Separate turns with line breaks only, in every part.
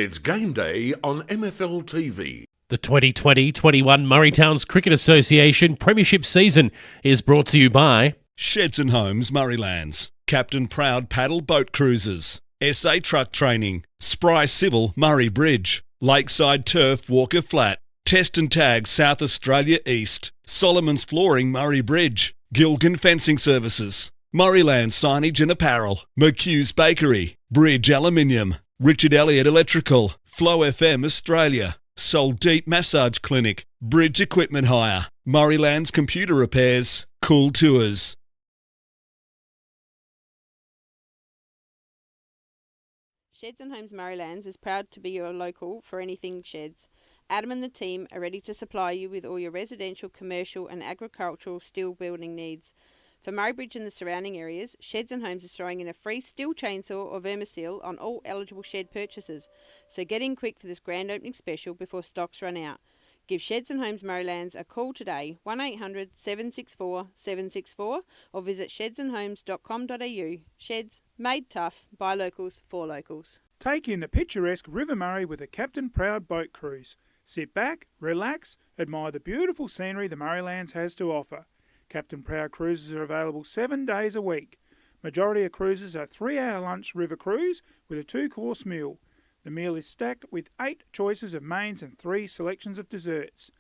It's game day on MFL TV.
The 2020-21 Murraytowns Cricket Association Premiership season is brought to you by
Sheds and Homes Murraylands, Captain Proud Paddle Boat Cruises, SA Truck Training, Spry Civil Murray Bridge, Lakeside Turf Walker Flat, Test and Tag South Australia East, Solomon's Flooring Murray Bridge, Gilgan Fencing Services, Murrayland Signage and Apparel, McHugh's Bakery, Bridge Aluminium, Richard Elliott Electrical, Flow FM Australia, Sol Deep Massage Clinic, Bridge Equipment Hire, Murrayland's Computer Repairs, Cool Tours.
Sheds and Homes Murraylands is proud to be your local for anything sheds. Adam and the team are ready to supply you with all your residential, commercial and agricultural steel building needs. For Murray Bridge and the surrounding areas, Sheds and Homes is throwing in a free steel chainsaw or Vermisil on all eligible shed purchases. So get in quick for this grand opening special before stocks run out. Give Sheds and Homes Murraylands a call today, 1800 764 764, or visit shedsandhomes.com.au. Sheds, made tough, by locals, for locals.
Take in the picturesque River Murray with a Captain Proud boat cruise. Sit back, relax, admire the beautiful scenery the Murraylands has to offer. Captain Proud cruises are available 7 days a week. Majority of cruises are 3-hour lunch river cruise with a 2-course meal. The meal is stacked with 8 choices of mains and 3 selections of desserts.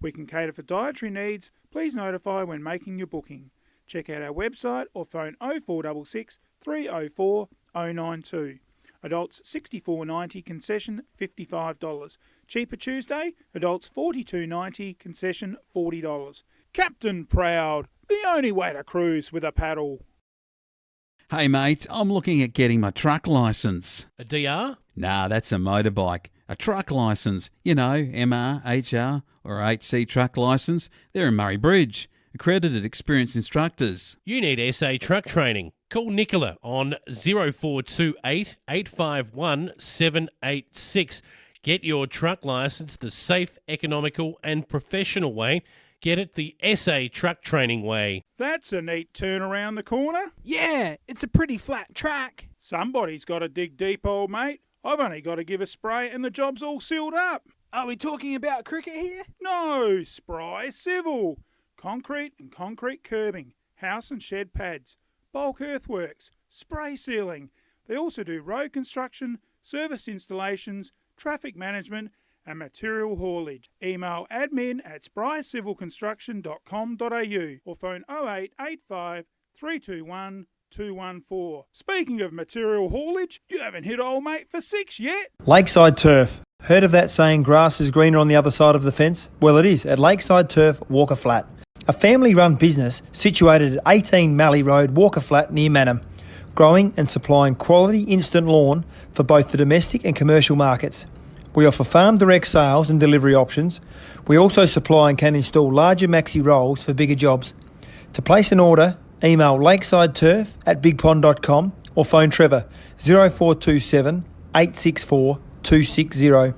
We can cater for dietary needs. Please notify when making your booking. Check out our website or phone 0466 304 092. Adults $64.90, concession $55. Cheaper Tuesday, adults $42.90, concession $40. Captain Proud, the only way to cruise with a paddle.
Hey mate, I'm looking at getting my truck licence.
a DR.
Nah, that's a motorbike. A truck licence, you know, MR, HR or HC truck licence. They're in Murray Bridge. Accredited experienced instructors.
You need SA Truck Training. Call Nicola on 0428 851 786. Get your truck licence the safe, economical and professional way. Get it the SA Truck Training way.
That's a neat turn around the corner.
Yeah, it's a pretty flat track.
Somebody's got to dig deep, old mate. I've only got to give a spray and the job's all sealed up.
Are we talking about cricket here?
No, Spry Civil. Concrete and concrete curbing, house and shed pads, bulk earthworks, spray sealing. They also do road construction, service installations, traffic management and material haulage. Email admin@sprycivilconstruction.com.au or phone 0885 321 214. Speaking of material haulage, you haven't hit old mate for 6 yet.
Lakeside Turf. Heard of that saying grass is greener on the other side of the fence? Well, it is at Lakeside Turf, Walker Flat. A family-run business situated at 18 Mallee Road, Walker Flat near Manham, growing and supplying quality instant lawn for both the domestic and commercial markets. We offer farm direct sales and delivery options. We also supply and can install larger maxi rolls for bigger jobs. To place an order, email lakesideturf@bigpond.com or phone Trevor 0427 864 260.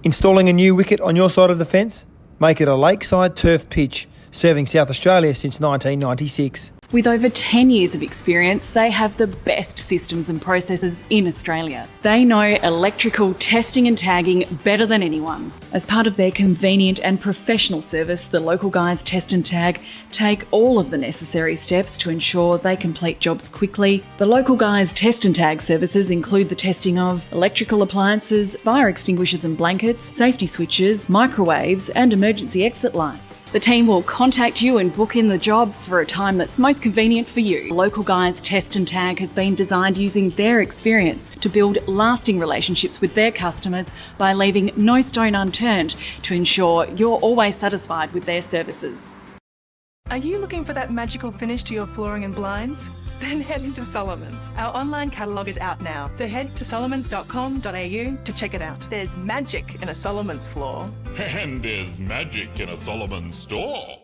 Installing a new wicket on your side of the fence? Make it a Lakeside Turf pitch, serving South Australia since 1996.
With over 10 years of experience, they have the best systems and processes in Australia. They know electrical testing and tagging better than anyone. As part of their convenient and professional service, the local guys Test and Tag take all of the necessary steps to ensure they complete jobs quickly. The local guys Test and Tag services include the testing of electrical appliances, fire extinguishers and blankets, safety switches, microwaves and emergency exit lights. The team will contact you and book in the job for a time that's most convenient for you. Local Guys Test and Tag has been designed using their experience to build lasting relationships with their customers by leaving no stone unturned to ensure you're always satisfied with their services.
Are you looking for that magical finish to your flooring and blinds? Then head into Solomon's. Our online catalogue is out now, so head to solomons.com.au to check it out. There's magic in a Solomon's floor.
And there's magic in a Solomon store.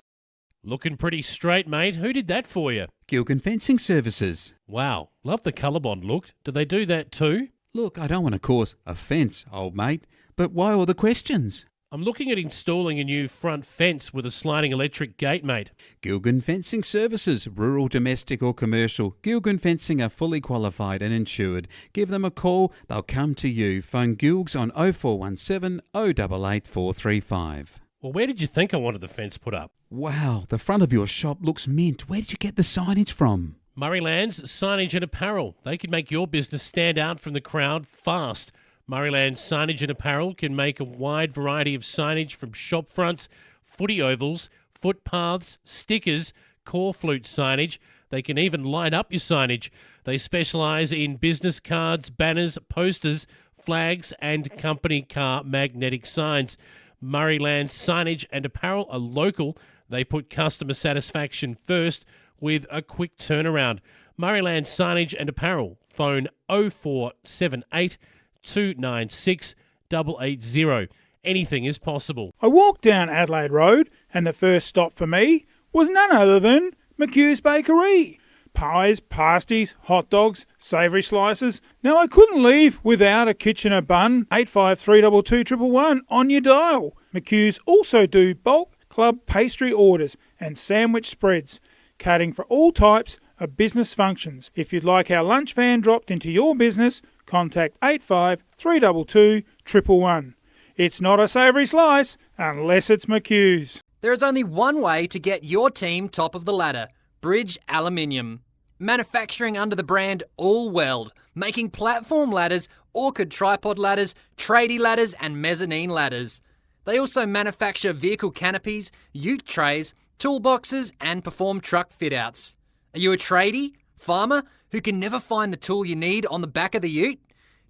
Looking pretty straight, mate. Who did that for you?
Gilgan Fencing Services.
Wow, love the colour-bond look. Do they do that too?
Look, I don't want to cause offence, old mate, but why all the questions?
I'm looking at installing a new front fence with a sliding electric gate, mate.
Gilgun Fencing Services, rural, domestic or commercial. Gilgun Fencing are fully qualified and insured. Give them a call, they'll come to you. Phone Gilgs on 0417 088 435.
Well, where did you think I wanted the fence put up?
Wow, the front of your shop looks mint. Where did you get the signage from?
Murrayland's Signage and Apparel. They can make your business stand out from the crowd fast. Murrayland's Signage and Apparel can make a wide variety of signage from shop fronts, footy ovals, footpaths, stickers, core flute signage. They can even light up your signage. They specialise in business cards, banners, posters, flags and company car magnetic signs. Murrayland's Signage and Apparel are local. They put customer satisfaction first with a quick turnaround. Murrayland's Signage and Apparel. Phone 0478 296 880. Anything is possible.
I walked down Adelaide Road and the first stop for me was none other than McHugh's Bakery. Pies, pasties, hot dogs, savoury slices. Now I couldn't leave without a Kitchener bun. 85322111 on your dial. McHugh's also do bulk club pastry orders and sandwich spreads, catering for all types of business functions. If you'd like our lunch van dropped into your business, contact 853221 111. It's not a savoury slice unless it's McHugh's.
There is only one way to get your team top of the ladder: Bridge Aluminium. Manufacturing under the brand All Weld, making platform ladders, orchid tripod ladders, tradie ladders and mezzanine ladders. They also manufacture vehicle canopies, ute trays, toolboxes and perform truck fit-outs. Are you a tradie, farmer, who can never find the tool you need on the back of the ute?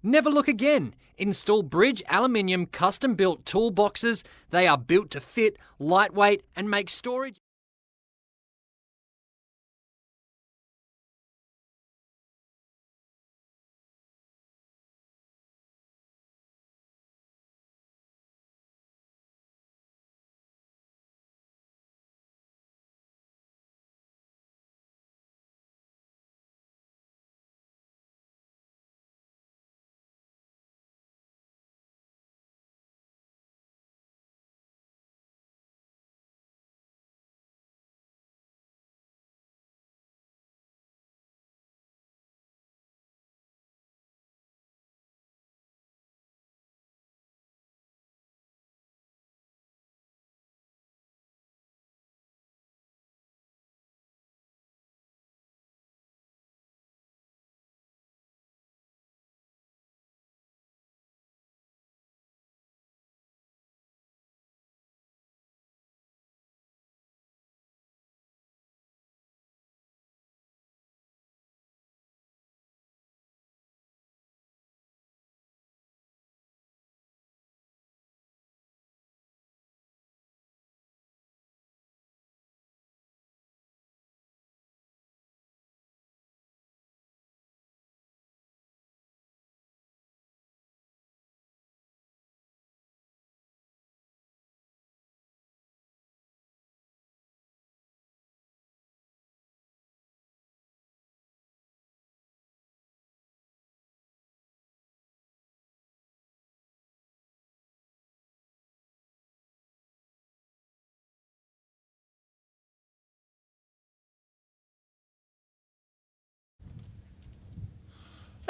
Never look again. Install Bridge Aluminium custom-built toolboxes. They are built to fit, lightweight and make storage.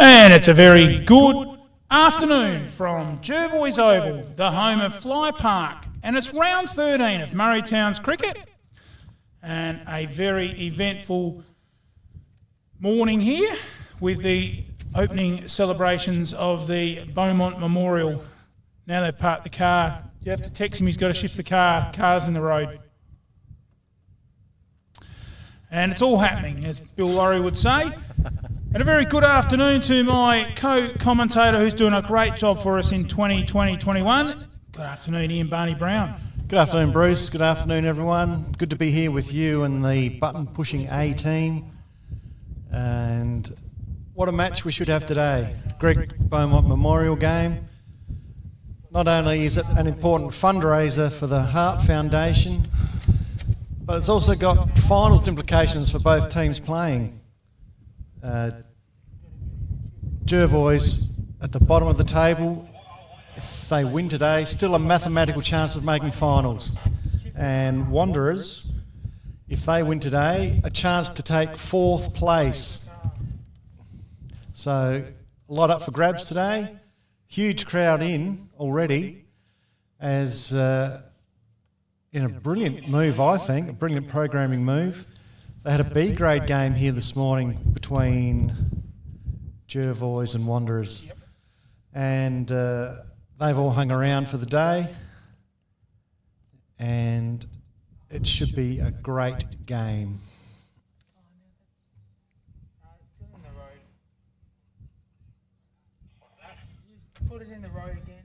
And it's a very good afternoon from Jervois Oval, the home of Fly Park, and it's round 13 of Murraytown's cricket, and a very eventful morning here with the opening celebrations of the Beaumont Memorial. Now they've parked the car. You have to text him, he's got to shift the car. Car's in the road. And it's all happening, as Bill Laurie would say. And a very good afternoon to my co-commentator who's doing a great job for us in 2020-21. Good afternoon, Ian Barney Brown.
Good afternoon, Bruce. Good afternoon, everyone. Good to be here with you and the button-pushing A team. And what a match we should have today. Greg Beaumont Memorial Game. Not only is it an important fundraiser for the Heart Foundation, but it's also got finals implications for both teams playing. Jervois at the bottom of the table, if they win today, still a mathematical chance of making finals. And Wanderers, if they win today, a chance to take 4th place. So a lot up for grabs today. Huge crowd in already, as in a brilliant move, I think, a brilliant programming move. They had a B-grade game here this morning between Jervois and Wanderers. And they've all hung around for the day. And it should be a great game.
Put it in the road again.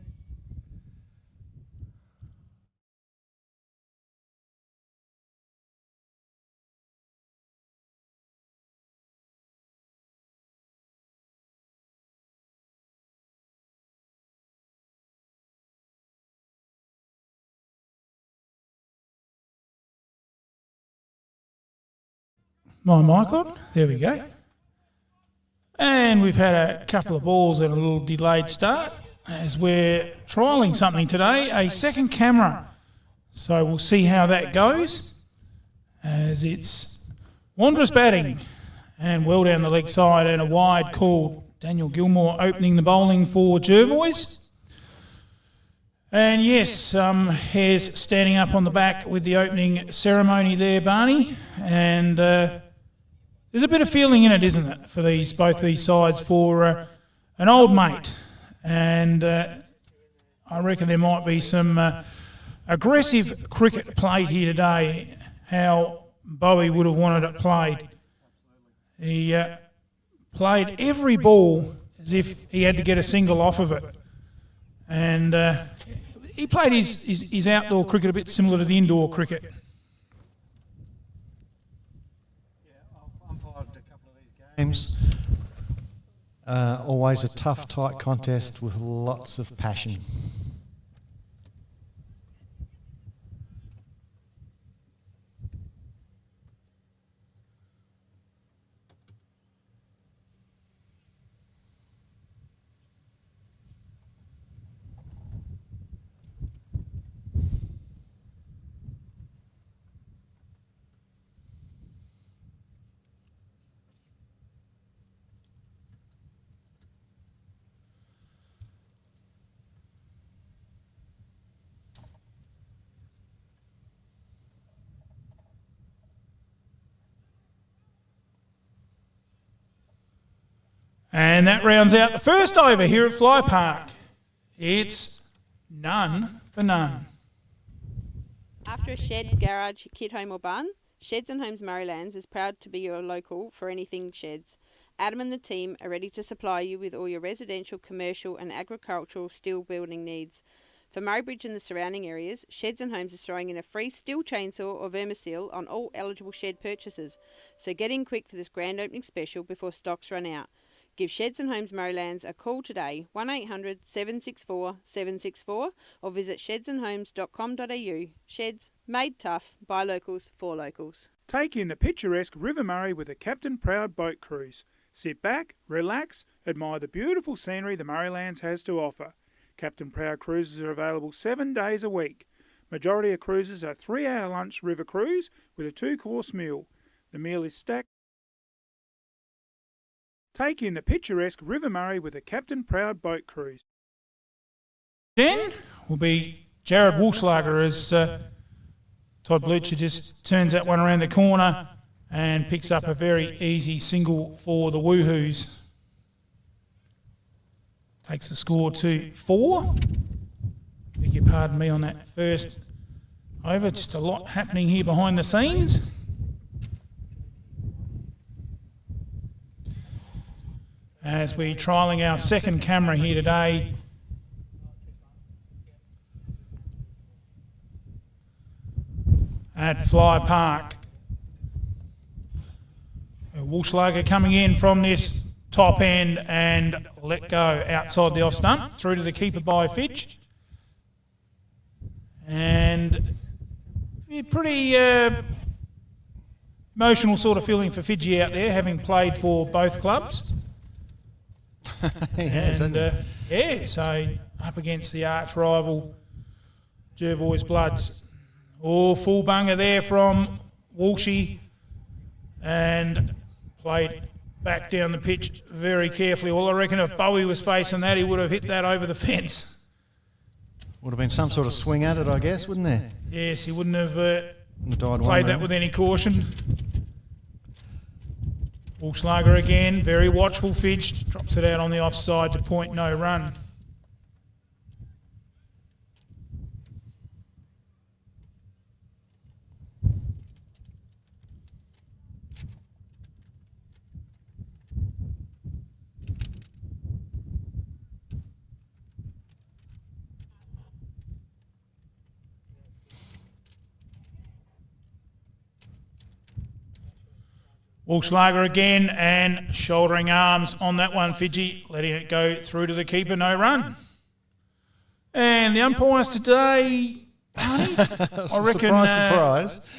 My mic on? There we go. And we've had a couple of balls and a little delayed start as we're trialling something today, a second camera. So we'll see how that goes as it's Wanderers batting and well down the leg side and a wide call. Daniel Gilmore opening the bowling for Jervois. And yes, Hare's standing up on the back with the opening ceremony there, Barney. And there's a bit of feeling in it, isn't it, for both these sides for an old mate. And I reckon there might be some aggressive cricket played here today, how Bowie would have wanted it played. He played every ball as if he had to get a single off of it. And he played his outdoor cricket a bit similar to the indoor cricket.
I've umpired a couple of these games. Always a tough, tight contest with lots of passion.
And that rounds out the first over here at Fly Park. It's none for none.
After a shed, garage, kit home or barn, Sheds and Homes Murraylands is proud to be your local for anything sheds. Adam and the team are ready to supply you with all your residential, commercial and agricultural steel building needs. For Murray Bridge and the surrounding areas, Sheds and Homes is throwing in a free steel chainsaw or vermisil on all eligible shed purchases. So get in quick for this grand opening special before stocks run out. Give Sheds and Homes Murraylands a call today, 1800 764 764, or visit shedsandhomes.com.au. Sheds, made tough, by locals, for locals.
Take in the picturesque River Murray with a Captain Proud boat cruise. Sit back, relax, admire the beautiful scenery the Murraylands has to offer. Captain Proud cruises are available 7 days a week. Majority of cruises are 3-hour lunch river cruise with a 2-course meal. The meal is stacked. Take in the picturesque River Murray with a Captain Proud boat cruise. Then will be Jared Woolschlager as Todd Blucher just turns that one around the corner and picks up a very easy single for the Woohoos. Takes the score to 4. Beg your pardon me on that first over. Just a lot happening here behind the scenes. As we're trialling our second camera here today. At Fly Park. Woolschlager coming in from this top end and let go outside the off stump through to the keeper by Fidge. And pretty emotional sort of feeling for Fidji out there, having played for both clubs.
Yes,
and so up against the arch rival Jervois Bloods. Oh, full bunger there from Walshy, and played back down the pitch very carefully. Well, I reckon if Bowie was facing that, he would have hit that over the fence.
Would have been some sort of swing at it, I guess, wouldn't there?
Yes, he wouldn't have played that with any caution. Walschlager again, very watchful. Fidge drops it out on the offside to point no run. Walschlager again, and shouldering arms on that one, Fidji, letting it go through to the keeper, no run. And the umpires today, Barney, I reckon...
Surprise.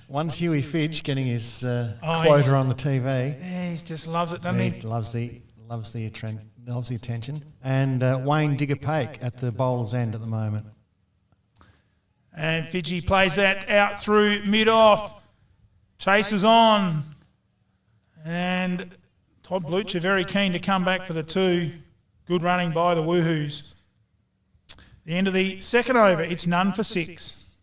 One's Huey Fidge getting his quota on the TV.
Yeah, he just loves it, doesn't he?
He loves the attention. And Wayne Digger-Pake at the bowler's end at the moment.
And Fidji plays that out through mid-off. Chases on. And Todd Blucher very keen to come back for the two. Good running by the Woohoos. The end of the second over, it's none for 6.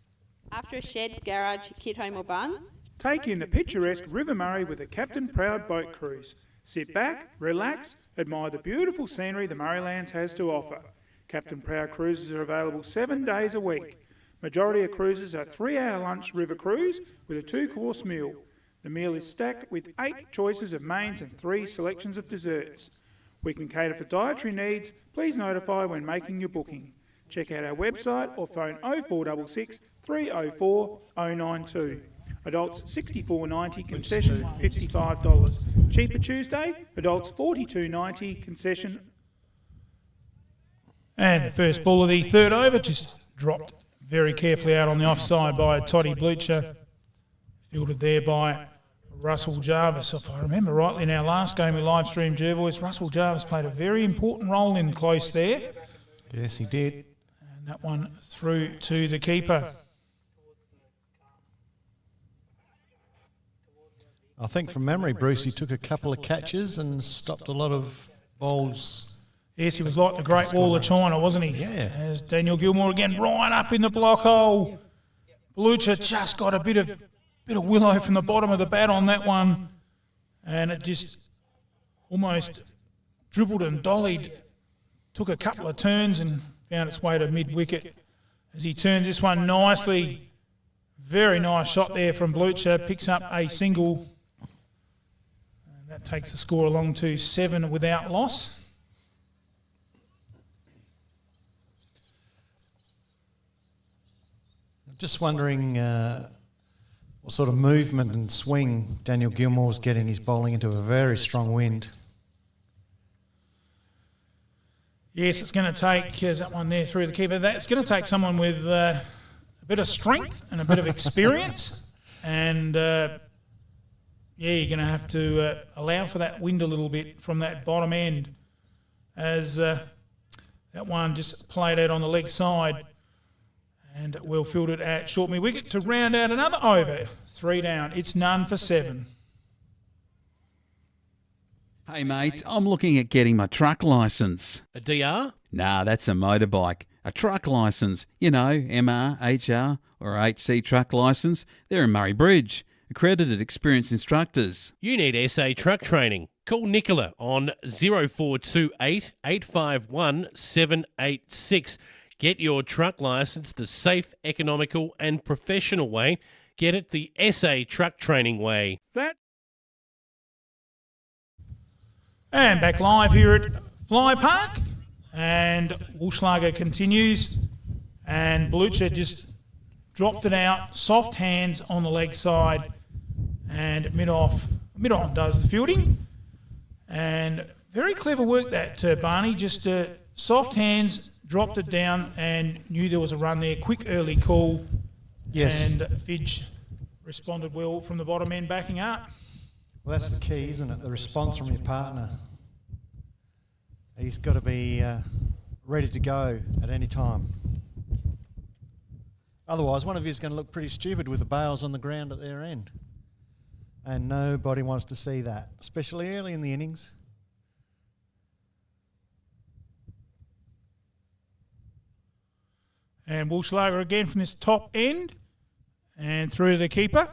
After a shed, garage, kit home or barn?
Take in the picturesque River Murray with a Captain Proud boat cruise. Sit back, relax, admire the beautiful scenery the Murraylands has to offer. Captain Proud cruises are available 7 days a week. Majority of cruises are 3-hour lunch river cruise with a 2-course meal. The meal is stacked with 8 choices of mains and 3 selections of desserts. We can cater for dietary needs. Please notify when making your booking. Check out our website or phone 0466 304 092. Adults $64.90, concession $55. Cheaper Tuesday, adults $42.90, concession. And the first ball of the third over just dropped very carefully out on the offside by Toddy Blucher. Fielded there by Russell Jarvis. If I remember rightly, in our last game we live streamed Jervois, Russell Jarvis played a very important role in close there.
Yes, he did.
And that one through to the keeper.
I think from memory, Bruce, he took a couple of catches and stopped a lot of bowls.
Yes, he was like the Great Wall of China, wasn't he?
Yeah.
As Daniel Gilmore again, right up in the block hole. Blucher just got a bit of willow from the bottom of the bat on that one, and it just almost dribbled and dollied, took a couple of turns and found its way to mid-wicket. As he turns this one nicely, very nice shot there from Blucher, picks up a single, and that takes the score along to 7 without loss.
I'm just wondering what sort of movement and swing Daniel Gilmore's getting. He's bowling into a very strong wind.
Yes, it's going to take, there's that one there through the keeper, that's going to take someone with a bit of strength and a bit of experience. And, you're going to have to allow for that wind a little bit from that bottom end, as that one just played out on the leg side. And we'll field it at short mid-wicket to round out another over. 3 down. It's none for 7.
Hey, mate, I'm looking at getting my truck licence.
A DR?
Nah, that's a motorbike. A truck licence. You know, MR, HR or HC truck licence. They're in Murray Bridge. Accredited experienced instructors.
You need SA truck training. Call Nicola on 0428 851 786. Get your truck licence the safe, economical and professional way. Get it the SA truck training way.
And back live here at Fly Park. And Walschlager continues. And Blucher just dropped it out. Soft hands on the leg side. And mid-on does the fielding. And very clever work that, Barney. Just soft hands, dropped it down and knew there was a run there. Quick early call.
Yes.
And Fidge responded well from the bottom end, backing up.
Well, that's the key, isn't it? The response from your partner. He's got to be ready to go at any time. Otherwise, one of you is going to look pretty stupid with the bales on the ground at their end. And nobody wants to see that, especially early in the innings.
And Walschlager again from this top end and through to the keeper.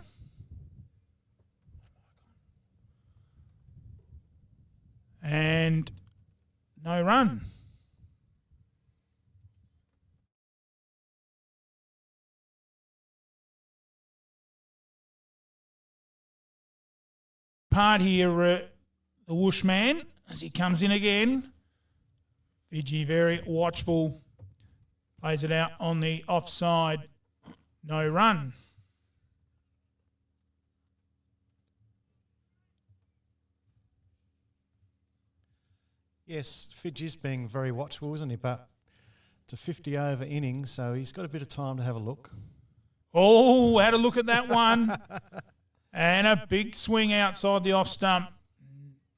And no run. Part here, the whoosh man, as he comes in again. Fiji very watchful. Plays it out on the offside. No run.
Yes, Fiji's being very watchful, isn't he? But it's a 50 over innings, so he's got a bit of time to have a look.
Oh, had a look at that one. And a big swing outside the off stump.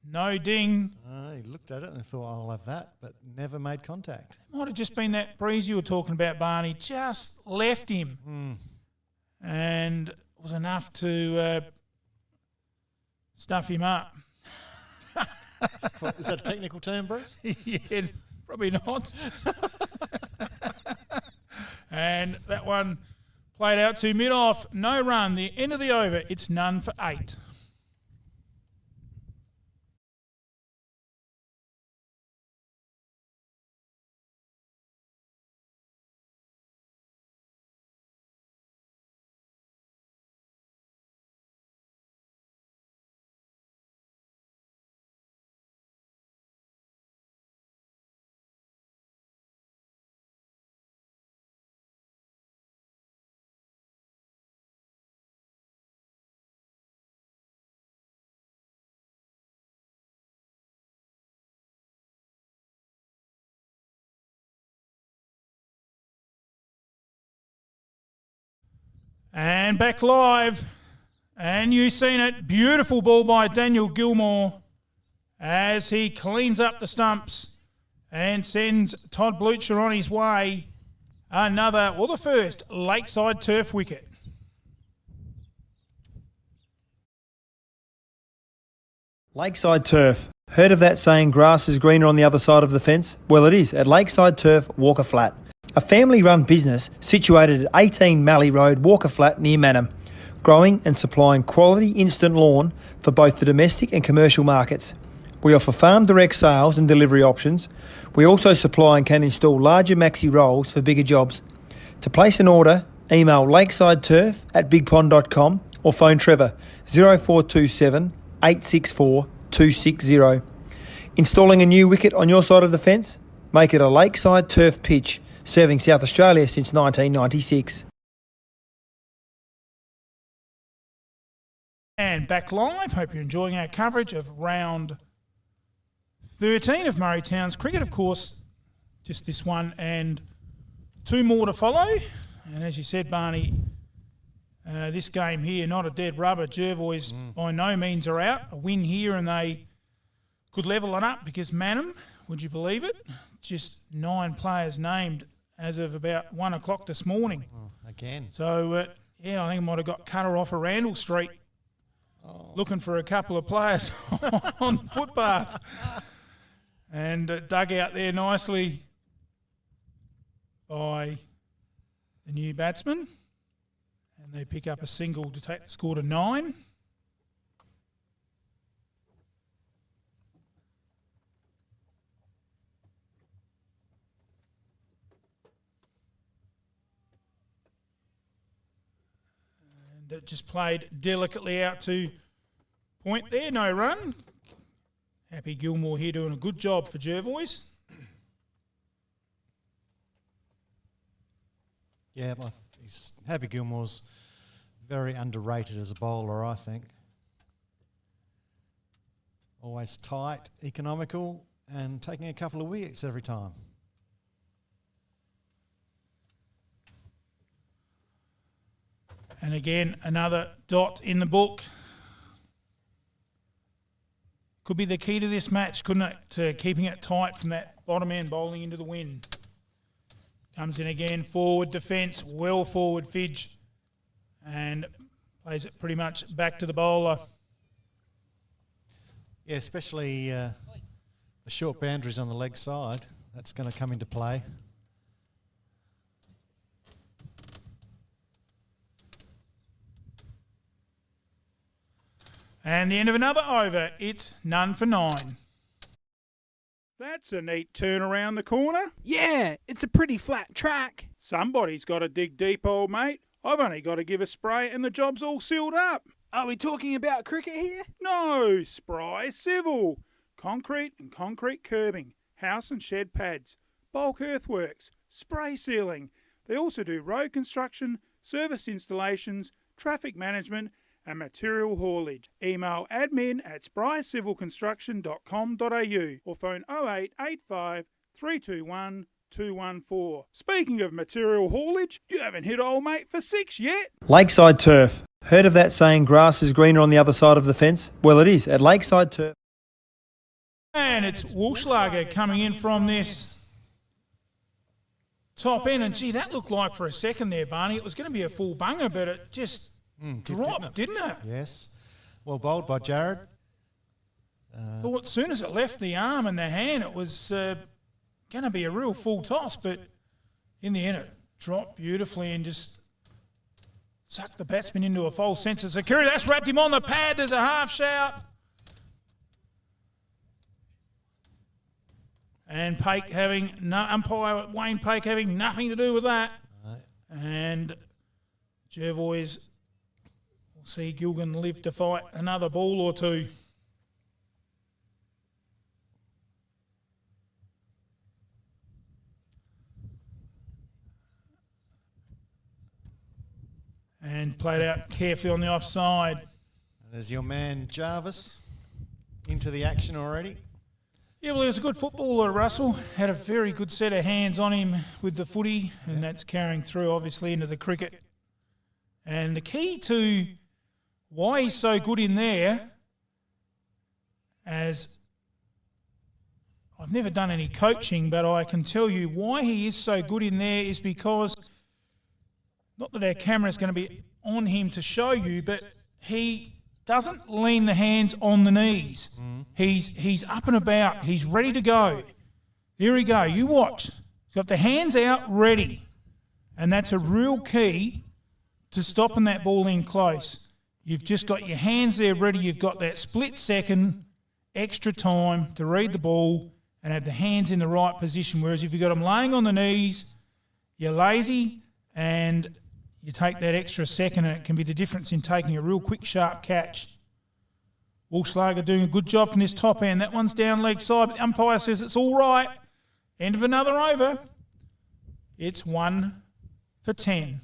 No ding.
He looked at it and thought, I'll have that, but never made contact.
Might have just been that breeze you were talking about, Barney. Just left him. And it was enough to stuff him up.
Is that a technical term, Bruce?
Yeah, probably not. And that one played out to mid-off. No run. The end of the over. It's none for 8. And back live. And you've seen it. Beautiful ball by Daniel Gilmore as he cleans up the stumps and sends Todd Blucher on his way. The first Lakeside turf wicket.
Lakeside Turf. Heard of that saying, grass is greener on the other side of the fence? Well, it is at Lakeside Turf, Walker Flat. A family-run business situated at 18 Mallee Road, Walker Flat, near Mannum, growing and supplying quality instant lawn for both the domestic and commercial markets. We offer farm direct sales and delivery options. We also supply and can install larger maxi rolls for bigger jobs. To place an order, email lakesideturf@bigpond.com or phone Trevor 0427 864 260. Installing a new wicket on your side of the fence? Make it a Lakeside Turf pitch, serving South Australia since 1996.
And back live. Hope you're enjoying our coverage of round 13 of Murray Town's cricket. Of course, just this one and 2 more to follow. And as you said, Barney, this game here, not a dead rubber. Jervois by no means are out. A win here and they could level it up because Mannum, would you believe it, just 9 players named as of about 1 o'clock this morning.
Again.
So, I think I might have got Cutter off of Randall Street looking for a couple of players on the footpath. And dug out there nicely by the new batsman. And they pick up a single to take the score to 9. And it just played delicately out to point there, no run. Happy Gilmore here doing a good job for Jervois.
Yeah, Happy Gilmore's very underrated as a bowler, I think. Always tight, economical, and taking a couple of wickets every time.
And again, another dot in the book. Could be the key to this match, couldn't it? To keeping it tight from that bottom end, bowling into the wind. Comes in again, forward defence, well forward Fidge, and plays it pretty much back to the bowler.
Yeah, especially the short boundaries on the leg side. That's going to come into play.
And the end of another over. It's none for 9. That's a neat turn around the corner.
Yeah, it's a pretty flat track.
Somebody's got to dig deep, old mate. I've only got to give a spray and the job's all sealed up.
Are we talking about cricket here?
No, Spry Civil. Concrete and concrete curbing, house and shed pads, bulk earthworks, spray sealing. They also do road construction, service installations, traffic management and material haulage. Email admin@sprycivilconstruction.com.au or phone 0885 321 214. Speaking of material haulage, you haven't hit old mate for 6 yet.
Lakeside Turf. Heard of that saying, grass is greener on the other side of the fence? Well, it is at Lakeside Turf.
And it's Walschlager coming in from this top end. And gee, that looked like for a second there, Barney, it was going to be a full bunger, but it just dropped, didn't it?
Yes. Well bowled by Jared.
Thought as soon as it left the arm and the hand, it was going to be a real full toss, but in the end it dropped beautifully and just sucked the batsman into a false sense of security. That's wrapped him on the pad. There's a half shout. And Pake umpire Wayne Pake having nothing to do with that.
Right.
And Jervois will see Gilgan live to fight another ball or two. And played out carefully on the offside.
There's your man Jarvis into the action already.
Yeah, well, he was a good footballer, Russell. Had a very good set of hands on him with the footy, and that's carrying through, obviously, into the cricket. And the key to why he's so good in there, as I've never done any coaching, but I can tell you why he is so good in there is because, not that our camera's going to be on him to show you, but he doesn't lean the hands on the knees. He's up and about. He's ready to go. Here we go. You watch. He's got the hands out ready. And that's a real key to stopping that ball in close. You've just got your hands there ready. You've got that split second extra time to read the ball and have the hands in the right position. Whereas if you've got them laying on the knees, you're lazy and you take that extra second, and it can be the difference in taking a real quick, sharp catch. Walschlager doing a good job from this top end. That one's down leg side, but the umpire says it's all right. End of another over. It's 1 for 10.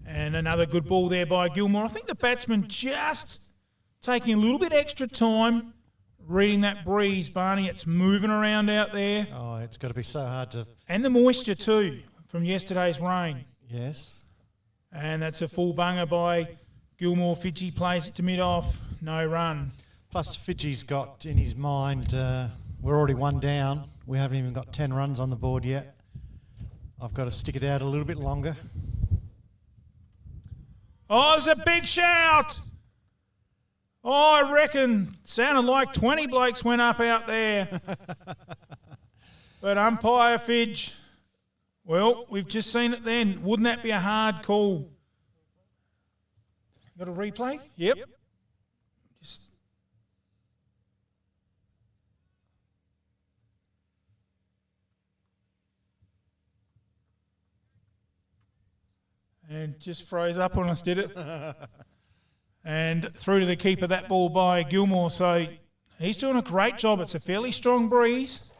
And another good ball there by Gilmore. I think the batsman just taking a little bit extra time reading that breeze, Barney. It's moving around out there.
Oh, it's got to be so hard to...
And the moisture too from yesterday's rain.
Yes.
And that's a full bunger by Gilmore. Fidji plays it to mid-off. No run.
Plus Fidji's got in his mind, we're already 1 down. We haven't even got 10 runs on the board yet. I've got to stick it out a little bit longer.
Oh, there's a big shout. Oh, I reckon sounded like 20 blokes went up out there. But umpire Fidge, well, we've just seen it then. Wouldn't that be a hard call? Got a replay? Yep. And just froze up on us, did it? And through to the keeper, that ball by Gilmore. So he's doing a great job. It's a fairly strong breeze.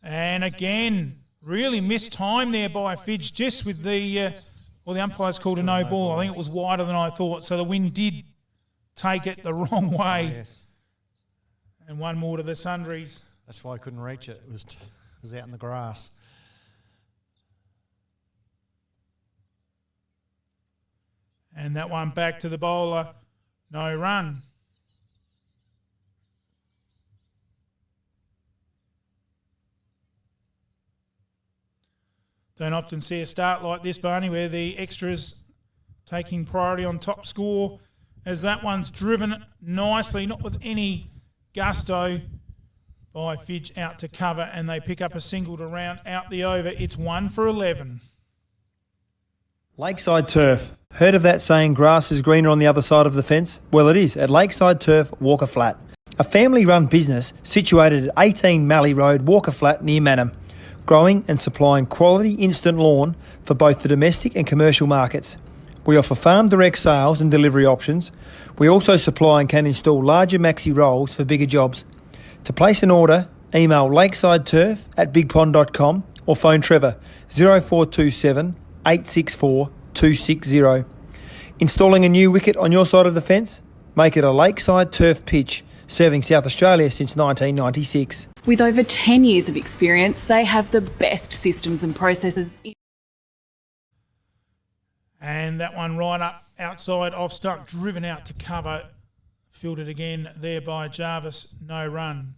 And again, really missed time there by Fidge, just with the umpire's called a no ball. I think it was wider than I thought, so the wind did take it the wrong way.
Yes.
And one more to the Sundries.
That's why I couldn't reach it. It was out in the grass.
And that one back to the bowler, no run. Don't often see a start like this, Barney, where the extras taking priority on top score, as that one's driven nicely, not with any gusto, by Fidge out to cover, and they pick up a single to round out the over. It's 1 for 11.
Lakeside Turf. Heard of that saying, grass is greener on the other side of the fence? Well, it is at Lakeside Turf, Walker Flat. A family-run business situated at 18 Mallee Road, Walker Flat, near Manham. Growing and supplying quality instant lawn for both the domestic and commercial markets. We offer farm direct sales and delivery options. We also supply and can install larger maxi rolls for bigger jobs. To place an order, email lakesideturf@bigpond.com or phone Trevor 0427 864 260. Installing a new wicket on your side of the fence? Make it a Lakeside Turf pitch, serving South Australia since 1996.
With over 10 years of experience, they have the best systems and processes.
And that one right up outside off stump, driven out to cover. Fielded again there by Jarvis, no run.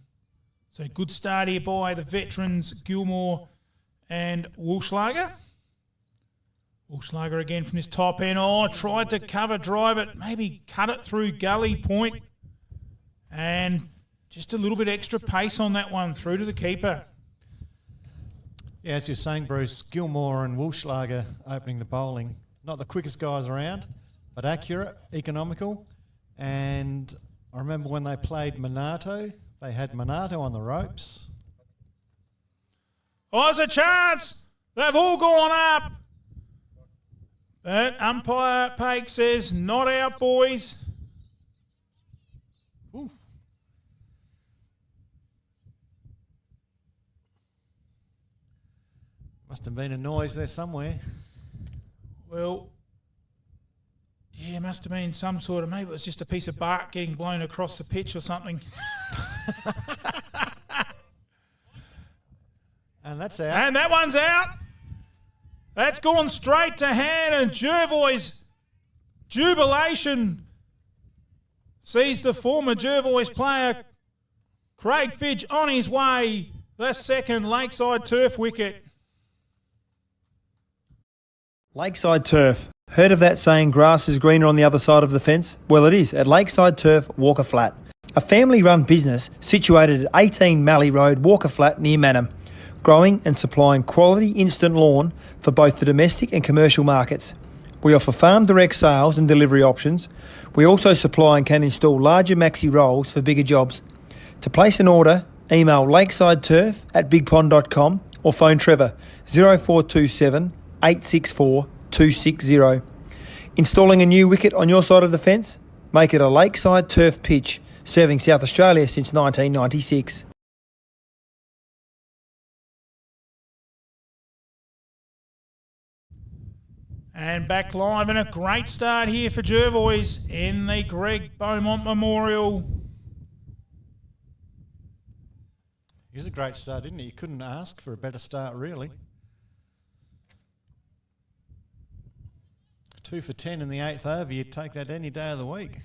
So good start here by the veterans, Gilmore and Woolschlager. Woolschlager again from his top end. Oh, tried to cover, drive it, maybe cut it through gully point. And just a little bit extra pace on that one, through to the keeper.
Yeah, as you're saying, Bruce, Gilmore and Woolschlager opening the bowling. Not the quickest guys around, but accurate, economical. And I remember when they played Minato, they had Minato on the ropes.
Oh, there's a chance! They've all gone up! But umpire Pake says, not out, boys.
Ooh. Must have been a noise there somewhere.
Well, yeah, it must have been some sort of, maybe it was just a piece of bark getting blown across the pitch or something.
And that's out.
And that one's out. That's gone straight to hand, and Jervois' jubilation sees the former Jervois player Craig Fidge on his way, the second Lakeside Turf wicket.
Lakeside Turf. Heard of that saying, grass is greener on the other side of the fence? Well, it is at Lakeside Turf, Walker Flat. A family-run business situated at 18 Mallee Road, Walker Flat, near Manham. Growing and supplying quality instant lawn for both the domestic and commercial markets. We offer farm direct sales and delivery options. We also supply and can install larger maxi rolls for bigger jobs. To place an order, email lakesideturf@bigpond.com or phone Trevor 0427 864 260. Installing a new wicket on your side of the fence? Make it a Lakeside Turf pitch, serving South Australia since 1996.
And back live, and a great start here for Jervois in the Greg Beaumont Memorial.
It was a great start, didn't he? You couldn't ask for a better start, really. 2 for 10 in the 8th over, you'd take that any day of the week.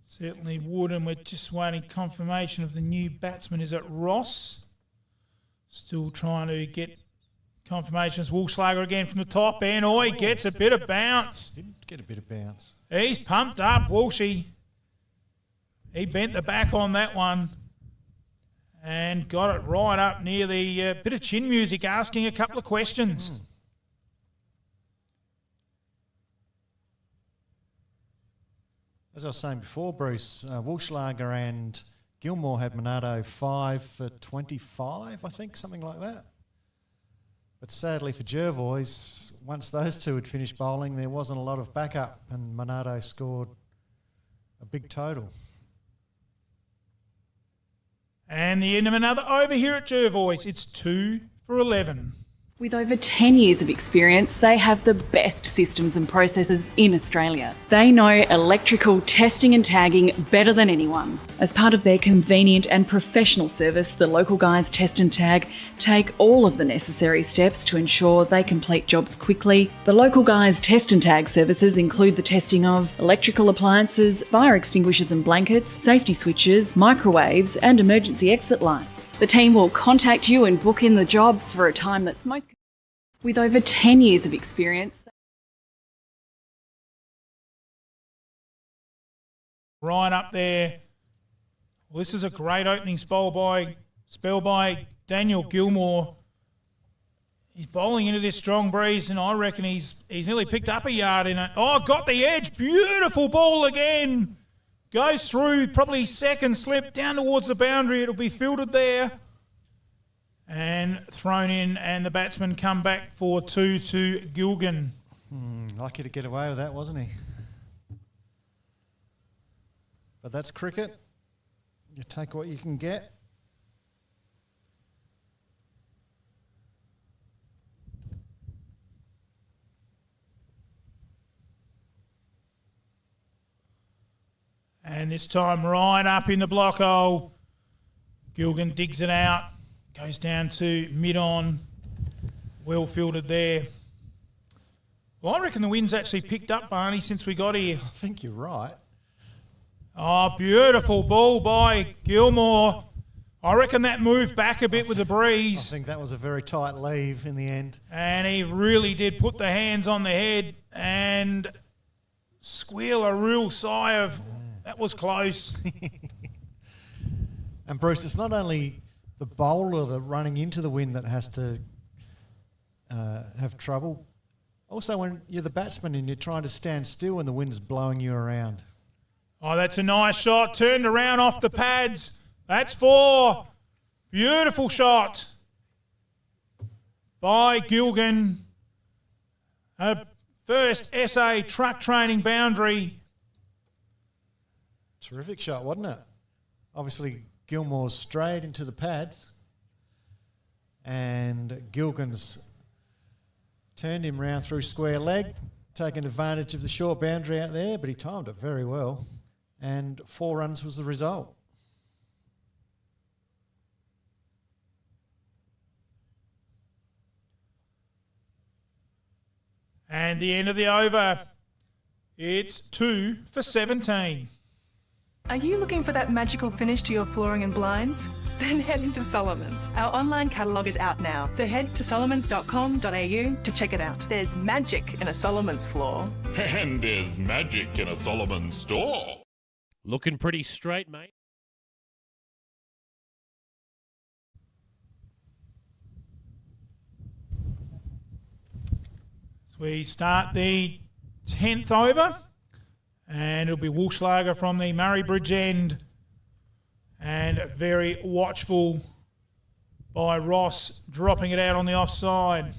Certainly would, and we're just waiting confirmation of the new batsman. Is it Ross? Still trying to get confirmations. Woolschlager again from the top end. Oh, he gets a bit of bounce.
Didn't get a bit of bounce.
He's pumped up, Woolshy. He bent the back on that one and got it right up near the bit of chin music, asking a couple of questions.
As I was saying before, Bruce, Woolschlager and Gilmore had Minato 5 for 25, I think, something like that. But sadly for Jervois, once those two had finished bowling, there wasn't a lot of backup, and Minato scored a big total.
And the end of another over here at Jervois. It's 2 for 11.
With over 10 years of experience, they have the best systems and processes in Australia. They know electrical testing and tagging better than anyone. As part of their convenient and professional service, the local guys test and tag take all of the necessary steps to ensure they complete jobs quickly. The local guys test and tag services include the testing of electrical appliances, fire extinguishers and blankets, safety switches, microwaves and emergency exit lights. The team will contact you and book in the job for a time that's most... With over 10 years of experience...
Right up there. Well, this is a great opening spell by Daniel Gilmore. He's bowling into this strong breeze, and I reckon he's nearly picked up a yard in it. Oh, got the edge. Beautiful ball again. Goes through, probably second slip, down towards the boundary. It'll be fielded there. And thrown in, and the batsman come back for 2 to Gilgan.
Lucky to get away with that, wasn't he? But that's cricket. You take what you can get.
And this time right up in the block hole. Gilgan digs it out. Goes down to mid-on. Well fielded there. Well, I reckon the wind's actually picked up, Barney, since we got here.
I think you're right.
Oh, beautiful ball by Gilmore. I reckon that moved back a bit with the breeze.
I think that was a very tight leave in the end.
And he really did put the hands on the head and squeal a real sigh of, that was close.
And Bruce, it's not only the bowler that running into the wind that has to have trouble. Also, when you're the batsman and you're trying to stand still and the wind's blowing you around.
Oh, that's a nice shot. Turned around off the pads. That's 4. Beautiful shot by Gilgan. A first SA truck training boundary.
Terrific shot, wasn't it? Obviously, Gilmore's straight into the pads, and Gilgan's turned him round through square leg, taking advantage of the short boundary out there, but he timed it very well, and 4 runs was the result.
And the end of the over, it's 2 for 17.
Are you looking for that magical finish to your flooring and blinds? Then head into Solomon's. Our online catalogue is out now, so head to solomons.com.au to check it out. There's magic in a Solomon's floor.
And there's magic in a Solomon store.
Looking pretty straight, mate.
So we start the 10th over. And it'll be Walschlager from the Murray Bridge end. And very watchful by Ross, dropping it out on the offside.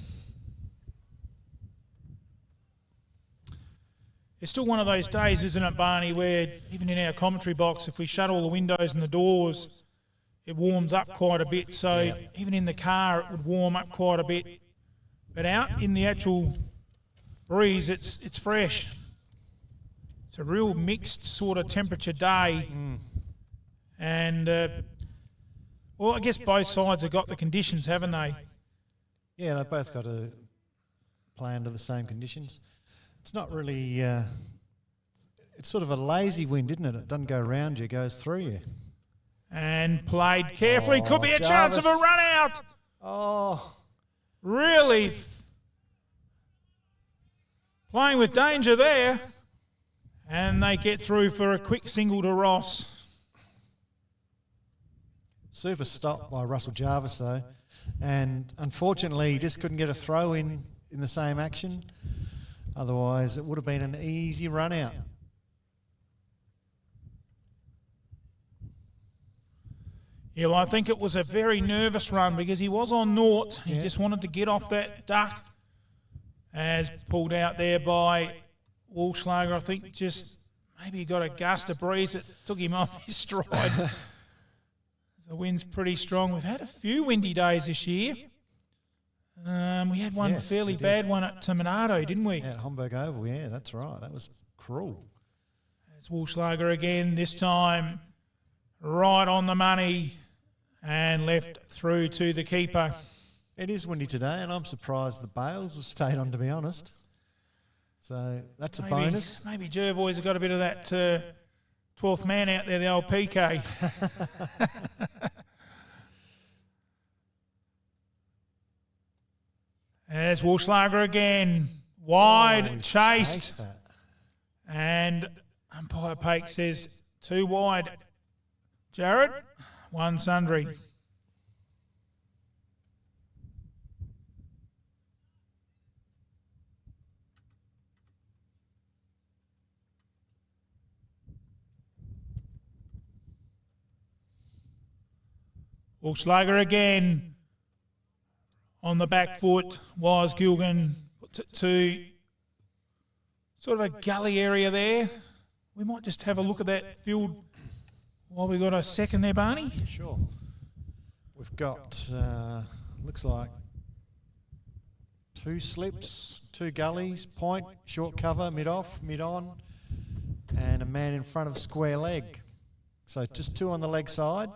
It's still one of those days, isn't it, Barney, where even in our commentary box, if we shut all the windows and the doors, it warms up quite a bit. So even in the car, it would warm up quite a bit. But out in the actual breeze, it's fresh. It's a real mixed sort of temperature day. And, well, I guess both sides have got the conditions, haven't they?
Yeah, they've both got to play under the same conditions. It's not really... it's sort of a lazy wind, isn't it? It doesn't go around you, it goes through you.
And played carefully. Could be a chance of a run out.
Oh.
Really playing with danger there. And they get through for a quick single to Ross.
Super stop by Russell Jarvis, though. And unfortunately, he just couldn't get a throw in the same action. Otherwise, it would have been an easy run out.
Yeah, well, I think it was a very nervous run because he was on naught. He just wanted to get off that duck. As pulled out there by Walschlager, I think just maybe he got a gust of breeze that took him off his stride. The wind's pretty strong. We've had a few windy days this year. We had one fairly bad one at Terminato, didn't we?
Yeah, at Homburg Oval, yeah, that's right. That was cruel.
It's Walschlager again, this time right on the money and left through to the keeper.
It is windy today, and I'm surprised the bails have stayed on, to be honest. So that's a bonus.
Maybe Jervois has got a bit of that 12th man out there, the old PK. There's Walschlager again. Wide, chased. And umpire Pake says 2 wide. Jared, 1 sundry. Walschlager again. On the back foot was Gilgan to sort of a gully area there. We might just have a look at that field while we got a second there, Barney.
Sure. We've got, looks like 2 slips, 2 gullies, point, short cover, mid-off, mid-on, and a man in front of square leg. So just 2 on the leg side.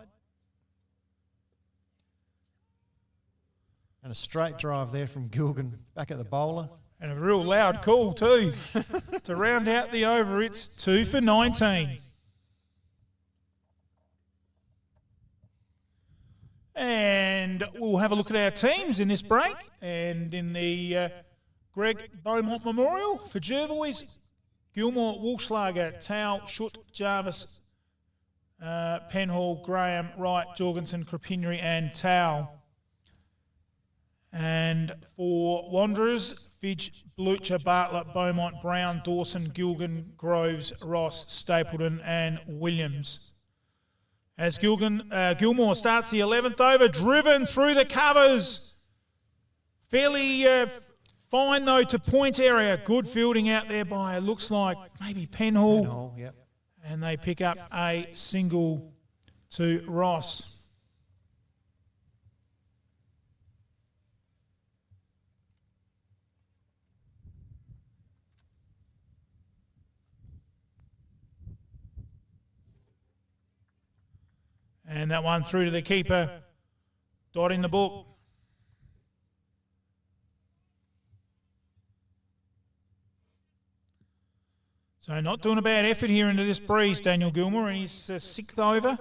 And a straight drive there from Gilgan back at the bowler.
And a real loud call too. To round out the over, it's 2 for 19. And we'll have a look at our teams in this break. And in the Greg Beaumont Memorial for Jervois, Gilmore, Walschlager, Towle, Schutt, Jarvis, Penhall, Graham, Wright, Jorgensen, Krapinri and Towle. And for Wanderers, Fidge, Blucher, Bartlett, Beaumont, Brown, Dawson, Gilgan, Groves, Ross, Stapleton and Williams. As Gilmore starts the 11th over, driven through the covers. Fairly fine, though, to point area. Good fielding out there by, looks like, maybe Penhall.
Yep.
And they pick up a single to Ross. And that one through to the keeper, dotting the book. So not doing a bad effort here into this breeze, Daniel Gilmore, in his 6th over.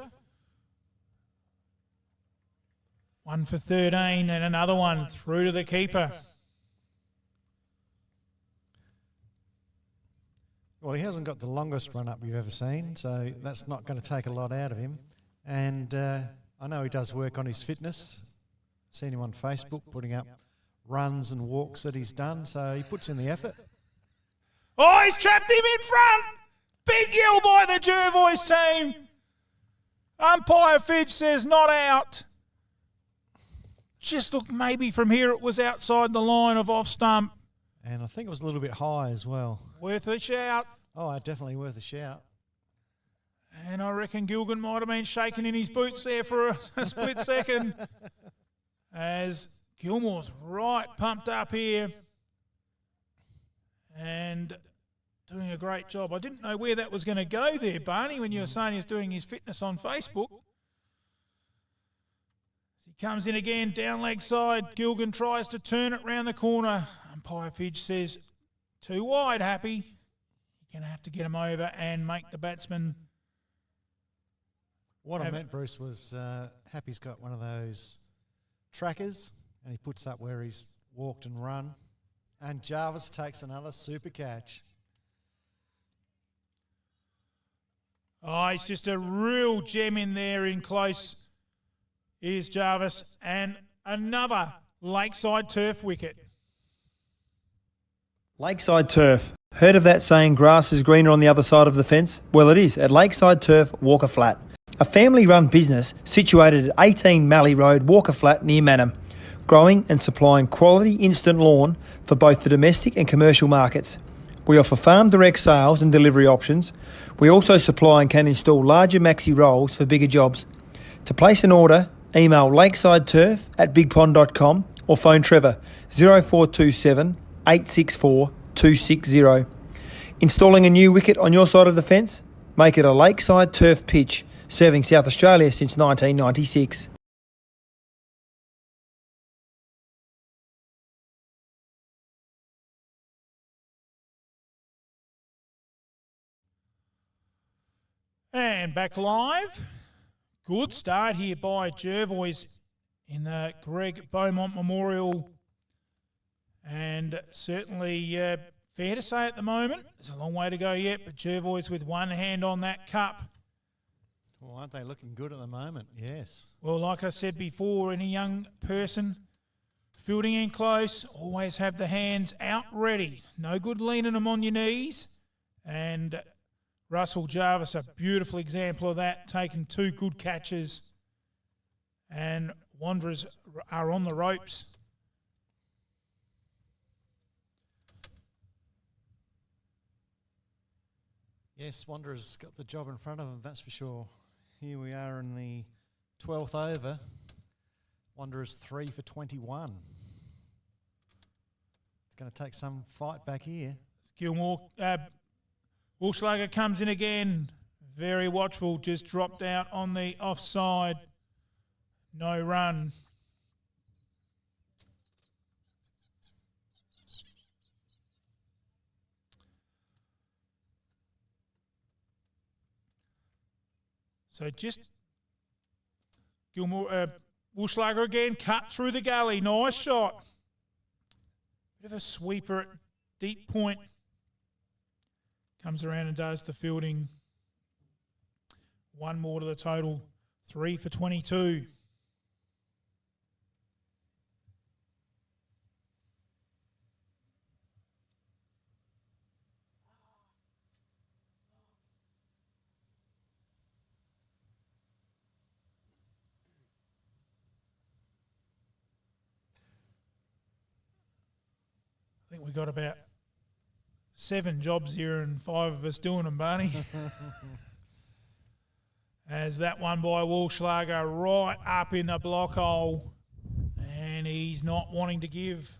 1 for 13 and another one through to the keeper.
Well, he hasn't got the longest run-up you've ever seen, so that's not going to take a lot out of him. And I know he does work on his fitness. Seen him on Facebook putting up runs and walks that he's done, so he puts in the effort.
Oh, he's trapped him in front! Big yell by the Jervois team. Umpire Fidge says not out. Just look, maybe from here it was outside the line of off stump.
And I think it was a little bit high as well.
Worth a shout.
Oh, definitely worth a shout.
And I reckon Gilgan might have been shaking in his boots there for a split second. As Gilmore's right pumped up here. And doing a great job. I didn't know where that was going to go there, Barney, when you were saying he was doing his fitness on Facebook. As he comes in again, down leg side. Gilgan tries to turn it round the corner. Umpire Fidge says, 2 wide, Happy. You're going to have to get him over and make the batsman...
What I meant, Bruce, was Happy's got one of those trackers and he puts up where he's walked and run. And Jarvis takes another super catch.
Oh, he's just a real gem in there in close. Here's Jarvis and another Lakeside Turf wicket.
Lakeside Turf. Heard of that saying, grass is greener on the other side of the fence? Well, it is at Lakeside Turf, Walker Flat. A family-run business situated at 18 Mallee Road, Walker Flat, near Manham, growing and supplying quality instant lawn for both the domestic and commercial markets. We offer farm direct sales and delivery options. We also supply and can install larger maxi rolls for bigger jobs. To place an order, email lakesideturf@bigpond.com or phone Trevor 0427 864 260. Installing a new wicket on your side of the fence? Make it a Lakeside Turf pitch, serving South Australia since 1996.
And back live. Good start here by Jervois in the Greg Beaumont Memorial. And certainly fair to say at the moment, there's a long way to go yet, but Jervois with one hand on that cup.
Well, aren't they looking good at the moment? Yes.
Well, like I said before, any young person fielding in close, always have the hands out ready. No good leaning them on your knees. And Russell Jarvis, a beautiful example of that, taking two good catches. And Wanderers are on the ropes.
Yes, Wanderers got the job in front of them, that's for sure. Here we are in the 12th over. Wanderers 3 for 21. It's going to take some fight back here.
Gilmore, Woolschlager comes in again. Very watchful, just dropped out on the offside. No run. So just Gilmore, Woolschlager again, cut through the gully. Nice shot. Bit of a sweeper at deep point. Comes around and does the fielding. One more to the total. 3 for 22. I think we got about 7 jobs here and 5 of us doing them, Barney. As that one by Woolschlager right up in the block hole. And he's not wanting to give.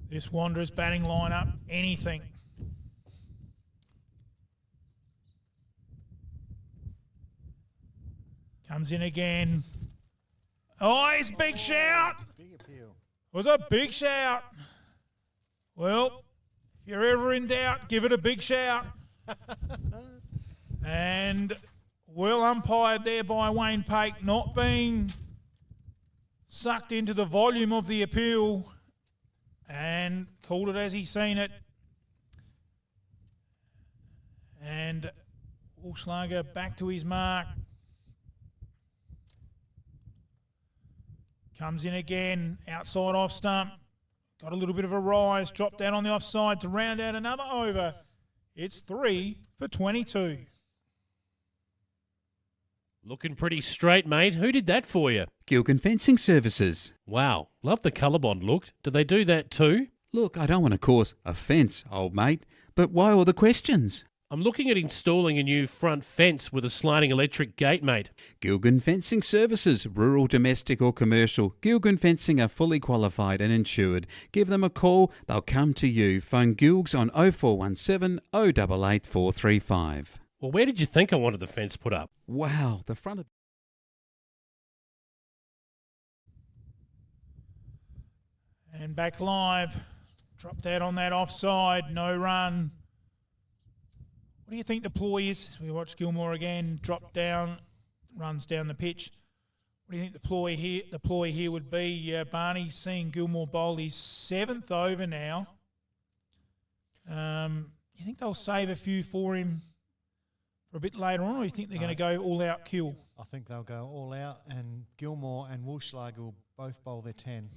This Wanderers batting lineup, anything. Comes in again. Oh, he's big shout.
Big appeal.
Was a big shout. Well, if you're ever in doubt, give it a big shout. And well umpired there by Wayne Pake, not being sucked into the volume of the appeal, and called it as he seen it. And Woolschlager back to his mark. Comes in again, outside off stump. Got a little bit of a rise, dropped down on the offside to round out another over. It's 3 for 22.
Looking pretty straight, mate. Who did that for you?
Gilgun Fencing Services.
Wow, love the colour bond look. Do they do that too?
Look, I don't want to cause offence, old mate, but why all the questions?
I'm looking at installing a new front fence with a sliding electric gate, mate.
Gilgun Fencing Services, rural, domestic or commercial. Gilgun Fencing are fully qualified and insured. Give them a call, they'll come to you. Phone Gilgs on 0417 088 435.
Well, where did you think I wanted the fence put up?
Wow, the front of...
And back live. Dropped out on that offside, no run. What do you think the ploy is? We watch Gilmore again, drop down, runs down the pitch. What do you think the ploy here would be, Barney, seeing Gilmore bowl his 7th over now? You think they'll save a few for him for a bit later on, or you think they're going to go all-out kill?
I think they'll go all out, and Gilmore and Woolschlager will both bowl their 10.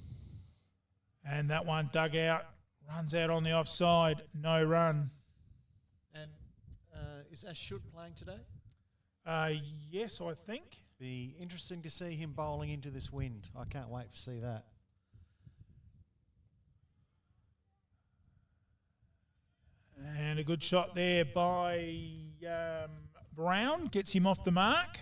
And that one dug out, runs out on the offside, no run.
And is Ashut playing today?
Yes, I think.
Be interesting to see him bowling into this wind. I can't wait to see that. And
a good shot there by Brown gets him off the mark.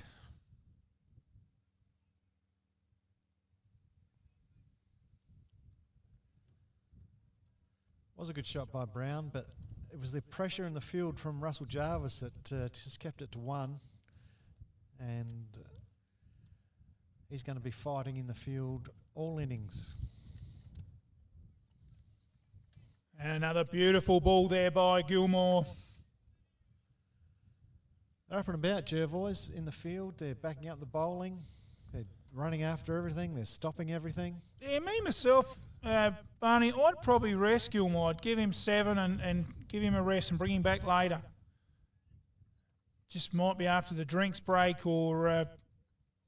Was a good shot by Brown, but it was the pressure in the field from Russell Jervois that just kept it to 1. And he's going to be fighting in the field all innings.
And another beautiful ball there by Gilmore.
They're up and about, Jervois, in the field. They're backing up the bowling. They're running after everything. They're stopping everything.
Yeah, me myself, Barney, I'd probably rest Gilmore. I'd give him 7 and give him a rest and bring him back later. Just might be after the drinks break or at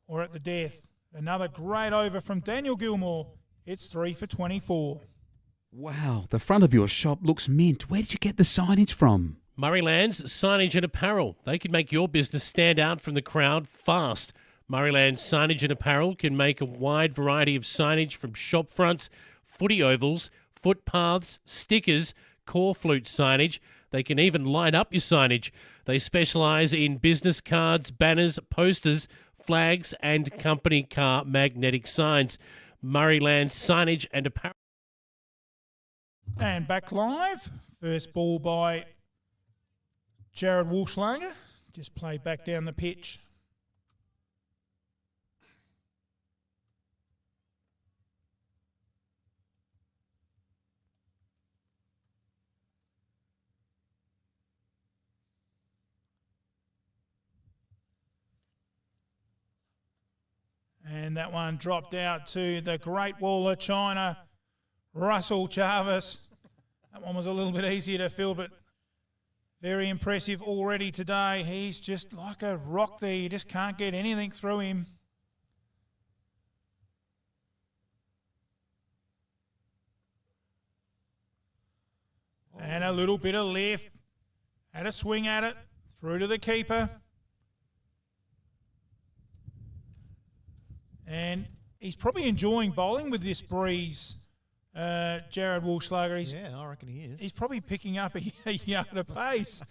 the death. Another great over from Daniel Gilmore. It's 3 for 24.
Wow, the front of your shop looks mint. Where did you get the signage from?
Murrayland's Signage and Apparel. They can make your business stand out from the crowd fast. Murrayland's Signage and Apparel can make a wide variety of signage from shop fronts, footy ovals, footpaths, stickers, core flute signage. They can even light up your signage. They specialise in business cards, banners, posters, flags and company car magnetic signs. Murrayland's Signage and Apparel.
And back live. First ball by Jared Walschlager. Just played back down the pitch. And that one dropped out to the Great Wall of China, Russell Jervois. That one was a little bit easier to fill, but very impressive already today. He's just like a rock there. You just can't get anything through him. And a little bit of lift. Had a swing at it. Through to the keeper. And he's probably enjoying bowling with this breeze, Jared Walschlager.
Yeah, I reckon he is.
He's probably picking up a yard of pace.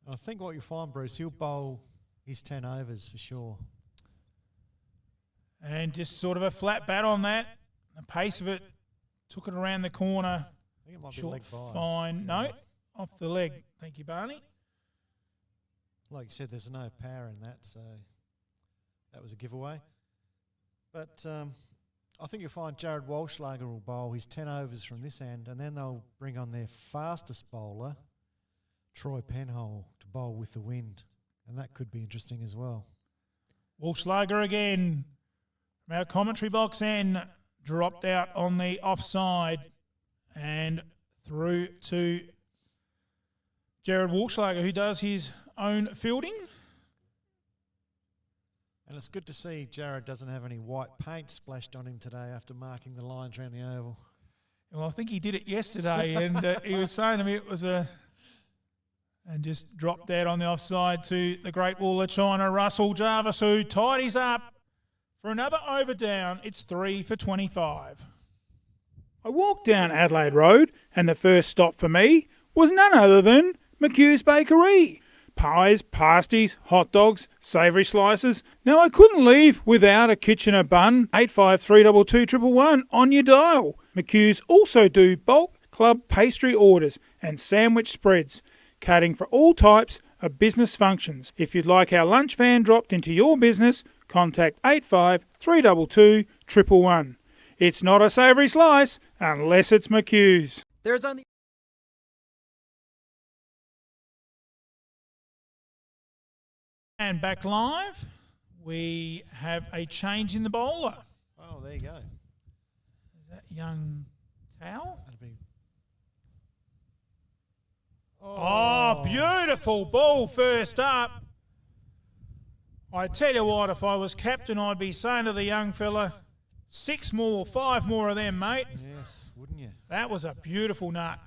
I think what you'll find, Bruce, he'll bowl his 10 overs for sure.
And just sort of a flat bat on that. The pace of it took it around the corner.
I think it might
Short,
be leg bias.
fine. No, off the leg. Thank you, Barney.
Like you said, there's no power in that, so that was a giveaway. But I think you'll find Jared Walschlager will bowl his 10 overs from this end, and then they'll bring on their fastest bowler, Troy Penhole, to bowl with the wind, and that could be interesting as well.
Walschlager again from our commentary box end, dropped out on the offside and through to Jared Walschlager, who does his own fielding.
And it's good to see Jared doesn't have any white paint splashed on him today after marking the lines around the oval.
Well, I think he did it yesterday, and he was saying to me it was and just dropped out on the offside to the Great Wall of China, Russell Jervois, who tidies up for another over down. It's 3 for 25. I walked down Adelaide Road, and the first stop for me was none other than McHugh's Bakery. Pies, pasties, hot dogs, savoury slices. Now I couldn't leave without a Kitchener bun. 85322111 on your dial. McHugh's also do bulk club pastry orders and sandwich spreads, catering for all types of business functions. If you'd like our lunch van dropped into your business, contact 85322111. It's not a savoury slice unless it's McHugh's.
There is only
And back live, we have a change in the bowler.
Oh, there you go.
Is that young Tao?
That'd be...
Oh, beautiful ball first up. I tell you what, if I was captain, I'd be saying to the young fella, 6 more, 5 more of them, mate.
Yes, wouldn't you?
That was a beautiful nut.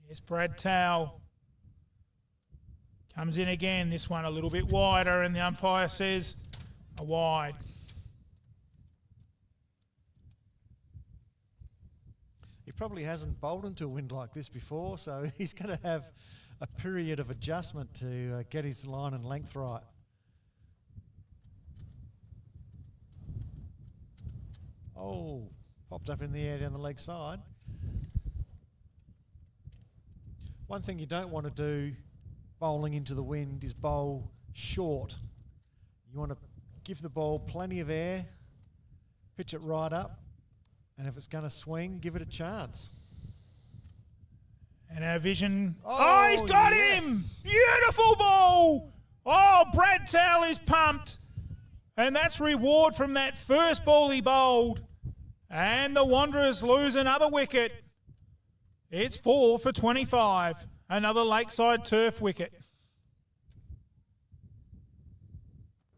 Here's Brad Towell. Comes in again, this one a little bit wider, and the umpire says a wide.
probably hasn't bowled into a wind like this before, so he's going to have a period of adjustment to get his line and length right. Oh, popped up in the air down the leg side. One thing you don't want to do bowling into the wind is bowl short. You want to give the ball plenty of air, pitch it right up, and if it's going to swing, give it a chance.
And our vision.
Oh,
He's got
yes.
him! Beautiful ball! Oh, Brad Towell is pumped. And that's reward from that first ball he bowled. And the Wanderers lose another wicket. It's 4 for 25. Another Lakeside Turf wicket.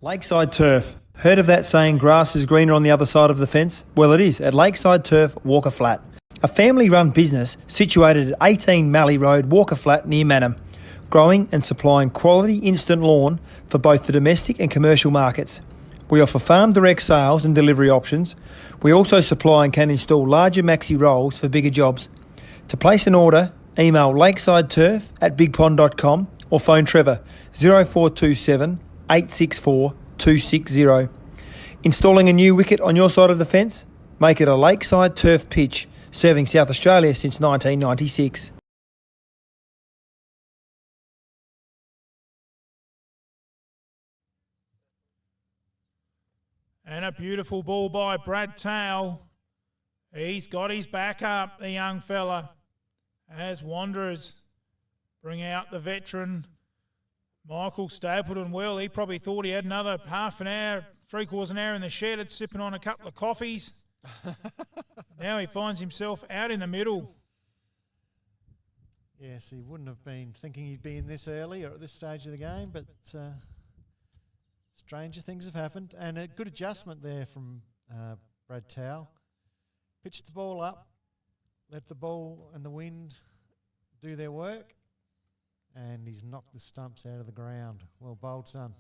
Lakeside Turf. Heard of that saying, grass is greener on the other side of the fence? Well, it is at Lakeside Turf, Walker Flat. A family-run business situated at 18 Mallee Road, Walker Flat, near Manham. Growing and supplying quality instant lawn for both the domestic and commercial markets. We offer farm direct sales and delivery options. We also supply and can install larger maxi rolls for bigger jobs. To place an order, email lakesideturf@bigpond.com or phone Trevor 0427 864 260. Installing a new wicket on your side of the fence? Make it a Lakeside Turf pitch, serving South Australia since 1996.
And a beautiful ball by Brad Towell. He's got his back up, the young fella, as Wanderers bring out the veteran Michael Stapleton. Well, he probably thought he had another half an hour, 3/4 an hour in the shed at sipping on a couple of coffees. Now he finds himself out in the middle.
Yes, he wouldn't have been thinking he'd be in this early or at this stage of the game, but stranger things have happened. And a good adjustment there from Brad Towell. Pitched the ball up, let the ball and the wind do their work, and he's knocked the stumps out of the ground. Well bowled, son.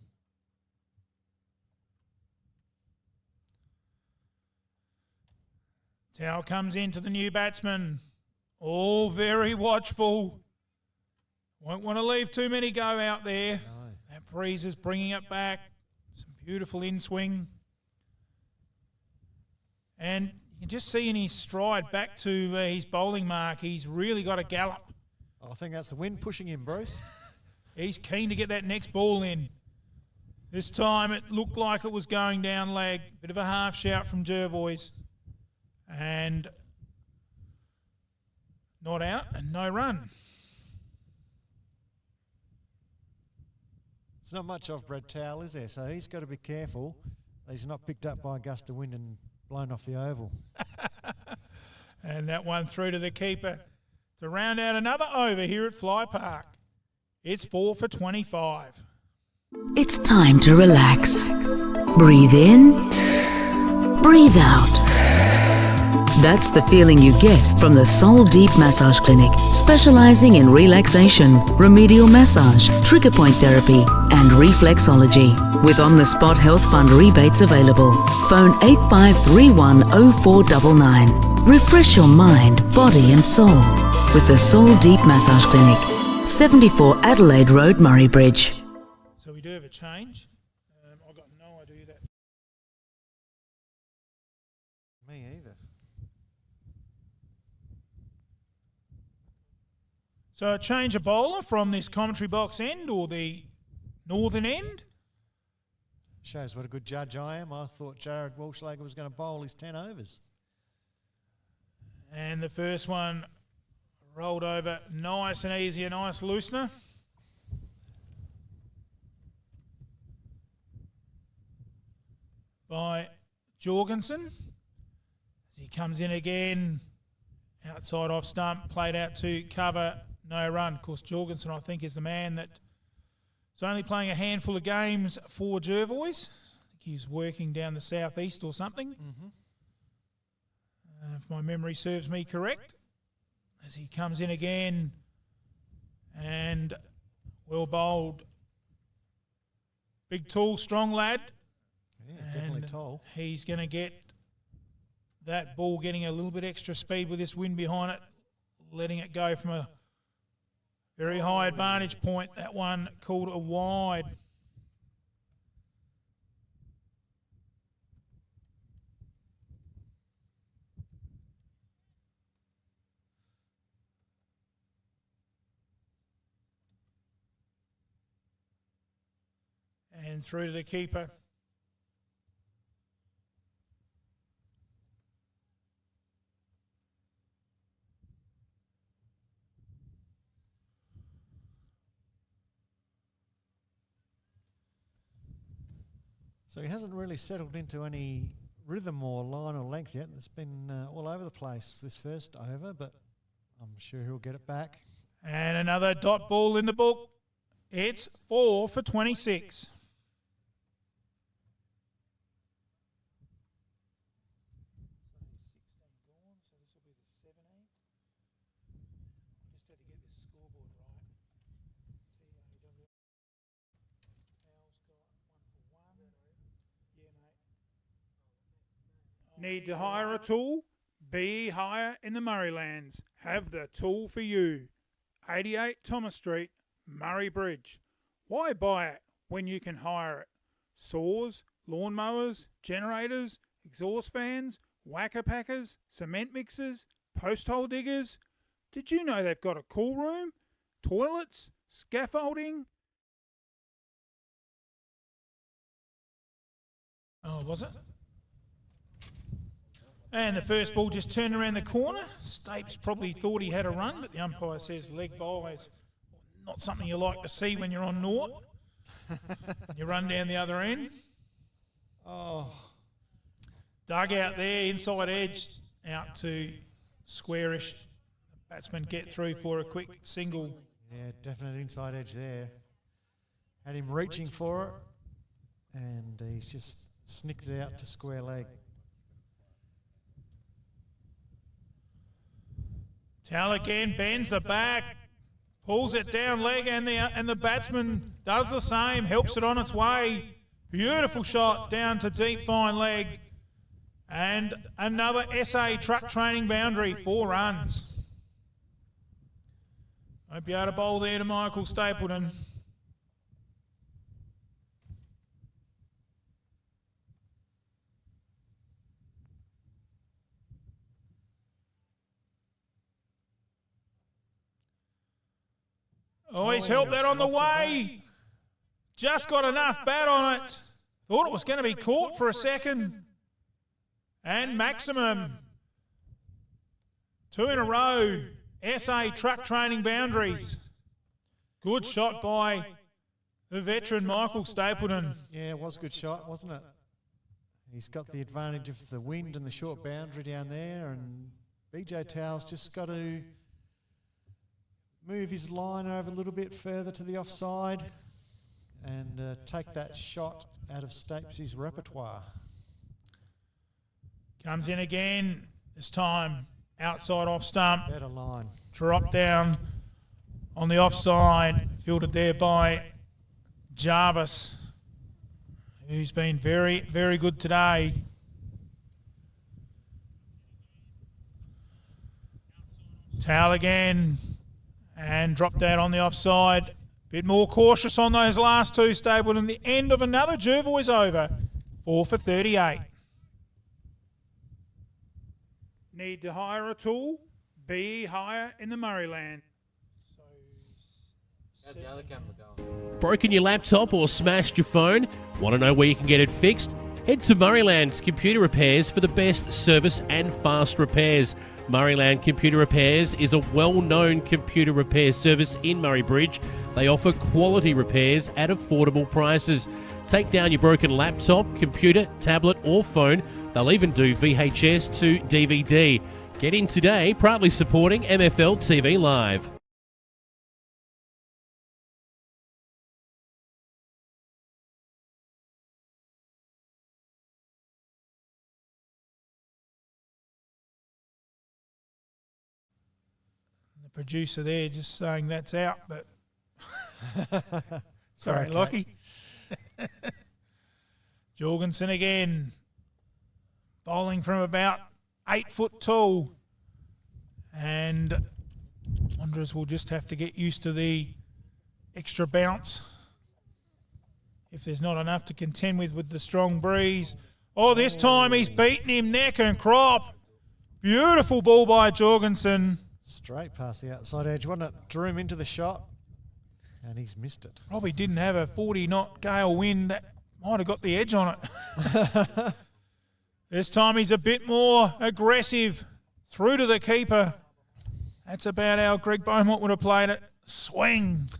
Towell comes into the new batsman. All very watchful. Won't want to leave too many go out there.
No.
That breeze is bringing it back. Some beautiful in-swing. And you can just see in his stride back to his bowling mark, he's really got a gallop.
I think that's the wind pushing him, Bruce.
He's keen to get that next ball in. This time it looked like it was going down leg. Bit of a half shout from Jervois. And not out and no run.
It's not much of Brad Towell, is there? So he's got to be careful that he's not picked up by a gust of wind and blown off the oval.
And that one through to the keeper to round out another over here at Fly Park. It's 4 for 25.
It's time to relax. Breathe in, breathe out. That's the feeling you get from the Soul Deep Massage Clinic, specialising in relaxation, remedial massage, trigger point therapy and reflexology. With on-the-spot health fund rebates available. Phone 8531 0499. Refresh your mind, body and soul with the Soul Deep Massage Clinic, 74 Adelaide Road, Murray Bridge.
So we do have a change. I've got no idea that.
Me either.
So a change of bowler from this commentary box end or the northern end.
Shows what a good judge I am. I thought Jared Walshlager was going to bowl his 10 overs.
And the first one rolled over nice and easy, a nice loosener. By Jorgensen. As he comes in again, outside off stump, played out to cover, no run. Of course, Jorgensen, I think, is the man that is only playing a handful of games for Jervois. I think he was working down the southeast or something.
Mm-hmm.
If my memory serves me correct. As he comes in again and well bowled. Big, tall, strong lad.
Yeah, definitely tall.
He's going to get that ball getting a little bit extra speed with this wind behind it, letting it go from a very high advantage point. That one called a wide. And through to the keeper.
So he hasn't really settled into any rhythm or line or length yet. It's been all over the place this first over, but I'm sure he'll get it back.
And another dot ball in the book. It's 4 for 26. Need to hire a tool? Be higher in the Murraylands. Have the tool for you. 88 Thomas Street, Murray Bridge. Why buy it when you can hire it? Saws, lawnmowers, generators, exhaust fans, whacker packers, cement mixers, post hole diggers. Did you know they've got a cool room, toilets, scaffolding? Oh, was it? And the first ball just turned around the corner. Stapes probably thought he had a run, but the umpire says leg bye is not something you like to see when you're on naught. You run down the other end.
Oh.
Dug out there, inside edge, out to squarish. The batsman get through for a quick single.
Yeah, definite inside edge there. Had him reaching for it, and he's just snicked it out to square leg.
Tal again bends the back, pulls it down leg, and the batsman does the same, helps it on its way. Beautiful shot down to deep fine leg. And another SA truck training boundary, 4 runs. Won't be able to bowl there to Michael Stapleton. Oh, he's helped that on the way. Just got enough bat on it. Thought it was going to be caught for a second. And maximum. 2 in a row. SA truck training boundaries. Good shot by the veteran Michael Stapleton.
Yeah, it was a good shot, wasn't it? He's got the advantage of the wind and the short boundary down there, and BJ Towell's just got to move his line over a little bit further to the offside and take that shot out of Stapes' repertoire.
Comes in again, this time outside off stump.
Better line.
Drop down on the offside, fielded there by Jarvis, who's been very, very good today. Towel again. And dropped out on the offside. Bit more cautious on those last 2, Stapleton. The end of another Jervois over. 4 for 38. Need to hire a tool? Be higher in the Murrayland.
How's the other camera going?
Broken your laptop or smashed your phone? Want to know where you can get it fixed? Head to Murrayland's Computer Repairs for the best service and fast repairs. Murrayland Computer Repairs is a well-known computer repair service in Murray Bridge. They offer quality repairs at affordable prices. Take down your broken laptop, computer, tablet or phone. They'll even do VHS to DVD. Get in today, proudly supporting MFL TV Live.
The producer there just saying that's out, but sorry, Lockie. Jorgensen again, bowling from about 8 foot tall. And Wanderers will just have to get used to the extra bounce if there's not enough to contend with the strong breeze. Oh, this time he's beaten him neck and crop. Beautiful ball by Jorgensen.
Straight past the outside edge. One that drew him into the shot, and he's missed it.
Probably didn't have a 40-knot gale wind. That might have got the edge on it. This time he's a bit more aggressive. Through to the keeper. That's about how Greg Beaumont would have played it. Swing.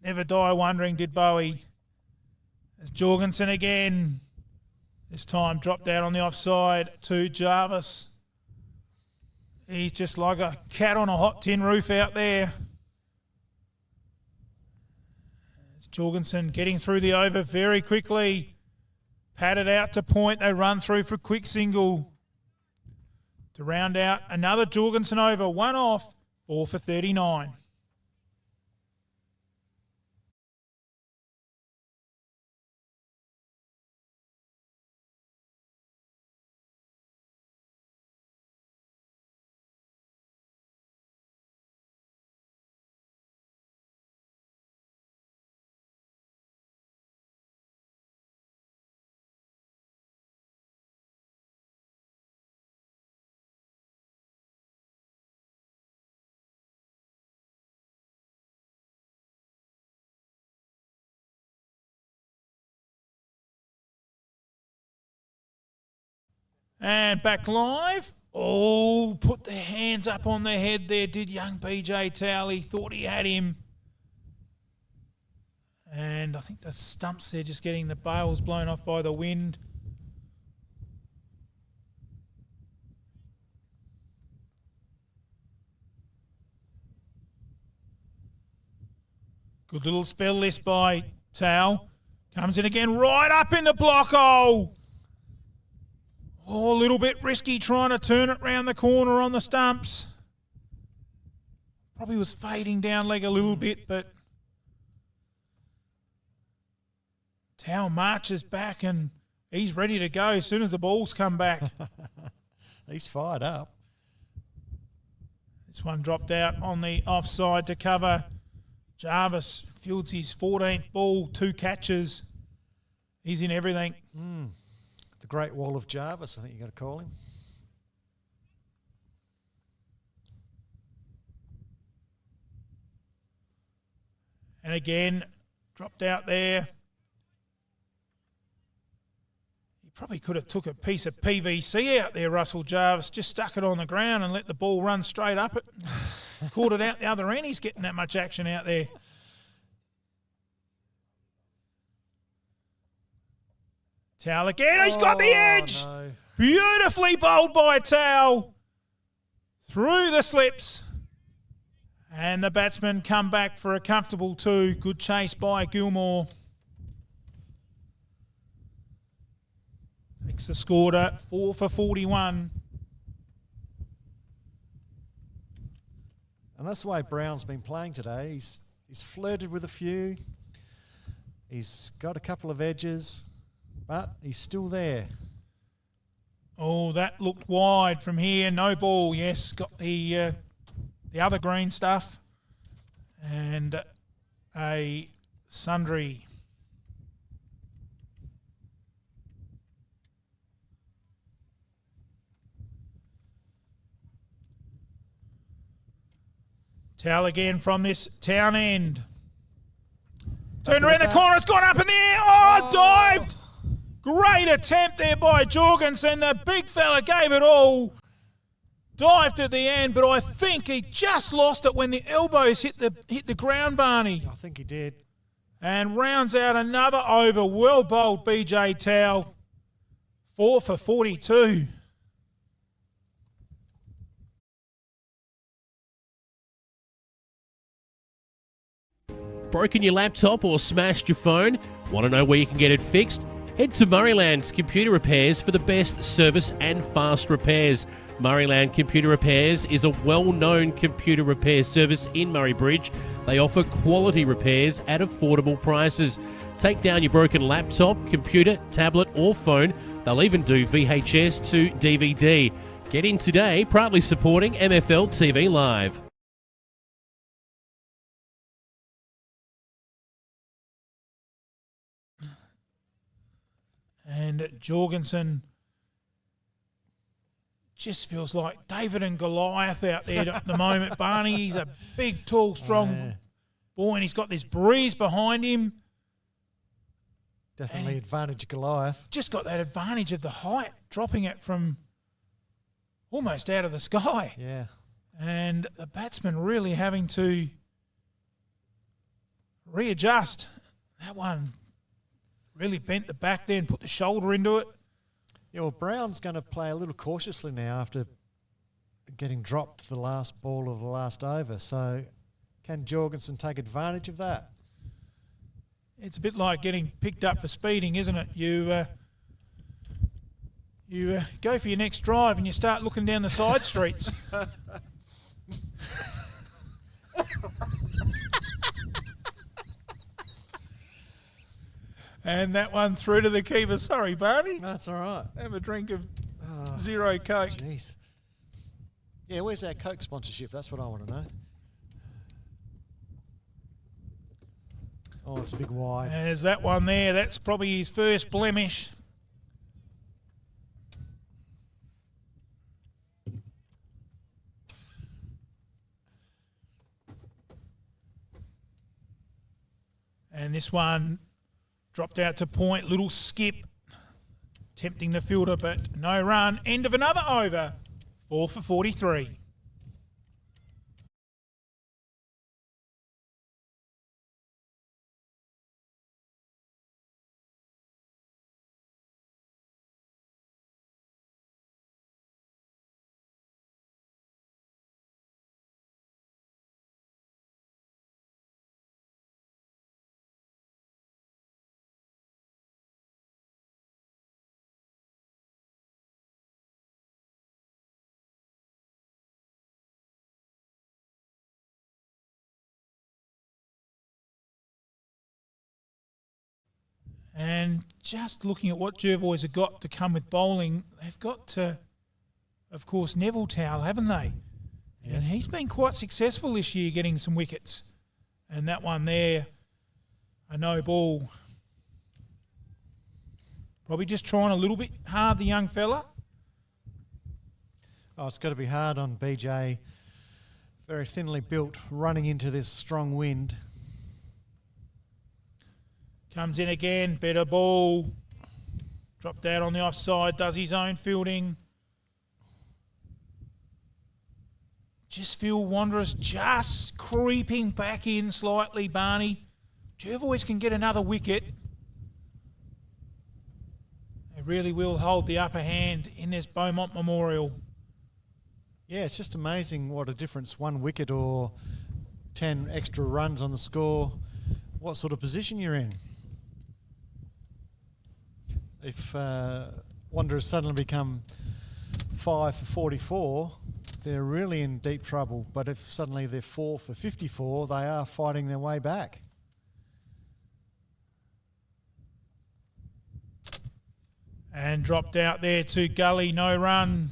Never die wondering, did Bowie. There's Jorgensen again. This time dropped out on the offside to Jarvis. He's just like a cat on a hot tin roof out there. It's Jorgensen getting through the over very quickly. Padded out to point. They run through for a quick single. To round out another Jorgensen over. One off. 4 for 39. And back live. Oh, put their hands up on their head there, did young BJ Towley. Thought he had him. And I think the stumps there just getting the bales blown off by the wind. Good little spell list by Towle. Comes in again, right up in the block hole. Oh, a little bit risky trying to turn it round the corner on the stumps. Probably was fading down leg a little bit, but Towle marches back and he's ready to go as soon as the balls come back.
He's fired up.
This one dropped out on the offside to cover. Jarvis fields his 14th ball, 2 catches. He's in everything.
The Great Wall of Jarvis, I think you got to call him.
And again, dropped out there. He probably could have took a piece of PVC out there, Russell Jarvis, just stuck it on the ground and let the ball run straight up it. Caught it out the other end. He's getting that much action out there. Towle again. He's got the edge.
No.
Beautifully bowled by Towle. Through the slips. And the batsmen come back for a comfortable 2. Good chase by Gilmore. Takes the score to 4 for 41.
And that's the way Brown's been playing today. He's flirted with a few. He's got a couple of edges, but he's still there.
Oh, that looked wide from here. No ball. Yes, got the other green stuff. And a sundry. Towle again from this town end. Turned around the corner, it's gone up in the air. Oh, dived. Great attempt there by Jorgensen. The big fella gave it all. Dived at the end, but I think he just lost it when the elbows hit the ground, Barney.
I think he did.
And rounds out another over. Well bowled, BJ Towle. 4 for 42.
Broken your laptop or smashed your phone? Want to know where you can get it fixed? Head to Murrayland's Computer Repairs for the best service and fast repairs. Murrayland Computer Repairs is a well-known computer repair service in Murray Bridge. They offer quality repairs at affordable prices. Take down your broken laptop, computer, tablet or phone. They'll even do VHS to DVD. Get in today, proudly supporting MFL TV Live.
And Jorgensen just feels like David and Goliath out there at the moment, Barney. He's a big, tall, strong boy, and he's got this breeze behind him.
Definitely advantage Goliath.
Just got that advantage of the height, dropping it from almost out of the sky.
Yeah.
And the batsman really having to readjust. That one really bent the back there and put the shoulder into it.
Yeah, well, Brown's going to play a little cautiously now after getting dropped the last ball of the last over. So can Jorgensen take advantage of that?
It's a bit like getting picked up for speeding, isn't it? You go for your next drive and you start looking down the side streets. And that one through to the keeper. Sorry, Barney.
That's all right.
Have a drink of Zero Coke.
Jeez. Yeah, where's our Coke sponsorship? That's what I want to know. Oh, it's a big wide.
There's that one there. That's probably his first blemish. And this one dropped out to point, little skip, tempting the fielder, but no run. End of another over, 4 for 43. And just looking at what Jervois have got to come with bowling, they've got to, of course, Neville Towell, haven't they? Yes. And he's been quite successful this year getting some wickets. And that one there, a no ball. Probably just trying a little bit hard, the young fella.
Oh, it's got to be hard on BJ. Very thinly built, running into this strong wind.
Comes in again, better ball. Dropped out on the offside, does his own fielding. Just feel Wanderers just creeping back in slightly, Barney. Jervois can get another wicket. They really will hold the upper hand in this Beaumont Memorial.
Yeah, it's just amazing what a difference 1 wicket or 10 extra runs on the score, what sort of position you're in. If Wanderers suddenly become 5 for 44, they're really in deep trouble. But if suddenly they're 4 for 54, they are fighting their way back.
And dropped out there to Gully, no run.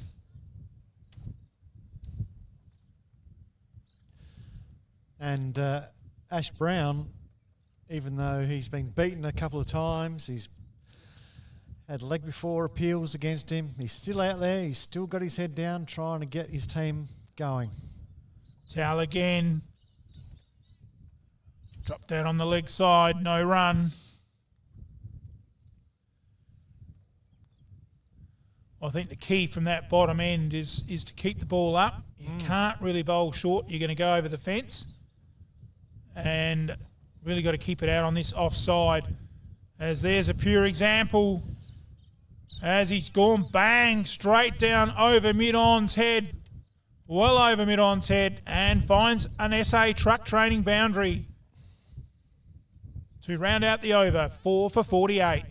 And Ash Brown, even though he's been beaten a couple of times, he's had leg before appeals against him. He's still out there. He's still got his head down trying to get his team going.
Towel again. Dropped out on the leg side. No run. I think the key from that bottom end is to keep the ball up. You can't really bowl short. You're going to go over the fence. And really got to keep it out on this offside. As there's a pure example. As he's gone bang straight down over mid-on's head, well over mid-on's head, and finds an SA truck training boundary to round out the over, 4 for 48.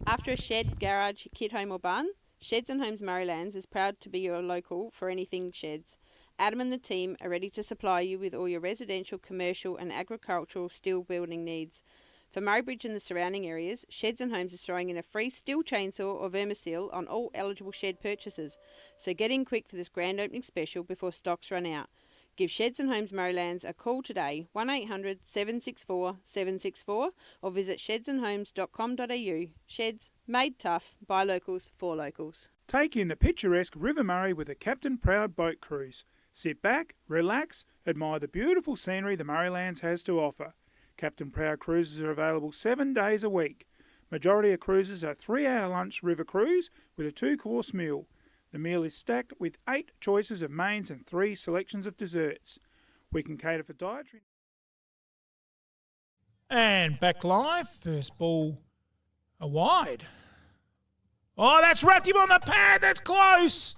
After a shed, garage, kit home or barn, Sheds and Homes Marylands is proud to be your local for anything sheds. Adam and the team are ready to supply you with all your residential, commercial and agricultural steel building needs. For Murray Bridge and the surrounding areas, Sheds and Homes is throwing in a free steel chainsaw or vermisil on all eligible shed purchases. So get in quick for this grand opening special before stocks run out. Give Sheds and Homes Murraylands a call today, 1800 764 764, or visit shedsandhomes.com.au. Sheds, made tough, by locals, for locals.
Take in the picturesque River Murray with a Captain Proud boat cruise. Sit back, relax, admire the beautiful scenery the Murraylands has to offer. Captain Proud cruises are available 7 days a week. Majority of cruises are 3-hour lunch river cruise with a 2-course meal. The meal is stacked with 8 choices of mains and 3 selections of desserts. We can cater for dietary. And back live, first ball a wide. Oh, that's wrapped him on the pad, that's close.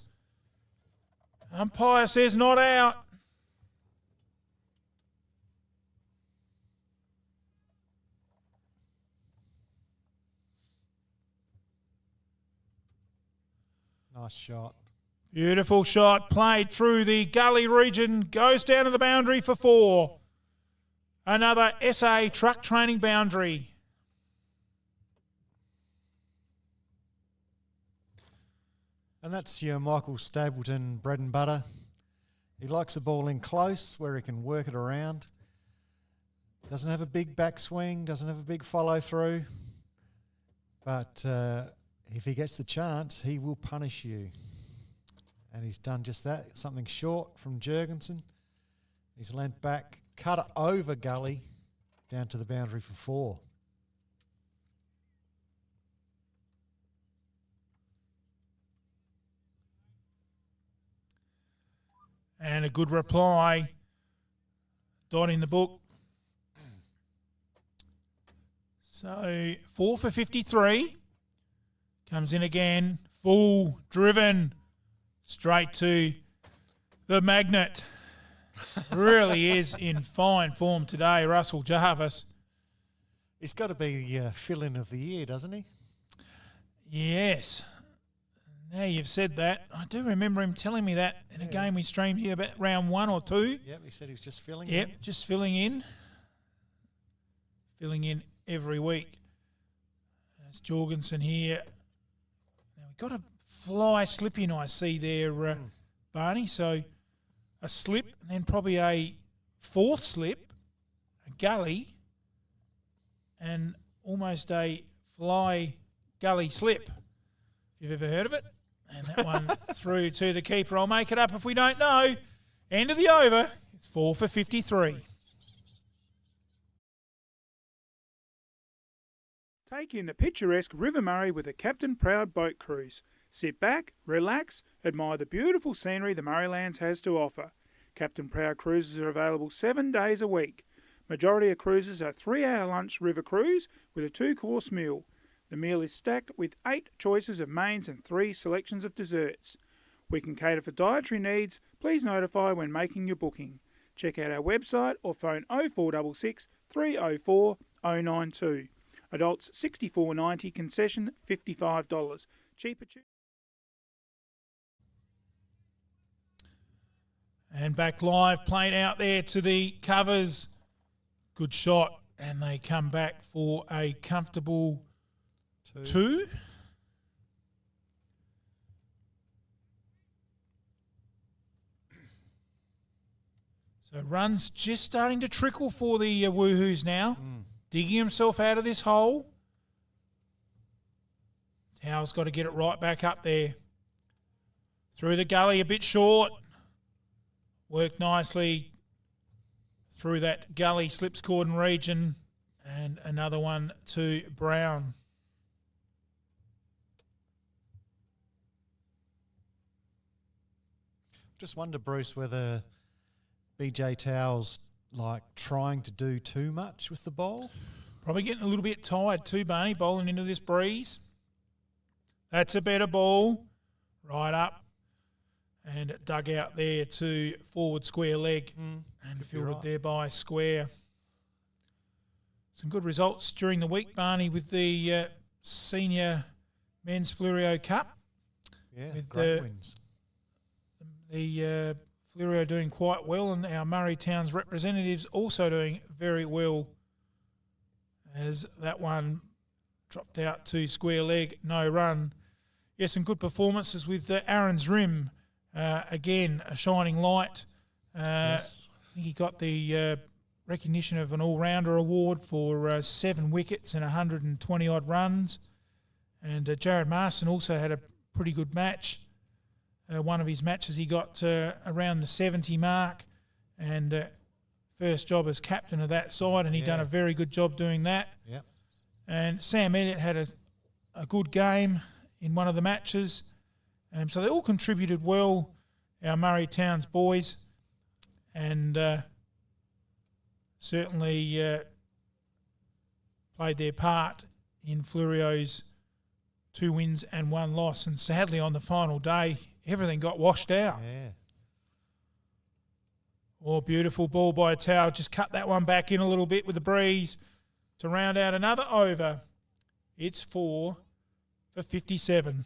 Umpire says not out.
Nice shot.
Beautiful shot, played through the gully region, goes down to the boundary for 4. Another SA truck training boundary.
And that's your Michael Stapleton bread and butter. He likes the ball in close where he can work it around. Doesn't have a big backswing, doesn't have a big follow through. But if he gets the chance, he will punish you. And he's done just that. Something short from Jurgensen. He's leant back, cut it over gully, down to the boundary for 4.
And a good reply. Dot in the book. So 4 for 53. Comes in again. Full driven. Straight to the magnet. Really is in fine form today, Russell Jarvis.
He's got to be fill-in of the year, doesn't he?
Yes. Now you've said that. I do remember him telling me that in a game we streamed here about round 1 or 2.
Yep, he said he was just filling
in.
in.
Yep, just filling in. Filling in every week. There's Jorgensen here. Now we've got a fly slip in, I see there, Barney. So a slip and then probably a 4th slip, a gully, and almost a fly gully slip. If you've ever heard of it. And that one through to the keeper. I'll make it up if we don't know. End of the over. It's 4 for 53. Take in the picturesque River Murray with a Captain Proud boat cruise. Sit back, relax, admire the beautiful scenery the Murraylands has to offer. Captain Proud cruises are available 7 days a week. Majority of cruises are 3-hour lunch river cruise with a 2-course meal. The meal is stacked with 8 choices of mains and 3 selections of desserts. We can cater for dietary needs. Please notify when making your booking. Check out our website or phone 0466 304 092. Adults $64.90, concession $55. Cheaper. And back live, played out there to the covers. Good shot, and they come back for a comfortable 2. So runs just starting to trickle for the Woohoos now. Digging himself out of this hole. Towell's got to get it right back up there. Through the gully, a bit short. Worked nicely through that gully slips cordon region. And another one to Brown.
Just wonder, Bruce, whether BJ Towell's trying to do too much with the ball.
Probably getting a little bit tired too, Barney, bowling into this breeze. That's a better ball. Right up. And dug out there to forward square leg. And fielded there by Square. Some good results during the week, Barney, with the Senior Men's Flurio Cup.
Yeah,
with
great wins.
The Fleurieu doing quite well, and our Murray Towns representatives also doing very well, as that one dropped out to square leg, no run. Yeah, some good performances with Aaron's Rim. Again, a shining light.
Yes.
I think he got the recognition of an all-rounder award for 7 wickets and 120-odd runs. And Jared Marston also had a pretty good match. One of his matches he got around the 70 mark, and first job as captain of that side, and he done a very good job doing that.
Yep.
And Sam Elliott had a good game in one of the matches. So they all contributed well, our Murray Towns boys, and certainly played their part in Fleurieu's 2 wins and 1 loss. And sadly, on the final day, everything got washed out.
Yeah.
Oh, beautiful ball by Tao. Just cut that one back in a little bit with the breeze to round out another over. It's 4 for 57.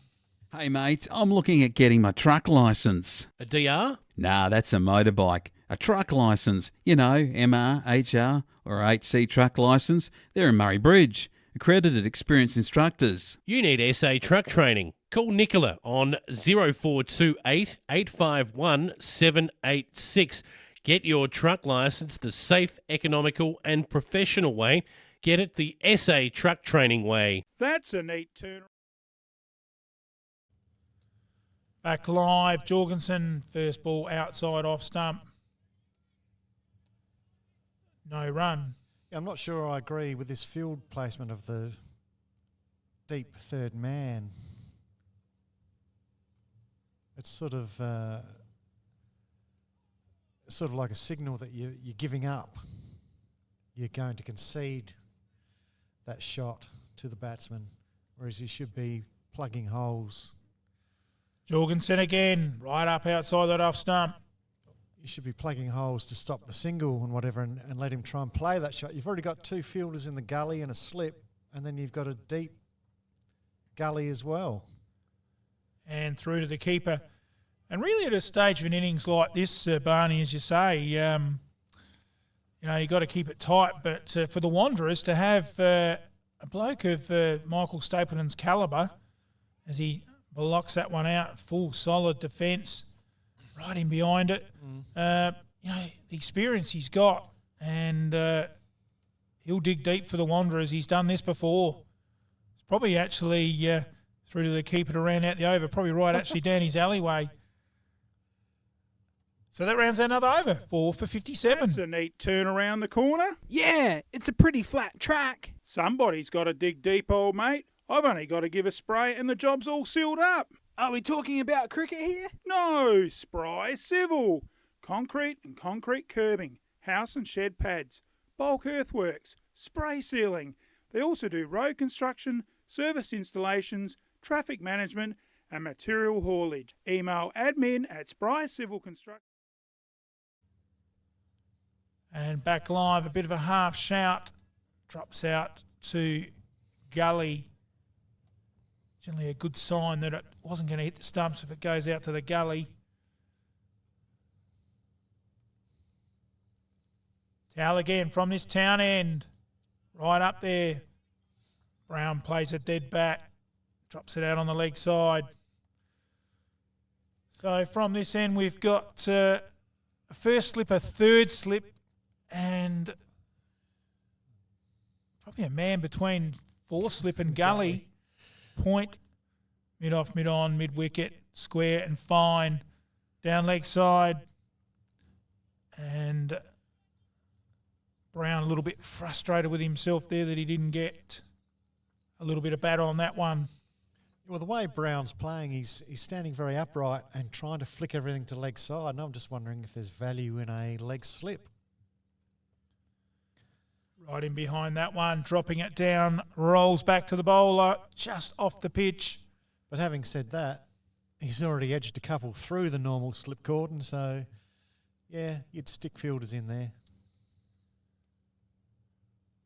Hey, mate, I'm looking at getting my truck licence.
A DR?
Nah, that's a motorbike. A truck licence. You know, MR, HR, or HC truck licence. They're in Murray Bridge. Accredited experienced instructors.
You need SA truck training. Call Nicola on 0428 851 786. Get your truck licence the safe, economical and professional way. Get it the SA truck training way.
That's a neat turn. Back live, Jorgensen, first ball outside off stump. No run.
Yeah, I'm not sure I agree with this field placement of the deep third man. It's sort of like a signal that you're giving up. You're going to concede that shot to the batsman, whereas you should be plugging holes.
Jorgensen again, right up outside that off stump.
You should be plugging holes to stop the single and whatever, and let him try and play that shot. You've already got 2 fielders in the gully and a slip, and then you've got a deep gully as well.
And through to the keeper. And really at a stage of an innings like this, Barney, as you say, you've got to keep it tight. But for the Wanderers to have a bloke of Michael Stapleton's calibre, as he blocks that one out, full solid defence, right in behind it. The experience he's got, and he'll dig deep for the Wanderers. He's done this before. It's probably actually through to the keeper to round out the over, probably right actually down his alleyway. So that rounds out another over, 4 for 57. That's a neat turn around the corner.
Yeah, it's a pretty flat track.
Somebody's got to dig deep, old mate. I've only got to give a spray and the job's all sealed up.
Are we talking about cricket here?
No, Spry Civil. Concrete and concrete curbing, house and shed pads, bulk earthworks, spray sealing. They also do road construction, service installations, traffic management and material haulage. Email admin@sprycivilconstruction. And back live, a bit of a half shout. Drops out to gully. Generally a good sign that it wasn't going to hit the stumps if it goes out to the gully. Towel again from this town end. Right up there. Brown plays a dead bat. Drops it out on the leg side. So from this end we've got a first slip, a third slip, and probably a man between four slip and gully. Point, mid off, mid on, mid wicket, square and fine. Down leg side. And Brown a little bit frustrated with himself there that he didn't get a little bit of bat on that one.
Well, the way Brown's playing, he's standing very upright and trying to flick everything to leg side, and I'm just wondering if there's value in a leg slip.
Right in behind that one, dropping it down, rolls back to the bowler, just off the pitch.
But having said that, he's already edged a couple through the normal slip cordon, so yeah, you'd stick fielders in there.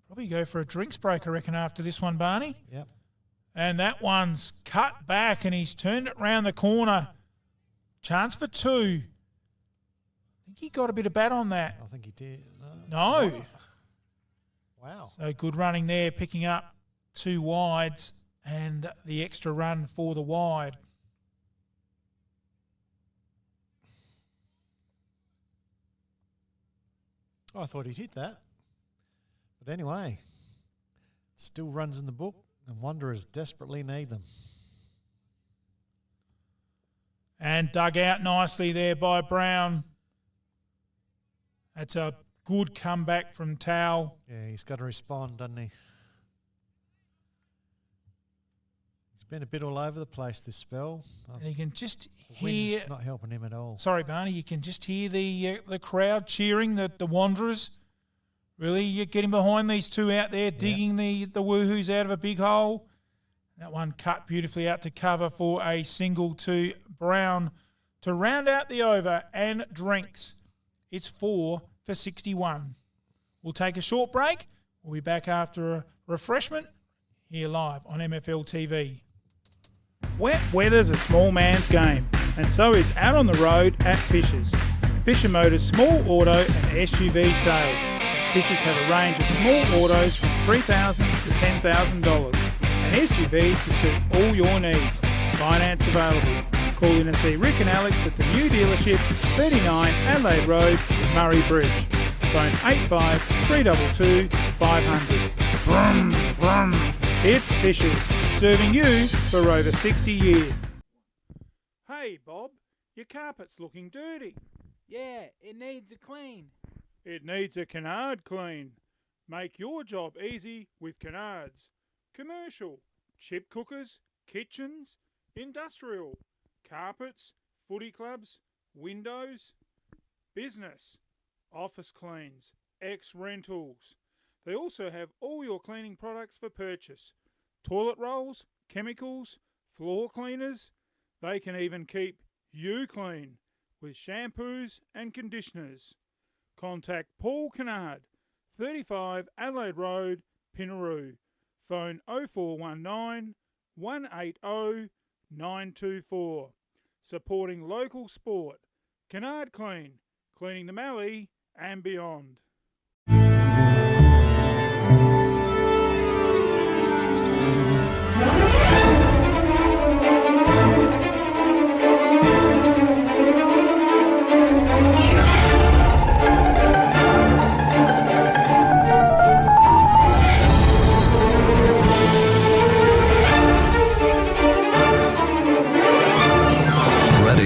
Probably go for a drinks break, I reckon, after this one, Barney.
Yep.
And that one's cut back and he's turned it round the corner. Chance for two. he got a bit of bat on that.
I think he did.
No.
Wow.
So good running there, picking up 2 wides and the extra run for the wide.
I thought he did that. But anyway, still runs in the book, and Wanderers desperately need them.
And dug out nicely there by Brown. That's a good comeback from Towle.
Yeah, he's got to respond, doesn't he? He's been a bit all over the place this spell.
And you can just
The wind's
hear...
not helping him at all.
Sorry, Barney, you can just hear the crowd cheering, the Wanderers. Really, you're getting behind these two out there, digging the woohoos out of a big hole. That one cut beautifully out to cover for a single to Brown to round out the over and drinks. It's 4 for 61. We'll take a short break. We'll be back after a refreshment here live on MFL TV. Wet weather's a small man's game, and so is out on the road at Fisher's. Fisher Motors small auto and SUV sale. Fisher's have a range of small autos from $3,000 to $10,000 and SUVs to suit all your needs. Finance available. Call in and see Rick and Alex at the new dealership, 39 Adelaide Road, Murray Bridge. Phone 85 322 500. Brum, brum. It's Fisher's, serving you for over 60 years. Hey, Bob, your carpet's looking dirty.
Yeah, it needs a clean.
It needs a canard clean. Make your job easy with canards. Commercial, chip cookers, kitchens, industrial, carpets, footy clubs, windows, business, office cleans, ex-rentals. They also have all your cleaning products for purchase. Toilet rolls, chemicals, floor cleaners. They can even keep you clean with shampoos and conditioners. Contact Paul Kennard, 35 Adelaide Road, Pinaroo. Phone 0419 180 924. Supporting local sport. Kennard Clean, cleaning the Mallee and beyond.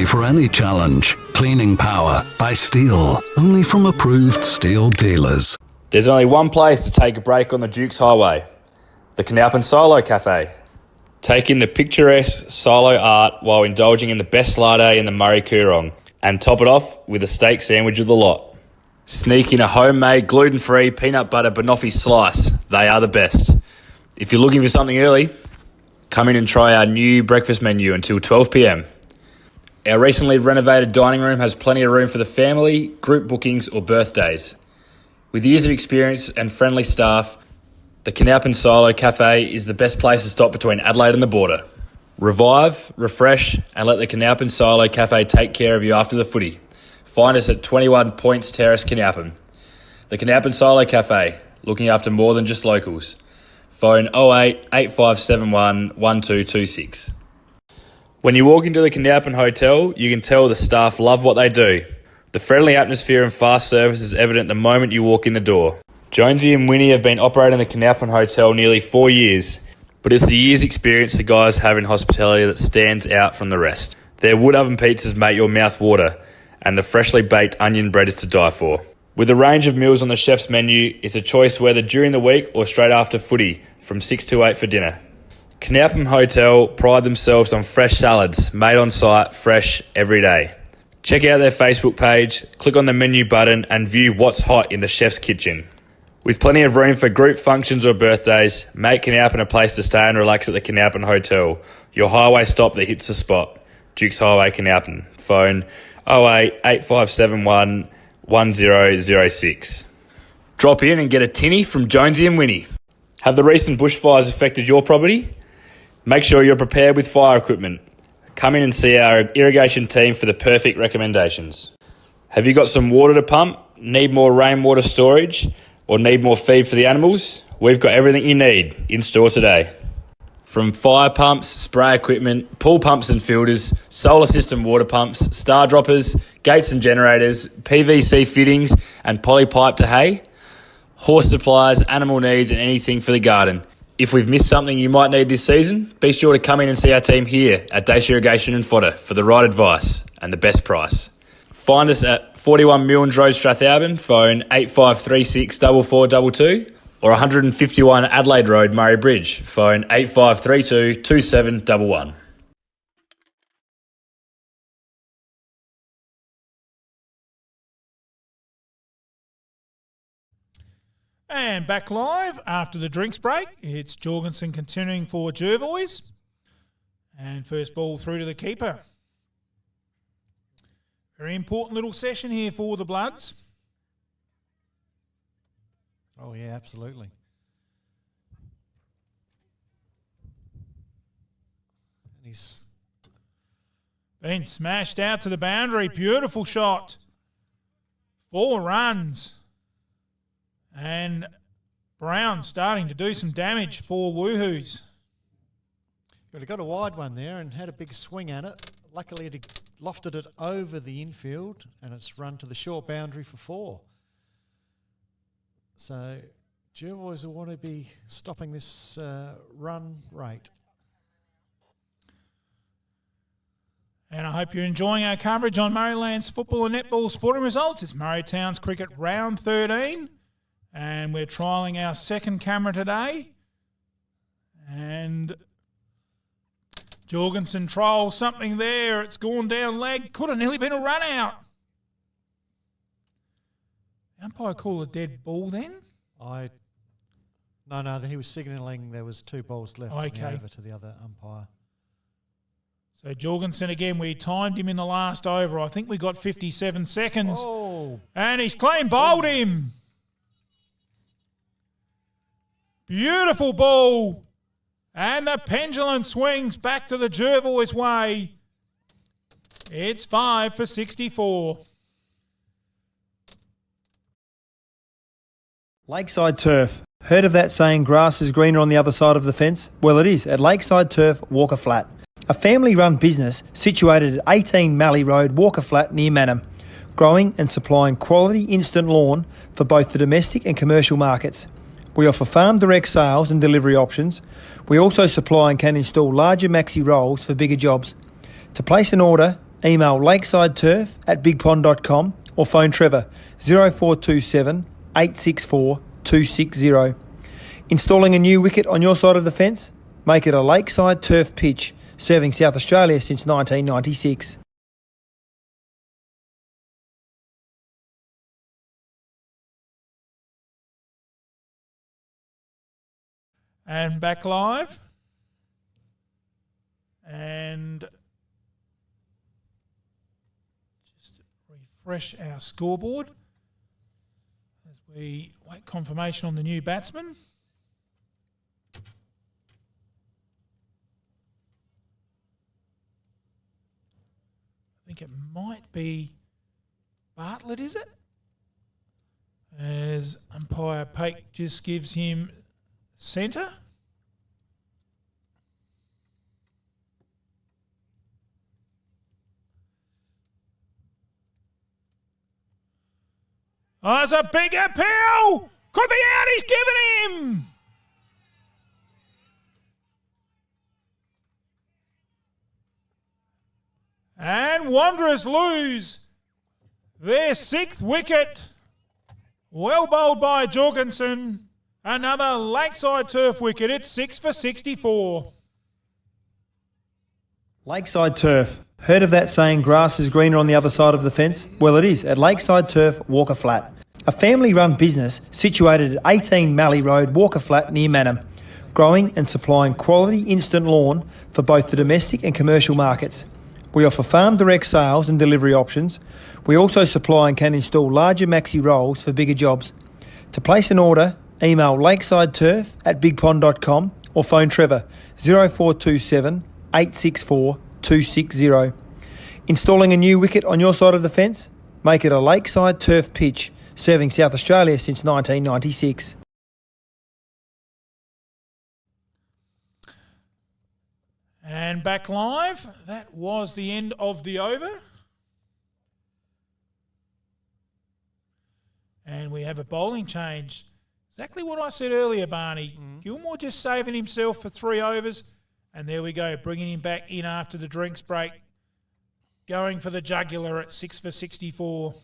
For any challenge, cleaning power by Steel, only from approved Steel dealers.
There's only one place to take a break on the Dukes Highway, the Canalpin Silo Cafe. Take in the picturesque silo art while indulging in the best latte in the Murray Coorong, and top it off with a steak sandwich of the lot. Sneak in a homemade gluten-free peanut butter banoffee slice. They are the best. If you're looking for something early, come in and try our new breakfast menu until 12 p.m. Our recently renovated dining room has plenty of room for the family, group bookings or birthdays. With years of experience and friendly staff, the Canalpin Silo Cafe is the best place to stop between Adelaide and the border. Revive, refresh and let the Canalpin Silo Cafe take care of you after the footy. Find us at 21 Points Terrace, Canalpin. The Canalpin Silo Cafe, looking after more than just locals. Phone 08 8571 1226. When you walk into the Canalpin Hotel, you can tell the staff love what they do. The friendly atmosphere and fast service is evident the moment you walk in the door. Jonesy and Winnie have been operating the Canalpin Hotel nearly 4 years, but it's the years' experience the guys have in hospitality that stands out from the rest. Their wood oven pizzas make your mouth water, and the freshly baked onion bread is to die for. With a range of meals on the chef's menu, it's a choice whether during the week or straight after footy, from 6 to 8 for dinner. Canalpin Hotel pride themselves on fresh salads, made on site, fresh, every day. Check out their Facebook page, click on the menu button and view what's hot in the chef's kitchen. With plenty of room for group functions or birthdays, make Canalpin a place to stay and relax at the Canalpin Hotel, your highway stop that hits the spot. Dukes Highway, Canalpin. Phone 08 8571 1006. Drop in and get a tinny from Jonesy and Winnie. Have the recent bushfires affected your property? Make sure you're prepared with fire equipment. Come in and see our irrigation team for the perfect recommendations. Have you got some water to pump? Need more rainwater storage? Or need more feed for the animals? We've got everything you need in store today. From fire pumps, spray equipment, pool pumps and filters, solar system water pumps, star droppers, gates and generators, PVC fittings and poly pipe to hay, horse supplies, animal needs and anything for the garden. If we've missed something you might need this season, be sure to come in and see our team here at Dacia Irrigation and Fodder for the right advice and the best price. Find us at 41 Milnes Road, Strathalbyn, phone 8536 4422, or 151 Adelaide Road, Murray Bridge, phone 8532 2711.
And back live after the drinks break. It's Jorgensen continuing for Jervois. And first ball through to the keeper. Very important little session here for the Bloods.
Oh, yeah, absolutely. And he's
been smashed out to the boundary. Beautiful shot. 4 runs. And Brown starting to do some damage for Woohoos.
But he got a wide one there and had a big swing at it. Luckily, he lofted it over the infield and it's run to the short boundary for 4. So Jervois will want to be stopping this run rate.
And I hope you're enjoying our coverage on Murrayland's football and netball sporting results. It's Murray Town's cricket round 13. And we're trialling our second camera today. And Jorgensen trials something there. It's gone down leg. Could have nearly been a run out. The umpire called a dead ball then?
No, he was signalling there was 2 balls left to go over to the other umpire.
So Jorgensen again, we timed him in the last over. I think we got 57 seconds.
Oh.
And he's clean bowled him. Beautiful ball. And the pendulum swings back to the Jervois way. It's 5 for 64.
Lakeside Turf. Heard of that saying, grass is greener on the other side of the fence? Well, it is at Lakeside Turf, Walker Flat. A family-run business situated at 18 Mallee Road, Walker Flat, near Manham. Growing and supplying quality instant lawn for both the domestic and commercial markets. We offer farm direct sales and delivery options. We also supply and can install larger maxi rolls for bigger jobs. To place an order, email lakesideturf@bigpond.com or phone Trevor 0427 864 260. Installing a new wicket on your side of the fence? Make it a Lakeside Turf pitch, serving South Australia since 1996.
And back live. And just refresh our scoreboard as we wait confirmation on the new batsman. I think it might be Bartlett, is it? As umpire Pate just gives him centre. Oh, there's a big appeal! Could be out, he's given him! And Wanderers lose their 6th wicket. Well bowled by Jorgensen. Another Lakeside Turf wicket. It's 6 for 64.
Lakeside Turf. Heard of that saying, grass is greener on the other side of the fence? Well, it is at Lakeside Turf, Walker Flat. A family-run business situated at 18 Mallee Road, Walker Flat, near Manham. Growing and supplying quality instant lawn for both the domestic and commercial markets. We offer farm direct sales and delivery options. We also supply and can install larger maxi rolls for bigger jobs. To place an order, email lakesideturf@bigpond.com or phone Trevor 0427 864 260. Installing a new wicket on your side of the fence? Make it a lakeside turf pitch, serving South Australia since 1996.
And back live. That was the end of the over. And we have a bowling change. Exactly what I said earlier, Barney. Gilmore just saving himself for 3 overs. And there we go, bringing him back in after the drinks break. Going for the jugular at 6 for 64.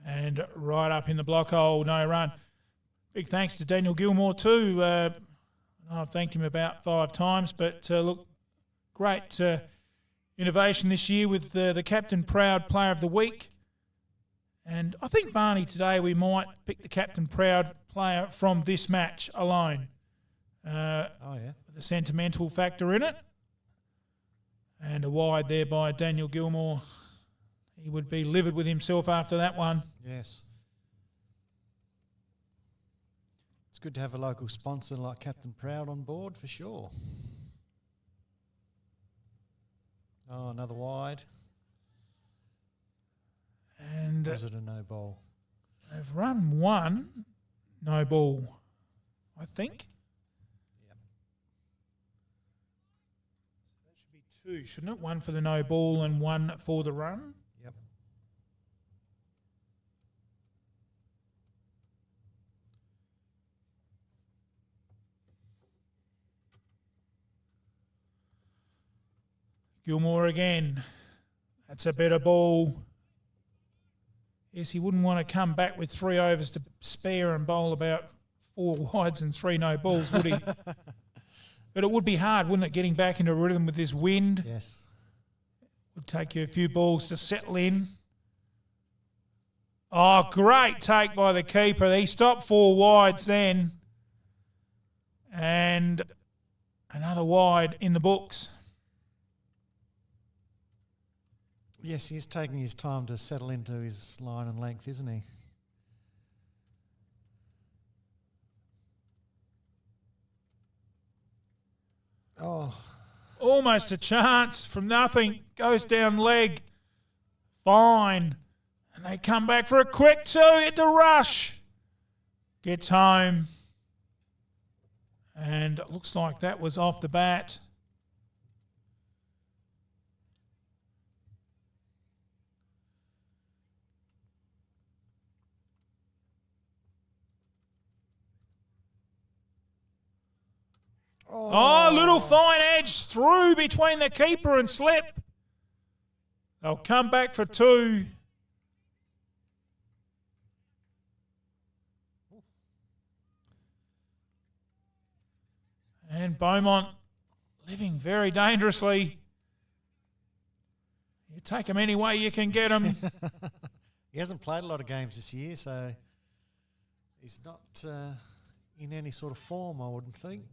And right up in the block hole, no run. Big thanks to Daniel Gilmore too. I've thanked him about 5 times, but look, great innovation this year with the Captain Proud Player of the Week. And I think, Barney, today we might pick the Captain Proud player from this match alone. With a sentimental factor in it. And a wide there by Daniel Gilmore. He would be livid with himself after that one.
Yes. It's good to have a local sponsor like Captain Proud on board, for sure. Oh, another wide.
And
or is it a no ball?
They've run 1 no ball, I think.
Yep.
That should be 2, shouldn't it? 1 for the no ball and 1 for the run.
Yep.
Gilmore again. That's a better ball. Yes, he wouldn't want to come back with 3 overs to spare and bowl about 4 wides and 3 no balls, would he? But it would be hard, wouldn't it, getting back into a rhythm with this wind?
Yes.
Would take you a few balls to settle in. Oh, great take by the keeper. He stopped 4 wides then. And another wide in the books.
Yes, he's taking his time to settle into his line and length, isn't he? Oh.
Almost a chance from nothing. Goes down leg. Fine. And they come back for a quick 2 at the rush. Gets home. And it looks like that was off the bat. Oh, little fine edge through between the keeper and slip. They'll come back for 2. And Beaumont living very dangerously. You take him any way you can get him.
He hasn't played a lot of games this year, so he's not in any sort of form, I wouldn't think.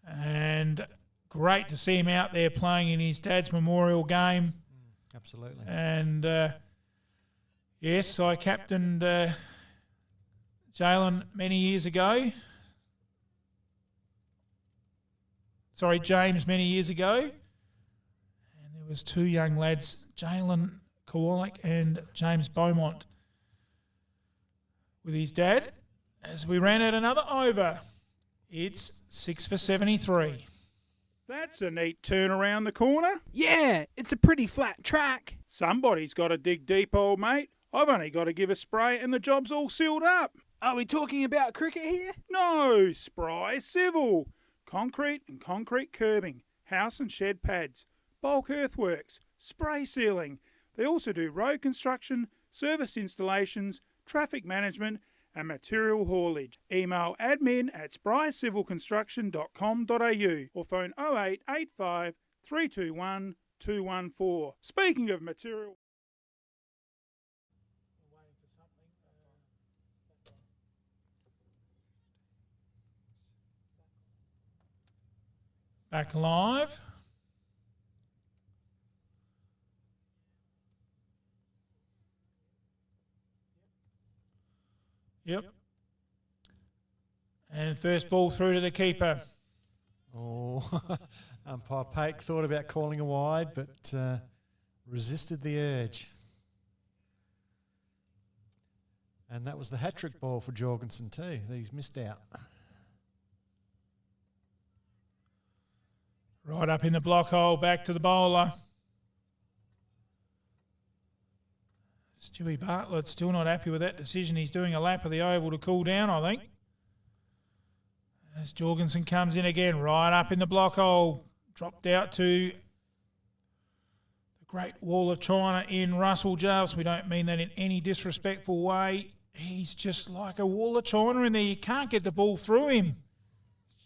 And great to see him out there playing in his dad's memorial game.
Absolutely.
And yes, I captained Jalen many years ago. Sorry, James many years ago. And there was 2 young lads, Jalen Kowalik and James Beaumont, with his dad, as we ran out another over. It's 6 for 73. That's a neat turn around the corner.
Yeah, it's a pretty flat track.
Somebody's got to dig deep, old mate. I've only got to give a spray and the job's all sealed up.
Are we talking about cricket here?
No, Spry Civil. Concrete and concrete curbing, house and shed pads, bulk earthworks, spray sealing. They also do road construction, service installations, traffic management and material haulage. Email admin@sprycivilconstruction.com.au or phone 0885 321 214. Speaking of material... Back live. Yep. And first ball through to the keeper.
Oh, umpire Paik thought about calling a wide, but resisted the urge. And that was the hat-trick ball for Jorgensen too, that he's missed out.
Right up in the block hole, back to the bowler. Stewie Bartlett still not happy with that decision. He's doing a lap of the oval to cool down, I think. As Jorgensen comes in again, right up in the block hole. Dropped out to the Great Wall of China in Russell Jarvis. We don't mean that in any disrespectful way. He's just like a wall of China in there. You can't get the ball through him.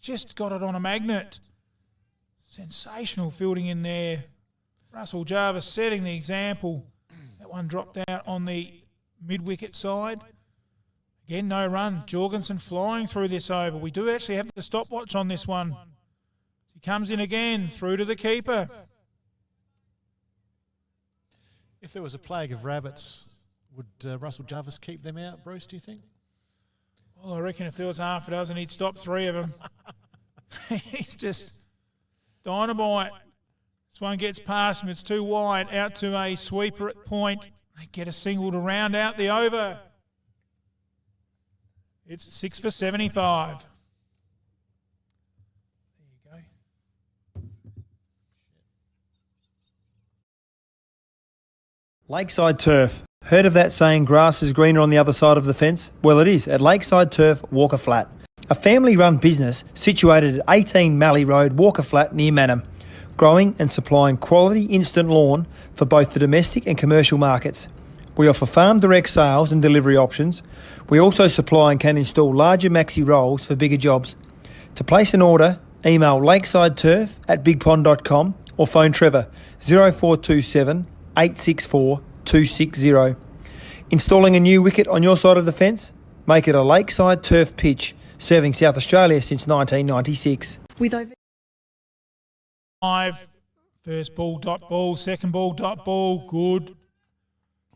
Just got it on a magnet. Sensational fielding in there. Russell Jarvis setting the example. That one dropped out on the mid-wicket side. Again, no run. Jorgensen flying through this over. We do actually have the stopwatch on this one. He comes in again, through to the keeper.
If there was a plague of rabbits, would Russell Jarvis keep them out, Bruce, do you think?
Well, I reckon if there was half a dozen, he'd stop 3 of them. He's just dynamite. This one gets past him. It's too wide. Out to a sweeper at point. They get a single to round out the over. It's 6 for 75. There you go.
Lakeside Turf. Heard of that saying, grass is greener on the other side of the fence? Well, it is at Lakeside Turf, Walker Flat. A family-run business situated at 18 Mallee Road, Walker Flat, near Manham. Growing and supplying quality instant lawn for both the domestic and commercial markets. We offer farm direct sales and delivery options. We also supply and can install larger maxi rolls for bigger jobs. To place an order, email lakesideturf@bigpond.com or phone Trevor 0427 864 260. Installing a new wicket on your side of the fence? Make it a Lakeside Turf pitch, serving South Australia since 1996.
With over
5. First ball, dot ball. Second ball, dot ball. Good.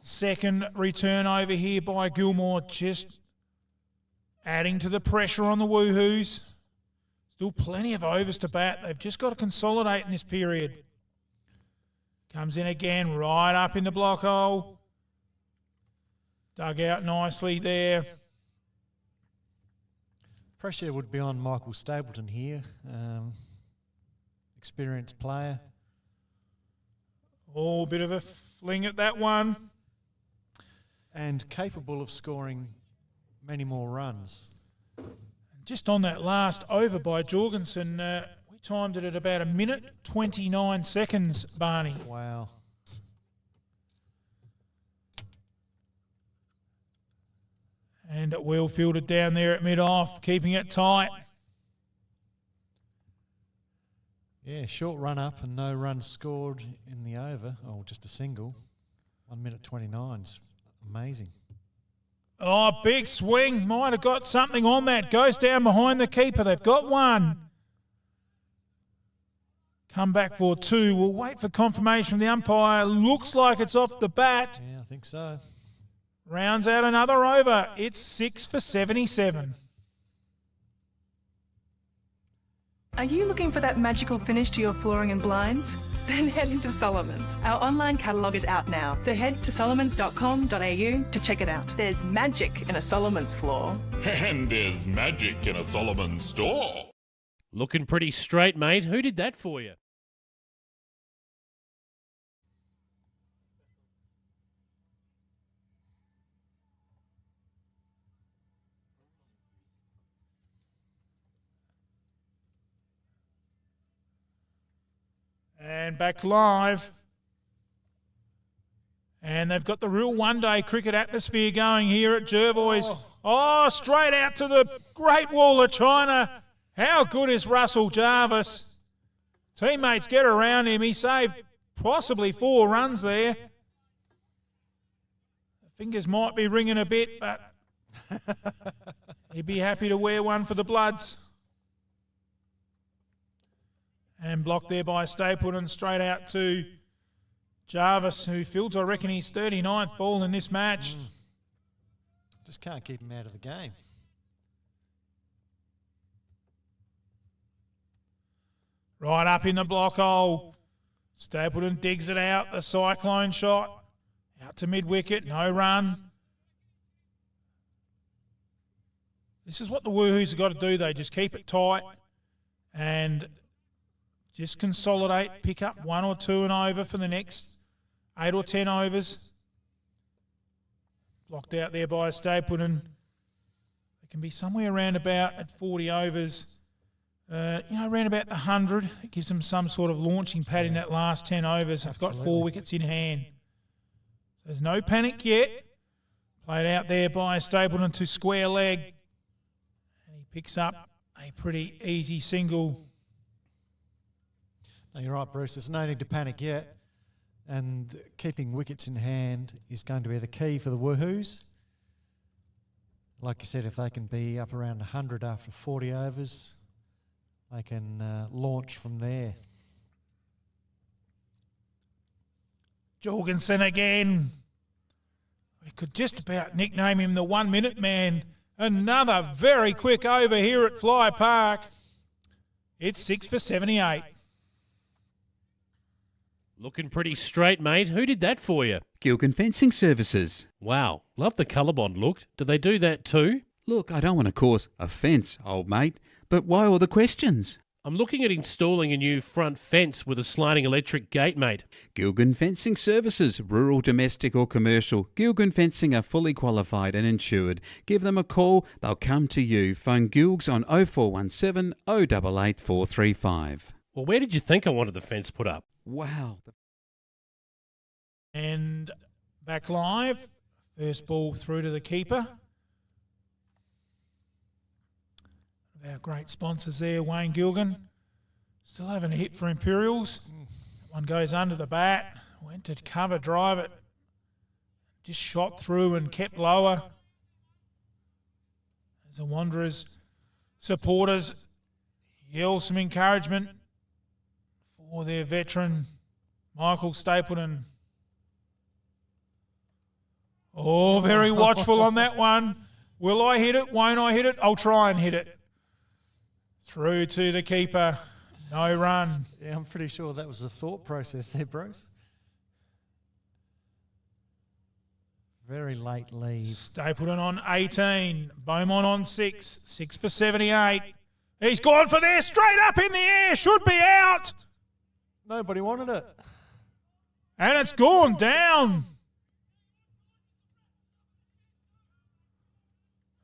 Second return over here by Gilmore, just adding to the pressure on the Woohoos. Still plenty of overs to bat. They've just got to consolidate in this period. Comes in again, right up in the block hole. Dug out nicely there.
Pressure would be on Michael Stapleton here. Experienced player.
Oh, bit of a fling at that one.
And capable of scoring many more runs.
Just on that last over by Jorgensen, we timed it at about 1:29 seconds, Barney.
Wow.
And well fielded down there at mid-off, keeping it tight.
Yeah, short run up and no runs scored in the over. Oh, just a single. 1:29 is amazing.
Oh, big swing. Might have got something on that. Goes down behind the keeper. They've got one. Come back for 2. We'll wait for confirmation from the umpire. Looks like it's off the bat.
Yeah, I think so.
Rounds out another over. It's 6 for 77.
Are you looking for that magical finish to your flooring and blinds? Then head into Solomon's. Our online catalogue is out now, so head to solomons.com.au to check it out. There's magic in a Solomon's floor.
And there's magic in a Solomon store.
Looking pretty straight, mate. Who did that for you?
And back live. And they've got the real one-day cricket atmosphere going here at Jervois. Oh, straight out to the Great Wall of China. How good is Russell Jarvis? Teammates get around him. He saved possibly 4 runs there. The fingers might be ringing a bit, but he'd be happy to wear one for the Bloods. And blocked there by Stapleton, straight out to Jarvis, who fields, I reckon, his 39th ball in this match.
Just can't keep him out of the game.
Right up in the block hole. Stapleton digs it out. The cyclone shot. Out to mid-wicket. No run. This is what the Woohoos have got to do. They just keep it tight and just consolidate. Pick up 1 or 2 and over for the next 8 or 10 overs. Blocked out there by Stapleton. They can be somewhere around about at 40 overs. Around about the 100. It gives them some sort of launching pad in that last 10 overs. They've got 4 wickets in hand. There's no panic yet. Played out there by Stapleton to square leg. And he picks up a pretty easy single.
No, you're right, Bruce. There's no need to panic yet. And keeping wickets in hand is going to be the key for the Woohoos. Like you said, if they can be up around 100 after 40 overs, they can launch from there.
Jorgensen again. We could just about nickname him the 1 minute man. Another very quick over here at Fly Park. It's 6 for 78.
Looking pretty straight, mate. Who did that for you?
Gilgan Fencing Services.
Wow, love the colour bond look. Do they do that too?
Look, I don't want to cause offence, old mate, but why all the questions?
I'm looking at installing a new front fence with a sliding electric gate, mate.
Gilgan Fencing Services, rural, domestic or commercial. Gilgan Fencing are fully qualified and insured. Give them a call, they'll come to you. Phone Gilgs on 0417 088 435.
Well, where did you think I wanted the fence put up?
Wow.
And back live. First ball through to the keeper. Our great sponsors there, Wayne Gilgan. Still having a hit for Imperials. One goes under the bat. Went to cover, drive it. Just shot through and kept lower. As the Wanderers supporters yell some encouragement for their veteran, Michael Stapleton. Oh, very watchful on that one. Will I hit it? Won't I hit it? I'll try and hit it. Through to the keeper. No run.
Yeah, I'm pretty sure that was the thought process there, Bruce. Very late leave.
Stapleton on 18. Beaumont on 6. 6 for 78. He's gone for there. Straight up in the air. Should be out.
Nobody wanted it.
And it's gone down.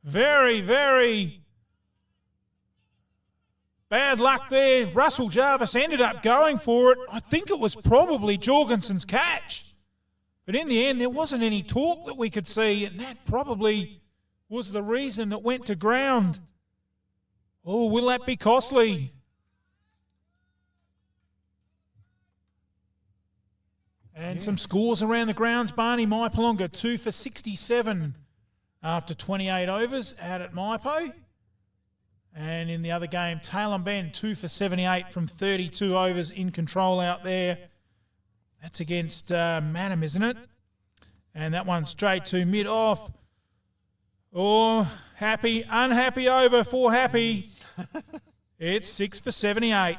Very, very bad luck there. Russell Jarvis ended up going for it. I think it was probably Jorgensen's catch. But in the end, there wasn't any talk that we could see, and that probably was the reason it went to ground. Oh, will that be costly? And some scores around the grounds. Barney Maipalonga, 2 for 67 after 28 overs out at Maipo. And in the other game, Taylor Ben, 2 for 78 from 32 overs in control out there. That's against Manham, isn't it? And that one straight to mid-off. Oh, happy, unhappy over for happy. It's 6 for 78.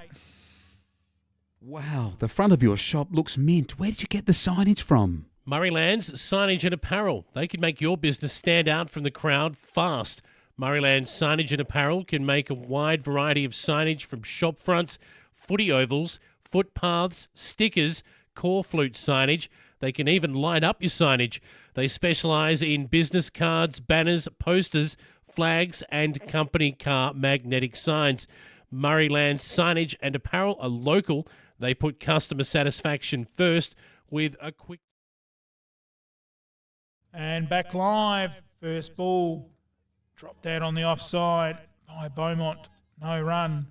Wow, the front of your shop looks mint. Where did you get the signage from?
Murrayland's Signage and Apparel. They can make your business stand out from the crowd fast. Murrayland's Signage and Apparel can make a wide variety of signage from shop fronts, footy ovals, footpaths, stickers, core flute signage. They can even light up your signage. They specialise in business cards, banners, posters, flags and company car magnetic signs. Murrayland's Signage and Apparel are local. They put customer satisfaction first with a quick...
And back live, first ball. Dropped out on the offside by Beaumont. No run.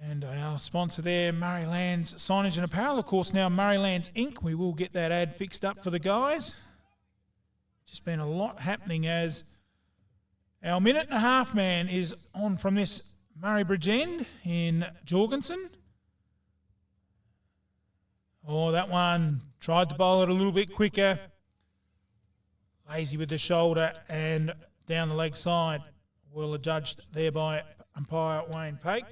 And our sponsor there, Murrayland's Signage and Apparel. Of course, now Murrayland's Inc. We will get that ad fixed up for the guys. Just been a lot happening as our minute and a half man is on from this Murray Bridge end in Jorgensen. Oh, that one tried to bowl it a little bit quicker. Lazy with the shoulder and down the leg side. Well adjudged there by umpire Wayne Pake.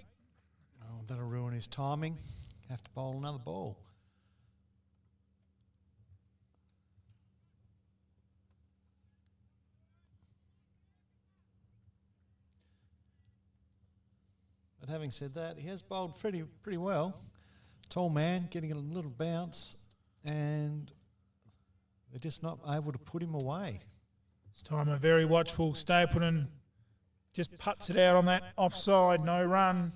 Oh, that'll ruin his timing. Have to bowl another ball. But having said that, he has bowled pretty well. Tall man, getting a little bounce, and they're just not able to put him away.
This time a very watchful Stapleton just puts it out on that offside, no run.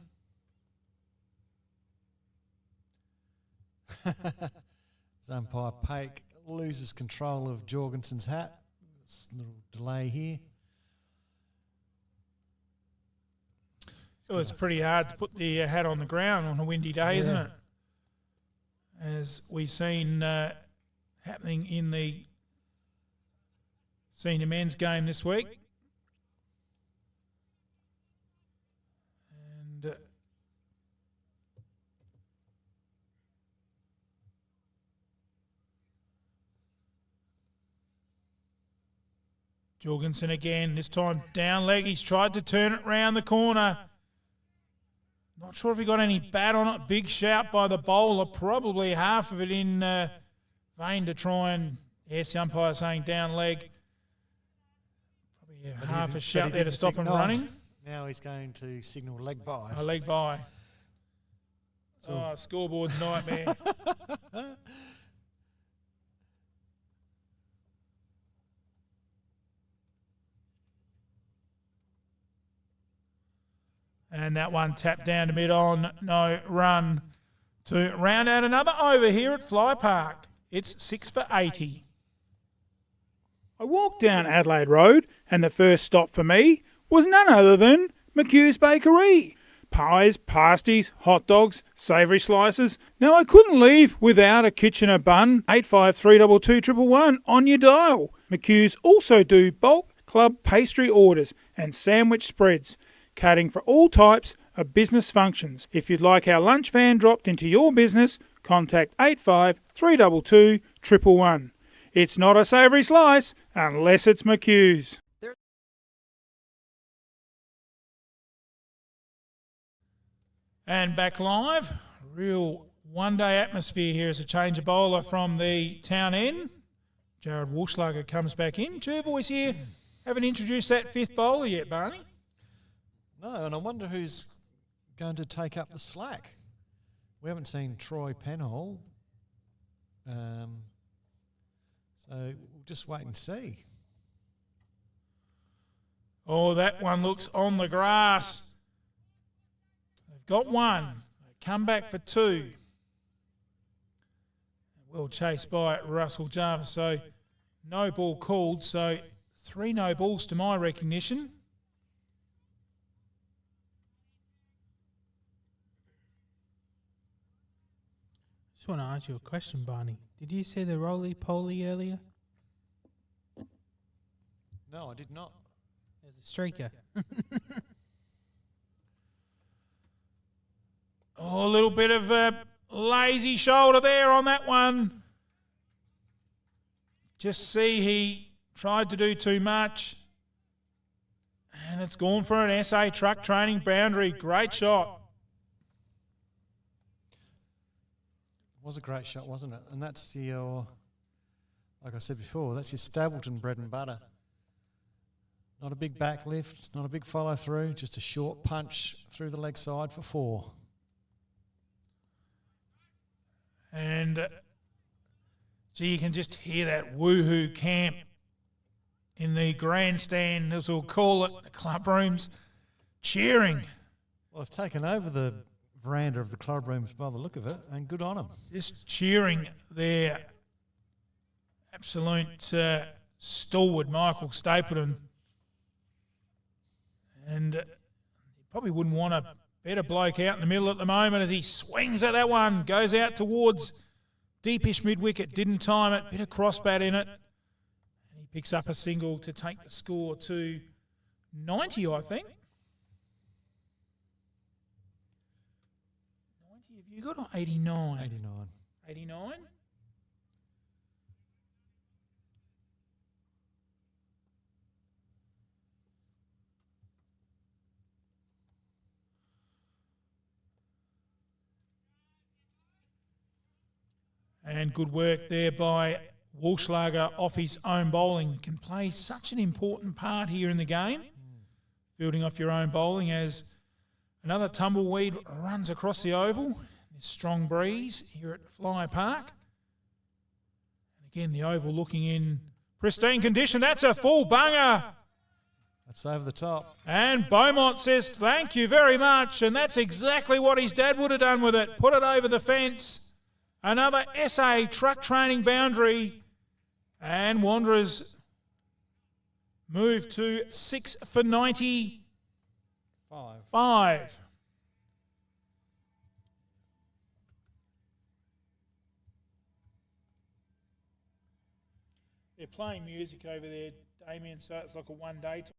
Umpire Pake loses control of Jorgensen's hat. It's a little delay here.
So it's pretty hard to put the hat on the ground on a windy day, isn't it? As we've seen happening in the senior men's game this week. And Jorgensen again, this time down leg. He's tried to turn it round the corner. Not sure if he got any bat on it. Big shout by the bowler. Probably half of it in vain to try and, yes, the umpire saying down leg. Probably half a shout there to stop him running.
Now he's going to signal leg by.
A leg by. Scoreboard's nightmare. And that one tapped down to mid-on, no run to round out another over here at Fly Park. It's 6 for 80. I walked down Adelaide Road and the first stop for me was none other than McHugh's Bakery. Pies, pasties, hot dogs, savoury slices. Now I couldn't leave without a Kitchener bun. 85322111 on your dial. McHugh's also do bulk club pastry orders and sandwich spreads, catering for all types of business functions. If you'd like our lunch van dropped into your business, contact 85 322 111. It's not a savoury slice unless it's McHugh's. And back live. Real one-day atmosphere here as a change of bowler from the town end. Jared Walschlager comes back in. Jervois here. Haven't introduced that fifth bowler yet, Barney.
No, and I wonder who's going to take up the slack. We haven't seen Troy Penhall. So we'll just wait and see.
Oh, that one looks on the grass. They've got one. They come back for two. Well chased by Russell Jarvis. So no ball called. So 3 no balls to my recognition.
I just want to ask you a question, Barney. Did you see the roly-poly earlier?
No, I did not.
There's a streaker.
Oh, a little bit of a lazy shoulder there on that one. Just see he tried to do too much. And it's gone for an SA truck training boundary. Great shot.
It was a great shot, wasn't it? And that's your, like I said before, that's your Stapleton bread and butter. Not a big back lift, not a big follow through, just a short punch through the leg side for 4.
And so you can just hear that woohoo camp in the grandstand, as we'll call it, the club rooms, cheering.
Well, they've taken over the veranda of the club rooms by the look of it, and good on them.
Just cheering their absolute stalwart Michael Stapleton. And you probably wouldn't want a better bloke out in the middle at the moment as he swings at that one, goes out towards deepish mid-wicket, didn't time it, bit of crossbat in it. And he picks up a single to take the score to 90, I think. 90 have you got, or 89?
89.
89? And good work there by Walschlager off his own bowling. Can play such an important part here in the game. Building off your own bowling as another tumbleweed runs across the oval. There's strong breeze here at Fly Park. And again, the oval looking in pristine condition. That's a full bunger.
That's over the top.
And Beaumont says, thank you very much. And that's exactly what his dad would have done with it. Put it over the fence. Another SA truck training boundary. And Wanderers move to 6 for 95. They're playing music over there, Damien, so it's like a one-day time.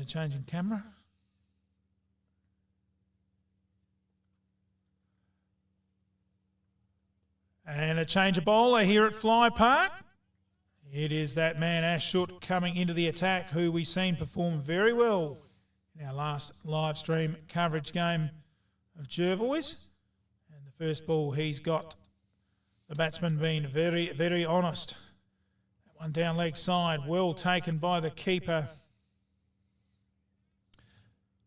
Changing camera. And a change of bowler here at Fly Park. It is that man Ash Schutt coming into the attack, who we've seen perform very well in our last live stream coverage game of Jervois. And the first ball he's got, the batsman being very, very honest. That one down leg side, well taken by the keeper.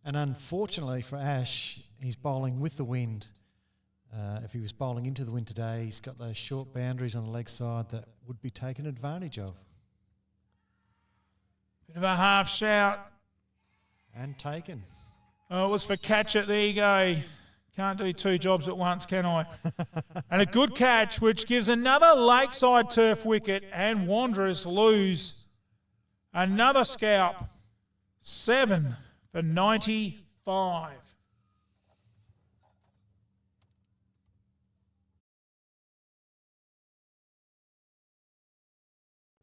And unfortunately for Ash, he's bowling with the wind. If he was bowling into the wind today, he's got those short boundaries on the leg side that would be taken advantage of.
Bit of a half shout.
And taken.
Oh, it was for catch it. There you go. Can't do two jobs at once, can I? And a good catch, which gives another Lakeside turf wicket, and Wanderers lose another scalp. 7 for 95.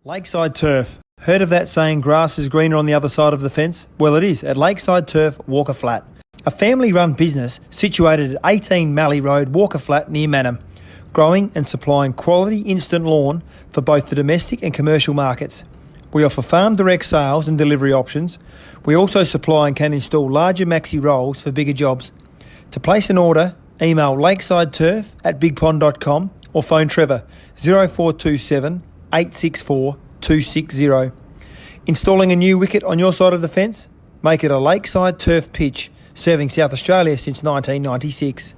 Lakeside Turf. Heard of that saying, grass is greener on the other side of the fence? Well, it is at Lakeside Turf, Walker Flat. A family-run business situated at 18 Mallee Road, Walker Flat, near Manham. Growing and supplying quality instant lawn for both the domestic and commercial markets. We offer farm direct sales and delivery options. We also supply and can install larger maxi rolls for bigger jobs. To place an order, email lakesideturf@bigpond.com or phone Trevor 0427 864 260. Installing a new wicket on your side of the fence? Make it a Lakeside Turf pitch, serving South Australia since 1996.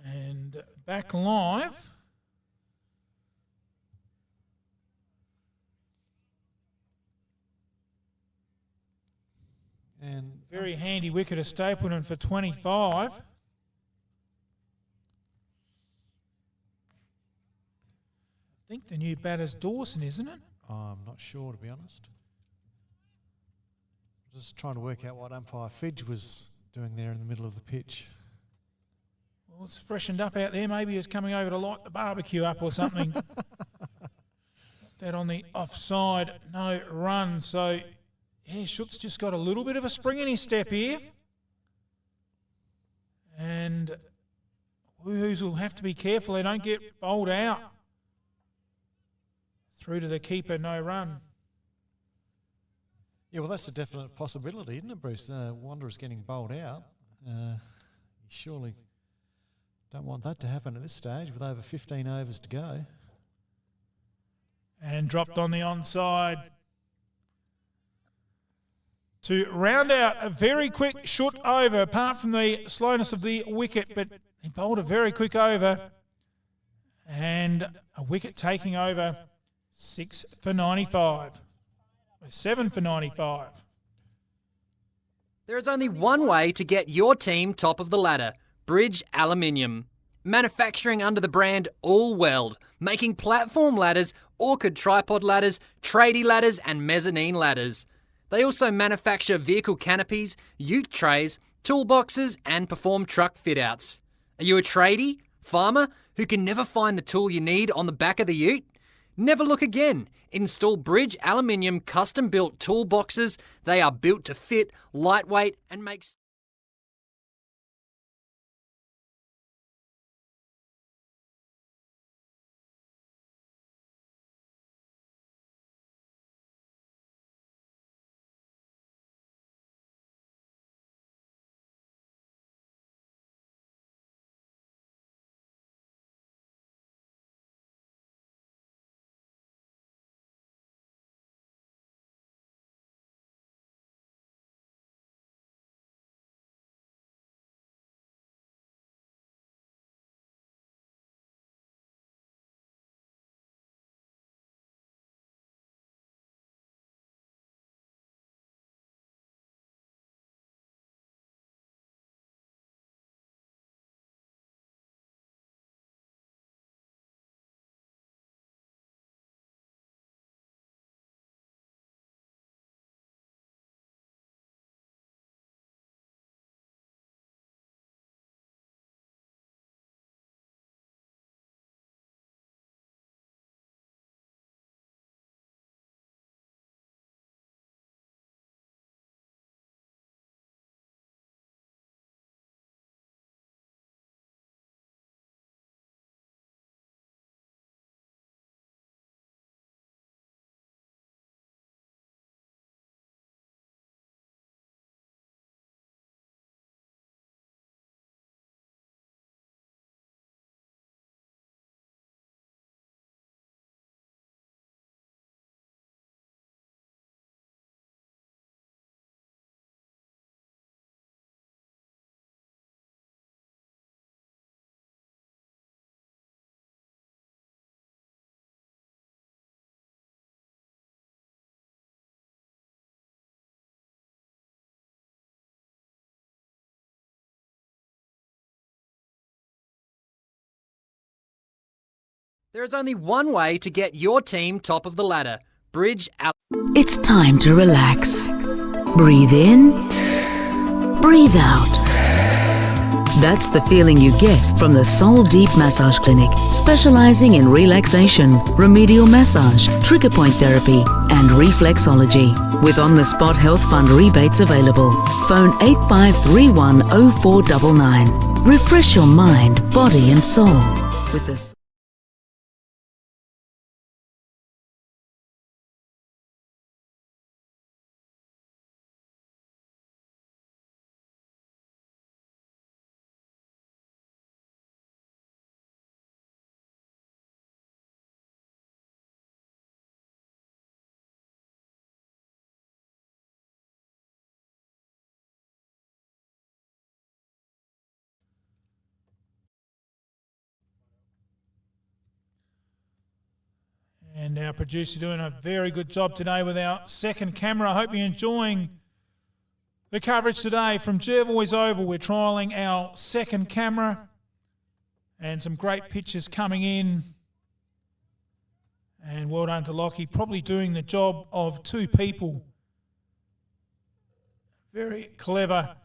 And back live.
And
very handy wicket of Stapleton for 25. I think the new batter's Dawson, isn't it?
I'm not sure, to be honest. Just trying to work out what umpire Fidge was doing there in the middle of the pitch.
Well, it's freshened up out there. Maybe he's coming over to light the barbecue up or something. That on the offside, no run. So, yeah, Schutt's just got a little bit of a spring in his step here. And Woohoos will have to be careful they don't get bowled out. Through to the keeper, no run.
Yeah, well, that's a definite possibility, isn't it, Bruce? Wanderers getting bowled out. You surely don't want that to happen at this stage with over 15 overs to go.
And dropped on the onside. To round out a very quick Schutt over, apart from the slowness of the wicket, but he bowled a very quick over. And a wicket taking over 6 for 95. 7 for 95.
There is only one way to get your team top of the ladder: Bridge Aluminium. Manufacturing under the brand All Weld, making platform ladders, orchid tripod ladders, tradie ladders and mezzanine ladders. They also manufacture vehicle canopies, ute trays, toolboxes and perform truck fit-outs. Are you a tradie, farmer, who can never find the tool you need on the back of the ute? Never look again. Install Bridge Aluminium custom-built toolboxes. They are built to fit, lightweight and make... There is only one way to get your team top of the ladder: Bridge Aluminium.
It's time to relax. Breathe in, breathe out. That's the feeling you get from the Soul Deep Massage Clinic, specialising in relaxation, remedial massage, trigger point therapy and reflexology. With on-the-spot health fund rebates available. Phone 8531 0499. Refresh your mind, body and soul with the
And our producer doing a very good job today with our second camera. I hope you're enjoying the coverage today from Jervois Oval. We're trialling our second camera and some great pictures coming in. And well done to Lockie, probably doing the job of two people. Very clever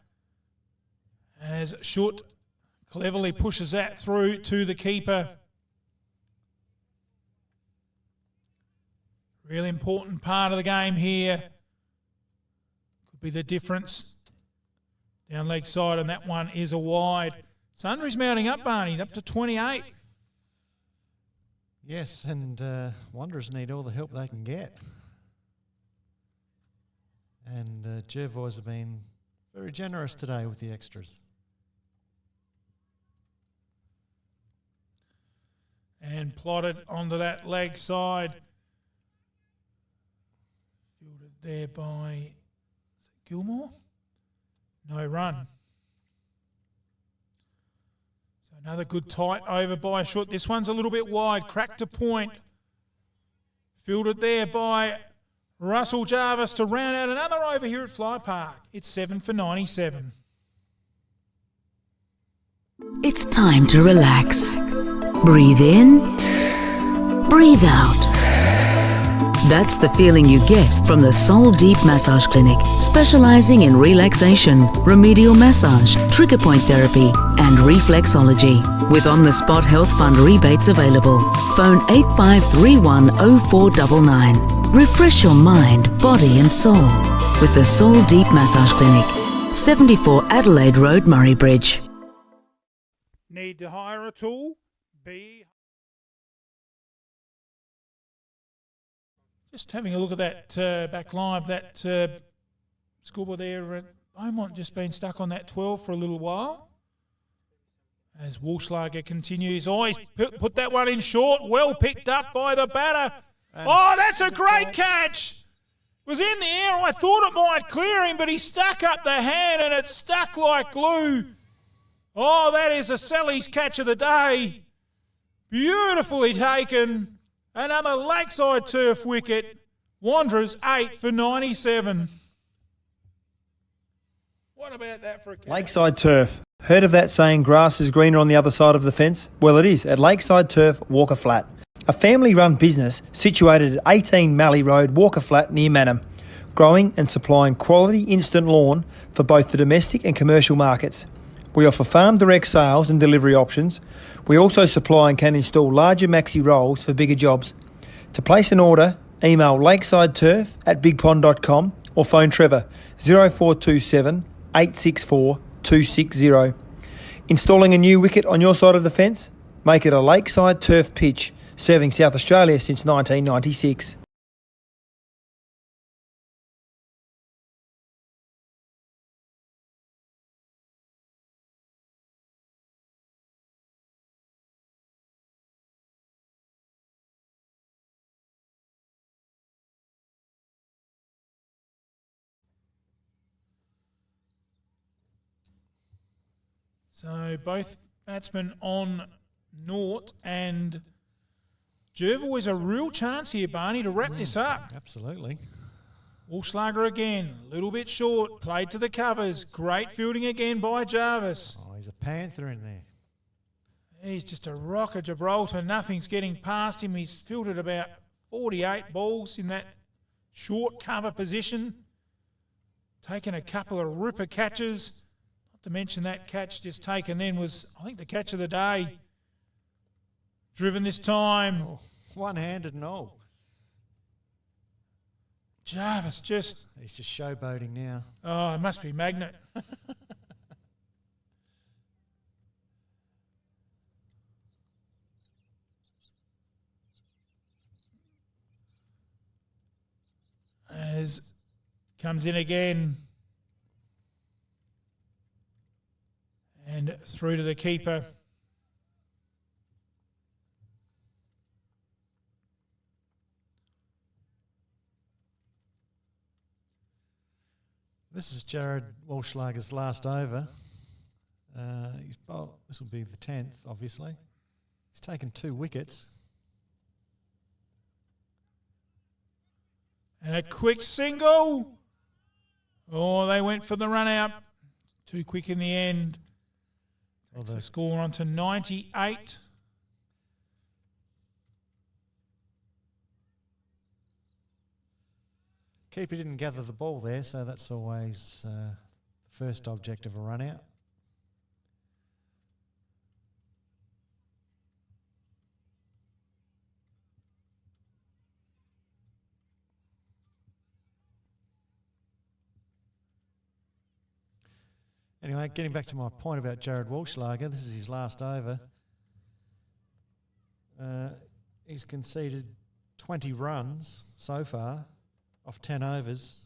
as Schutt cleverly pushes that through to the keeper. Really important part of the game here. Could be the difference. Down leg side, and that one is a wide. Sundry's mounting up, Barney, up to 28.
Yes, and Wanderers need all the help they can get. And Jervois have been very generous today with the extras.
And plotted onto that leg side. Fielded there by Gilmore. No run. So another good tight over by Schutt. This one's a little bit wide. Cracked to point. Fielded there by Russell Jarvis to round out another over here at Fly Park. It's 7 for 97.
It's time to relax. Breathe in, breathe out. That's the feeling you get from the Soul Deep Massage Clinic, specialising in relaxation, remedial massage, trigger point therapy and reflexology. With on-the-spot health fund rebates available. Phone 8531 0499. Refresh your mind, body and soul with the Soul Deep Massage Clinic, 74 Adelaide Road, Murray Bridge.
Need to hire a tool? Just having a look at that back live, that scoreboard there at Beaumont just been stuck on that 12 for a little while. As Walschlager continues. Oh, he's put that one in short. Well picked up by the batter. Oh, that's a great catch. Was in the air. I thought it might clear him, but he stuck up the hand and it stuck like glue. Oh, that is a Sally's catch of the day. Beautifully taken. Another Lakeside Turf wicket. Wanderers 8 for 97. What about that for a catch?
Lakeside Turf. Heard of that saying, grass is greener on the other side of the fence? Well, it is at Lakeside Turf, Walker Flat. A family-run business situated at 18 Mallee Road, Walker Flat, near Manham. Growing and supplying quality instant lawn for both the domestic and commercial markets. We offer farm direct sales and delivery options. We also supply and can install larger maxi rolls for bigger jobs. To place an order, email lakesideturf@bigpond.com or phone Trevor 0427 864 260. Installing a new wicket on your side of the fence? Make it a Lakeside Turf pitch, serving South Australia since 1996.
So both batsmen on naught, and Jervois is a real chance here, Barney, to wrap this up.
Absolutely.
Walschlager again, a little bit short, played to the covers. Great fielding again by Jarvis.
Oh, he's a panther in there.
He's just a rock of Gibraltar. Nothing's getting past him. He's fielded about 48 balls in that short cover position. Taken a couple of ripper catches. Not to mention that catch just taken then was, I think, the catch of the day. Driven this time.
Oh, one-handed and all.
Jarvis just...
He's just showboating now.
Oh, it must be Magnet. As comes in again. And through to the keeper.
This is Jared Walschlager's last over. This will be the 10th, obviously. He's taken 2 wickets.
And a quick single. Oh, they went for the run out. Too quick in the end. Takes the score on to 98.
Keeper didn't gather the ball there, so that's always the first object of a run out. Anyway, getting back to my point about Jared Walschlager, this is his last over. He's conceded 20 runs so far off 10 overs,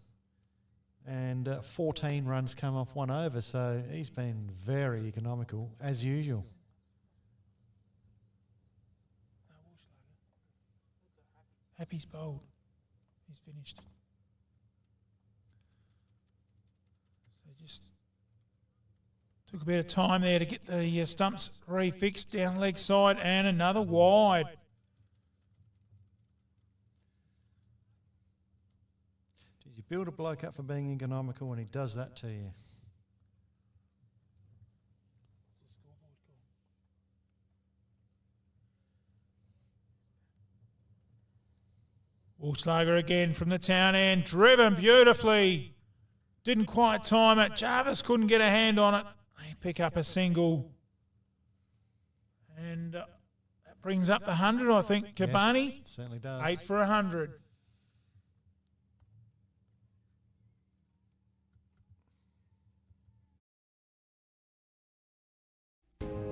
and 14 runs come off 1 over, so he's been very economical, as usual.
Happy's bowled. He's finished. So just took a bit of time there to get the stumps refixed down leg side, and another wide.
build a bloke up for being economical when he does that to you.
Woolslugger again from the town end, driven beautifully. Didn't quite time it. Jarvis couldn't get a hand on it. They pick up a single. And that brings up the 100, I think, Cabani.
Yes, it certainly does.
8 for 100.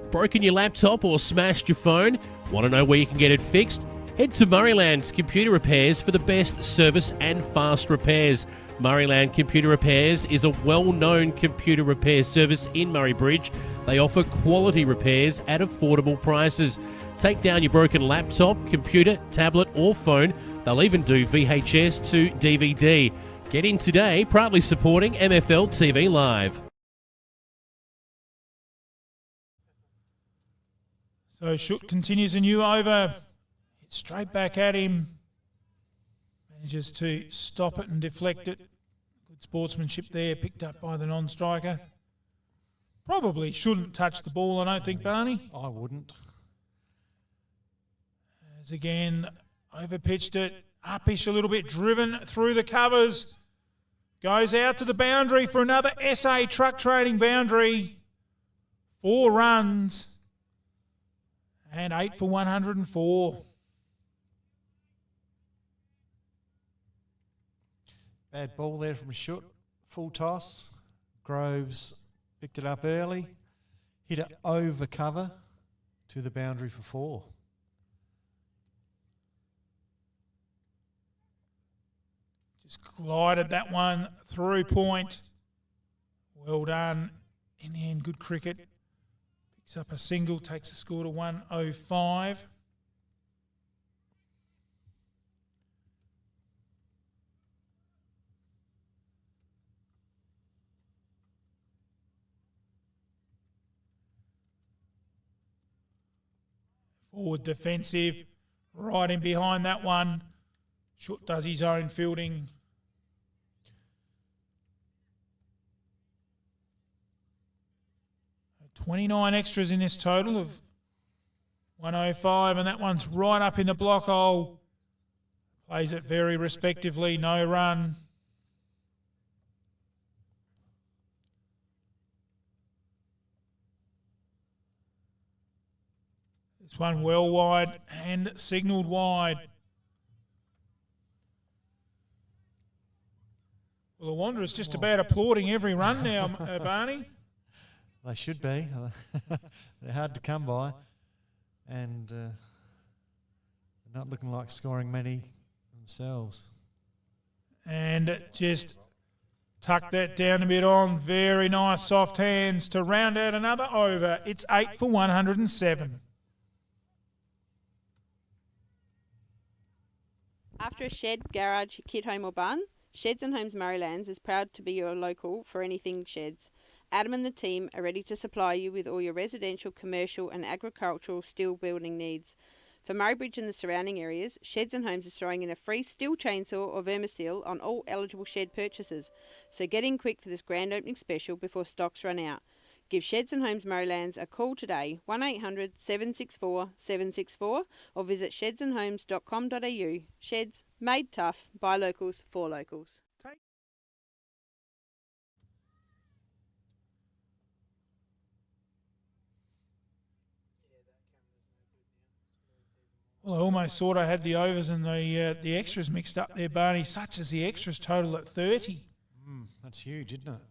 Broken your laptop or smashed your phone? Want to know where you can get it fixed? Head to Murrayland's Computer Repairs for the best service and fast repairs. Murrayland Computer Repairs is a well-known computer repair service in Murray Bridge. They offer quality repairs at affordable prices. Take down your broken laptop, computer, tablet or phone. They'll even do VHS to DVD. Get in today, proudly supporting MFL TV Live.
So Schutt continues a new over. Hits straight back at him. Manages to stop it and deflect it. Good sportsmanship there, picked up by the non-striker. Probably shouldn't touch the ball, I don't think, Barney.
I wouldn't.
As again, overpitched it. Uppish a little bit, driven through the covers. Goes out to the boundary for another SA truck trading boundary. 4 runs. And 8 for 104.
Bad ball there from Schutt. Full toss. Groves picked it up early. Hit it over cover to the boundary for 4.
Just glided that one through point. Well done. In the end, good cricket. Picks up a single, takes the score to 105. Forward defensive, right in behind that one. Schutt does his own fielding. So 29 extras in this total of 105, and that one's right up in the block hole. Plays it very respectively, no run. This one well wide and signalled wide. Well, the Wanderers just about applauding every run now, Barney.
They should be. They're hard to come by. And they're not looking like scoring many themselves.
And just tuck that down a bit on. Very nice soft hands to round out another over. It's 8 for 107.
After a shed, garage, kit home or barn, Sheds and Homes Murraylands is proud to be your local for anything sheds. Adam and the team are ready to supply you with all your residential, commercial and agricultural steel building needs. For Murray Bridge and the surrounding areas, Sheds and Homes is throwing in a free steel chainsaw or vermisil on all eligible shed purchases. So get in quick for this grand opening special before stocks run out. Give Sheds and Homes Murraylands a call today, 1800 764 764, or visit shedsandhomes.com.au. Sheds, made tough, by locals, for locals.
Well, I almost thought I had the overs and the extras mixed up there, Barney, such as the extras total at 30.
That's huge, isn't it?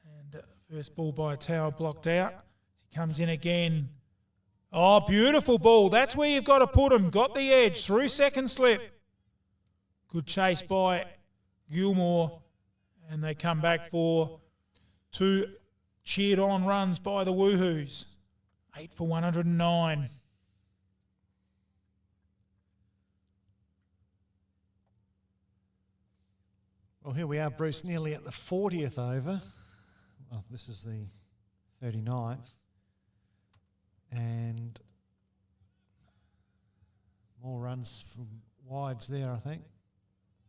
And first ball by Tower blocked out. He comes in again. Oh, beautiful ball. That's where you've got to put him. Got the edge through second slip. Good chase by Gilmore. And they come back for 2 cheered on runs by the Woohoos. 8 for 109.
Well, here we are, Bruce, nearly at the 40th over. Well, this is the 39th. And more runs from wides there, I think.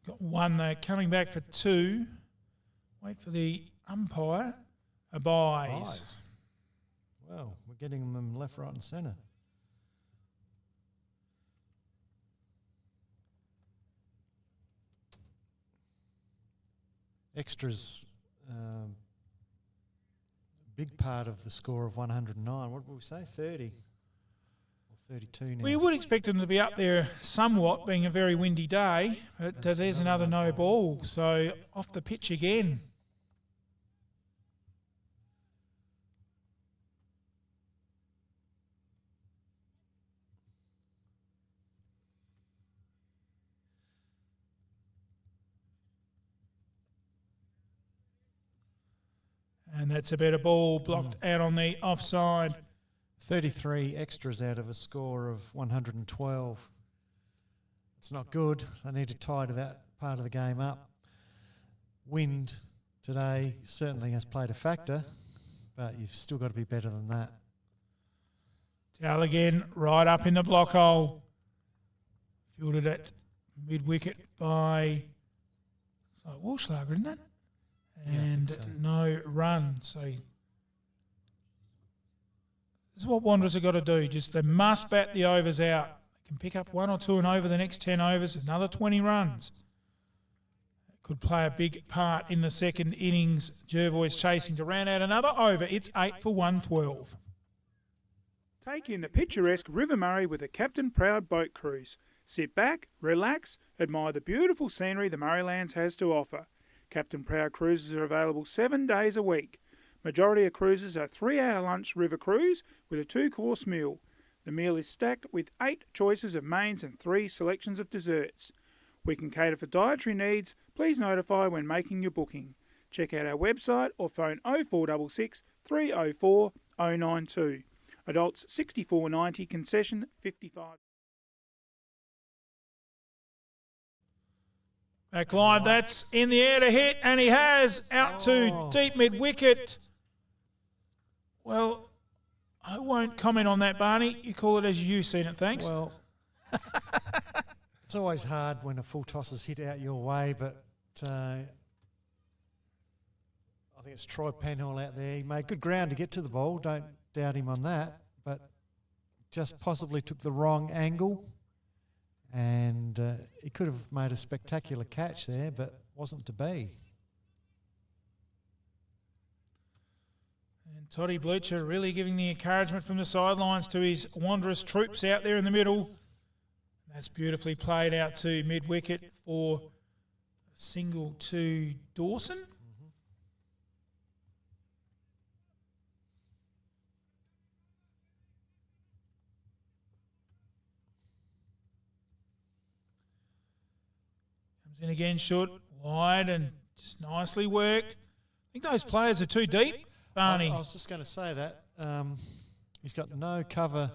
Got one there, coming back for two. Wait for the umpire. Buys.
Well, we're getting them left, right and centre. Extras, big part of the score of 109. What did we say, 30? Or 32 now?
Well, you would expect them to be up there somewhat, being a very windy day, but there's another no ball. So off the pitch again. And that's a better ball, blocked out on the offside.
33 extras out of a score of 112. It's not good. I need to tie to that part of the game up. Wind today certainly has played a factor, but you've still got to be better than that.
Towel again, right up in the block hole. Fielded at mid-wicket by Walschlager, isn't it? And no run. So this is what Wanderers have got to do. Just they must bat the overs out. They can pick up one or two and over the next 10 overs, another 20 runs. Could play a big part in the second innings. Jervois chasing to round out another over. It's 8 for 112. Take in the picturesque River Murray with a Captain Proud boat cruise. Sit back, relax, admire the beautiful scenery the Murraylands has to offer. Captain Proud cruises are available 7 days a week. Majority of cruises are 3-hour lunch river cruise with a 2-course meal. The meal is stacked with 8 choices of mains and 3 selections of desserts. We can cater for dietary needs. Please notify when making your booking. Check out our website or phone 0466 304 092. Adults $64.90, concession $55. Back line, that's in the air to hit, and he has out to deep mid-wicket. Well, I won't comment on that, Barney. You call it as you've seen it, thanks.
Well, it's always hard when a full toss is hit out your way, but I think it's Troy Penhall out there. He made good ground to get to the ball, don't doubt him on that, but just possibly took the wrong angle. And he could have made a spectacular catch there, but wasn't to be.
And Toddy Blucher really giving the encouragement from the sidelines to his Wanderers troops out there in the middle. That's beautifully played out to mid-wicket for a single to Dawson. In again, short, wide, and just nicely worked. I think those players are too deep, Barney.
I was just going to say that. He's got no cover.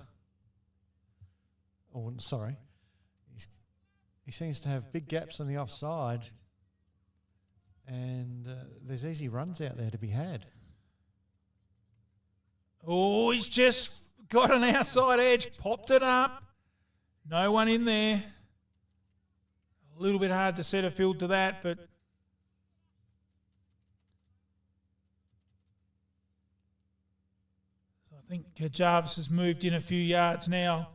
Oh, sorry. He seems to have big gaps on the offside, and there's easy runs out there to be had.
Oh, he's just got an outside edge, popped it up. No one in there. A little bit hard to set a field to that, but so I think Jarvis has moved in a few yards now.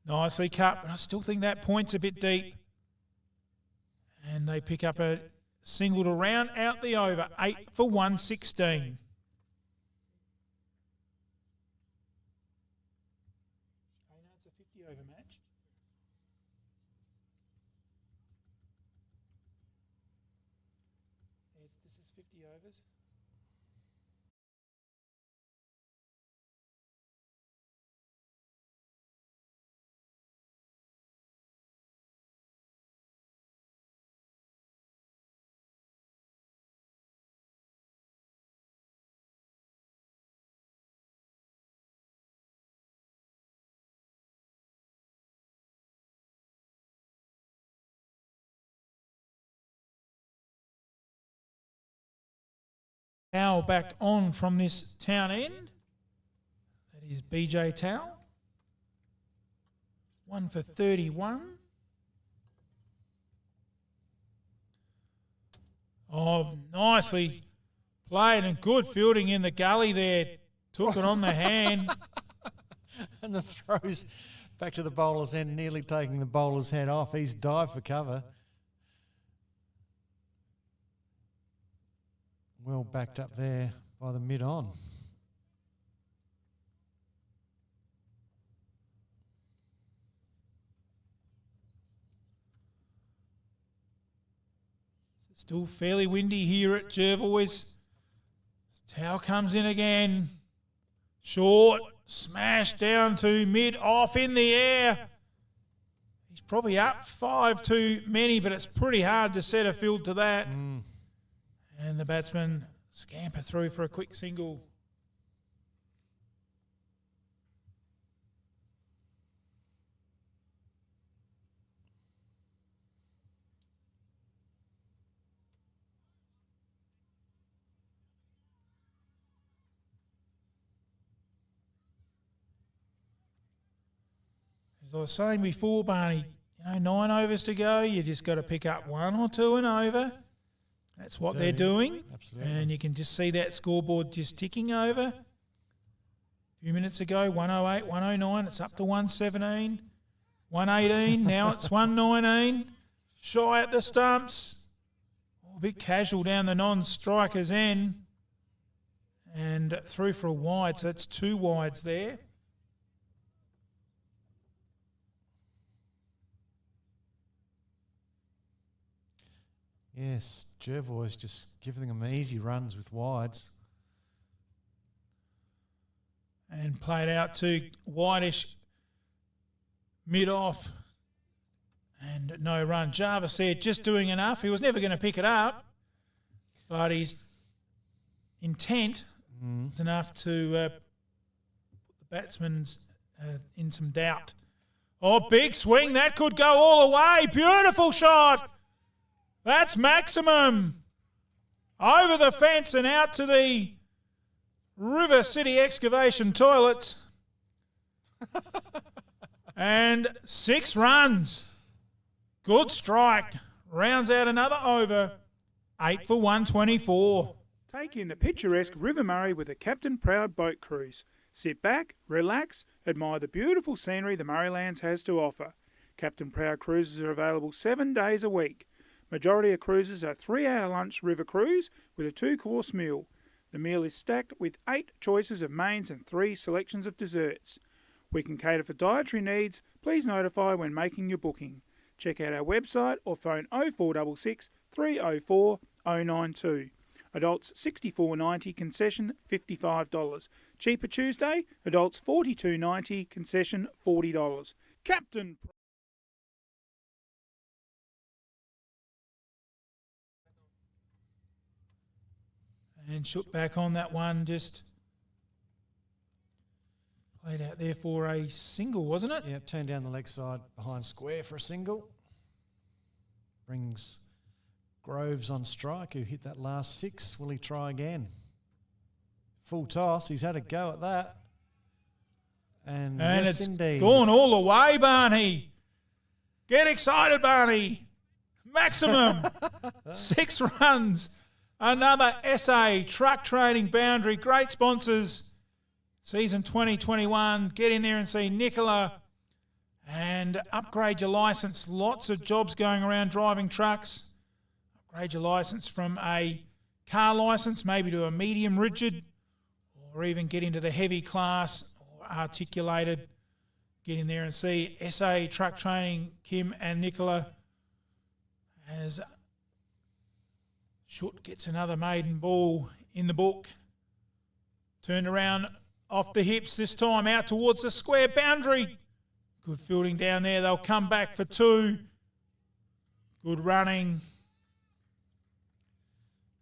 Nicely cut, but I still think that point's a bit deep. And they pick up a single to round out the over, 8 for 116. It's a 50 over match. This is 50 overs. Towel back on from this town end. That is BJ Towel. 1 for 31. Oh, nicely played and good fielding in the gully there. Took it on the hand.
And the throws back to the bowler's end, nearly taking the bowler's head off. He's dived for cover. Well backed up there by the mid-on.
Still fairly windy here at Jervois. Towel comes in again. Short, smash down to mid, off in the air. He's probably up 5 too many, but it's pretty hard to set a field to that. And the batsman scamper through for a quick single. As I was saying before, Barney, 9 overs to go. You just got to pick up 1 or 2 and over. That's what they're doing.
Absolutely.
And you can just see that scoreboard just ticking over. A few minutes ago, 108, 109. It's up to 117, 118. Now it's 119. Shy at the stumps. A bit casual down the non-striker's end. And through for a wide. So that's 2 wides there.
Yes, Jervois just giving them easy runs with wides.
And played out to wideish mid-off. And no run. Jervois said just doing enough. He was never going to pick it up. But his intent was enough to put the batsmen in some doubt. Oh, big swing. That could go all the way. Beautiful shot. That's maximum. Over the fence and out to the River City excavation toilets. And 6 runs. Good strike. Rounds out another over. 8 for 124. Take in the picturesque River Murray with a Captain Proud boat cruise. Sit back, relax, admire the beautiful scenery the Murraylands has to offer. Captain Proud cruises are available 7 days a week. Majority of cruises are 3-hour lunch river cruise with a 2-course meal. The meal is stacked with 8 choices of mains and 3 selections of desserts. We can cater for dietary needs. Please notify when making your booking. Check out our website or phone 0466 304 092. Adults $64.90, concession $55. Cheaper Tuesday, adults $42.90, concession $40. Captain and shoot back on that one, just played out there for a single, wasn't it?
Yeah, turned down the leg side behind square for a single. Brings Groves on strike, who hit that last 6. Will he try again? Full toss. He's had a go at that. And yes,
it's
indeed.
Gone all the way, Barney. Get excited, Barney. Maximum. 6 runs. Another SA truck trading boundary. Great sponsors. Season 2021. Get in there and see Nicola and upgrade your licence. Lots of jobs going around driving trucks. Upgrade your licence from a car licence maybe to a medium rigid, or even get into the heavy class or articulated. Get in there and see SA Truck Training, Kim and Nicola, as Schutt gets another maiden ball in the book. Turned around off the hips this time, out towards the square boundary. Good fielding down there. They'll come back for 2. Good running.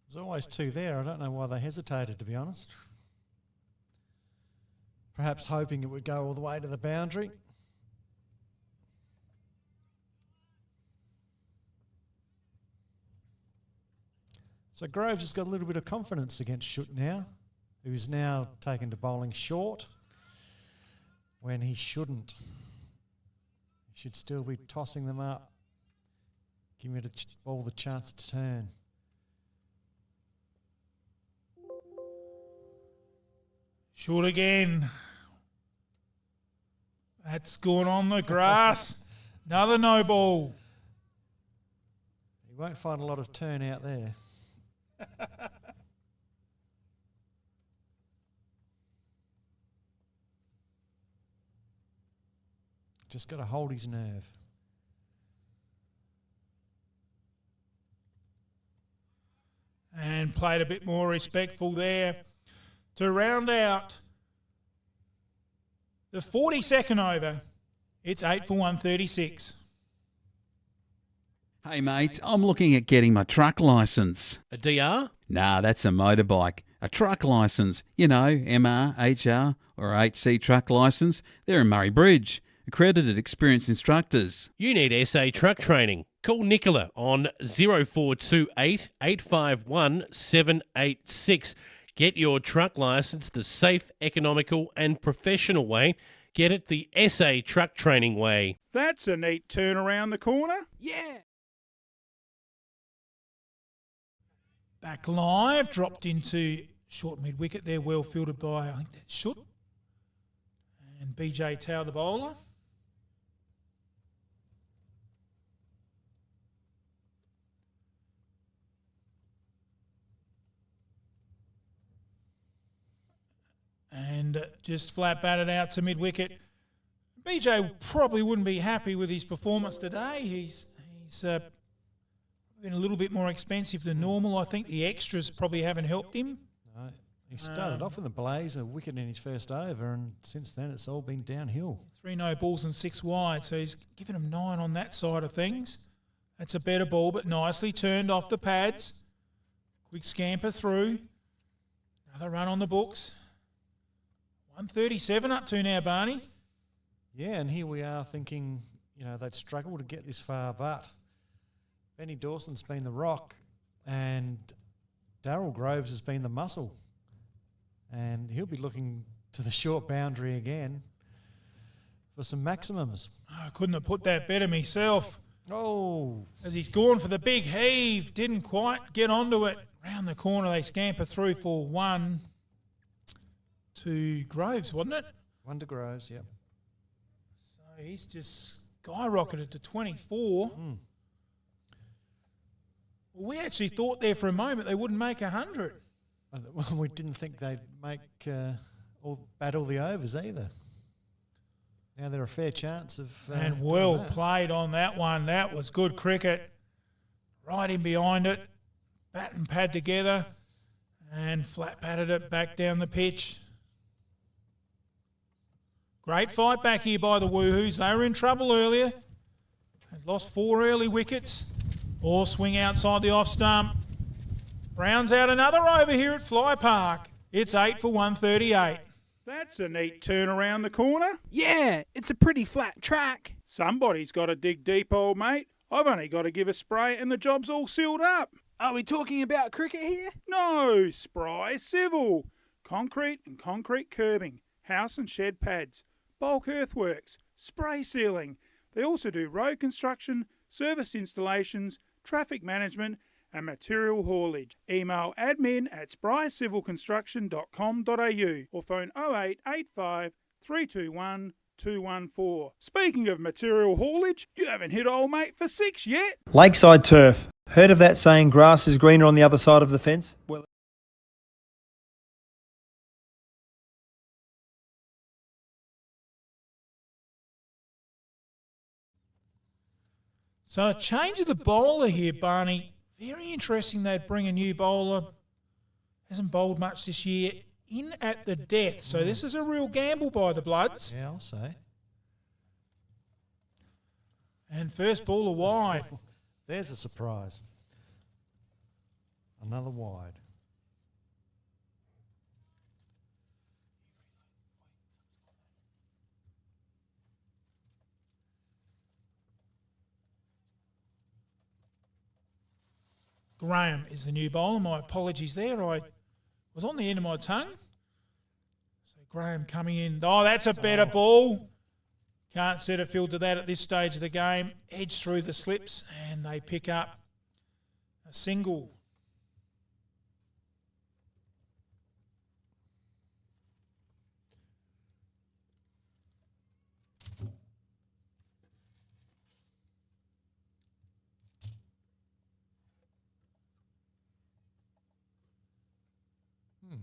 There's always 2 there. I don't know why they hesitated, to be honest. Perhaps hoping it would go all the way to the boundary. So Groves has got a little bit of confidence against Schutt now, who's now taken to bowling short when he shouldn't. He should still be tossing them up, giving it ball the chance to turn.
Short again. That's gone on the grass. Another no ball.
You won't find a lot of turn out there. Just got to hold his nerve.
And played a bit more respectful there to round out the 42nd over. It's 8 for 136.
Hey mate, I'm looking at getting my truck licence.
A DR?
Nah, that's a motorbike. A truck licence. You know, MR, HR or HC truck licence. They're in Murray Bridge. Accredited experienced instructors.
You need SA truck training. Call Nicola on 0428 851 786. Get your truck licence the safe, economical and professional way. Get it the SA truck training way.
That's a neat turn around the corner.
Yeah.
Back live, dropped into short mid-wicket there, well fielded by, I think that's Shoot. And BJ Tao, the bowler. And just flat batted out to mid-wicket. BJ probably wouldn't be happy with his performance today. He's been a little bit more expensive than normal. I think the extras probably haven't helped him.
No, he started off with a blaze, a wicket in his first over, and since then it's all been downhill.
3 no balls and 6 wide, so he's given him 9 on that side of things. That's a better ball, but nicely turned off the pads. Quick scamper through. Another run on the books. 137 up to now, Barney.
Yeah, and here we are thinking, they'd struggle to get this far, but Benny Dawson's been the rock and Darryl Groves has been the muscle. And he'll be looking to the short boundary again for some maximums.
I couldn't have put that better myself.
Oh.
As he's gone for the big heave, didn't quite get onto it. Round the corner, they scamper through for 1 to Groves, wasn't it?
1 to Groves, yep.
So he's just skyrocketed to 24.
Mm.
Well, we actually thought there for a moment they wouldn't make 100.
Well, we didn't think they'd make bat all the overs either. Now they're a fair chance of...
and well played on that one. That was good cricket. Right in behind it. Bat and pad together. And flat patted it back down the pitch. Great fight back here by the Woohoos. They were in trouble earlier. Had lost 4 early wickets. Or swing outside the off stump. Rounds out another over here at Fly Park. It's 8 for 138. That's a neat turn around the corner.
Yeah, it's a pretty flat track.
Somebody's got to dig deep, old mate. I've only got to give a spray and the job's all sealed up.
Are we talking about cricket here?
No, Spry Civil. Concrete and concrete curbing, house and shed pads, bulk earthworks, spray sealing. They also do road construction, service installations, traffic management and material haulage. Email admin@sprycivilconstruction.com.au or phone 0885 321 214. Speaking of material haulage, you haven't hit old mate for 6 yet.
Lakeside turf. Heard of that saying, grass is greener on the other side of the fence? Well,
so a change of the bowler here, Barney. Very interesting they'd bring a new bowler. Hasn't bowled much this year. In at the death. So this is a real gamble by the Bloods.
Yeah, I'll say.
And first baller wide.
There's a surprise. Another wide.
Graham is the new bowler. My apologies there. I was on the end of my tongue. So Graham coming in. Oh, that's a better ball. Can't set a field to that at this stage of the game. Edge through the slips and they pick up a single.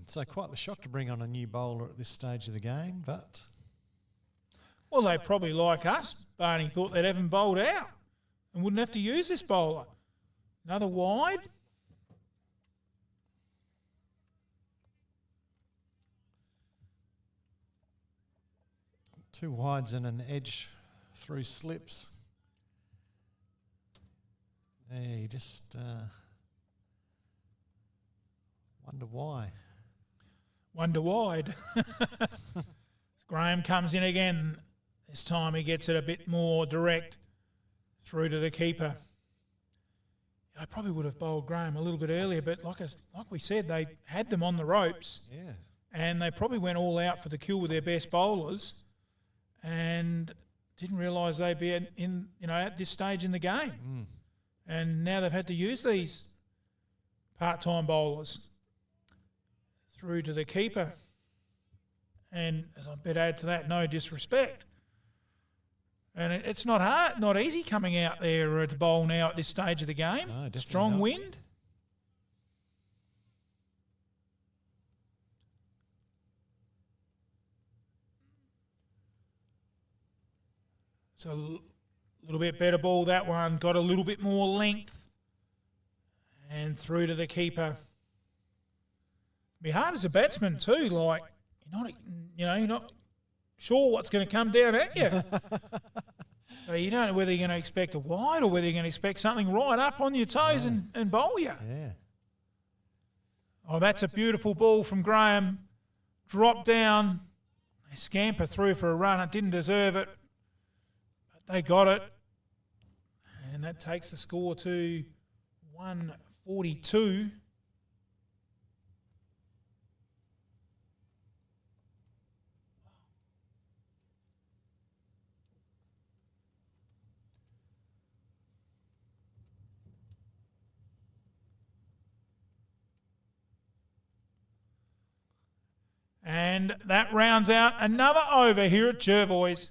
So quite the shock to bring on a new bowler at this stage of the game, but...
Well, they probably, like us, Barney, thought they'd have him bowled out and wouldn't have to use this bowler. Another wide.
Two wides and an edge through slips. Yeah, you just wonder why.
Wonder wide. Graham comes in again. This time he gets it a bit more direct through to the keeper. I probably would have bowled Graham a little bit earlier, but like we said, they had them on the ropes.
Yeah.
And they probably went all out for the kill with their best bowlers and didn't realise they'd be at this stage in the game. And now they've had to use these part-time bowlers through to the keeper. And as I bet add to that, no disrespect. And it's not hard, not easy coming out there to bowl now at this stage of the game.
No,
strong
not.
wind. So a little bit better ball, that one. Got a little bit more length. And through to the keeper. Be hard as a batsman too, like you're not sure what's going to come down at you. So you don't know whether you're going to expect a wide or whether you're going to expect something right up on your toes and bowl you.
Yeah.
Oh, that's a beautiful ball from Graham. Drop down. They scamper through for a run. It didn't deserve it. But they got it. And that takes the score to 142. And that rounds out another over here at Jervois.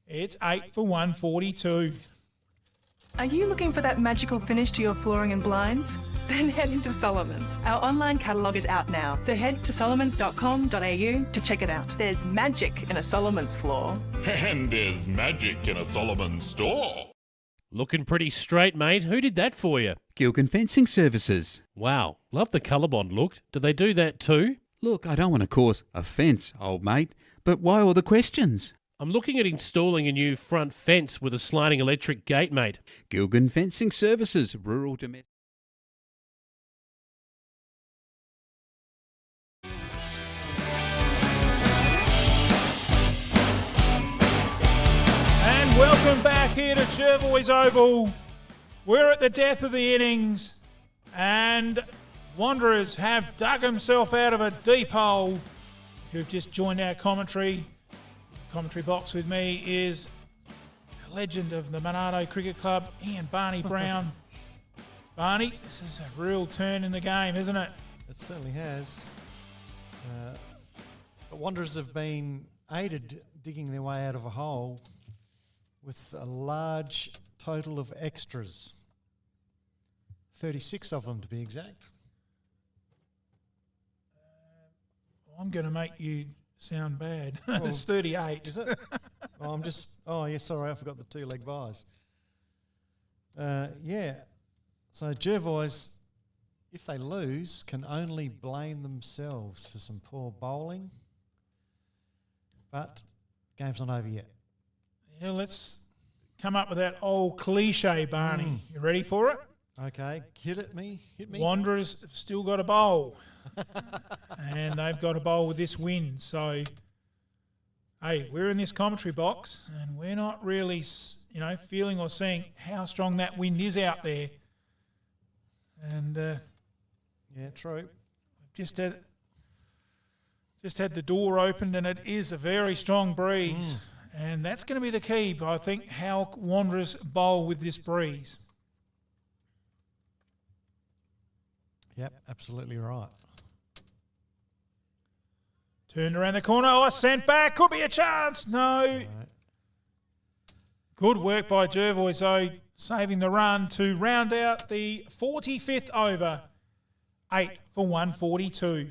It's 8 for 142.
Are you looking for that magical finish to your flooring and blinds? Then head into Solomon's. Our online catalogue is out now, so head to solomons.com.au to check it out. There's magic in a Solomon's floor.
And there's magic in a Solomon store.
Looking pretty straight, mate. Who did that for you?
Gilgan Fencing Services.
Wow, love the colour-bond look. Do they do that too?
Look, I don't want to cause offence, old mate, but why all the questions?
I'm looking at installing a new front fence with a sliding electric gate, mate.
Gilgan Fencing Services, rural domestic.
And welcome back here to Jervois Oval. We're at the death of the innings and Wanderers have dug himself out of a deep hole. If you've just joined our commentary box with me is a legend of the Monarto Cricket Club, Ian Barney Brown. Barney, this is a real turn in the game, isn't it?
It certainly has. The Wanderers have been aided digging their way out of a hole with a large total of extras. 36 of them to be exact.
I'm going to make you sound bad.
Well,
it's 38.
Is it? Sorry, I forgot the two-leg buys. So Jervois, if they lose, can only blame themselves for some poor bowling. But game's not over yet.
Yeah, let's come up with that old cliche, Barney. You ready for it?
Okay, hit me.
Wanderers have still got a bowl. And they've got a bowl with this win. So, hey, we're in this commentary box and we're not really, feeling or seeing how strong that wind is out there. And
yeah, true.
We've just had the door opened and it is a very strong breeze. And that's going to be the key, I think, how Wanderers bowl with this breeze.
Yep, absolutely right.
Turned around the corner. Oh, sent back. Could be a chance. No.
Right.
Good work by Jervois, though, saving the run to round out the 45th over. 8 for 142.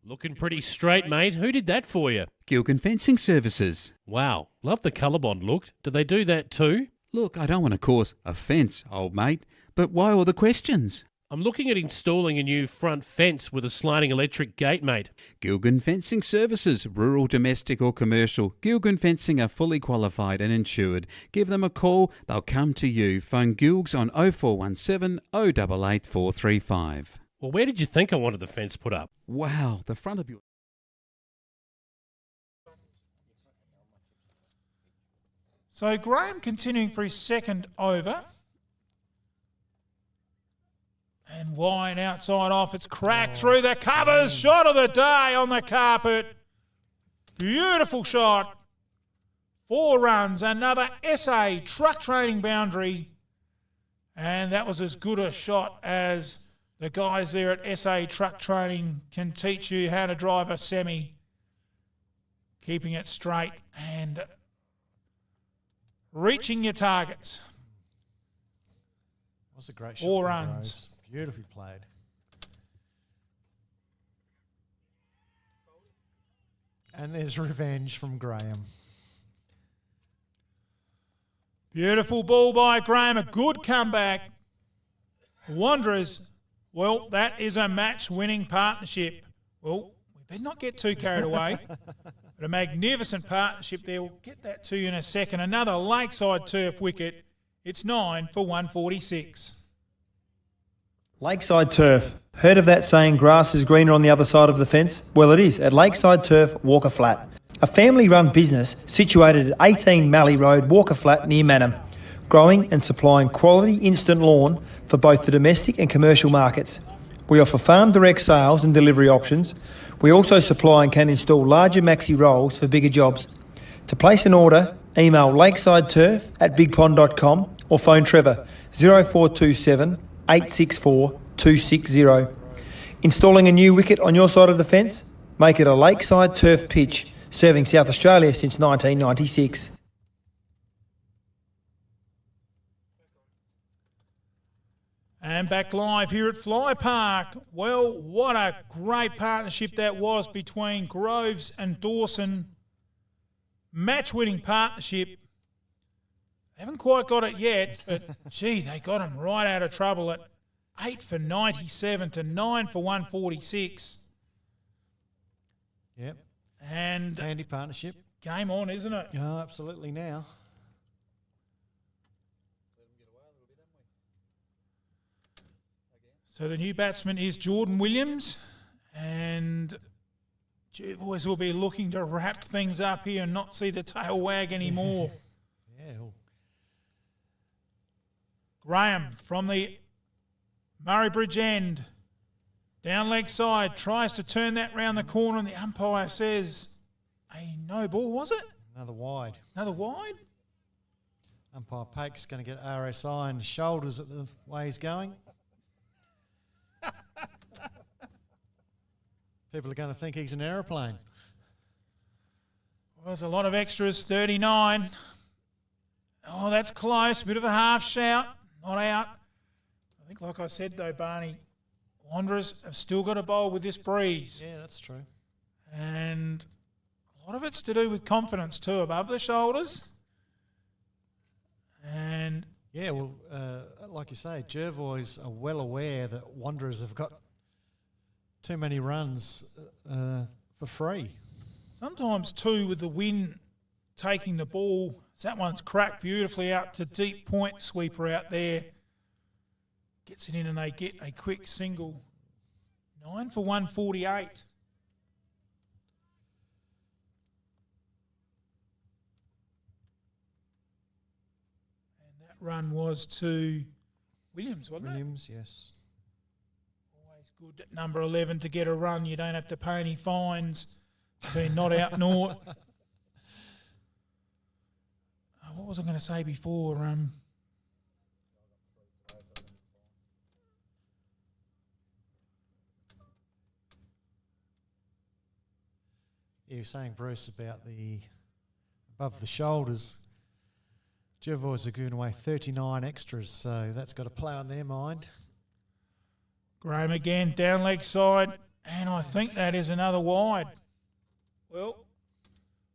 Looking pretty straight, mate. Who did that for you?
Gilgan Fencing Services.
Wow, love the colour bond look. Do they do that too?
Look, I don't want to cause offence, old mate, but why all the questions?
I'm looking at installing a new front fence with a sliding electric gate, mate.
Gilgan Fencing Services, rural, domestic or commercial. Gilgan Fencing are fully qualified and insured. Give them a call, they'll come to you. Phone Gilgs on 0417 088 435.
Well, where did you think I wanted the fence put up?
Wow, the front of your...
So Graham continuing for his second over. And wine outside off. It's cracked through the covers. Shot of the day on the carpet. Beautiful shot. 4 runs. Another SA truck training boundary. And that was as good a shot as the guys there at SA Truck Training can teach you how to drive a semi. Keeping it straight and reaching your targets.
That was a great shot.
4
from
runs.
Groves. Beautifully played. And there's revenge from Graham.
Beautiful ball by Graham. A good comeback. Wanderers, well, that is a match-winning partnership. Well, we better not get too carried away. But a magnificent partnership there. We'll get that to you in a second. Another Lakeside Turf wicket. It's 9 for 146.
Lakeside Turf. Heard of that saying grass is greener on the other side of the fence? Well, it is at Lakeside Turf, Walker Flat. A family-run business situated at 18 Mallee Road, Walker Flat, near Mannum. Growing and supplying quality instant lawn for both the domestic and commercial markets. We offer farm direct sales and delivery options. We also supply and can install larger maxi rolls for bigger jobs. To place an order, email lakesideturf@bigpond.com or phone Trevor 0427 864 260. Installing a new wicket on your side of the fence? Make it a Lakeside Turf pitch, serving South Australia since 1996.
And back live here at Fly Park. Well, what a great partnership that was between Groves and Dawson. Match-winning partnership. They haven't quite got it yet, but gee, they got him right out of trouble at 8 for 97 to 9 for 146.
Yep.
And
handy partnership.
Game on, isn't it?
Oh, absolutely now.
So the new batsman is Jordan Williams, and Jervois will be looking to wrap things up here and not see the tail wag anymore.
Yeah.
Graham from the Murray Bridge end, down leg side, tries to turn that round the corner, and the umpire says a no ball, was it?
Another wide.
Another wide?
Umpire Pake's going to get RSI and shoulders at the way he's going. People are going to think he's an aeroplane.
Well, there's a lot of extras, 39. Oh, that's close. Bit of a half shout. Not out. I think, like I said, though, Barney, Wanderers have still got to bowl with this breeze.
Yeah, that's true.
And a lot of it's to do with confidence, too, above the shoulders. And
yeah, well, like you say, Jervois are well aware that Wanderers have got too many runs for free.
Sometimes, too, with the wind taking the ball, that one's cracked beautifully out to deep point sweeper out there. Gets it in and they get a quick single. 9 for 148. And that run was to Williams, wasn't it?
Williams, yes.
Always good at number 11 to get a run. You don't have to pay any fines for being not out naught. What was I going to say before?
You were saying, Bruce, about the above the shoulders. Jervois are giving away 39 extras, so that's got to play on their mind.
Graham again, down leg side, And I think that is another wide. Well,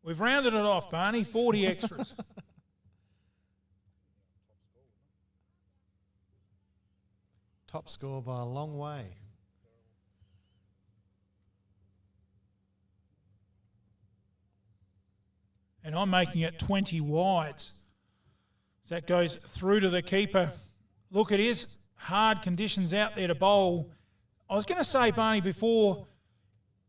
we've rounded it off, Barney. 40 extras.
Top score by a long way.
And I'm making it 20 wides. That goes through to the keeper. Look, it is hard conditions out there to bowl. I was going to say, Barney, before,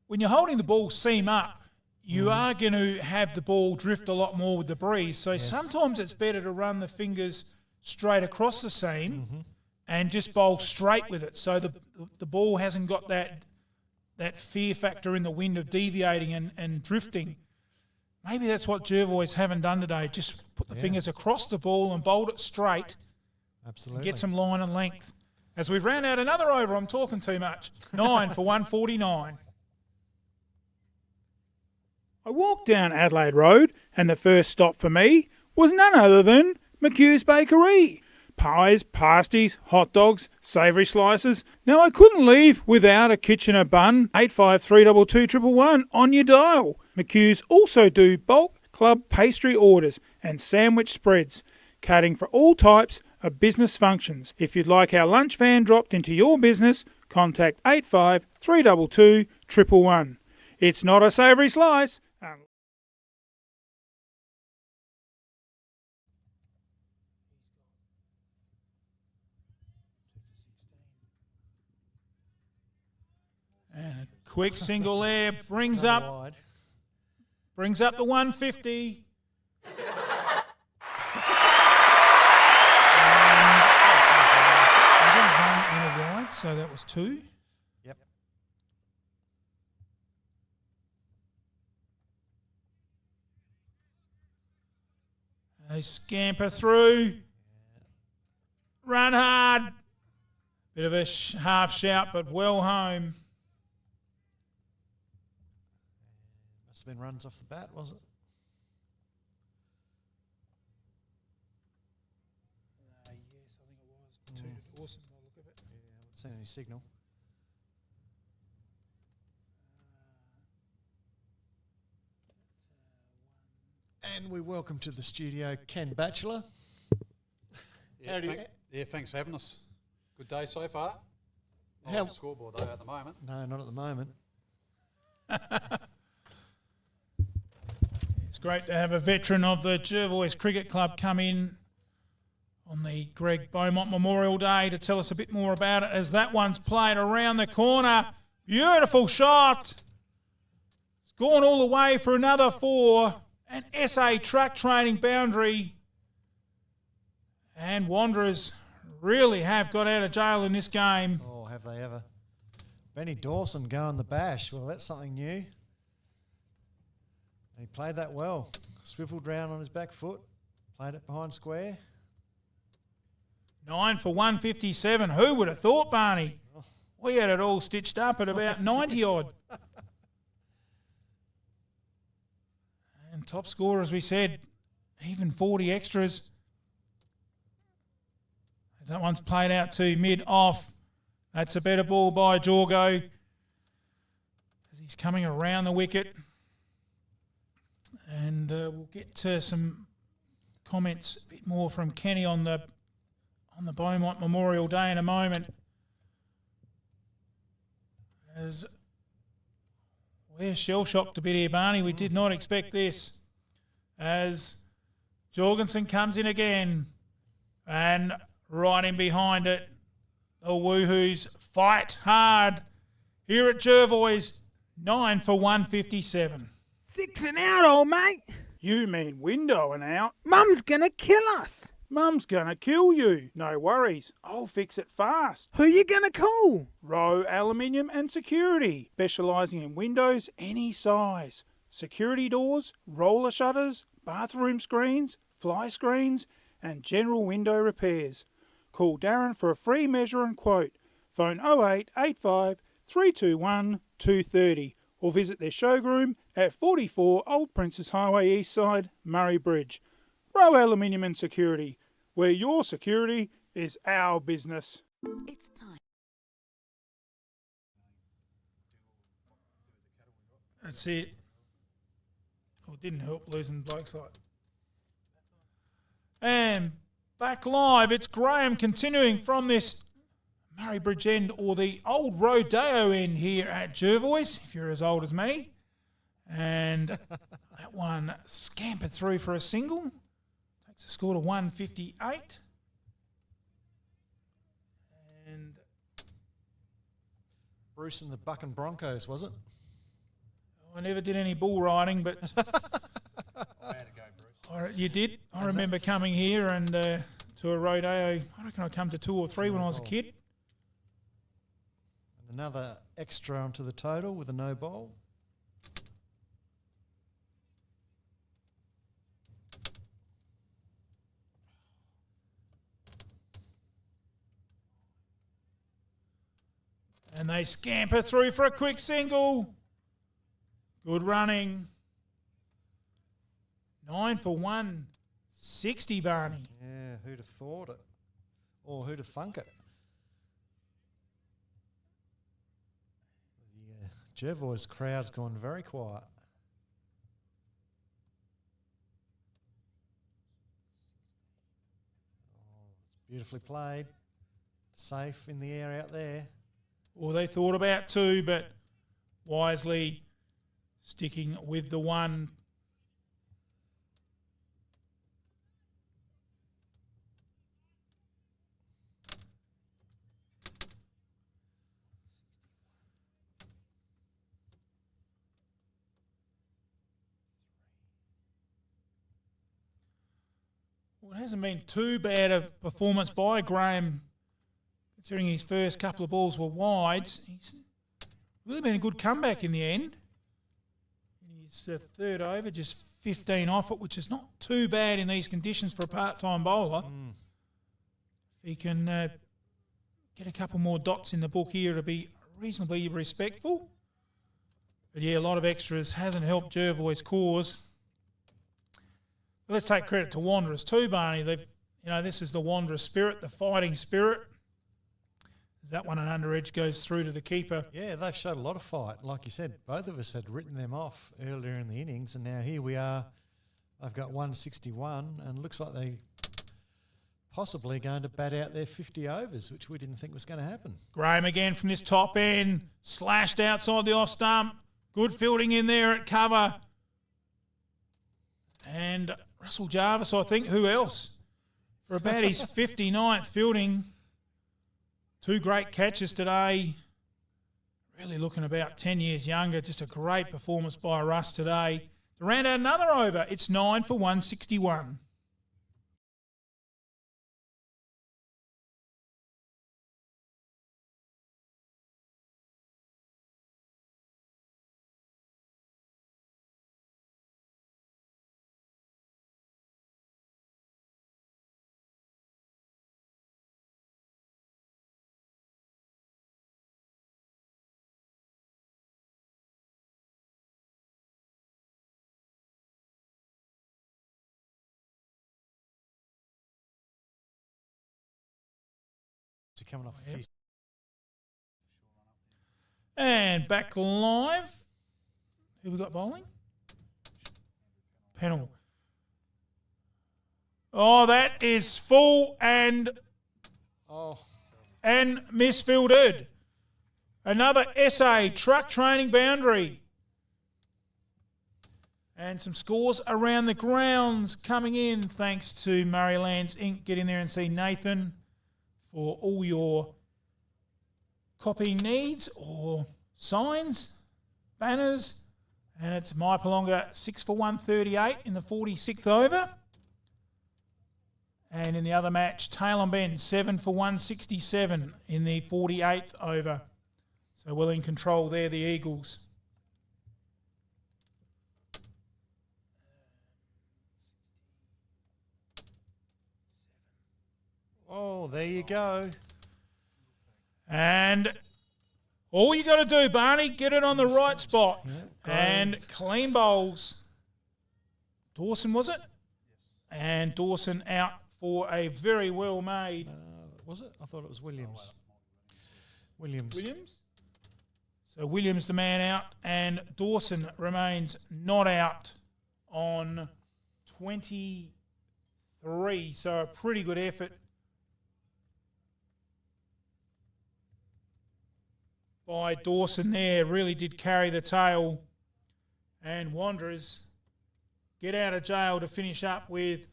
when you're holding the ball seam up, you are going to have the ball drift a lot more with the breeze. So sometimes it's better to run the fingers straight across the seam and just bowl straight with it. So the ball hasn't got that fear factor in the wind of deviating and drifting. Maybe that's what Jervois haven't done today. Just put the fingers across the ball and bowled it straight.
Absolutely.
Get some line and length. As we round out another over, I'm talking too much. 9 for 149. I walked down Adelaide Road and the first stop for me was none other than McHugh's Bakery. Pies, pasties, hot dogs, savoury slices. Now I couldn't leave without a Kitchener bun. 85322111 on your dial. McHugh's also do bulk club pastry orders and sandwich spreads, catering for all types of business functions. If you'd like our lunch van dropped into your business, contact 85322111. It's not a savoury slice. And a quick single there brings up the 150. And a wide, so that was 2.
Yep.
They scamper through. Run hard. Bit of a half shout, but well home.
Must have been runs off the bat, was it?
Yes, I think it was. 2 to Dawson by the look of it.
Yeah, I haven't seen any signal. And we welcome to the studio Ken Batchelor.
Thanks for having us. Good day so far. Not on the scoreboard though at the moment.
No, not at the moment.
It's great to have a veteran of the Jervois Cricket Club come in on the Greg Beaumont Memorial Day to tell us a bit more about it, as that one's played around the corner. Beautiful shot. It's gone all the way for another 4. An SA truck training boundary. And Wanderers really have got out of jail in this game.
Oh, have they ever. Benny Dawson going the bash. Well, that's something new. He played that well. Swiveled round on his back foot. Played it behind square.
9 for 157. Who would have thought, Barney? We had it all stitched up at about 90 odd. And top scorer, as we said, even 40 extras. That one's played out to mid-off. That's a better ball by Jorgo as he's coming around the wicket. And we'll get to some comments a bit more from Kenny on the Beaumont Memorial Day in a moment. As we're shell-shocked a bit here, Barney. We did not expect this. As Jorgensen comes in again and right in behind it, the Woohoos fight hard here at Jervois. 9 for 157.
6 and out, old mate.
You mean window and out?
Mum's gonna kill us.
Mum's gonna kill you. No worries. I'll fix it fast.
Who you gonna call?
Rowe Aluminium and Security, specialising in windows any size. Security doors, roller shutters, bathroom screens, fly screens, and general window repairs. Call Darren for a free measure and quote. Phone 0885 321 230 or visit their showroom at 44 Old Princess Highway East Side, Murray Bridge. Rowe Aluminium and Security, where your security is our business.
It's time.
That's it. Well, it didn't help losing blokes like. And back live, it's Graham continuing from this Murray Bridge end, or the old Rodeo end here at Jervois, if you're as old as me. And that one scampered through for a single. Takes the score to 158. And
Bruce and the Bucking Broncos, was it?
I never did any bull riding, but
I had to go, Bruce.
You did. I remember coming here and to a rodeo. I reckon I come to 2 or 3 when I was a kid.
And another extra onto the total with a no bowl.
And they scamper through for a quick single. Good running. 9 for 160, Barney.
Yeah, who'd have thought it? Or who'd have thunk it? The Jervois crowd's gone very quiet. Oh, it's beautifully played. Safe in the air out there.
Well, they thought about 2, but wisely sticking with the 1. Well, it hasn't been too bad a performance by Graham, considering his first couple of balls were wides. He's really been a good comeback in the end. His third over, just 15 off it, which is not too bad in these conditions for a part-time bowler. If he can get a couple more dots in the book here to be reasonably respectful. But yeah, a lot of extras hasn't helped Jervois' cause. But let's take credit to Wanderers too, Barney. This is the Wanderers spirit, the fighting spirit. That one, an under edge goes through to the keeper.
Yeah, they've showed a lot of fight. Like you said, both of us had written them off earlier in the innings, and now here we are. They've got 161, and looks like they possibly going to bat out their 50 overs, which we didn't think was going to happen.
Graham again from this top end, slashed outside the off stump. Good fielding in there at cover. And Russell Jarvis, I think, who else? For about his 59th fielding. 2 great catches today. Really looking about 10 years younger. Just a great performance by Russ today. To round out another over, it's 9 for 161.
Coming off a few.
And back live. Who we got bowling? Pennell. Oh, that is full and misfielded. Another SA truck training boundary. And some scores around the grounds coming in thanks to Murray Lands Inc. Get in there and see Nathan for all your copying needs or signs, banners. And it's Maipalonga 6 for 138 in the 46th over. And in the other match, Tailem Bend 7 for 167 in the 48th over. So well in control there, the Eagles.
Oh, there you go.
And all you got to do, Barney, get it on the right spot. Yeah, and clean bowls. Dawson, was it? And Dawson out for a very well made.
Was it? I thought it was Williams. Williams.
So Williams the man out, and Dawson remains not out on 23. So a pretty good effort by Dawson there. Really did carry the tail. And Wanderers get out of jail to finish up with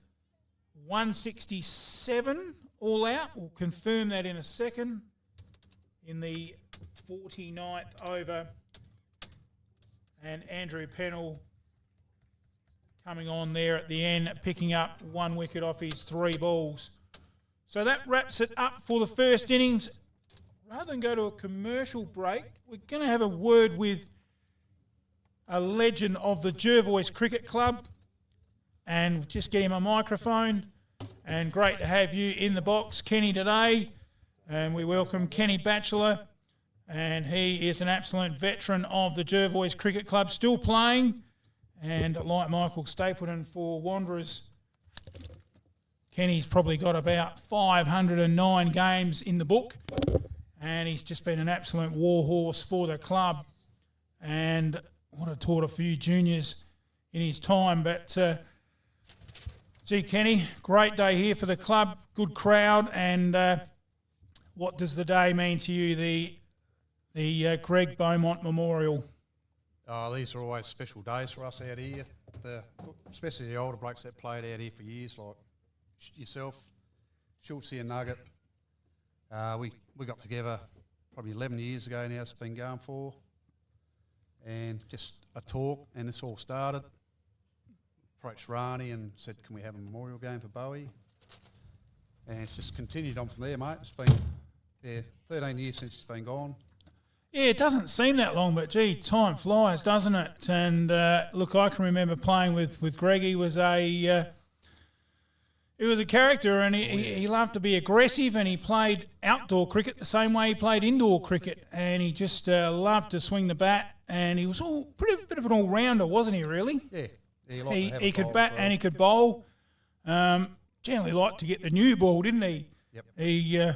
167 all out. We'll confirm that in a second. In the 49th over, and Andrew Pennell coming on there at the end, picking up 1 wicket off his 3 balls. So that wraps it up for the first innings. Rather than go to a commercial break, we're going to have a word with a legend of the Jervois Cricket Club, and just get him a microphone. And great to have you in the box, Kenny, today. And we welcome Kenny Batchelor, and he is an absolute veteran of the Jervois Cricket Club, still playing. And like Michael Stapleton for Wanderers, Kenny's probably got about 509 games in the book, and he's just been an absolute warhorse for the club, and would have taught a few juniors in his time. But, gee, Kenny, great day here for the club, good crowd, and what does the day mean to you, the Greg Beaumont Memorial?
These are always special days for us out here, especially the older blokes that played out here for years, like yourself, Schultzy and Nugget. We got together probably 11 years ago now, it's been going for, and just a talk, and this all started. Approached Rani and said, can we have a memorial game for Bowie? And it's just continued on from there, mate. It's been 13 years since it's been gone.
Yeah, it doesn't seem that long, but gee, time flies, doesn't it? And look, I can remember playing with Greg. He was a character, and he loved to be aggressive, and he played outdoor cricket the same way he played indoor cricket, and he just loved to swing the bat, and he was a bit of an all-rounder, wasn't he? Really?
Yeah.
He could bat and he could bowl. Generally liked to get the new ball, didn't he?
Yep.
He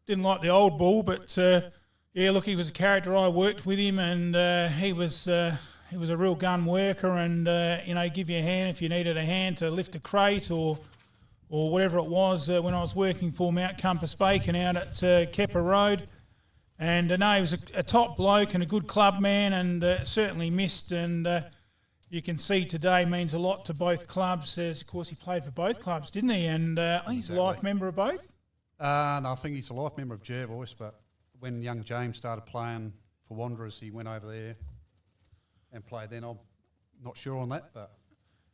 didn't like the old ball, but yeah, look, he was a character. I worked with him, and he was a real gun worker, and give you a hand if you needed a hand to lift a crate or whatever it was. When I was working for Mount Compass Bacon out at Kepper Road, and no, he was a top bloke and a good club man, and certainly missed. And you can see today means a lot to both clubs, as of course he played for both clubs, didn't he? And I think he's a life member of both.
No, I think he's a life member of Jervois, but when young James started playing for Wanderers, he went over there and played then. I'm not sure on that, but...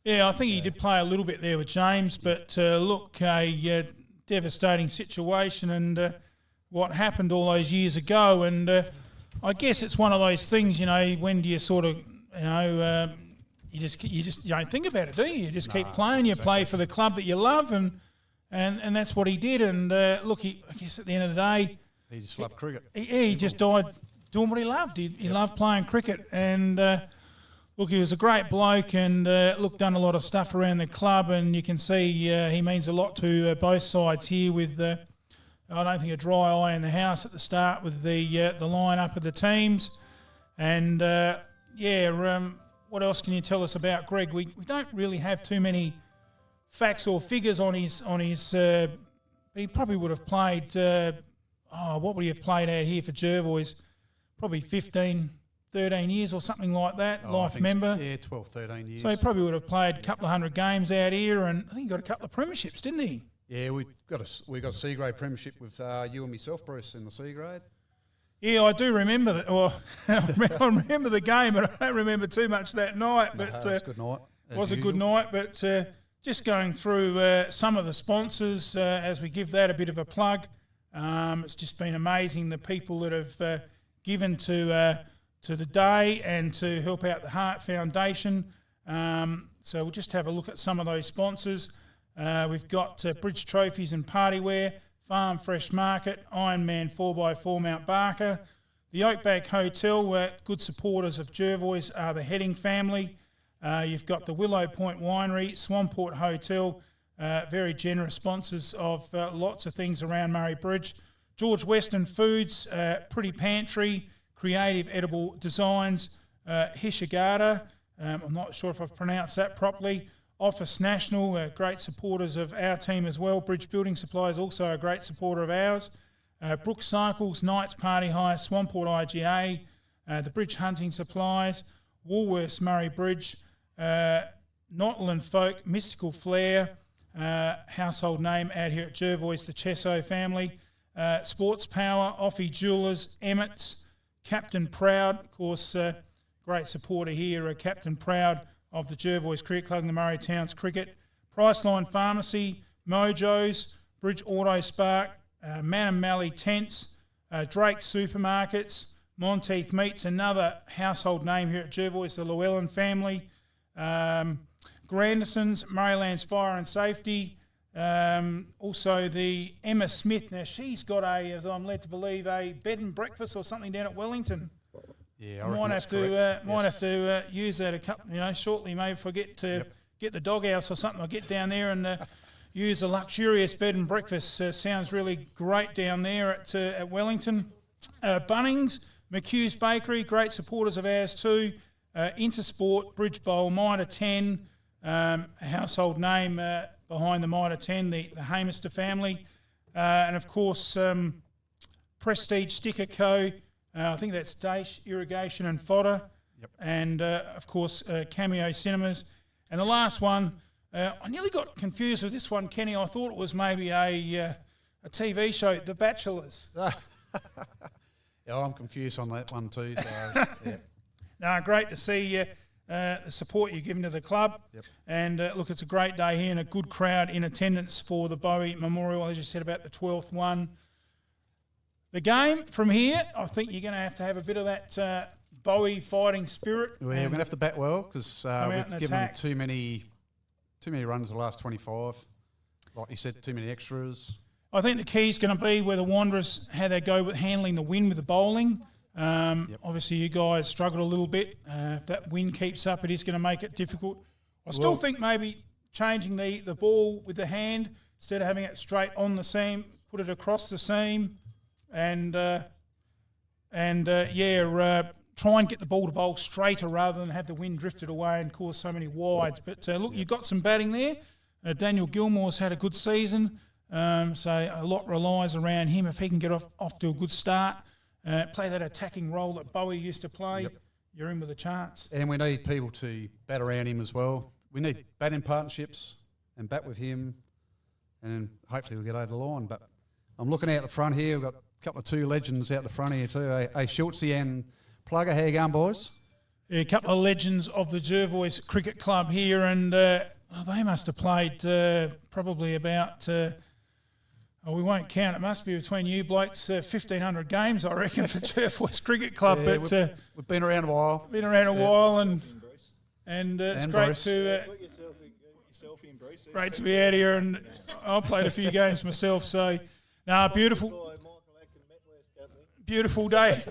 Yeah, I think he did play a little bit there with James, but look, a devastating situation, and what happened all those years ago, and I guess it's one of those things, when do you sort of, you just don't think about it, do you? You just keep playing. You play for the club that you love, and that's what he did. And look, I guess at the end of the day,
he just loved cricket.
He just died doing what he loved. He loved playing cricket, and look, he was a great bloke, and done a lot of stuff around the club, and you can see he means a lot to both sides here. With I don't think a dry eye in the house at the start with the line-up of the teams, and what else can you tell us about Greg? We don't really have too many facts or figures on his. He probably would have played. What would he have played out here for Jervois? Probably 15, 13 years or something like that. Life member.
12, 13 years.
So he probably would have played a couple of hundred games out here, and I think he got a couple of premierships, didn't he?
Yeah, we got a C grade premiership with you and myself, Bruce, in the C grade.
Yeah, I do remember that. Well, I remember the game, but I don't remember too much that night. But
it was a good night.
It was a good night, but just going through some of the sponsors as we give that a bit of a plug. It's just been amazing, the people that have given to the day and to help out the Heart Foundation. So we'll just have a look at some of those sponsors. We've got Bridge Trophies and Partywear, Farm Fresh Market, Ironman 4x4 Mount Barker, the Oakbank Hotel. Good supporters of Jervois are the Heading family. You've got the Willow Point Winery, Swamport Hotel, very generous sponsors of lots of things around Murray Bridge. George Weston Foods, Pretty Pantry, Creative Edible Designs, Hishigata, I'm not sure if I've pronounced that properly. Office National, great supporters of our team as well. Bridge Building Supplies, also a great supporter of ours. Brooks Cycles, Knights Party Hire, Swamport IGA, the Bridge Hunting Supplies, Woolworths Murray Bridge, Notland Folk, Mystical Flair, household name out here at Jervois, the Chesso family, Sports Power, Offie Jewelers, Emmett's, Captain Proud, of course, great supporter here, Captain Proud of the Jervois Cricket Club and the Murray Towns Cricket, Priceline Pharmacy, Mojo's, Bridge Auto Spark, Manum Malley Tents, Drake Supermarkets, Monteith Meats, another household name here at Jervois, the Llewellyn family, Grandison's, Maryland's Fire and Safety, also the Emma Smith. Now she's got a, as I'm led to believe, a bed and breakfast or something down at Wellington.
Yeah, I
might have to use that a couple, shortly. Maybe if I get to get the doghouse or something, I'll get down there and use a luxurious bed and breakfast. Sounds really great down there at Wellington. Bunnings, McHugh's Bakery, great supporters of ours too. Intersport, Bridge Bowl, Mitre 10, a household name behind the Mitre 10, the Hamister family, and of course Prestige Sticker Co. I think that's Daesh Irrigation and Fodder, and of course Cameo Cinemas. And the last one, I nearly got confused with this one, Kenny. I thought it was maybe a TV show, The Bachelors.
Yeah, I'm confused on that one too. So, yeah.
No, great to see the support you're giving to the club. And look, it's a great day here and a good crowd in attendance for the Bowie Memorial, as you said, about the 12th one. The game from here, I think you're going to have a bit of that Bowie fighting spirit.
Well, we're going to have to bat well because we've given them too many runs the last 25. Like you said, too many extras.
I think the key is going to be where the Wanderers, how they go with handling the wind with the bowling. Obviously, you guys struggled a little bit. If that wind keeps up, it is going to make it difficult. I still think maybe changing the ball with the hand instead of having it straight on the seam, put it across the seam, and try and get the ball to bowl straighter rather than have the wind drifted away and cause so many wides. But look, you've got some batting there. Daniel Gilmore's had a good season, so a lot relies around him. If he can get off to a good start, play that attacking role that Bowie used to play, you're in with a chance.
And we need people to bat around him as well. We need batting partnerships and bat with him, and hopefully we'll get over the line. But I'm looking out the front here. We've got a couple of two legends out the front here too. Schultze and Plugger. How you going, boys?
Yeah, a couple of legends of the Jervois Cricket Club here, and they must have played probably about... we won't count. It must be between you blokes 1,500 games, I reckon, for Jervois Cricket Club.
Yeah,
but
we've been around a while.
And it's great to great to be out here. And I played a few games myself. So, beautiful day,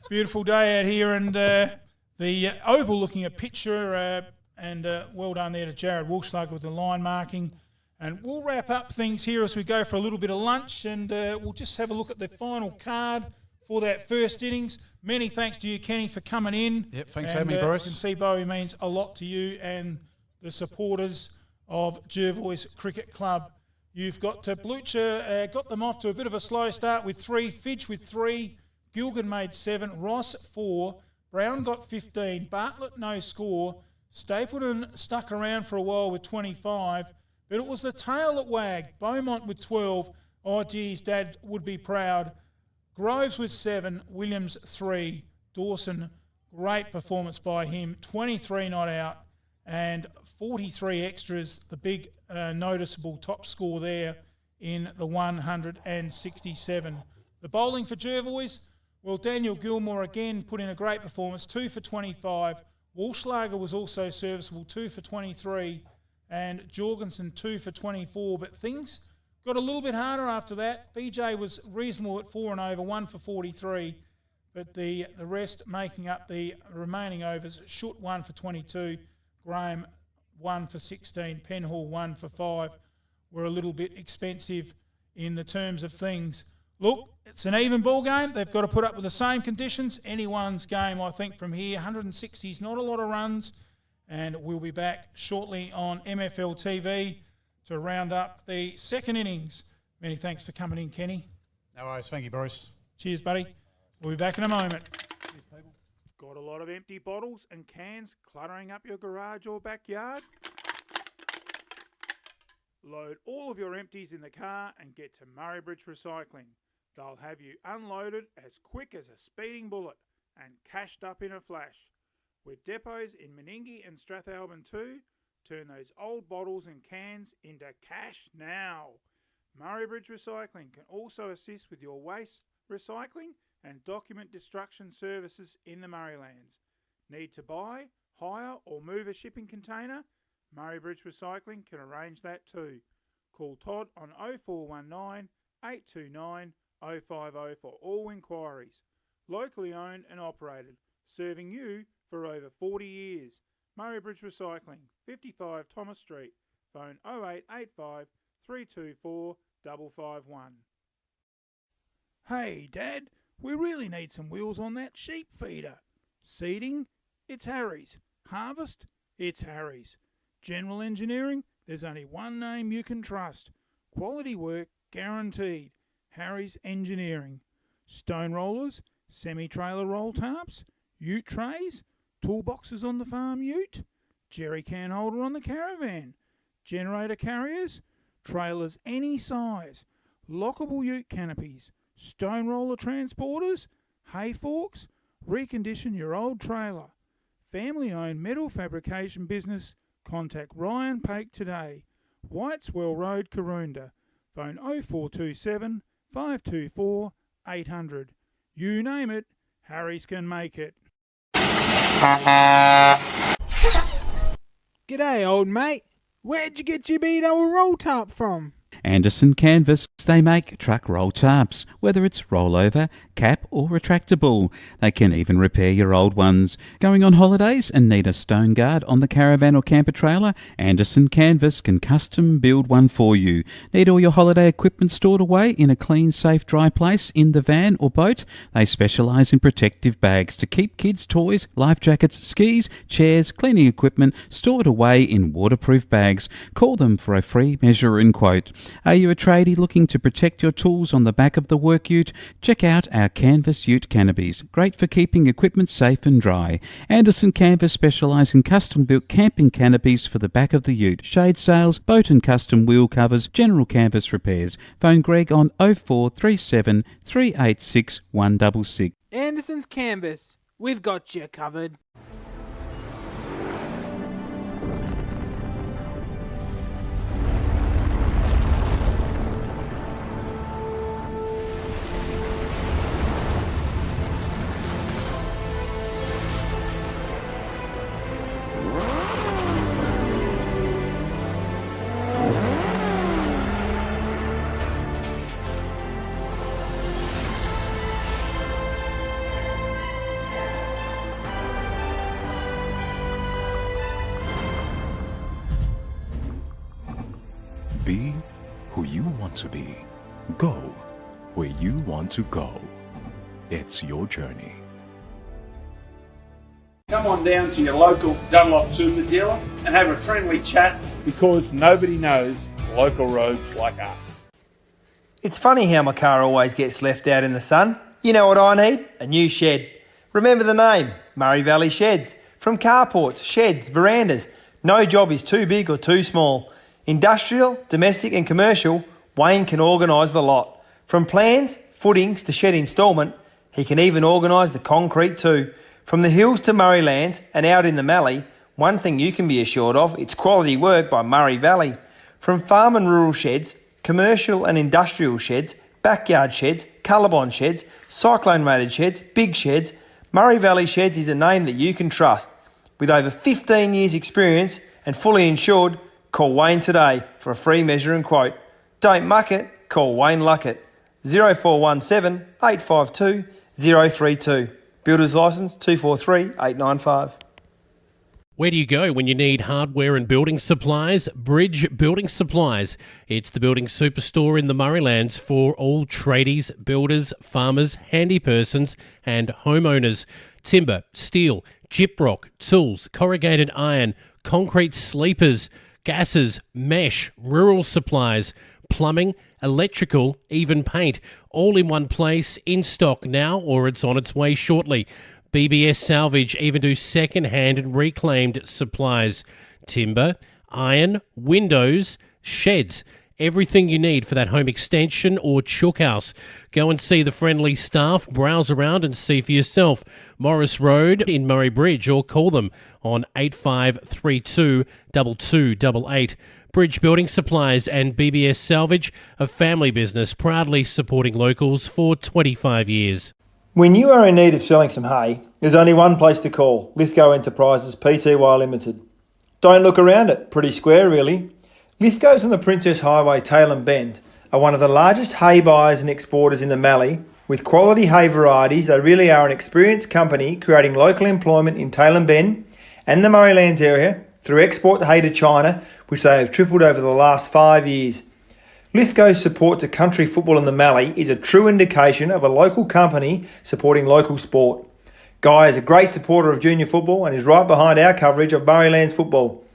beautiful day out here, and the overlooking a picture. And well done there to Jared Walschlager with the line marking. And we'll wrap up things here as we go for a little bit of lunch, and we'll just have a look at the final card for that first innings. Many thanks to you, Kenny, for coming in.
Yep, thanks for having me, Bruce.
You can see Bowie means a lot to you and the supporters of Jervois Cricket Club. You've got Blucher, got them off to a bit of a slow start with 3, Fidge with 3, Gilgan made 7, Ross 4, Brown got 15, Bartlett no score, Stapleton stuck around for a while with 25, but it was the tail that wagged. Beaumont with 12. Oh, geez, Dad would be proud. Groves with 7. Williams 3. Dawson, great performance by him. 23 not out and 43 extras. The big noticeable top score there in the 167. The bowling for Jervois, well, Daniel Gilmore again put in a great performance. 2 for 25. Walschlager was also serviceable. 2 for 23. And Jorgensen 2 for 24, but things got a little bit harder after that. BJ was reasonable at 4 and over, 1 for 43, but the rest making up the remaining overs. Schutt 1 for 22, Graham 1 for 16, Penhall 1 for 5 were a little bit expensive in the terms of things. Look, it's an even ball game. They've got to put up with the same conditions. Anyone's game, I think, from here. 160 is not a lot of runs. And we'll be back shortly on MFL TV to round up the second innings. Many thanks for coming in, Kenny.
No worries. Thank you, Bruce.
Cheers, buddy. We'll be back in a moment. Cheers, people. Got a lot of empty bottles and cans cluttering up your garage or backyard? Load all of your empties in the car and get to Murray Bridge Recycling. They'll have you unloaded as quick as a speeding bullet and cashed up in a flash. With depots in Meningie and Strathalbyn too, turn those old bottles and cans into cash now. Murray Bridge Recycling can also assist with your waste recycling and document destruction services in the Murraylands. Need to buy, hire or move a shipping container? Murray Bridge Recycling can arrange that too. Call Todd on 0419 829 050 for all inquiries. Locally owned and operated, serving you for over 40 years. Murray Bridge Recycling, 55 Thomas Street. Phone 0885 324 551. Hey, Dad, we really need some wheels on that sheep feeder. Seeding? It's Harry's. Harvest? It's Harry's. General engineering? There's only one name you can trust. Quality work guaranteed. Harry's Engineering. Stone rollers? Semi-trailer roll tarps? Ute trays? Toolboxes on the farm ute? Jerry can holder on the caravan? Generator carriers? Trailers any size? Lockable ute canopies? Stone roller transporters? Hay forks? Recondition your old trailer. Family-owned metal fabrication business. Contact Ryan Pake today. Whiteswell Road, Karoonda. Phone 0427 524 800. You name it, Harry's can make it.
G'day, old mate. Where'd you get your beat old roll top from?
Anderson Canvas, they make truck roll tarps, whether it's rollover, cap or retractable. They can even repair your old ones. Going on holidays and need a stone guard on the caravan or camper trailer? Anderson Canvas can custom build one for you. Need all your holiday equipment stored away in a clean, safe, dry place in the van or boat? They specialise in protective bags to keep kids' toys, life jackets, skis, chairs, cleaning equipment stored away in waterproof bags. Call them for a free measure and quote. Are you a tradie looking to protect your tools on the back of the work ute? Check out our Canvas ute canopies. Great for keeping equipment safe and dry. Anderson Canvas specialise in custom-built camping canopies for the back of the ute, shade sails, boat and custom wheel covers, general canvas repairs. Phone Greg on 0437 386 166.
Anderson's Canvas. We've got you covered.
Be who you want to be. Go where you want to go. It's your journey.
Come on down to your local Dunlop Super dealer and have a friendly chat, because nobody knows local roads like us.
It's funny how my car always gets left out in the sun. You know what I need? A new shed. Remember the name, Murray Valley Sheds. From carports, sheds, verandas, no job is too big or too small. Industrial, domestic and commercial, Wayne can organise the lot. From plans, footings to shed instalment, he can even organise the concrete too. From the hills to Murraylands and out in the Mallee, one thing you can be assured of, it's quality work by Murray Valley. From farm and rural sheds, commercial and industrial sheds, backyard sheds, colorbond sheds, cyclone rated sheds, big sheds, Murray Valley Sheds is a name that you can trust. With over 15 years experience and fully insured, call Wayne today for a free measure and quote. Don't muck it, call Wayne Luckett. 0417 852 032. Builder's licence 243895.
Where do you go when you need hardware and building supplies? Bridge Building Supplies. It's the building superstore in the Murraylands for all tradies, builders, farmers, handy persons and homeowners. Timber, steel, gyprock, tools, corrugated iron, concrete sleepers, gases, mesh, rural supplies, plumbing, electrical, even paint, all in one place, in stock now or it's on its way shortly. BBS Salvage even do second-hand and reclaimed supplies. Timber, iron, windows, sheds, everything you need for that home extension or chook house. Go and see the friendly staff, browse around and see for yourself. Morris Road in Murray Bridge, or call them on 8532 2288. Bridge Building Supplies and BBS Salvage, a family business proudly supporting locals for 25 years.
When you are in need of selling some hay, there's only one place to call, Lithgow Enterprises Pty Limited. Don't look around it, pretty square really. Lithgow's on the Princess Highway, Tailem Bend, are one of the largest hay buyers and exporters in the Mallee. With quality hay varieties, they really are an experienced company creating local employment in Tailem Bend and the Murraylands area through export hay to China, which they have tripled over the last 5 years. Lithgow's support to country football in the Mallee is a true indication of a local company supporting local sport. Guy is a great supporter of junior football and is right behind our coverage of Murraylands football.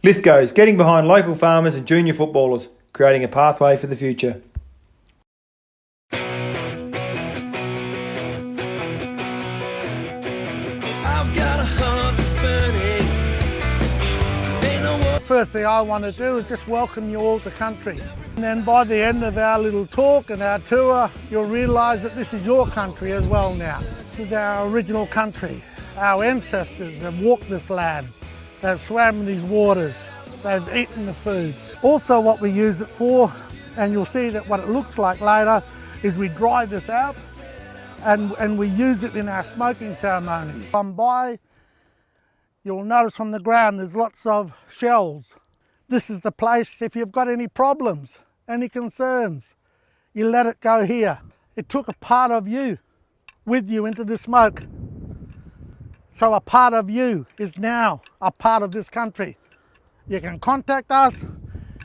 Lithgow's getting behind local farmers and junior footballers, creating a pathway for the future.
First thing I want to do is just welcome you all to country. And then by the end of our little talk and our tour, you'll realise that this is your country as well now. This is our original country. Our ancestors have walked this land. They've swam in these waters. They've eaten the food. Also what we use it for, and you'll see that what it looks like later, is we dry this out and we use it in our smoking ceremonies. Come by, you'll notice on the ground there's lots of shells. This is the place, if you've got any problems, any concerns, you let it go here. It took a part of you with you into the smoke. So a part of you is now a part of this country. You can contact us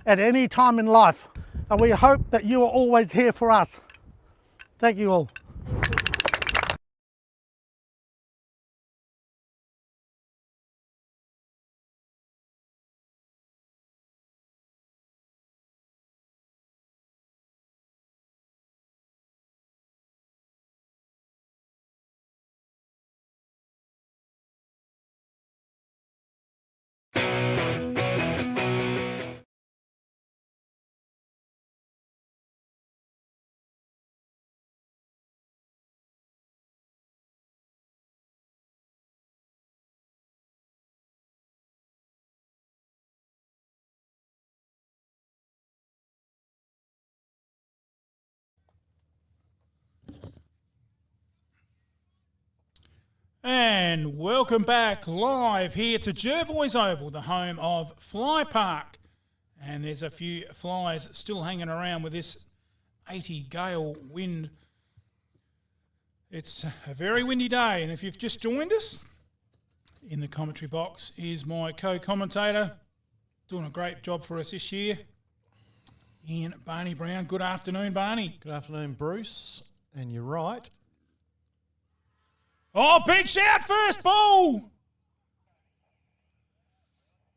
at any time in life, and we hope that you are always here for us. Thank you all.
And welcome back live here to Jervois Oval, the home of Fly Park. And there's a few flies still hanging around with this 80 gale wind. It's a very windy day, and if you've just joined us, in the commentary box is my co-commentator, doing a great job for us this year, Ian Barney Brown. Good afternoon, Barney.
Good afternoon, Bruce. And you're right.
Oh, big shout, first ball!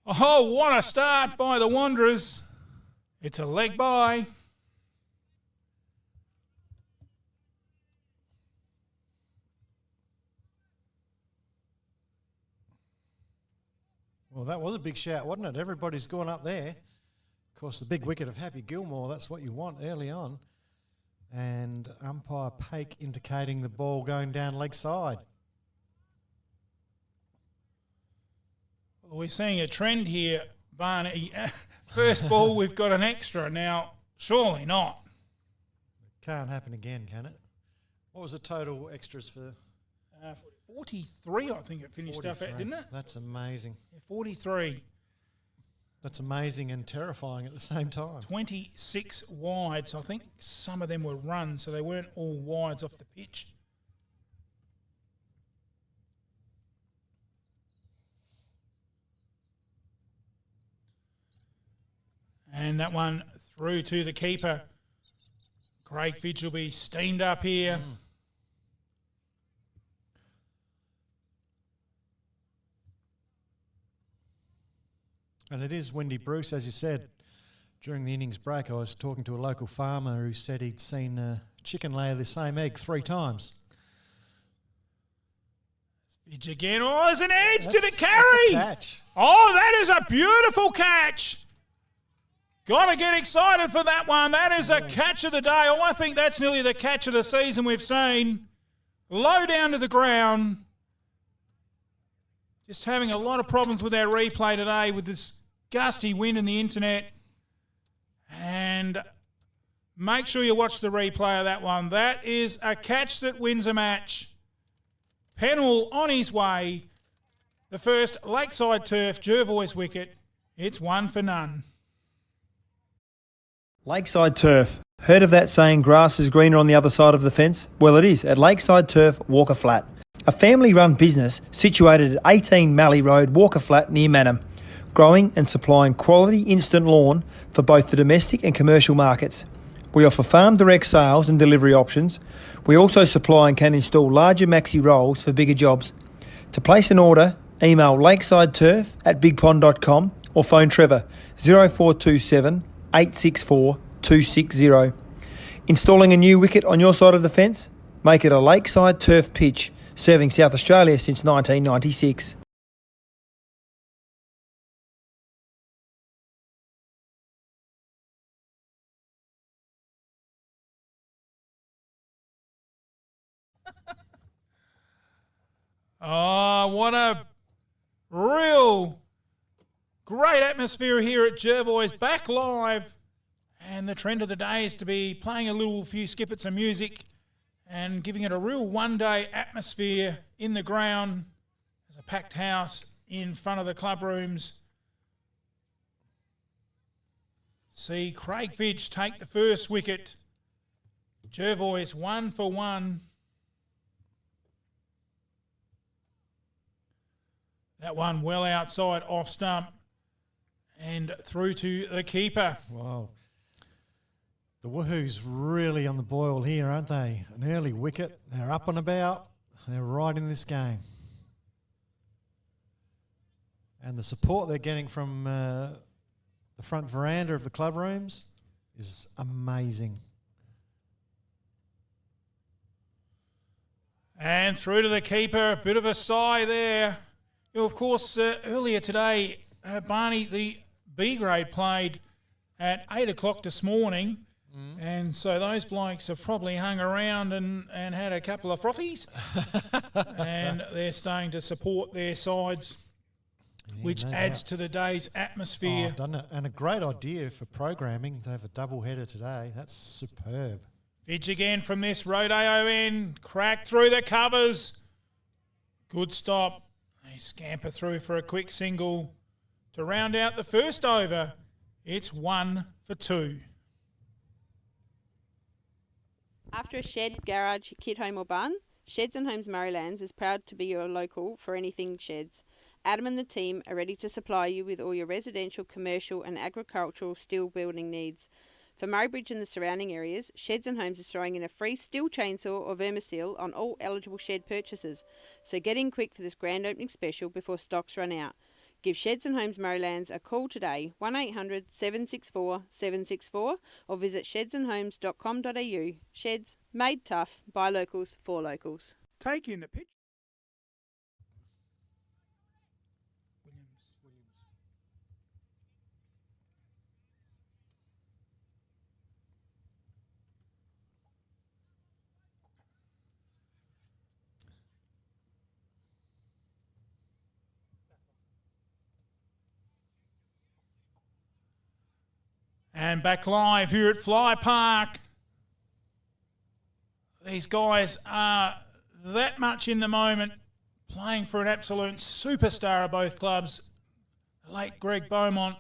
Oh, what a start by the Wanderers. It's a leg by.
Well, that was a big shout, wasn't it? Everybody's gone up there. Of course, the big wicket of Happy Gilmore, that's what you want early on. And umpire Pake indicating the ball going down leg side.
Well, we're seeing a trend here, Barney. First ball, we've got an extra. Now, surely not.
Can't happen again, can it? What was the total extras for?
43, I think it finished
43.
up at, didn't it?
That's amazing.
43.
That's amazing and terrifying at the same time.
26 wides. I think some of them were runs, so they weren't all wides off the pitch. And that one through to the keeper. Craig Fidge will be steamed up here.
And it is windy, Bruce, as you said. During the innings break, I was talking to a local farmer who said he'd seen a chicken lay the same egg 3 times.
Fidge again. Oh, there's an edge to the
That's
carry.
a catch.
Oh, that is a beautiful catch. Got to get excited for that one. That is a catch of the day. Oh, I think that's nearly the catch of the season we've seen. Low down to the ground. Just having a lot of problems with our replay today with this gusty wind and the internet. And make sure you watch the replay of that one. That is a catch that wins a match. Pennell on his way. The first Lakeside Turf Jervois wicket. It's 1 for none.
Lakeside Turf. Heard of that saying, grass is greener on the other side of the fence? Well, it is at Lakeside Turf, Walker Flat. A family-run business situated at 18 Mallee Road, Walker Flat, near Manham. Growing and supplying quality instant lawn for both the domestic and commercial markets. We offer farm direct sales and delivery options. We also supply and can install larger maxi rolls for bigger jobs. To place an order, email lakesideturf@bigpond.com or phone Trevor 0427 864 260. Installing a new wicket on your side of the fence? Make it a Lakeside Turf pitch, serving South Australia since 1996.
Oh, what a real great atmosphere here at Jervois. Back live. And the trend of the day is to be playing a few skippets of music and giving it a real one-day atmosphere in the ground. There's a packed house in front of the club rooms. See Craig Fidge take the first wicket. Jervois 1 for 1. That one well outside off stump and through to the keeper.
Wow. The Woohoos really on the boil here, aren't they? An early wicket. They're up and about. They're right in this game. And the support they're getting from the front veranda of the club rooms is amazing.
And through to the keeper. A bit of a sigh there. Of course, earlier today, Barney, the B grade played at 8 o'clock this morning. And so those blokes have probably hung around and had a couple of frothies. And they're starting to support their sides, which adds to the day's atmosphere.
Oh, doesn't it? And a great idea for programming to have a double header today. That's superb.
Fidge again from this rodeo end. Cracked through the covers. Good stop. They scamper through for a quick single to round out the first over. It's 1 for 2.
After a shed, garage, kit home or barn, Sheds and Homes Murraylands is proud to be your local for anything sheds. Adam and the team are ready to supply you with all your residential, commercial and agricultural steel building needs. For Murray Bridge and the surrounding areas, Sheds and Homes is throwing in a free steel chainsaw or vermisil on all eligible shed purchases. So get in quick for this grand opening special before stocks run out. Give Sheds and Homes Murraylands a call today, 1800 764 764, or visit shedsandhomes.com.au. Sheds, made tough, by locals, for locals.
Take in the pitch. And back live here at Fly Park. These guys are that much in the moment, playing for an absolute superstar of both clubs, the late Greg Beaumont.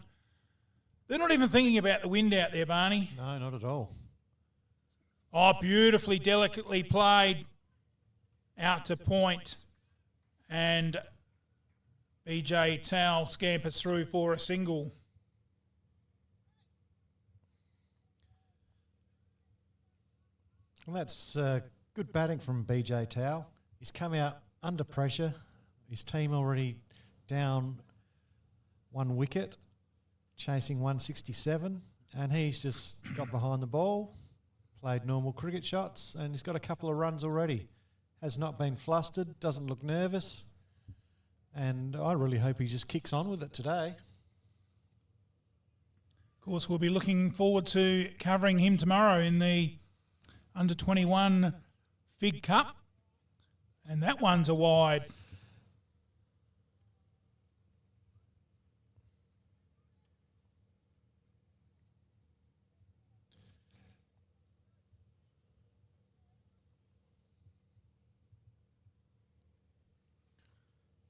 They're not even thinking about the wind out there, Barney.
No, not at all.
Oh, beautifully, delicately played out to point. And BJ Towell scampers through for a single.
And that's good batting from BJ Tao. He's come out under pressure. His team already down 1 wicket, chasing 167, and he's just got behind the ball, played normal cricket shots, and he's got a couple of runs already. Has not been flustered, doesn't look nervous, and I really hope he just kicks on with it today.
Of course, we'll be looking forward to covering him tomorrow in the Under-21 Fig Cup, and that one's a wide.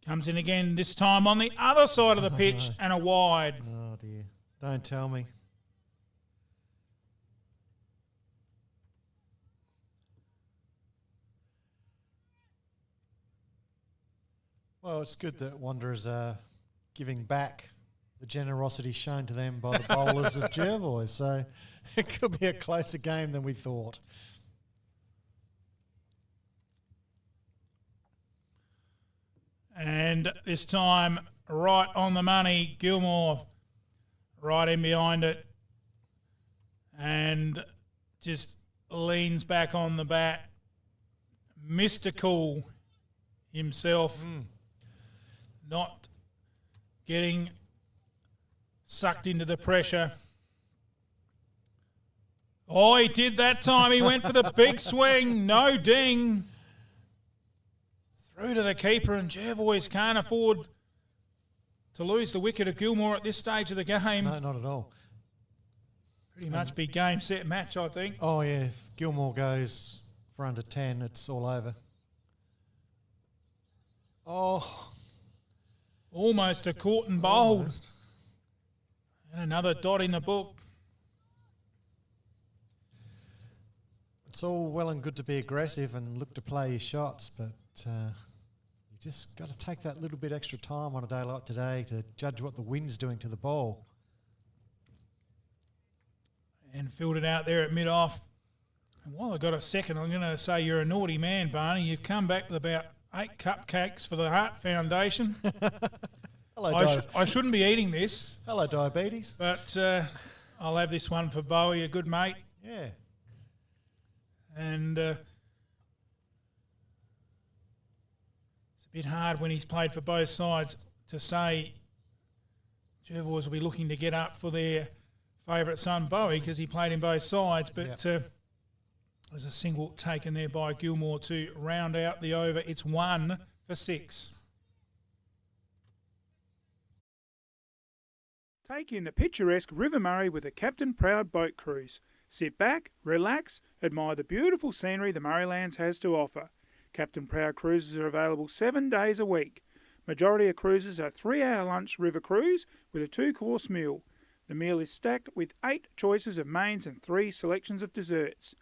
Comes in again, this time on the other side of the pitch, and a wide.
Oh, dear. Don't tell me. Well, it's good that Wanderers are giving back the generosity shown to them by the bowlers of Jervois, so it could be a closer game than we thought.
And this time, right on the money, Gilmore right in behind it and just leans back on the bat. Mr. Cool himself, not getting sucked into the pressure. Oh, he did that time. He went for the big swing. No ding. Through to the keeper, and Jervois can't afford to lose the wicket of Gilmore at this stage of the game.
No, not at all.
Pretty much be game, set, match, I think.
Oh, yeah. If Gilmore goes for under 10, it's all over. Oh.
Almost a caught and bowled.
Almost.
And another dot in the book.
It's all well and good to be aggressive and look to play your shots, but you just got to take that little bit extra time on a day like today to judge what the wind's doing to the ball.
And filled it out there at mid-off. And while I got a second, I'm going to say you're a naughty man, Barney. You've come back with about 8 cupcakes for the Heart Foundation.
Hello,
I shouldn't be eating this.
Hello, diabetes.
But I'll have this one for Bowie, a good mate.
Yeah.
And it's a bit hard when he's played for both sides to say Jervois will be looking to get up for their favourite son, Bowie, because he played in both sides. But there's a single taken there by Gilmore to round out the over. It's 1 for 6. Take in the picturesque River Murray with a Captain Proud boat cruise. Sit back, relax, admire the beautiful scenery the Murraylands has to offer. Captain Proud cruises are available 7 days a week. Majority of cruises are 3-hour lunch river cruise with a 2-course meal. The meal is stacked with 8 choices of mains and 3 selections of desserts.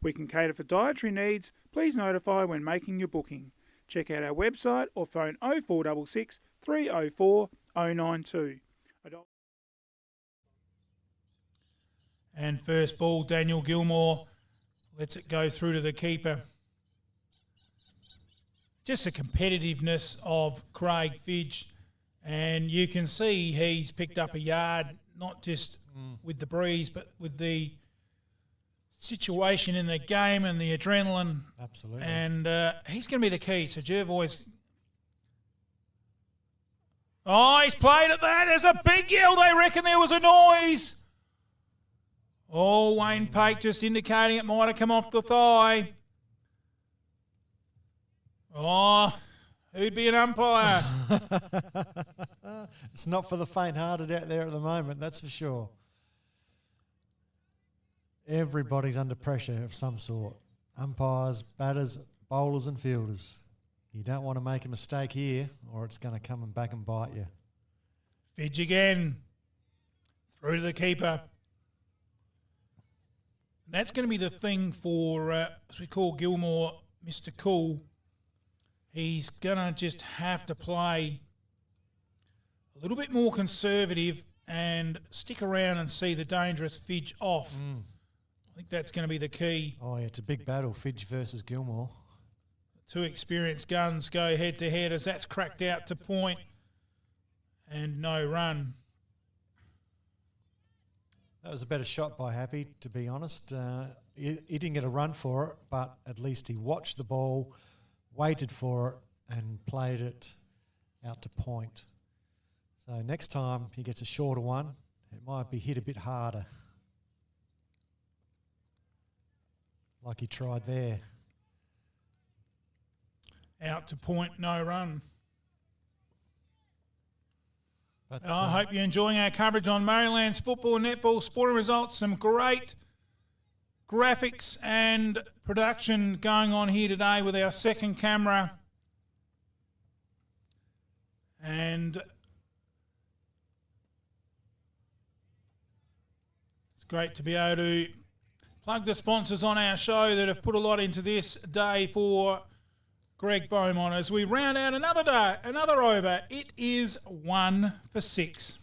We can cater for dietary needs. Please notify when making your booking. Check out our website or phone 0466 304 092. And first ball, Daniel Gilmore lets it go through to the keeper. Just the competitiveness of Craig Fidge, and you can see he's picked up a yard, not just with the breeze, but with the situation in the game and the adrenaline.
Absolutely.
And he's going to be the key. So Jervois. Oh, he's played at that. There's a big yell. They reckon there was a noise. Oh, Wayne Pake just indicating it might have come off the thigh. Oh, who'd be an umpire?
It's not for the faint-hearted out there at the moment, that's for sure. Everybody's under pressure of some sort. Umpires, batters, bowlers and fielders. You don't want to make a mistake here or it's going to come and back and bite you.
Fidge again. Through to the keeper. That's going to be the thing for, as we call Gilmore, Mr. Cool. He's going to just have to play a little bit more conservative and stick around and see the dangerous Fidge off. I think that's going to be the key.
Oh, yeah, it's a big battle, Fidge versus Gilmore.
Two experienced guns go head-to-head as that's cracked out to point and no run.
That was a better shot by Happy, to be honest. He didn't get a run for it, but at least he watched the ball, waited for it, and played it out to point. So next time he gets a shorter one, it might be hit a bit harder, like he tried there.
Out to point, no run.
But,
I hope you're enjoying our coverage on Maryland's football, netball, sporting results. Some great graphics and production going on here today with our second camera. And it's great to be able to plug the sponsors on our show that have put a lot into this day for Greg Beaumont as we round out another day, another over. It is 1 for 6.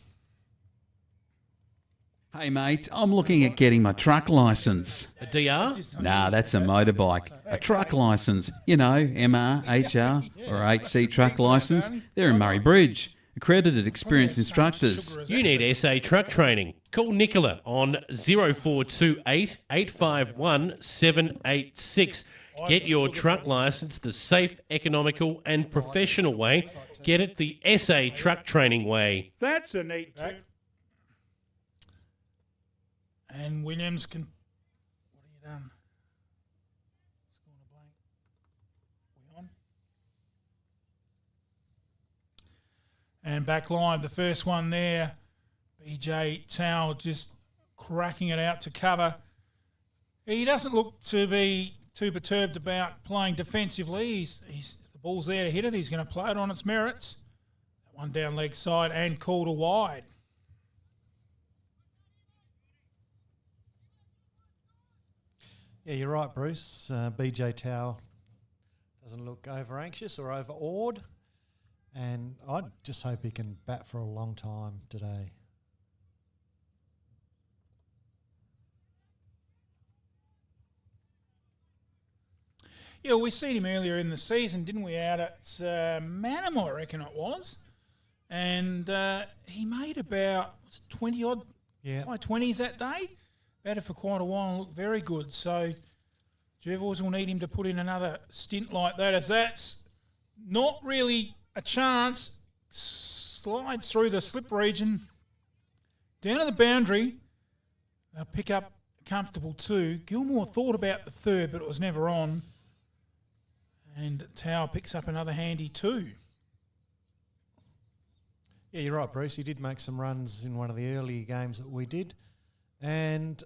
Hey mate, I'm looking at getting my truck licence.
A DR?
Nah, that's a motorbike. A truck licence. You know, MR, HR or HC truck licence. They're in Murray Bridge. Accredited experienced instructors.
You need SA truck training. Call Nicola on 0428 851 786. Get your truck licence the safe, economical and professional way. Get it the SA truck training way.
That's a neat trick. And Williams can... What have you done? Scoring a blank. We on? And back live, the first one there. BJ Towell just cracking it out to cover. He doesn't look to be too perturbed about playing defensively. The ball's there to hit it. He's going to play it on its merits. That one down leg side and called a wide.
Yeah, you're right, Bruce. BJ Towell doesn't look over anxious or over awed, and I just hope he can bat for a long time today.
Yeah, we seen him earlier in the season, didn't we, out at Manham, I reckon it was. And he made about 20-odd, high 20s that day. Batted for quite a while and looked very good. So Jervois will need him to put in another stint like that, as that's not really a chance. Slides through the slip region, down to the boundary. They'll pick up a comfortable 2. Gilmore thought about the third, but it was never on. And Tower picks up another handy 2.
Yeah, you're right, Bruce. He did make some runs in one of the earlier games that we did. And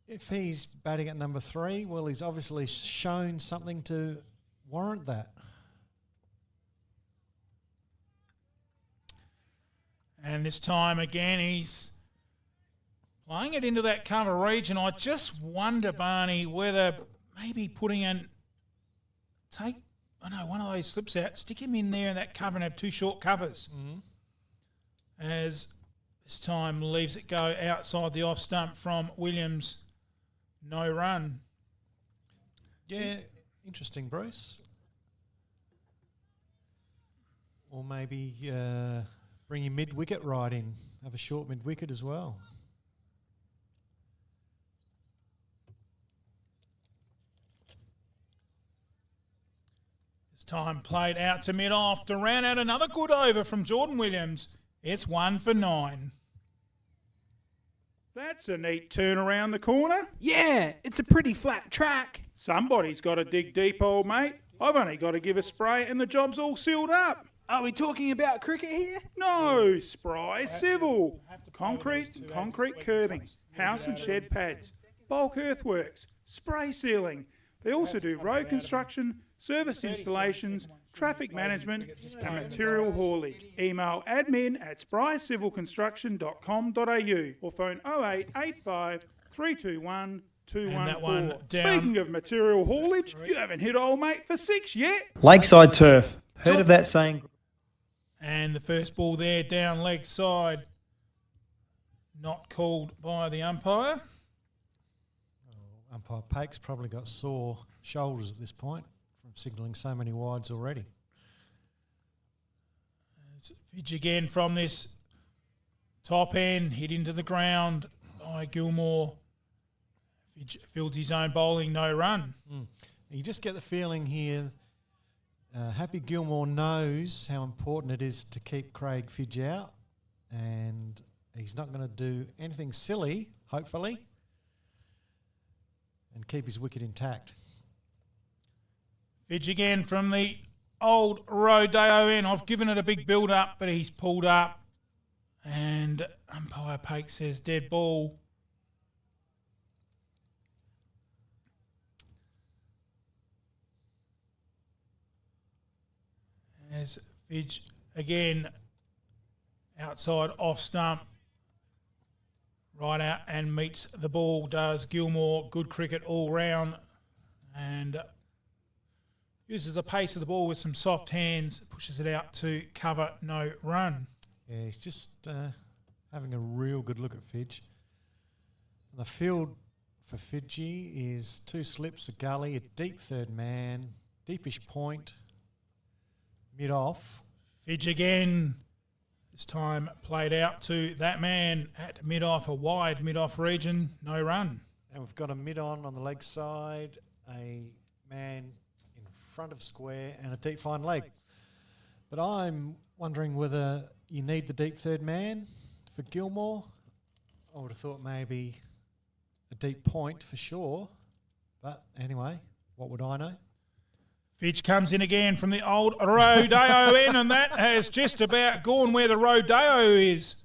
if he's batting at number 3, well, he's obviously shown something to warrant that.
And this time again, he's playing it into that cover region. I just wonder, Barney, whether maybe putting in... one of those slips out, stick him in there in that cover and have 2 short covers.
Mm-hmm.
As this time leaves it go outside the off stump from Williams. No run.
Yeah, interesting, Bruce. Or maybe bring your mid-wicket right in. Have a short mid-wicket as well.
This time played out to mid-off to round out another good over from Jordan Williams. It's 1 for 9. That's a neat turn around the corner.
Yeah, it's a pretty flat track.
Somebody's got to dig deep, old mate. I've only got to give a spray and the job's all sealed up.
Are we talking about cricket here?
No, spray civil. Concrete curbing, house and shed pads, bulk earthworks, spray sealing. They also do road construction, service installations, traffic management and material haulage. Email admin@sprycivilconstruction.com.au or phone 0885 321 214. Speaking of material haulage, you haven't hit old mate for 6 yet.
Lakeside turf. Heard of that saying?
And the first ball there down leg side. Not called by the umpire.
umpire Pake's probably got sore shoulders at this point from signalling so many wides already.
Fidge again from this top end, hit into the ground by Gilmore. Fidge fields his own bowling, no run.
You just get the feeling here, Happy Gilmore knows how important it is to keep Craig Fidge out, and he's not going to do anything silly, hopefully, and keep his wicket intact.
Fidge again from the old Rodeo end. I've given it a big build-up, but he's pulled up, and umpire Pake says dead ball. As Fidge again outside off stump, right out and meets the ball, does Gilmore. Good cricket all round, and uses the pace of the ball with some soft hands, pushes it out to cover, no run.
Yeah, he's just having a real good look at Fidge. And the field for Fidji is 2 slips, a gully, a deep third man, deepish point, mid-off.
Fidge again, this time played out to that man at mid-off, a wide mid-off region, no run.
And we've got a mid-on the leg side, a man in front of square and a deep fine leg. But I'm wondering whether you need the deep third man for Gilmore. I would have thought maybe a deep point for sure. But anyway, what would I know?
Fidge comes in again from the old Rodeo end, and that has just about gone where the Rodeo is.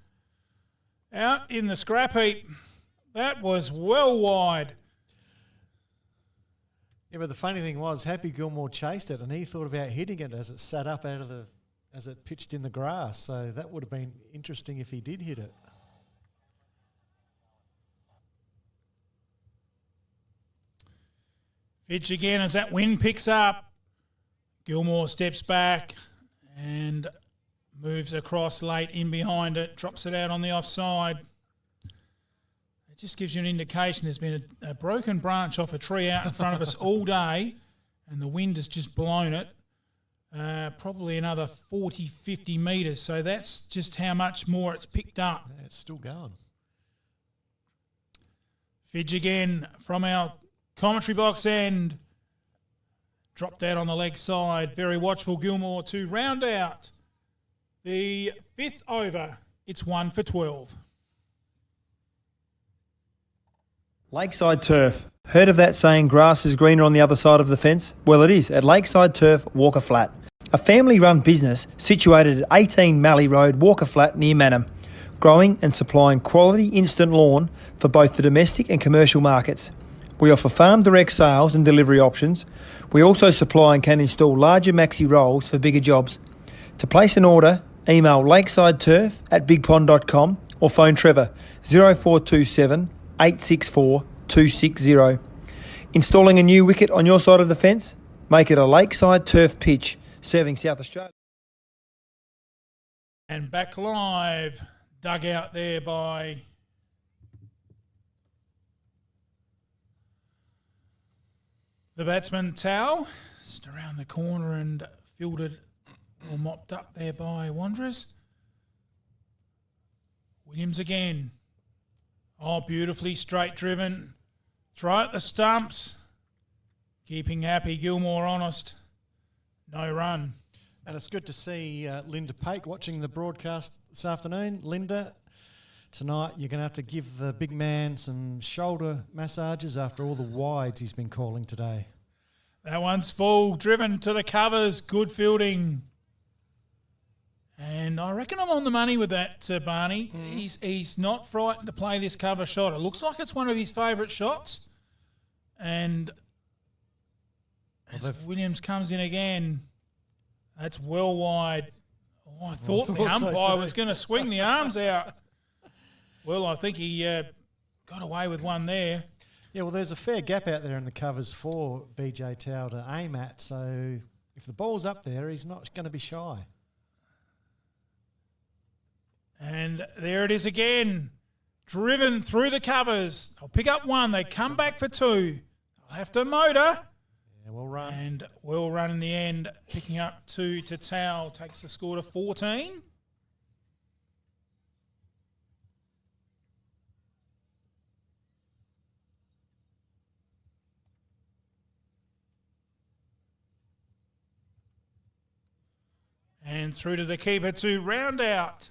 Out in the scrap heap. That was well wide.
Yeah, but the funny thing was, Happy Gilmore chased it, and he thought about hitting it as it sat up as it pitched in the grass. So that would have been interesting if he did hit it.
Fidge again as that wind picks up. Gilmore steps back and moves across late in behind it, drops it out on the offside. It just gives you an indication there's been a broken branch off a tree out in front of us all day, and the wind has just blown it probably another 40, 50 metres. So that's just how much more it's picked up.
Yeah, it's still going.
Fidge again from our commentary box end. Dropped out on the leg side. Very watchful Gilmore to round out the 5th over. It's 1 for 12.
Lakeside Turf. Heard of that saying, grass is greener on the other side of the fence? Well, it is at Lakeside Turf, Walker Flat. A family-run business situated at 18 Mallee Road, Walker Flat, near Manham. Growing and supplying quality instant lawn for both the domestic and commercial markets. We offer farm direct sales and delivery options. We also supply and can install larger maxi rolls for bigger jobs. To place an order, email lakesideturf@bigpond.com or phone Trevor 0427 864 260. Installing a new wicket on your side of the fence? Make it a Lakeside Turf pitch, serving South Australia.
And back live, dug out there by the batsman Tao. Just around the corner and fielded or mopped up there by Wanderers. Williams again. Oh, beautifully straight driven. Throw at the stumps. Keeping Happy Gilmore honest. No run.
And it's good to see Linda Pake watching the broadcast this afternoon. Linda, tonight you're going to have to give the big man some shoulder massages after all the wides he's been calling today.
That one's full, driven to the covers, good fielding. And I reckon I'm on the money with that, Barney. He's not frightened to play this cover shot. It looks like it's one of his favourite shots. And as Williams comes in again, that's well wide. Oh, I thought the umpire was going to swing the arms out. Well, I think he got away with one there.
Yeah, well, there's a fair gap out there in the covers for BJ Tao to aim at. So if the ball's up there, he's not going to be shy.
And there it is again. driven through the covers. They'll pick up one. They come back for two. They'll have to motor.
Yeah, well run.
And well run in the end, picking up 2 to Towel. Takes the score to 14. And through to the keeper to round out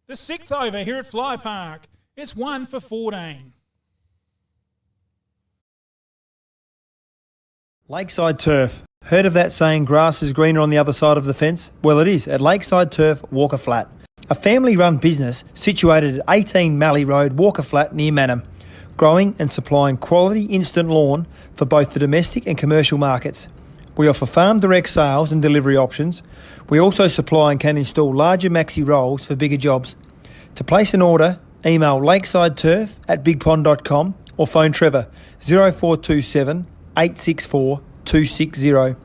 the 6th over here at Fly Park. It's 1 for 14.
Lakeside Turf. Heard of that saying, grass is greener on the other side of the fence? Well, it is at Lakeside Turf, Walker Flat. A family-run business situated at 18 Mallee Road, Walker Flat, near Manham. Growing and supplying quality instant lawn for both the domestic and commercial markets. We offer farm direct sales and delivery options. We also supply and can install larger maxi rolls for bigger jobs. To place an order, email lakesideturf@bigpond.com or phone Trevor 0427 864 260.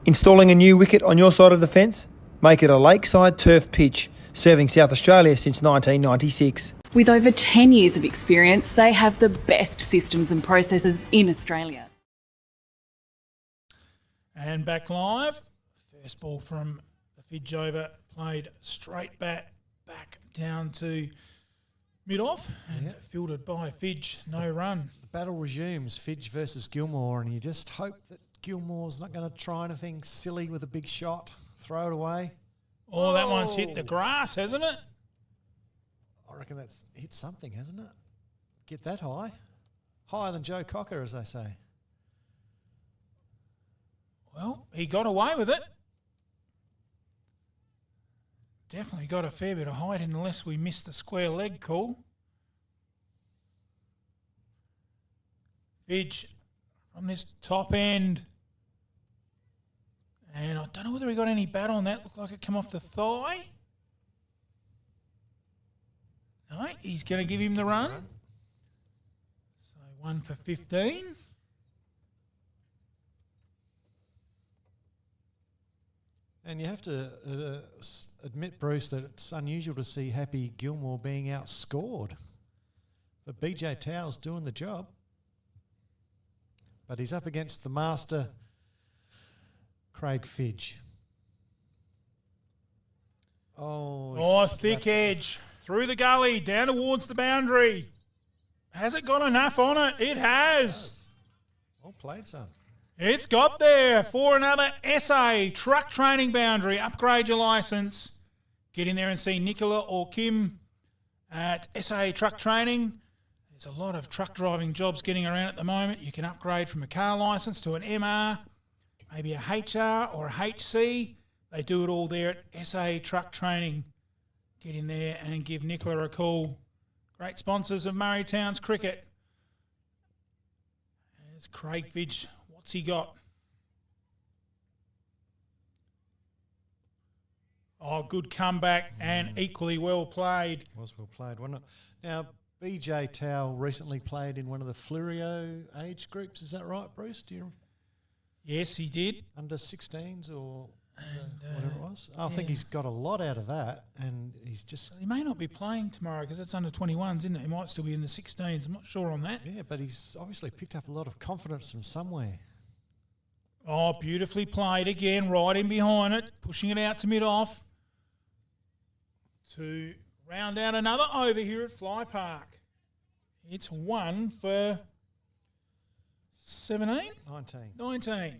Installing a new wicket on your side of the fence? Make it a Lakeside Turf pitch, serving South Australia since 1996.
With over 10 years of experience, they have the best systems and processes in Australia.
And back live. First ball from the Fidge over, played straight back down to mid-off and fielded by Fidge. No run.
The battle resumes, Fidge versus Gilmore, and you just hope that Gilmore's not going to try anything silly with a big shot. Throw it away.
Oh, that one's hit the grass, hasn't it?
I reckon that's hit something, hasn't it? Get that high. Higher than Joe Cocker, as they say.
Well, he got away with it. Definitely got a fair bit of height unless we missed the square leg call. Fidge from this top end. And I don't know whether he got any bat on that. Looked like it came off the thigh. No, he's going to give him the run. So 1 for 15.
And you have to admit, Bruce, that it's unusual to see Happy Gilmore being outscored. But BJ Towell's doing the job. But he's up against the master, Craig Fidge.
Oh, thick edge. Through the gully, down towards the boundary. Has it got enough on it? It has.
Well played, son.
It's got there for another SA truck training boundary. Upgrade your licence. Get in there and see Nicola or Kim at SA Truck Training. There's a lot of truck driving jobs getting around at the moment. You can upgrade from a car licence to an MR, maybe a HR or a HC. They do it all there at SA Truck Training. Get in there and give Nicola a call. Great sponsors of Murray Towns Cricket. There's Craig Fidge. What's he got? Oh, good comeback and equally well played.
Was well played, wasn't it? Now, BJ Towell recently played in one of the Flurio age groups. Is that right, Bruce? Do you?
Yes, he did.
Under 16s or whatever it was. I think he's got a lot out of that, and he's just...
He may not be playing tomorrow because it's under 21s, isn't it? He might still be in the 16s. I'm not sure on that.
Yeah, but he's obviously picked up a lot of confidence from somewhere.
Oh, beautifully played again, right in behind it, pushing it out to mid-off to round out another over here at Fly Park. It's 1 for 17? 19.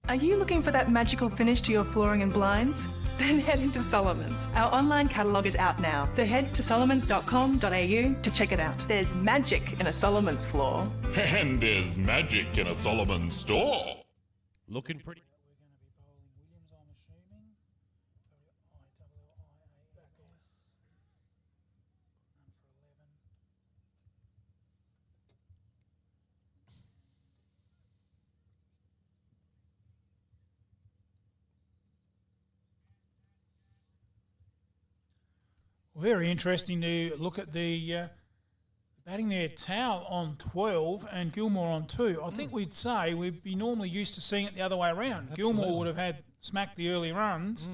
Are you looking for that magical finish to your flooring and blinds? Then head into Solomon's. Our online catalogue is out now, so head to solomons.com.au to check it out. There's magic in a Solomon's floor.
And there's magic in a Solomon store.
Looking pretty.
Very interesting to look at the batting there. Towell on 12 and Gilmore on 2. I think we'd say we'd be normally used to seeing it the other way around.
Absolutely.
Gilmore would have had smacked the early runs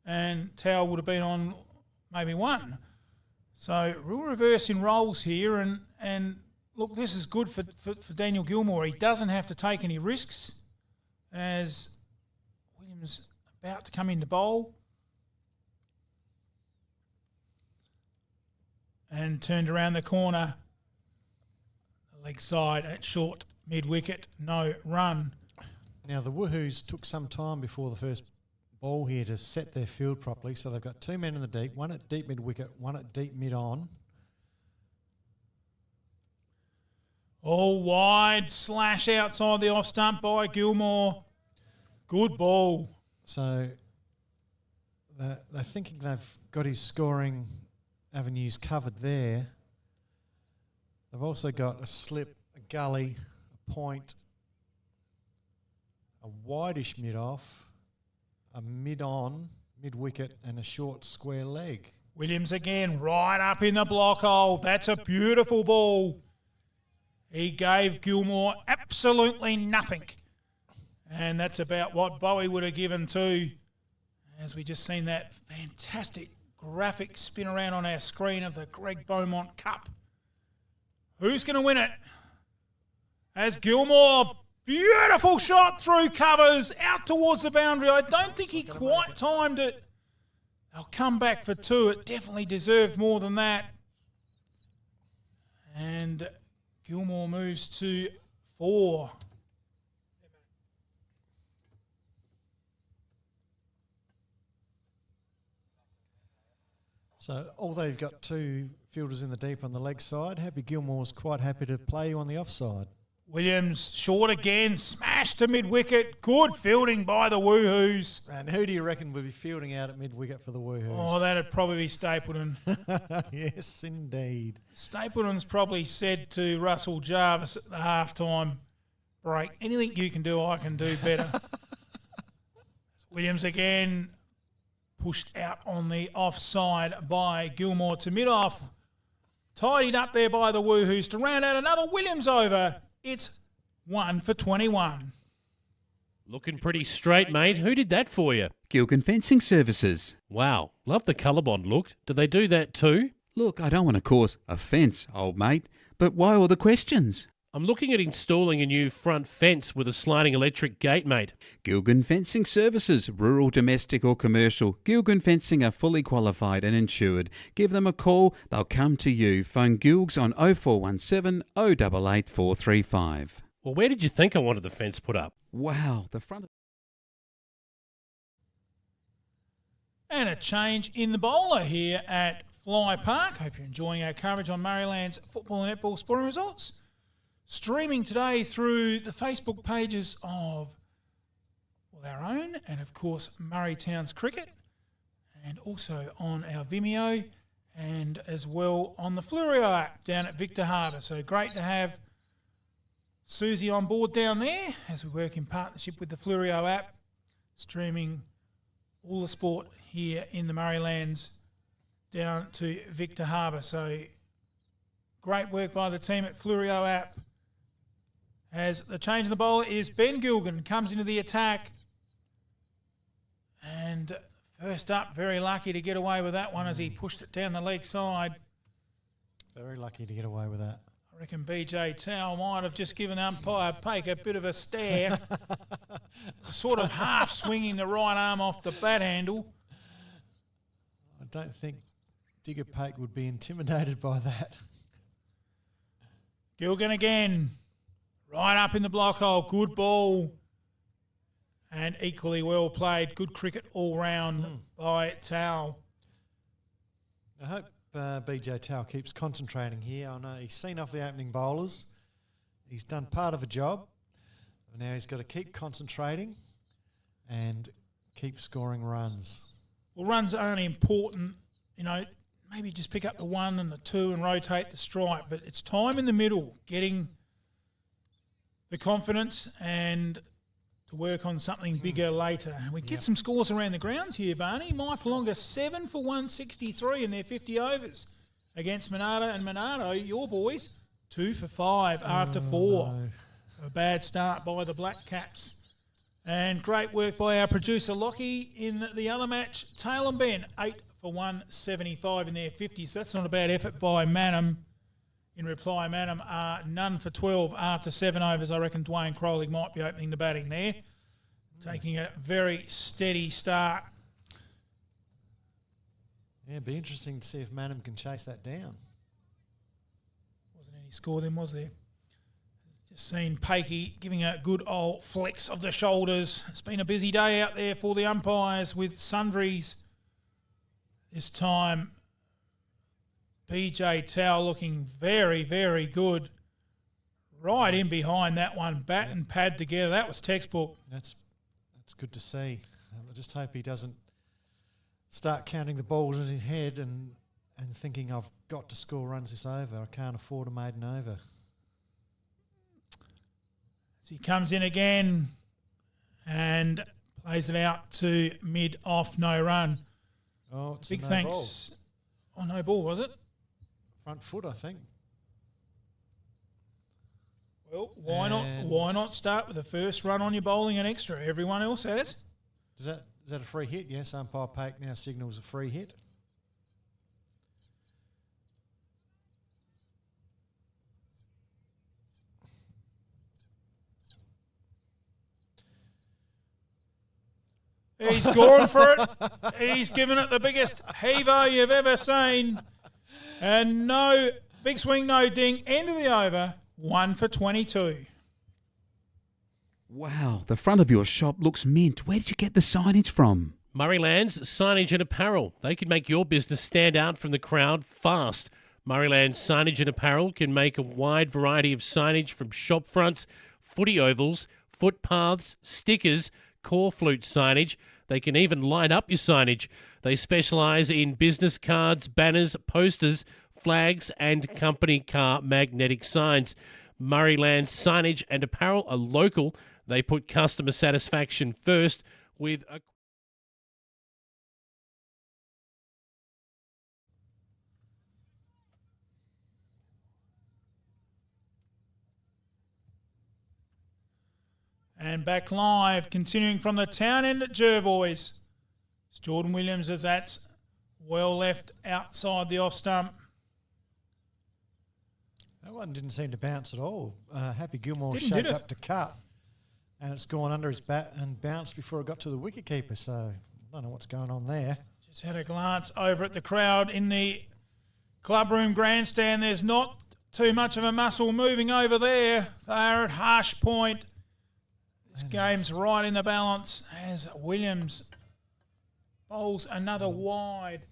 and Towell would have been on maybe 1. So we'll reverse in roles here, and look, this is good for Daniel Gilmore. He doesn't have to take any risks as Williams about to come into bowl. And turned around the corner. The leg side at short, mid-wicket, no run.
Now, the Woohoos took some time before the first ball here to set their field properly. So they've got 2 men in the deep, one at deep mid-wicket, one at deep mid-on.
All wide, slash outside the off stump by Gilmore. Good ball.
So they're thinking they've got his scoring avenues covered there. They've also got a slip, a gully, a point, a wideish mid-off, a mid-on, mid-wicket, and a short square leg.
Williams again, right up in the block hole. That's a beautiful ball. He gave Gilmore absolutely nothing. And that's about what Bowie would have given too. As we just seen that fantastic graphic spin around on our screen of the Greg Beaumont Cup. Who's going to win it? As Gilmore, beautiful shot through covers, out towards the boundary. I don't think he quite timed it. They'll come back for 2. It definitely deserved more than that. And Gilmore moves to 4.
So although you've got 2 fielders in the deep on the leg side, Happy Gilmore's quite happy to play you on the offside.
Williams short again, smash to mid-wicket. Good fielding by the Woohoos.
And who do you reckon would be fielding out at mid-wicket for the Woohoos?
Oh, that'd probably be Stapleton.
Yes, indeed.
Stapleton's probably said to Russell Jarvis at the halftime break, anything you can do, I can do better. Williams again, pushed out on the offside by Gilmore to mid-off. Tidied up there by the Woohoos to round out another Williams over. It's 1 for 21.
Looking pretty straight, mate. Who did that for you?
Gilgun Fencing Services.
Wow, love the colour-bond look. Do they do that too?
Look, I don't want to cause offence, old mate, but why all the questions?
I'm looking at installing a new front fence with a sliding electric gate, mate.
Gilgun Fencing Services, rural, domestic or commercial. Gilgun Fencing are fully qualified and insured. Give them a call, they'll come to you. Phone Gilgs on 0417 088 435.
Well, where did you think I wanted the fence put up?
Wow, the front of...
And a change in the bowler here at Fly Park. Hope you're enjoying our coverage on Maryland's football and netball sporting results. Streaming today through the Facebook pages of our own and, of course, Murray Towns Cricket, and also on our Vimeo and as well on the Flurio app down at Victor Harbour. So great to have Susie on board down there as we work in partnership with the Flurio app, streaming all the sport here in the Murraylands down to Victor Harbour. So great work by the team at Flurio app. As the change in the bowler is Ben Gilgun, comes into the attack. And first up, very lucky to get away with that one as he pushed it down the leg side.
Very lucky to get away with that.
I reckon BJ Towell might have just given umpire Pake a bit of a stare. Sort of half swinging the right arm off the bat handle.
I don't think Digger Pake would be intimidated by that.
Gilgun again. Right up in the block hole. Good ball. And equally well played. Good cricket all round by Towell.
I hope BJ Towell keeps concentrating here. I know he's seen off the opening bowlers. He's done part of a job. Now he's got to keep concentrating and keep scoring runs.
Well, runs are only important, maybe just pick up the 1 and the 2 and rotate the strike. But it's time in the middle, getting the confidence and to work on something bigger later. And we get some scores around the grounds here, Barney. Michael Longer, 7 for 163 in their 50 overs against Monardo and Monardo, your boys, 2 for 5 after 4.
No.
So a bad start by the Black Caps. And great work by our producer Lockie in the other match. Taylor Ben, 8 for 175 in their 50s. So that's not a bad effort by Manham. In reply, Manham are none for 12 after 7 overs. I reckon Dwayne Crowley might be opening the batting there. Taking a very steady start.
Yeah, it'd be interesting to see if Manham can chase that down.
Wasn't any score then, was there? Just seen Pakey giving a good old flex of the shoulders. It's been a busy day out there for the umpires with sundries. This time, BJ Towell looking very, very good. Right in behind that one, bat and pad together. That was textbook.
That's good to see. I just hope he doesn't start counting the balls in his head and thinking, I've got to score runs this over. I can't afford a maiden over.
As he comes in again and plays it out to mid-off, no run.
Oh, it's
big
a no
thanks.
ball.
Oh, no ball, was it?
Front foot, I think.
Well, why not start with the first run on your bowling and extra? Everyone else has.
Is that a free hit? Yes, umpire Pake now signals a free hit.
He's gone for it. He's given it the biggest heave-o you've ever seen. And no big swing, no ding. End of the over. 1 for 22.
Wow, the front of your shop looks mint. Where did you get the signage from?
Murrayland's Signage and Apparel. They could make your business stand out from the crowd fast. Murrayland's Signage and Apparel can make a wide variety of signage from shop fronts, footy ovals, footpaths, stickers, core flute signage. They can even light up your signage. They specialise in business cards, banners, posters, flags and company car magnetic signs. Murrayland's Signage and Apparel are local. They put customer satisfaction first with a...
And back live, continuing from the town end at Jervois. It's Jordan Williams as that's well left outside the off stump.
That one didn't seem to bounce at all. Happy Gilmore
Didn't,
shaped
did it?
up to cut, and it's gone under his bat and bounced before it got to the wicketkeeper. So I don't know what's going on there.
Just had a glance over at the crowd in the clubroom grandstand. There's not too much of a muscle moving over there. They are at harsh point. This game's right in the balance as Williams bowls another wide.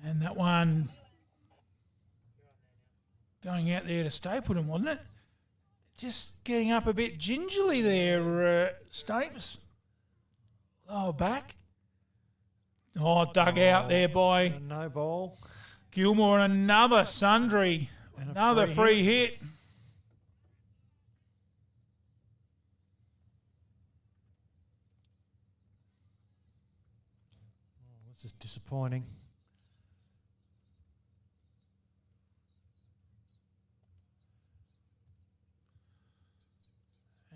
And that one going out there to Stapleton, wasn't it? Just getting up a bit gingerly there, Stapes. Lower back. Oh, dug out there by
no ball.
Gilmore, and another sundry.
And
Another free hit.
Oh, this is disappointing.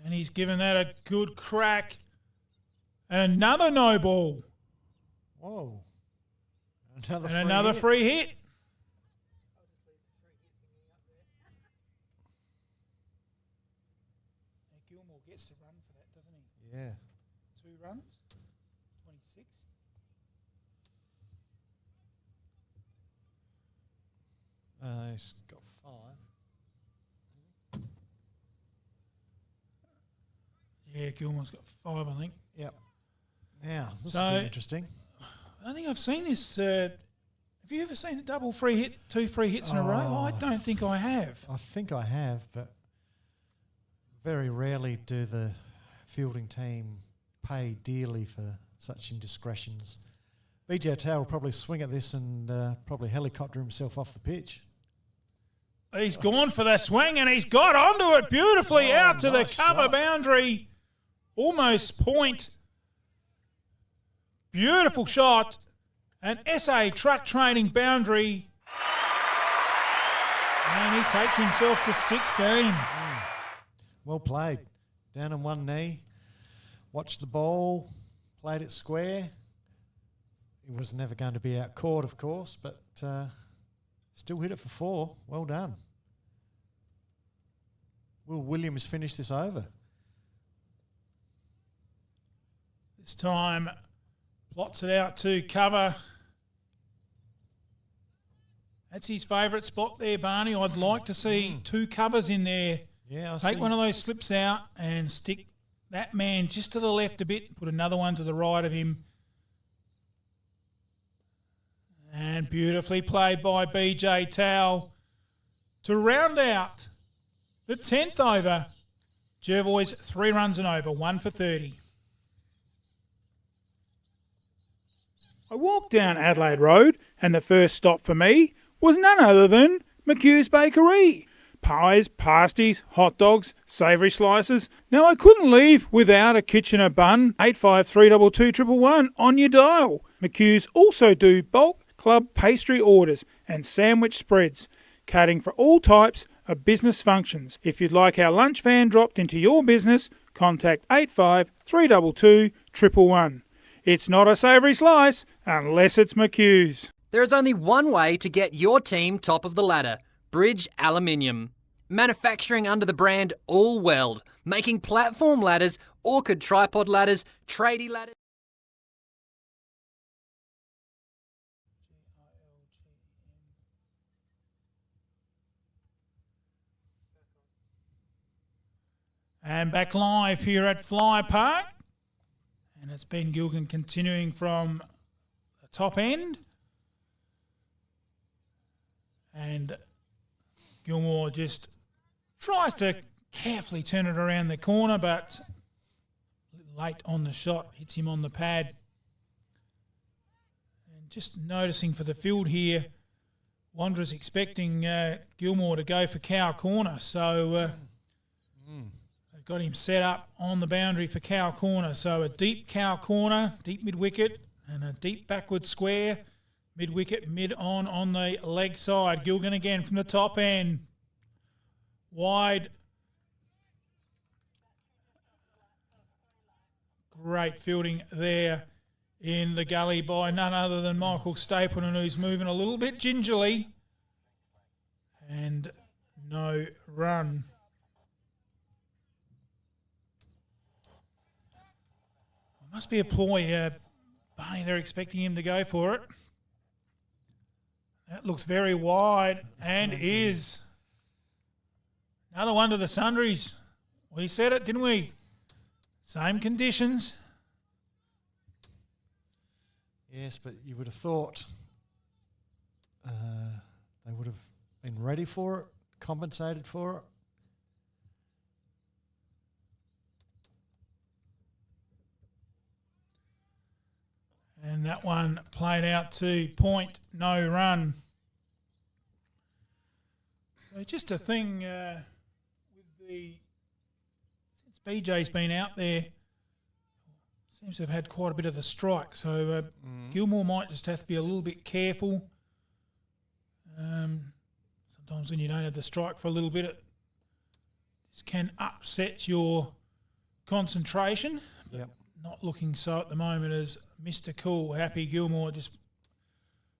And he's given that a good crack. And another no ball.
Whoa.
Another free hit. Gilmore gets to run for that, doesn't he?
Yeah.
2 runs. 26.
He's got 5.
Yeah, Gilmore's got 5, I think.
Yep. Now, this
So-
will be interesting.
I don't think I've seen this. Have you ever seen a double free hit, 2 free hits in a row? I don't think I have.
I think I have, but very rarely do the fielding team pay dearly for such indiscretions. BJ Towell will probably swing at this and probably helicopter himself off the pitch.
He's gone for the swing and he's got onto it beautifully out to
nice
the cover
shot.
boundary. Almost point. Beautiful shot. An SA truck training boundary. And he takes himself to 16.
Well played. Down on one knee. Watched the ball. Played it square. It was never going to be out court, of course, but still hit it for 4. Well done. Will Williams finish this over?
This time, plots it out to cover. That's his favourite spot there, Barney. I'd like to see 2 covers in there.
Yeah, I
Take
see.
one of those slips out and stick that man just to the left a bit. Put another one to the right of him. And beautifully played by BJ Towell to round out the 10th over. Jervois 3 runs and over, 1 for 30. I walked down Adelaide Road and the first stop for me was none other than McHugh's Bakery. Pies, pasties, hot dogs, savoury slices. Now I couldn't leave without a Kitchener bun. 85322111 on your dial. McHugh's also do bulk club pastry orders and sandwich spreads, catering for all types of business functions. If you'd like our lunch van dropped into your business, contact 85322111. It's not a savoury slice unless it's McHugh's.
There is only one way to get your team top of the ladder. Bridge Aluminium. Manufacturing under the brand All Weld. Making platform ladders, orchid tripod ladders, tradie ladders.
And back live here at Fly Park. And it's Ben Gilgan continuing from the top end. And Gilmore just tries to carefully turn it around the corner, but late on the shot, hits him on the pad. And just noticing for the field here, Wanderers expecting Gilmore to go for cow corner. So they've got him set up on the boundary for cow corner. So a deep cow corner, deep mid-wicket, and a deep backward square. Mid-wicket, mid-on the leg side. Gilgan again from the top end. Wide. Great fielding there in the gully by none other than Michael Stapleton, who's moving a little bit gingerly. And no run. Must be a ploy, Barney. They're expecting him to go for it. That looks very wide and is. Another one to the sundries. We said it, didn't we? Same conditions.
Yes, but you would have thought they would have been ready for it, compensated for it.
And that one played out to point, no run. So just a thing with since BJ's been out there, seems to have had quite a bit of the strike. So Gilmore might just have to be a little bit careful. Sometimes when you don't have the strike for a little bit, it just can upset your concentration.
Yep.
Not looking so at the moment as Mr. Cool, Happy Gilmore just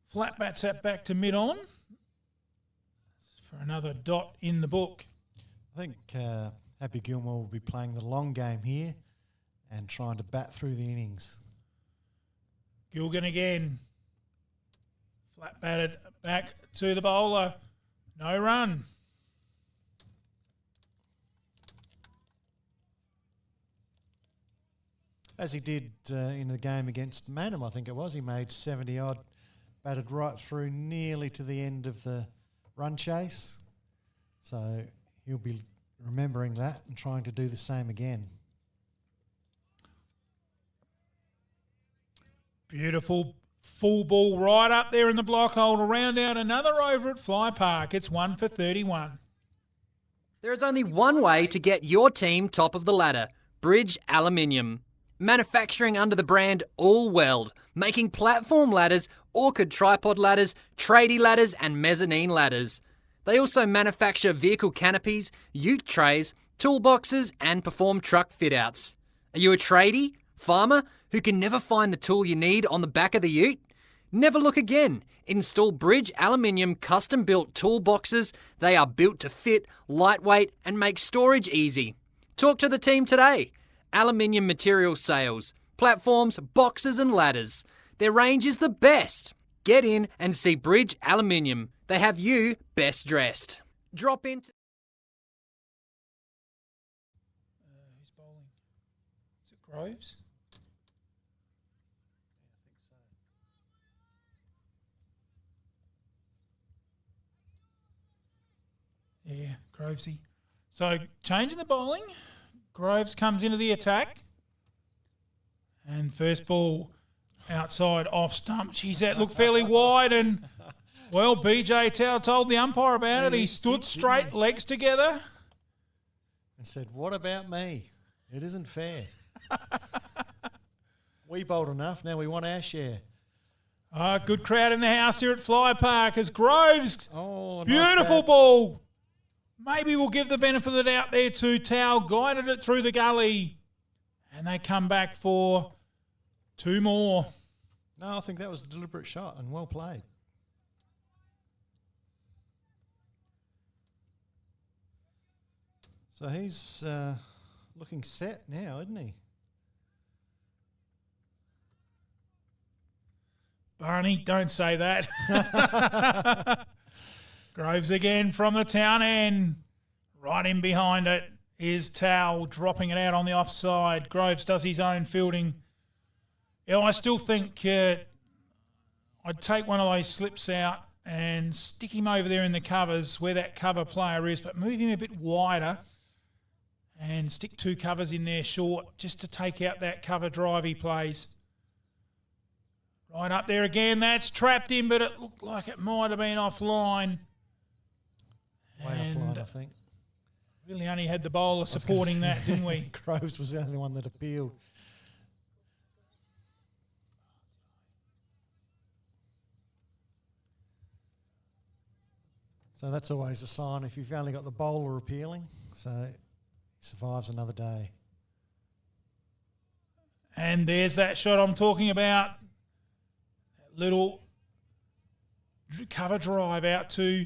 flat bats that back to mid-on for another dot in the book.
I think Happy Gilmore will be playing the long game here and trying to bat through the innings.
Gilgan again. Flat batted back to the bowler. No run.
As he did in the game against Manham, I think it was. He made 70-odd, batted right through nearly to the end of the run chase. So he'll be remembering that and trying to do the same again.
Beautiful full ball right up there in the block hole to round out another over at Fly Park. It's 1 for 31.
There is only one way to get your team top of the ladder. Bridge Aluminium. Manufacturing under the brand All Weld. Making platform ladders, orchid tripod ladders, tradie ladders and mezzanine ladders. They also manufacture vehicle canopies, ute trays, toolboxes and perform truck fit-outs. Are you a tradie, farmer, who can never find the tool you need on the back of the ute? Never look again. Install Bridge Aluminium custom-built toolboxes. They are built to fit, lightweight and make storage easy. Talk to the team today. Aluminium material sales, platforms, boxes and ladders. Their range is the best. Get in and see Bridge Aluminium. They have you best dressed. Drop in.
Who's bowling? Is it Groves? Yeah, Grovesy. So changing the bowling. Groves comes into the attack. And first ball outside off stump. She's out, looked fairly wide and, well, BJ Tao told the umpire about it. He stood straight, legs together.
And said, what about me? It isn't fair. We bowled enough, now we want our share.
Good crowd in the house here at Fly Park as Groves.
Oh,
beautiful ball. Maybe we'll give the benefit of the doubt there to Tao. Guided it through the gully. And they come back for two more.
No, I think that was a deliberate shot and well played. So he's looking set now, isn't he?
Barney, don't say that. Groves again from the town end. Right in behind it is Towel dropping it out on the offside. Groves does his own fielding. Yeah, I still think I'd take one of those slips out and stick him over there in the covers where that cover player is, but move him a bit wider and stick two covers in there short just to take out that cover drive he plays. Right up there again, that's trapped in, but it looked like it might have been offline.
Way offline, I think.
Really only had the bowler supporting that, didn't we?
Groves was the only one that appealed. So that's always a sign if you've only got the bowler appealing. So he survives another day.
And there's that shot I'm talking about. That little cover drive out to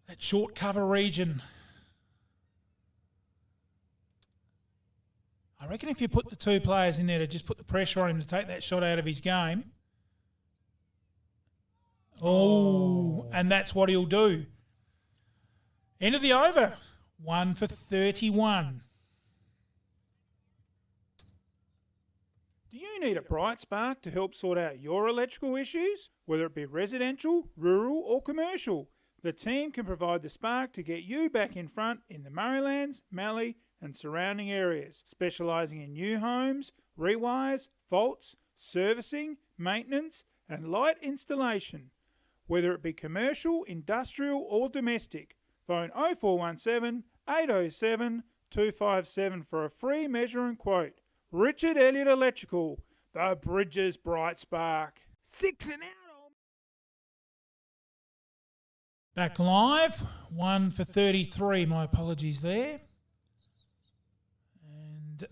that short cover region. I reckon if you put the two players in there to just put the pressure on him to take that shot out of his game. Oh, and that's what he'll do. End of the over. 1 for 31. Do you need a bright spark to help sort out your electrical issues? Whether it be residential, rural or commercial, the team can provide the spark to get you back in front in the Murraylands, Mallee and surrounding areas, specialising in new homes, rewires, faults, servicing, maintenance and light installation. Whether it be commercial, industrial or domestic, phone 0417 807 257 for a free measure and quote. Richard Elliott Electrical, the Bridges Bright Spark.
6 and out.
Back live, 1 for 33. My apologies there. And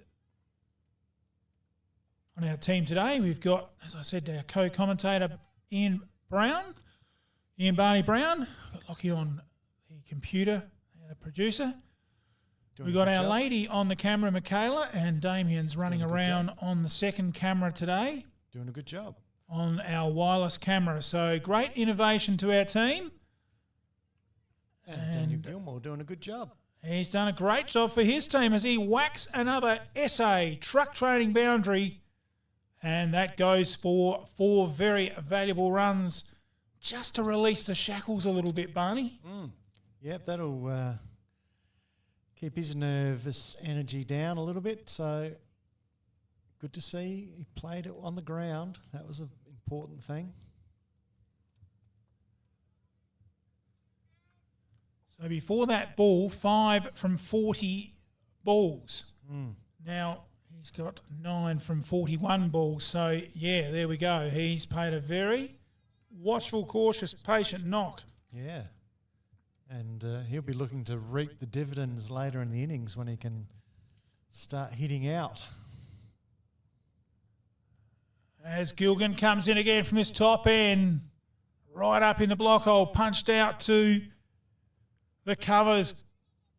on our team today, we've got, as I said, our co-commentator Ian Barney Brown. We've got Lockie on the computer, our producer. We've got our lady on the camera, Michaela, and Damien's running around on the second camera today.
Doing a good job.
On our wireless camera. So great innovation to our team.
And Daniel Gilmore doing a good job.
He's done a great job for his team as he whacks another SA truck training boundary. And that goes for 4 very valuable runs just to release the shackles a little bit, Barney.
Yep, that'll keep his nervous energy down a little bit. So good to see he played it on the ground. That was an important thing.
So before that ball, 5 from 40 balls. Now, He's got 9 from 41 balls. So, yeah, there we go. He's played a very watchful, cautious, patient knock.
Yeah. And he'll be looking to reap the dividends later in the innings when he can start hitting out.
As Gilgan comes in again from this top end, right up in the block hole, punched out to the covers.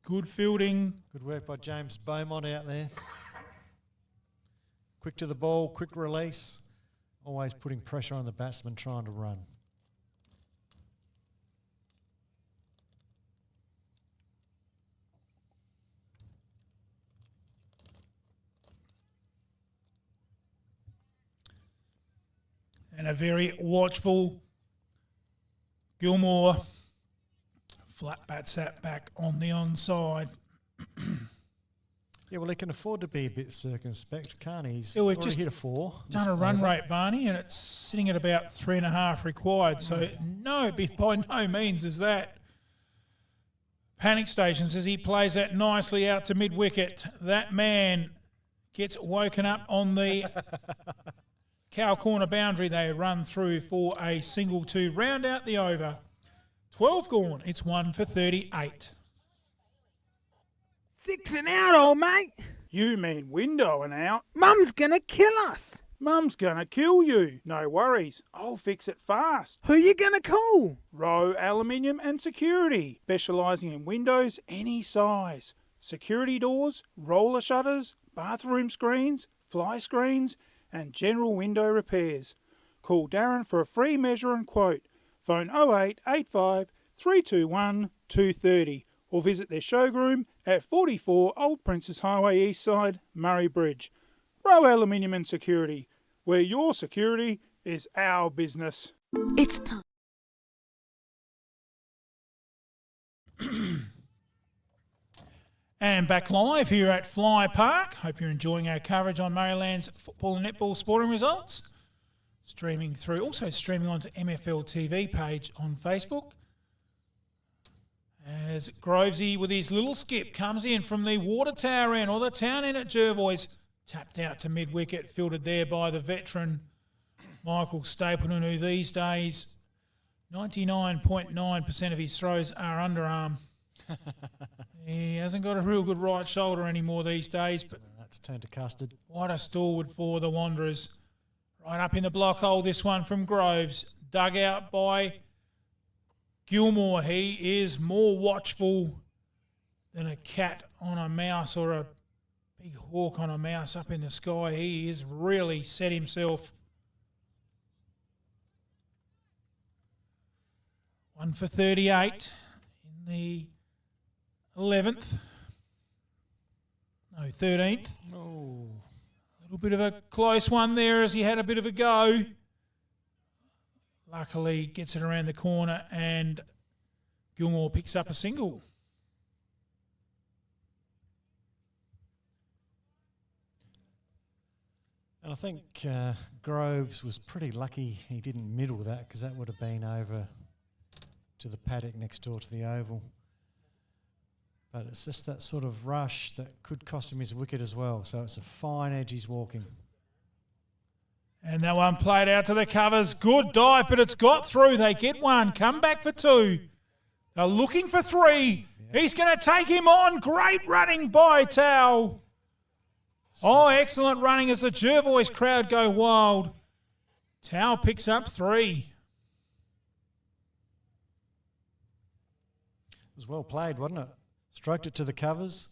Good fielding.
Good work by James Beaumont out there. Quick to the ball, quick release. Always putting pressure on the batsman trying to run.
And a very watchful Gilmore. Flat bat sat back on the onside.
Yeah, well, he can afford to be a bit circumspect, can't he? He's
Yeah, we've
already
just
hit a 4.
Done a run rate, Barney, and it's sitting at about 3.5 required. So no, by no means is that. Panic Station says he plays that nicely out to mid-wicket. That man gets woken up on the cow corner boundary. They run through for a single to round out the over. 12 gone. It's 1 for 38.
6 and out, old mate.
You mean window and out?
Mum's gonna kill us.
Mum's gonna kill you. No worries. I'll fix it fast.
Who you gonna call?
Rowe Aluminium and Security, specialising in windows any size. Security doors, roller shutters, bathroom screens, fly screens, and general window repairs. Call Darren for a free measure and quote. Phone 0885 321 230 or visit their showroom at 44 Old Princess Highway East Side, Murray Bridge. Rowe Aluminium and Security, where your security is our business.
It's time.
And back live here at Fly Park. Hope you're enjoying our coverage on Maryland's football and netball sporting results. Streaming through, also streaming onto MFL TV page on Facebook. As Grovesy with his little skip comes in from the water tower end or the town end at Jervois. Tapped out to mid-wicket, fielded there by the veteran Michael Stapleton, who these days 99.9% of his throws are underarm. He hasn't got a real good right shoulder anymore these days, but
that's turned to custard.
What a stalwart for the Wanderers. Right up in the block hole, this one from Groves. Dug out by Gilmore. He is more watchful than a cat on a mouse or a big hawk on a mouse up in the sky. He is really set himself. 1 for 38 in the 11th. No, 13th.
Oh.
A little bit of a close one there as he had a bit of a go. Luckily gets it around the corner and Gilmore picks up a single.
And I think Groves was pretty lucky he didn't middle that, because that would have been over to the paddock next door to the oval. But it's just that sort of rush that could cost him his wicket as well. So it's a fine edge he's walking.
And that one played out to the covers. Good dive, but it's got through. They get one. Come back for 2. They're looking for 3. Yeah. He's going to take him on. Great running by Tao. Oh, excellent running as the Jervois crowd go wild. Tao picks up 3.
It was well played, wasn't it? Stroked it to the covers.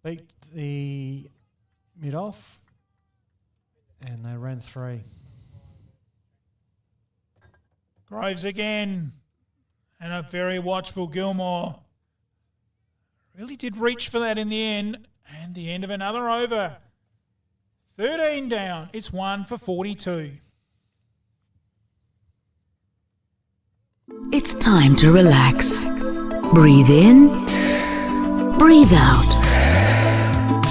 Beat the mid-off. And they ran 3.
Groves again. And a very watchful Gilmore. Really did reach for that in the end. And the end of another over. 13 down. It's 1 for 42.
It's time to relax. Breathe in, breathe out.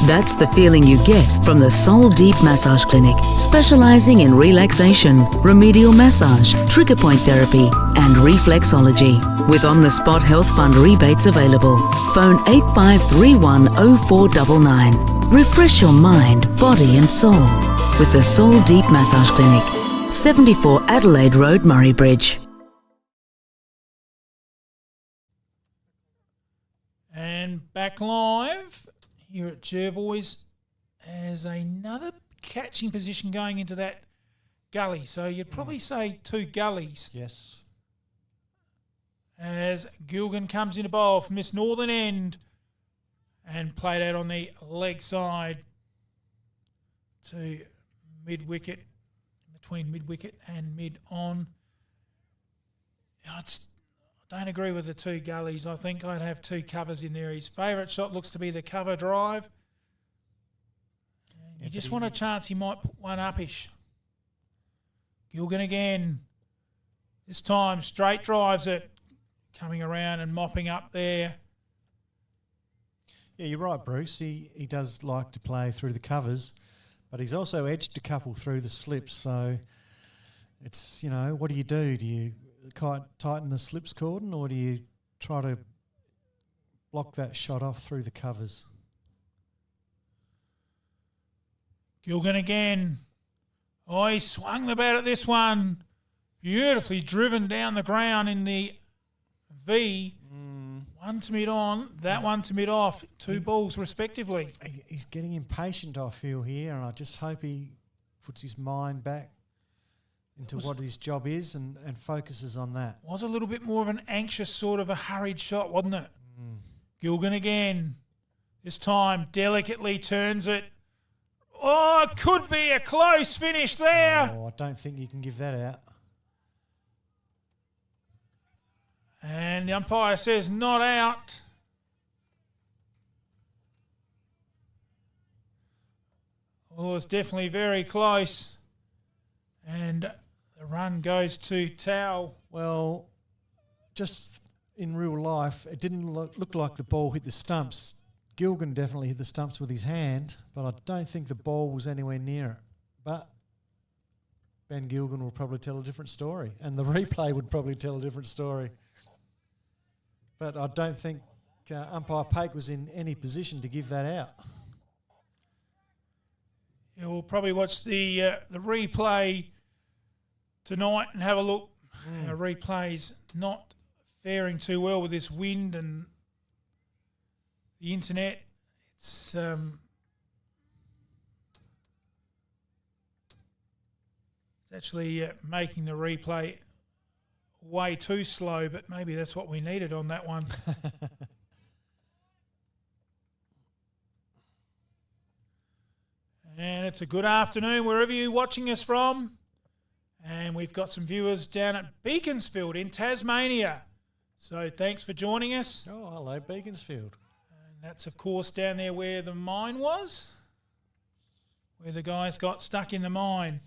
That's the feeling you get from the Soul Deep Massage Clinic, specializing in relaxation, remedial massage, trigger point therapy, and reflexology. With on-the-spot health fund rebates available. Phone 8531 0499. Refresh your mind, body and soul with the Soul Deep Massage Clinic, 74 Adelaide Road, Murray Bridge.
And back live here at Jervois as another catching position going into that gully. So you'd probably say two gullies.
Yes.
As Gilgan comes into bowl from this northern end and played out on the leg side to mid-wicket, between mid-wicket and mid-on. I don't agree with the two gullies. I think I'd have two covers in there. His favourite shot looks to be the cover drive. And you just want a chance he might put one uppish. Gilgan again. This time straight drives it. Coming around and mopping up there.
Yeah, you're right, Bruce. He does like to play through the covers, but he's also edged a couple through the slips. So it's, what do you do? Do you tighten the slips cordon, or do you try to block that shot off through the covers?
Gilgan again. Oh, he swung the bat at this one. Beautifully driven down the ground in the V. One to mid on, that one to mid off. Two balls respectively.
He's getting impatient, I feel, here, and I just hope he puts his mind back into what his job is and focuses on that.
Was a little bit more of an anxious sort of a hurried shot, wasn't it? Gilgan again. This time delicately turns it. Oh, it could be a close finish there.
Oh, I don't think you can give that out.
And the umpire says not out. Well, it's definitely very close. And the run goes to Towel.
Well, just in real life, it didn't look like the ball hit the stumps. Gilgan definitely hit the stumps with his hand, but I don't think the ball was anywhere near it. But Ben Gilgan will probably tell a different story, and the replay would probably tell a different story. But I don't think umpire Pake was in any position to give that out.
Yeah, we'll probably watch the replay tonight and have a look. Our replay's not faring too well with this wind and the internet. It's actually making the replay way too slow, but maybe that's what we needed on that one. And it's a good afternoon wherever you're watching us from. And we've got some viewers down at Beaconsfield in Tasmania. So thanks for joining us.
Oh, hello, Beaconsfield.
And that's, of course, down there where the mine was, where the guys got stuck in the mine.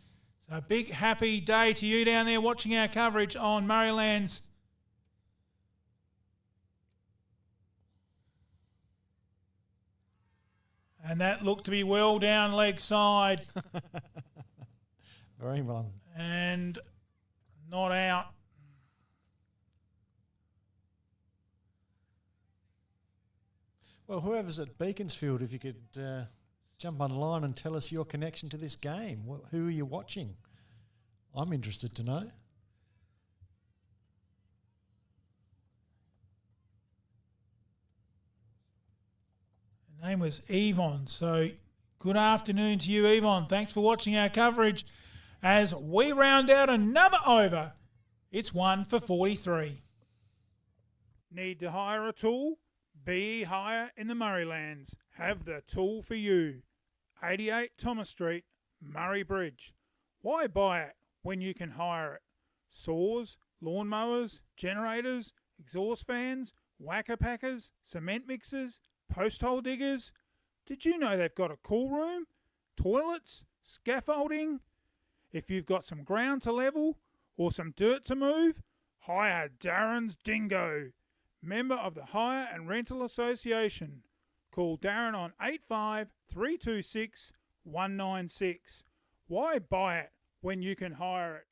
So a big happy day to you down there watching our coverage on Murraylands. And that looked to be well down leg side.
Very well.
And not out.
Well, whoever's at Beaconsfield, if you could jump online and tell us your connection to this game. Who are you watching? I'm interested to know.
Her name was Yvonne. So good afternoon to you, Yvonne. Thanks for watching our coverage as we round out another over. It's 1 for 43.
Need to hire a tool? Be Hire in the Murraylands. Have the tool for you. 88 Thomas Street, Murray Bridge. Why buy it when you can hire it? Saws, lawnmowers, generators, exhaust fans, whacker packers, cement mixers, post hole diggers. Did you know they've got a cool room, toilets, scaffolding? If you've got some ground to level or some dirt to move, hire Darren's Dingo. Member of the Hire and Rental Association. Call Darren on 85 326 196. Why buy it when you can hire it?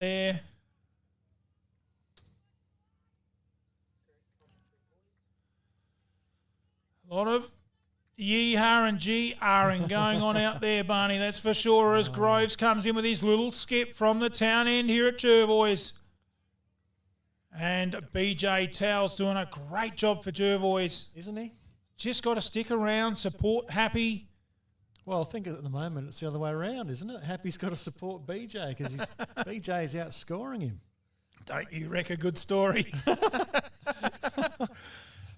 there. A lot of yee-har and gee-arring going on out there, Barney, that's for sure, as Groves comes in with his little skip from the town end here at Jervois. And BJ Towell's doing a great job for Jervois.
Isn't he?
Just got to stick around, support Happy.
Well, I think at the moment it's the other way around, isn't it? Happy's got to support BJ because BJ's outscoring him.
Don't you wreck a good story?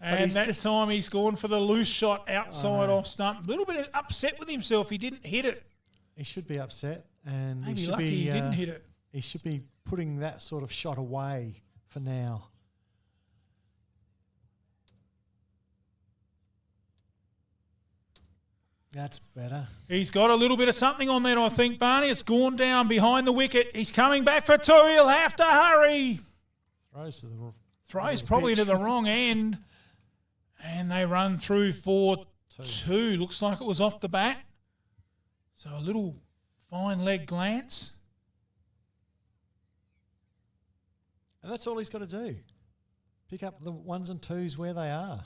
And that time he's gone for the loose shot outside off stump. A little bit upset with himself. He didn't hit it.
He should be upset, and
Maybe
he should
lucky
be.
he didn't hit it.
He should be putting that sort of shot away for now. That's better.
He's got a little bit of something on there, I think, Barney. It's gone down behind the wicket. He's coming back for two. He'll have to hurry. Throws probably to the wrong end. And they run through for two. Looks like it was off the bat. So a little fine leg glance.
And that's all he's got to do. Pick up the ones and twos where they are.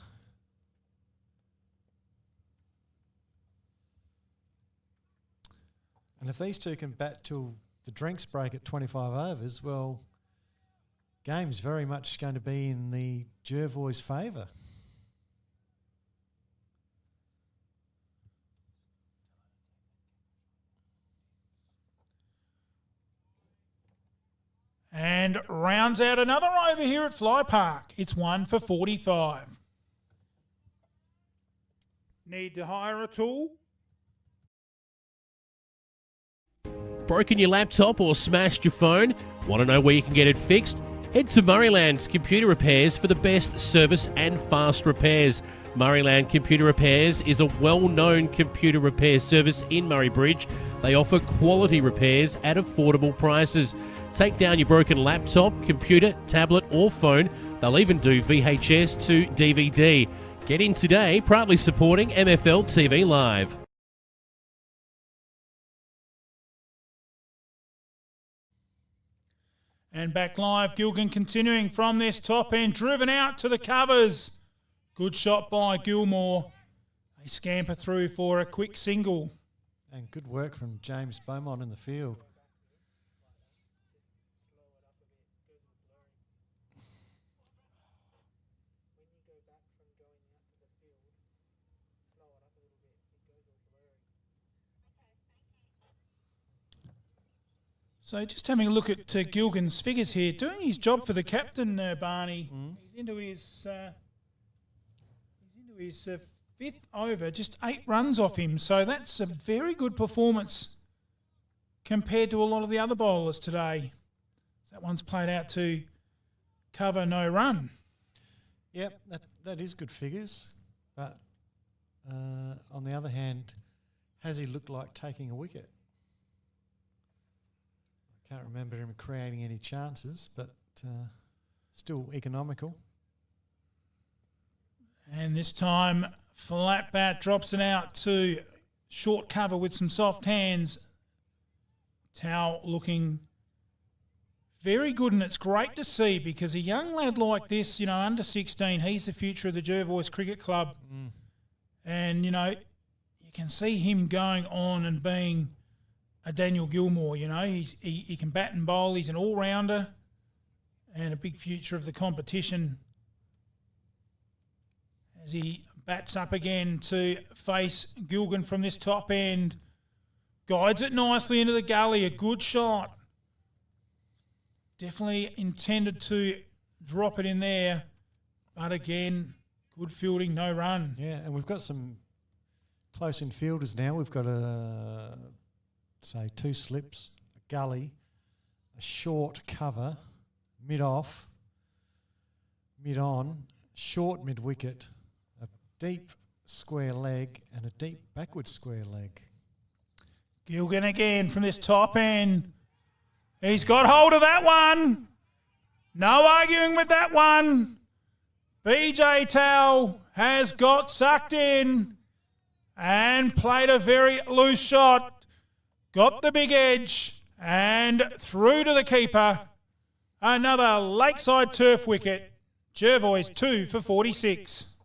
And if these two can bat till the drinks break at 25 overs, well, game's very much going to be in the Jervois' favour.
And rounds out another over here at Fly Park. It's 1 for 45. Need to hire a tool?
Broken your laptop or smashed your phone? Want to know where you can get it fixed? Head to Murrayland's Computer Repairs for the best service and fast repairs. Murrayland Computer Repairs is a well-known computer repair service in Murray Bridge. They offer quality repairs at affordable prices. Take down your broken laptop, computer, tablet or phone. They'll even do VHS to DVD. Get in today, proudly supporting MFL TV Live.
And back live, Gilgan continuing from this top end, driven out to the covers. Good shot by Gilmore. They scamper through for a quick single.
And good work from James Beaumont in the field.
So just having a look at Gilgan's figures here, doing his job for the captain, Barney. He's into his fifth over, just 8 runs off him. So that's a very good performance compared to a lot of the other bowlers today. That one's played out to cover no run.
Yep, that is good figures. But on the other hand, has he looked like taking a wicket? Can't remember him creating any chances, but still economical.
And this time, flat bat drops it out to short cover with some soft hands. Towel looking very good, and it's great to see because a young lad like this, you know, under 16, he's the future of the Jervois Cricket Club. And, you know, you can see him going on and being a Daniel Gilmore, you know. He can bat and bowl. He's an all-rounder and a big future of the competition as he bats up again to face Gilgan from this top end. Guides it nicely into the gully. A good shot. Definitely intended to drop it in there. But again, good fielding, no run.
Yeah, and we've got some close infielders now. We've got say 2 slips, a gully, a short cover, mid-off, mid-on, short mid-wicket, a deep square leg and a deep backward square leg.
Gilgan again from this top end. He's got hold of that one. No arguing with that one. BJ Towell has got sucked in and played a very loose shot. Got the big edge And through to the keeper. Another Lakeside Turf wicket. Jervois 2 for 46.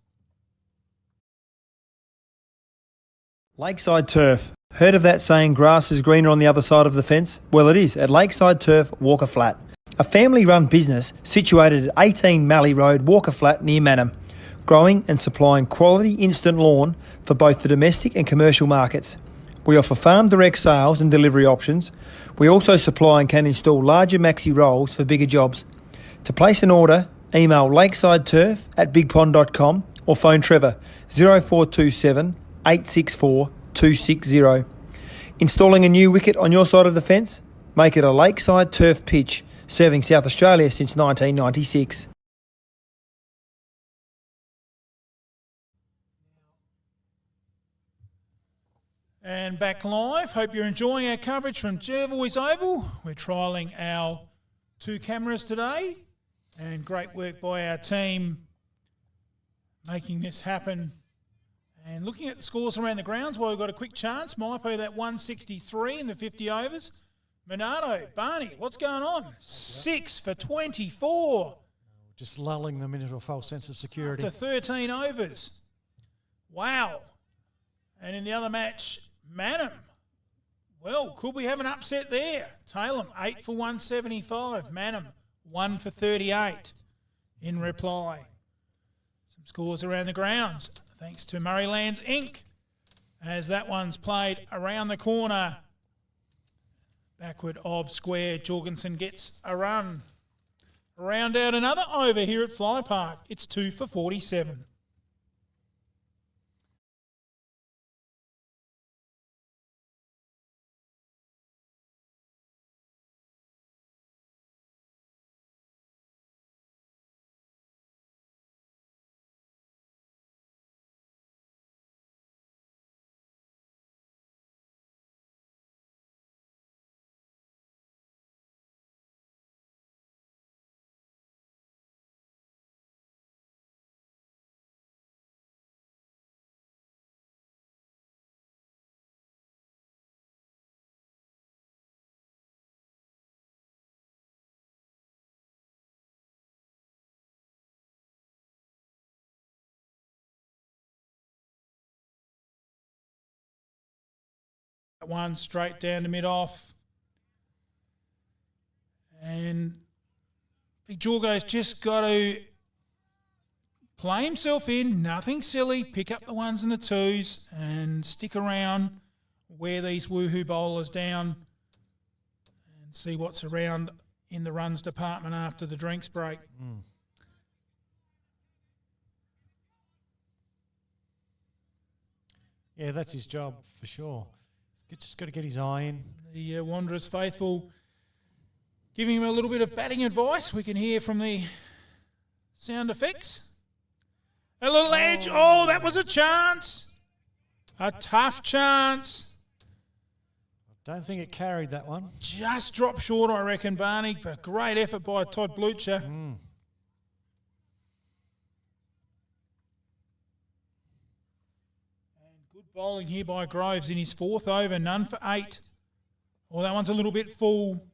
Lakeside Turf. Heard of that saying, grass is greener on the other side of the fence? Well, it is at Lakeside Turf, Walker Flat. A family-run business situated at 18 Mallee Road, Walker Flat, near Manham. Growing and supplying quality instant lawn for both the domestic and commercial markets. We offer farm direct sales and delivery options. We also supply and can install larger maxi rolls for bigger jobs. To place an order, email lakesideturf@bigpond.com or phone Trevor 0427 864 260. Installing a new wicket on your side of the fence? Make it a Lakeside Turf pitch, serving South Australia since 1996.
And back live. Hope you're enjoying our coverage from Jervois Oval. We're trialling our 2 cameras today. And great work by our team making this happen. And looking at the scores around the grounds, well, we've got a quick chance. Maipo, that 163 in the 50 overs. Monado, Barney, what's going on? 6 for 24.
Just lulling them into a false sense of security.
After 13 overs. Wow. And in the other match, Manham. Well, could we have an upset there? Taylor, 8 for 175. Manham, 1 for 38 in reply. Some scores around the grounds, thanks to Murraylands Inc. As that one's played around the corner. Backward of square, Jorgensen gets a run. Round out another over here at Fly Park. It's 2 for 47. One straight down to mid-off. And Big Jorgo's just got to play himself in, nothing silly, pick up the ones and the twos and stick around, wear these woohoo bowlers down and see what's around in the runs department after the drinks break.
Yeah, that's his job for sure. He's just got to get his eye in.
The Wanderers faithful giving him a little bit of batting advice. We can hear from the sound effects. A little edge. Oh, that was a chance. A tough chance.
Don't think it carried that one.
Just dropped short, I reckon, Barney. But great effort by Todd Blucher. Bowling here by Groves in his 4th over, none for 8. Oh, that one's a little bit full.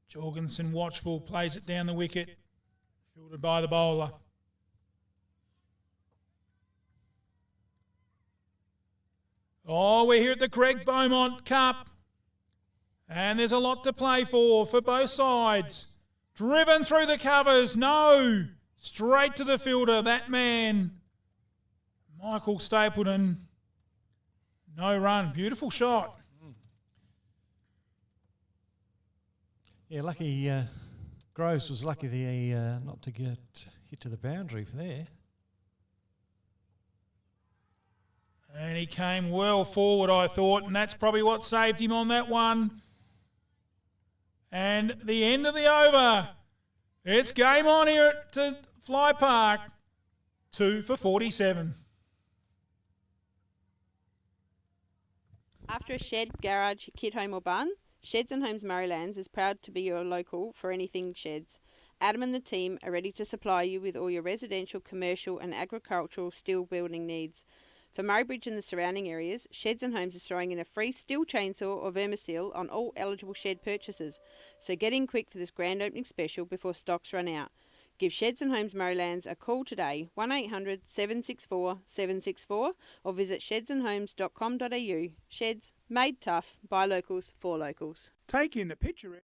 Jorgensen watchful, plays it down the wicket. Fielded by the bowler. Oh, we're here at the Greg Beaumont Cup. And there's a lot to play for both sides. Driven through the covers, no. Straight to the fielder, that man. Michael Stapleton, no run. Beautiful shot.
Yeah, lucky Groves was lucky not to get hit to the boundary for there.
And he came well forward, I thought, and that's probably what saved him on that one. And the end of the over. It's game on here at Fly Park. 2 for 47.
After a shed, garage, kit home or barn, Sheds and Homes Murraylands is proud to be your local for anything sheds. Adam and the team are ready to supply you with all your residential, commercial and agricultural steel building needs. For Murray Bridge and the surrounding areas, Sheds and Homes is throwing in a free steel chainsaw or Vermicell on all eligible shed purchases. So get in quick for this grand opening special before stocks run out. Give Sheds and Homes Murraylands a call today, 1800 764 764, or visit shedsandhomes.com.au. Sheds, made tough, by locals, for locals.
Take in the picture.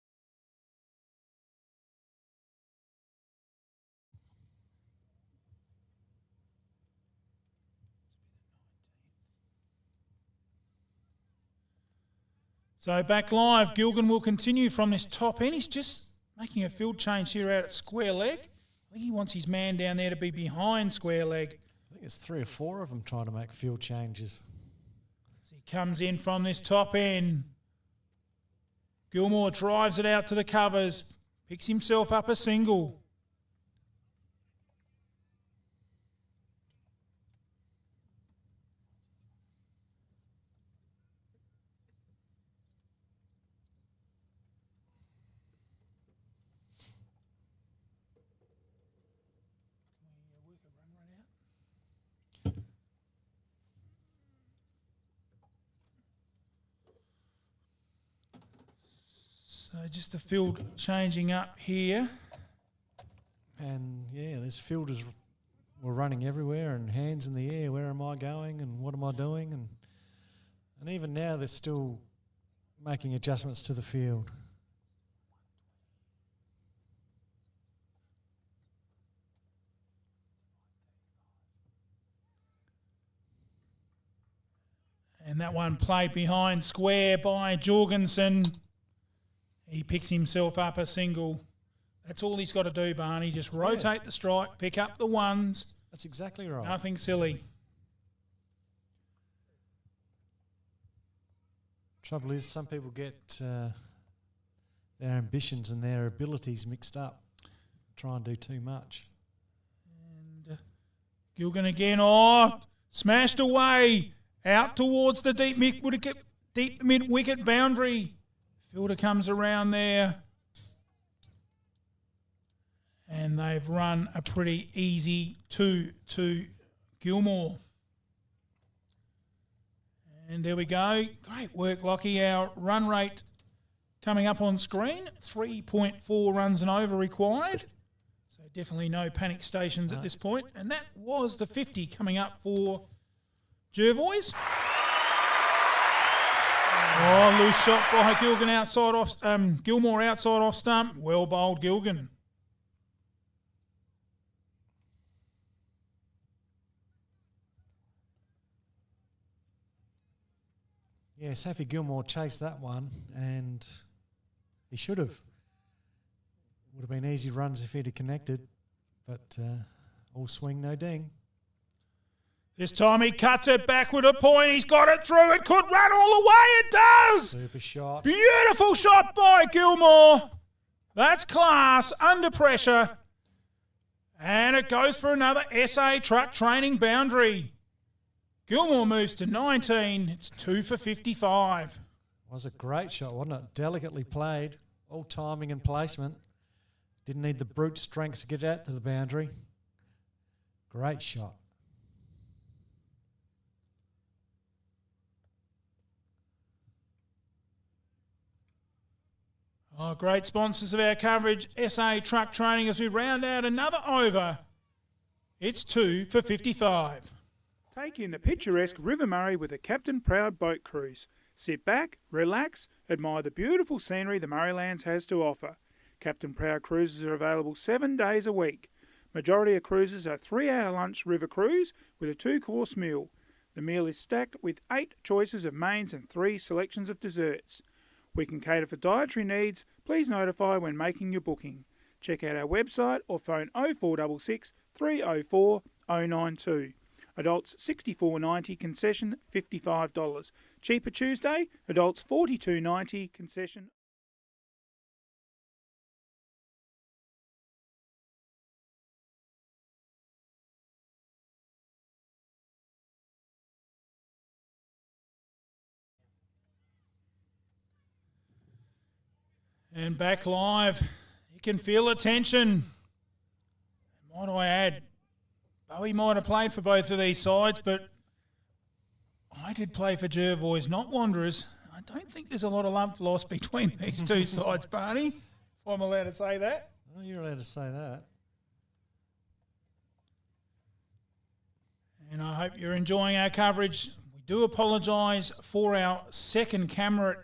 So back live, Gilgan will continue from this top end. He's just making a field change here out at square leg. I think he wants his man down there to be behind square leg.
I think it's 3 or 4 of them trying to make field changes.
As he comes in from this top end, Gilmore drives it out to the covers, picks himself up a single. So just the field changing up here.
And yeah, there's fielders were running everywhere and hands in the air. Where am I going and what am I doing? And even now they're still making adjustments to the field.
And that one played behind square by Jorgensen. He picks himself up a single. That's all he's got to do, Barney. Just rotate the strike, pick up the ones.
That's exactly right.
Nothing silly.
Trouble is, some people get their ambitions and their abilities mixed up. Try and do too much.
And Gilgan again. Oh, smashed away. Out towards the deep mid-wicket boundary. Fielder comes around there. And they've run a pretty easy 2 to Gilmore. And there we go. Great work, Lockie. Our run rate coming up on screen. 3.4 runs and over required. So definitely no panic stations at this point. And that was the 50 coming up for Jervois. Oh, loose shot by Gilgan outside off. Gilmore outside off stump. Well bowled, Gilgan.
Yeah, Safi Gilmore chased that one, and he should have. Would have been easy runs if he'd have connected, but all swing, no ding.
This time he cuts it back with a point. He's got it through. It could run all the way. It does.
Super shot.
Beautiful shot by Gilmore. That's class, under pressure. And it goes for another SA truck training boundary. Gilmore moves to 19. It's 2 for 55.
Was a great shot, wasn't it? Delicately played. All timing and placement. Didn't need the brute strength to get out to the boundary. Great shot.
Oh, great sponsors of our coverage, SA Truck Training, as we round out another over. It's 2 for 55.
Take in the picturesque River Murray with a Captain Proud boat cruise. Sit back, relax, admire the beautiful scenery the Murraylands has to offer. Captain Proud cruises are available 7 days a week. Majority of cruises are 3-hour lunch river cruise with a 2-course meal. The meal is stacked with 8 choices of mains and 3 selections of desserts. We can cater for dietary needs. Please notify when making your booking. Check out our website or phone 0466 304 092. Adults $64.90, concession $55. Cheaper Tuesday, adults $42.90, concession.
And back live, you can feel the tension. Might I add, Bowie might have played for both of these sides, but I did play for Jervois, not Wanderers. I don't think there's a lot of love lost between these two sides, Barney, if I'm allowed to say that.
Oh, you're allowed to say that.
And I hope you're enjoying our coverage. We do apologise for our second camera.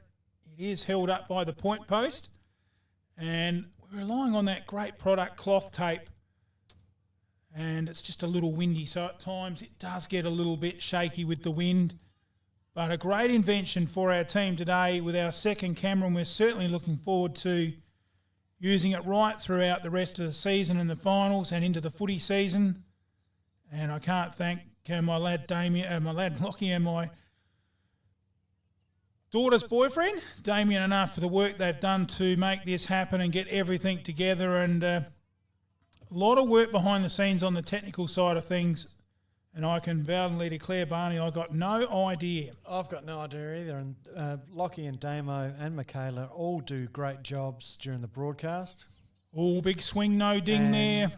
It is held up by the point post. And we're relying on that great product cloth tape. And it's just a little windy, so at times it does get a little bit shaky with the wind. But a great invention for our team today with our second camera, and we're certainly looking forward to using it right throughout the rest of the season and the finals and into the footy season. And I can't thank my lad Damien, my lad Lockie, and my daughter's boyfriend, Damien, enough for the work they've done to make this happen and get everything together. And a lot of work behind the scenes on the technical side of things. And I can valiantly declare, Barney, I got no idea.
I've got no idea either. And Lockie and Damo and Michaela all do great jobs during the broadcast.
All big swing, no ding there.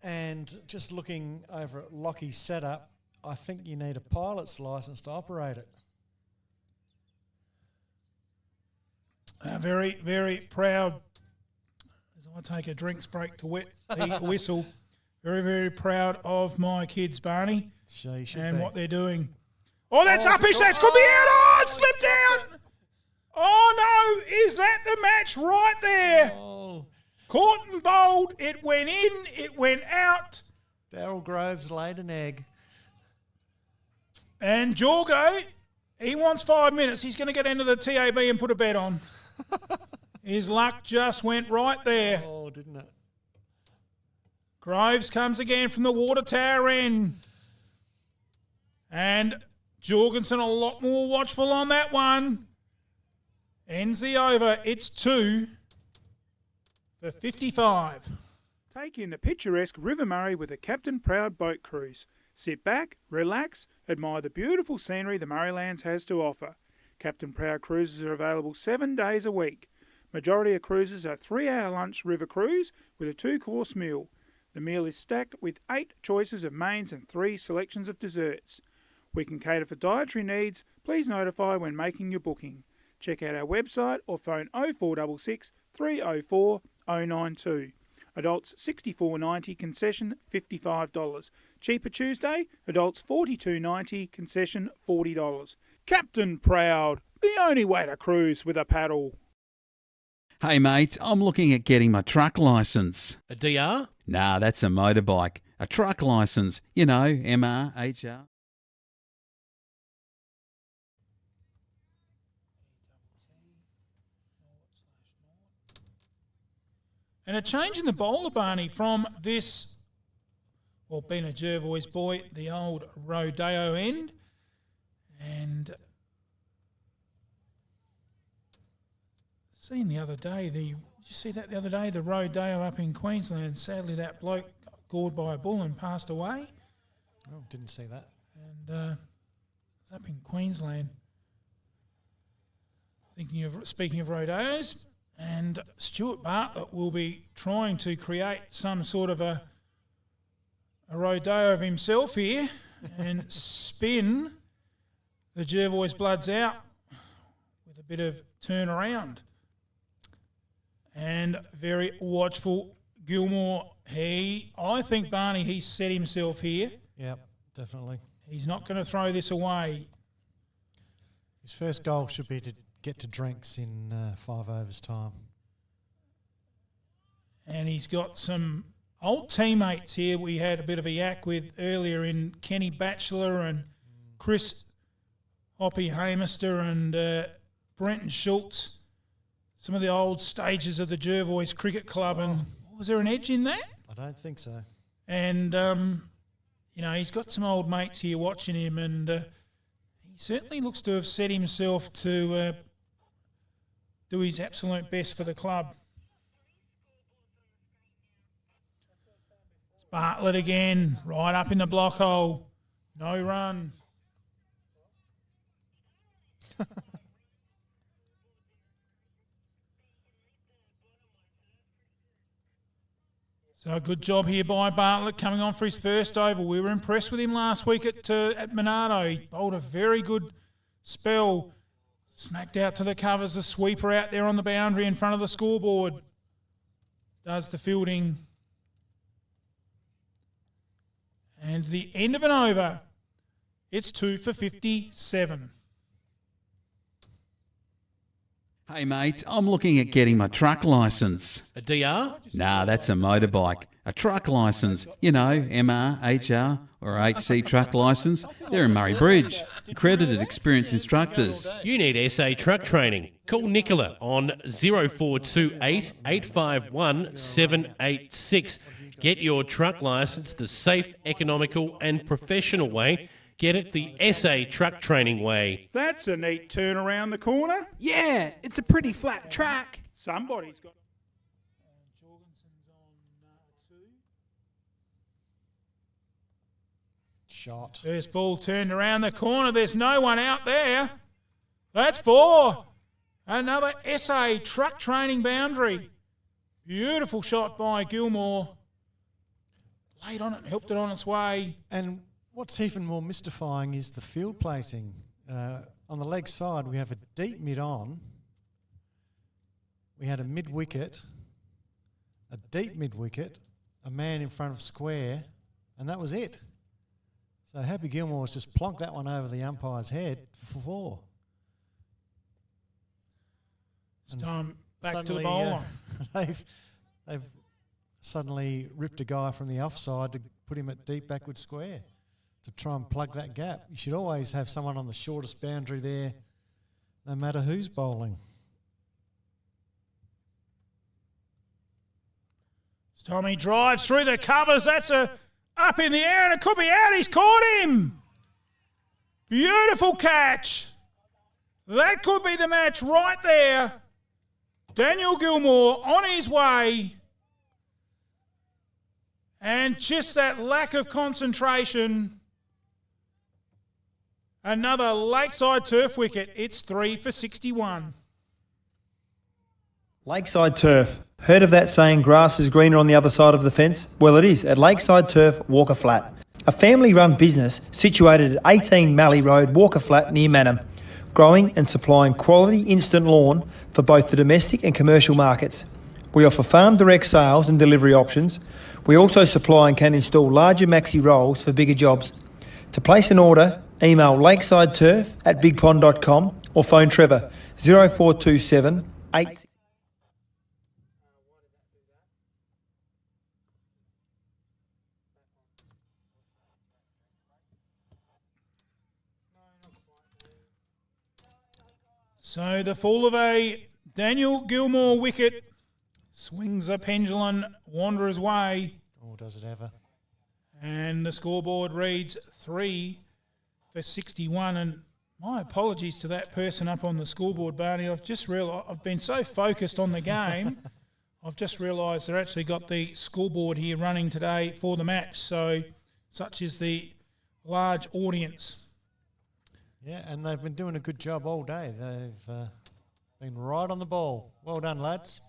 And just looking over at Lockie's setup, I think you need a pilot's licence to operate it.
Very, very proud, as I take a drinks break to wet the whistle, very, very proud of my kids, Barney, and what they're doing. Oh, that's uppish. That could be out. Oh, it slipped out. Oh, no. Is that the match right there?
Oh.
Caught and bowled. It went in. It went out.
Daryl Groves laid an egg.
And Jorgo, he wants 5 minutes. He's going to get into the TAB and put a bet on. His luck just went right there.
Oh, didn't it?
Groves comes again from the water tower end. And Jorgensen a lot more watchful on that one. Ends the over. It's 2 for 55.
Take in the picturesque River Murray with a Captain Proud boat cruise. Sit back, relax, admire the beautiful scenery the Murraylands has to offer. Captain Proud cruises are available 7 days a week. Majority of cruises are 3-hour lunch river cruise with a 2-course meal. The meal is stacked with 8 choices of mains and 3 selections of desserts. We can cater for dietary needs. Please notify when making your booking. Check out our website or phone 0466 304 092. Adults $64.90, concession $55. Cheaper Tuesday, adults $42.90, concession $40. Captain Proud, the only way to cruise with a paddle.
Hey mate, I'm looking at getting my truck licence.
A DR?
Nah, that's a motorbike. A truck licence, you know, MRHR.
And a change in the bowler, Barney, from this, well, being a Jervois boy, the old Rodeo end. And seen the other day, did you see that the other day, the Rodeo up in Queensland? Sadly, that bloke got gored by a bull and passed away.
Oh, didn't see that.
And it was up in Queensland. Speaking of rodeos, and Stuart Bartlett will be trying to create some sort of a rodeo of himself here and spin the Jervois Bloods out with a bit of turnaround. And very watchful Gilmore. I think, Barney, he's set himself here.
Yep, definitely.
He's not going to throw this away.
His first goal should be to get to drinks in 5 overs time.
And he's got some old teammates here we had a bit of a yak with earlier in Kenny Batchelor and Chris Hoppy Hamister and Brenton Schultz. Some of the old stages of the Jervois Cricket Club. And was there an edge in that?
I don't think so.
And, he's got some old mates here watching him, and he certainly looks to have set himself to do his absolute best for the club. It's Bartlett again, right up in the block hole. No run. So a good job here by Bartlett coming on for his first oval. We were impressed with him last week at Monardo. He bowled a very good spell. Smacked out to the covers, a sweeper out there on the boundary in front of the scoreboard. Does the fielding. And the end of an over. It's 2 for 57.
Hey mate, I'm looking at getting my truck licence.
A DR?
Nah, that's a motorbike. A truck licence. You know, MR, HR or HC truck licence. They're in Murray Bridge. Accredited experienced instructors.
You need SA truck training. Call Nicola on 0428 851 786. Get your truck licence the safe, economical and professional way. Get it the SA truck training way.
That's a neat turn around the corner.
Yeah, it's a pretty flat track.
Somebody's got...
Shot.
First ball turned around the corner. There's no one out there. That's 4. Another SA truck training boundary. Beautiful shot by Gilmore. Laid on it, helped it on its way.
And what's even more mystifying is the field placing. On the leg side, we have a deep mid-on. We had a mid-wicket, a deep mid-wicket, a man in front of square, and that was it. So Happy Gilmore's just plonked that one over the umpire's head for 4.
It's time back to the bowler.
They've suddenly ripped a guy from the offside to put him at deep backward square to try and plug that gap. You should always have someone on the shortest boundary there, no matter who's bowling.
Tommy drives through the covers. That's a up in the air and it could be out. He's caught him. Beautiful catch. That could be the match right there. Daniel Gilmore on his way. And just that lack of concentration. Another Lakeside turf wicket. It's 3 for 61.
Lakeside Turf. Heard of that saying, grass is greener on the other side of the fence? Well, it is at Lakeside Turf, Walker Flat. A family-run business situated at 18 Mallee Road, Walker Flat, near Manham. Growing and supplying quality instant lawn for both the domestic and commercial markets. We offer farm direct sales and delivery options. We also supply and can install larger maxi rolls for bigger jobs. To place an order, email lakesideturf@bigpond.com or phone Trevor 0427 8...
So the fall of a Daniel Gilmore wicket swings a pendulum Wanderer's way.
Oh, does it ever?
And the scoreboard reads 3 for 61. And my apologies to that person up on the scoreboard, Barney. I've just realised I've been so focused on the game, I've just realised they've actually got the scoreboard here running today for the match. So such is the large audience.
Yeah, and they've been doing a good job all day. They've been right on the ball. Well done, lads.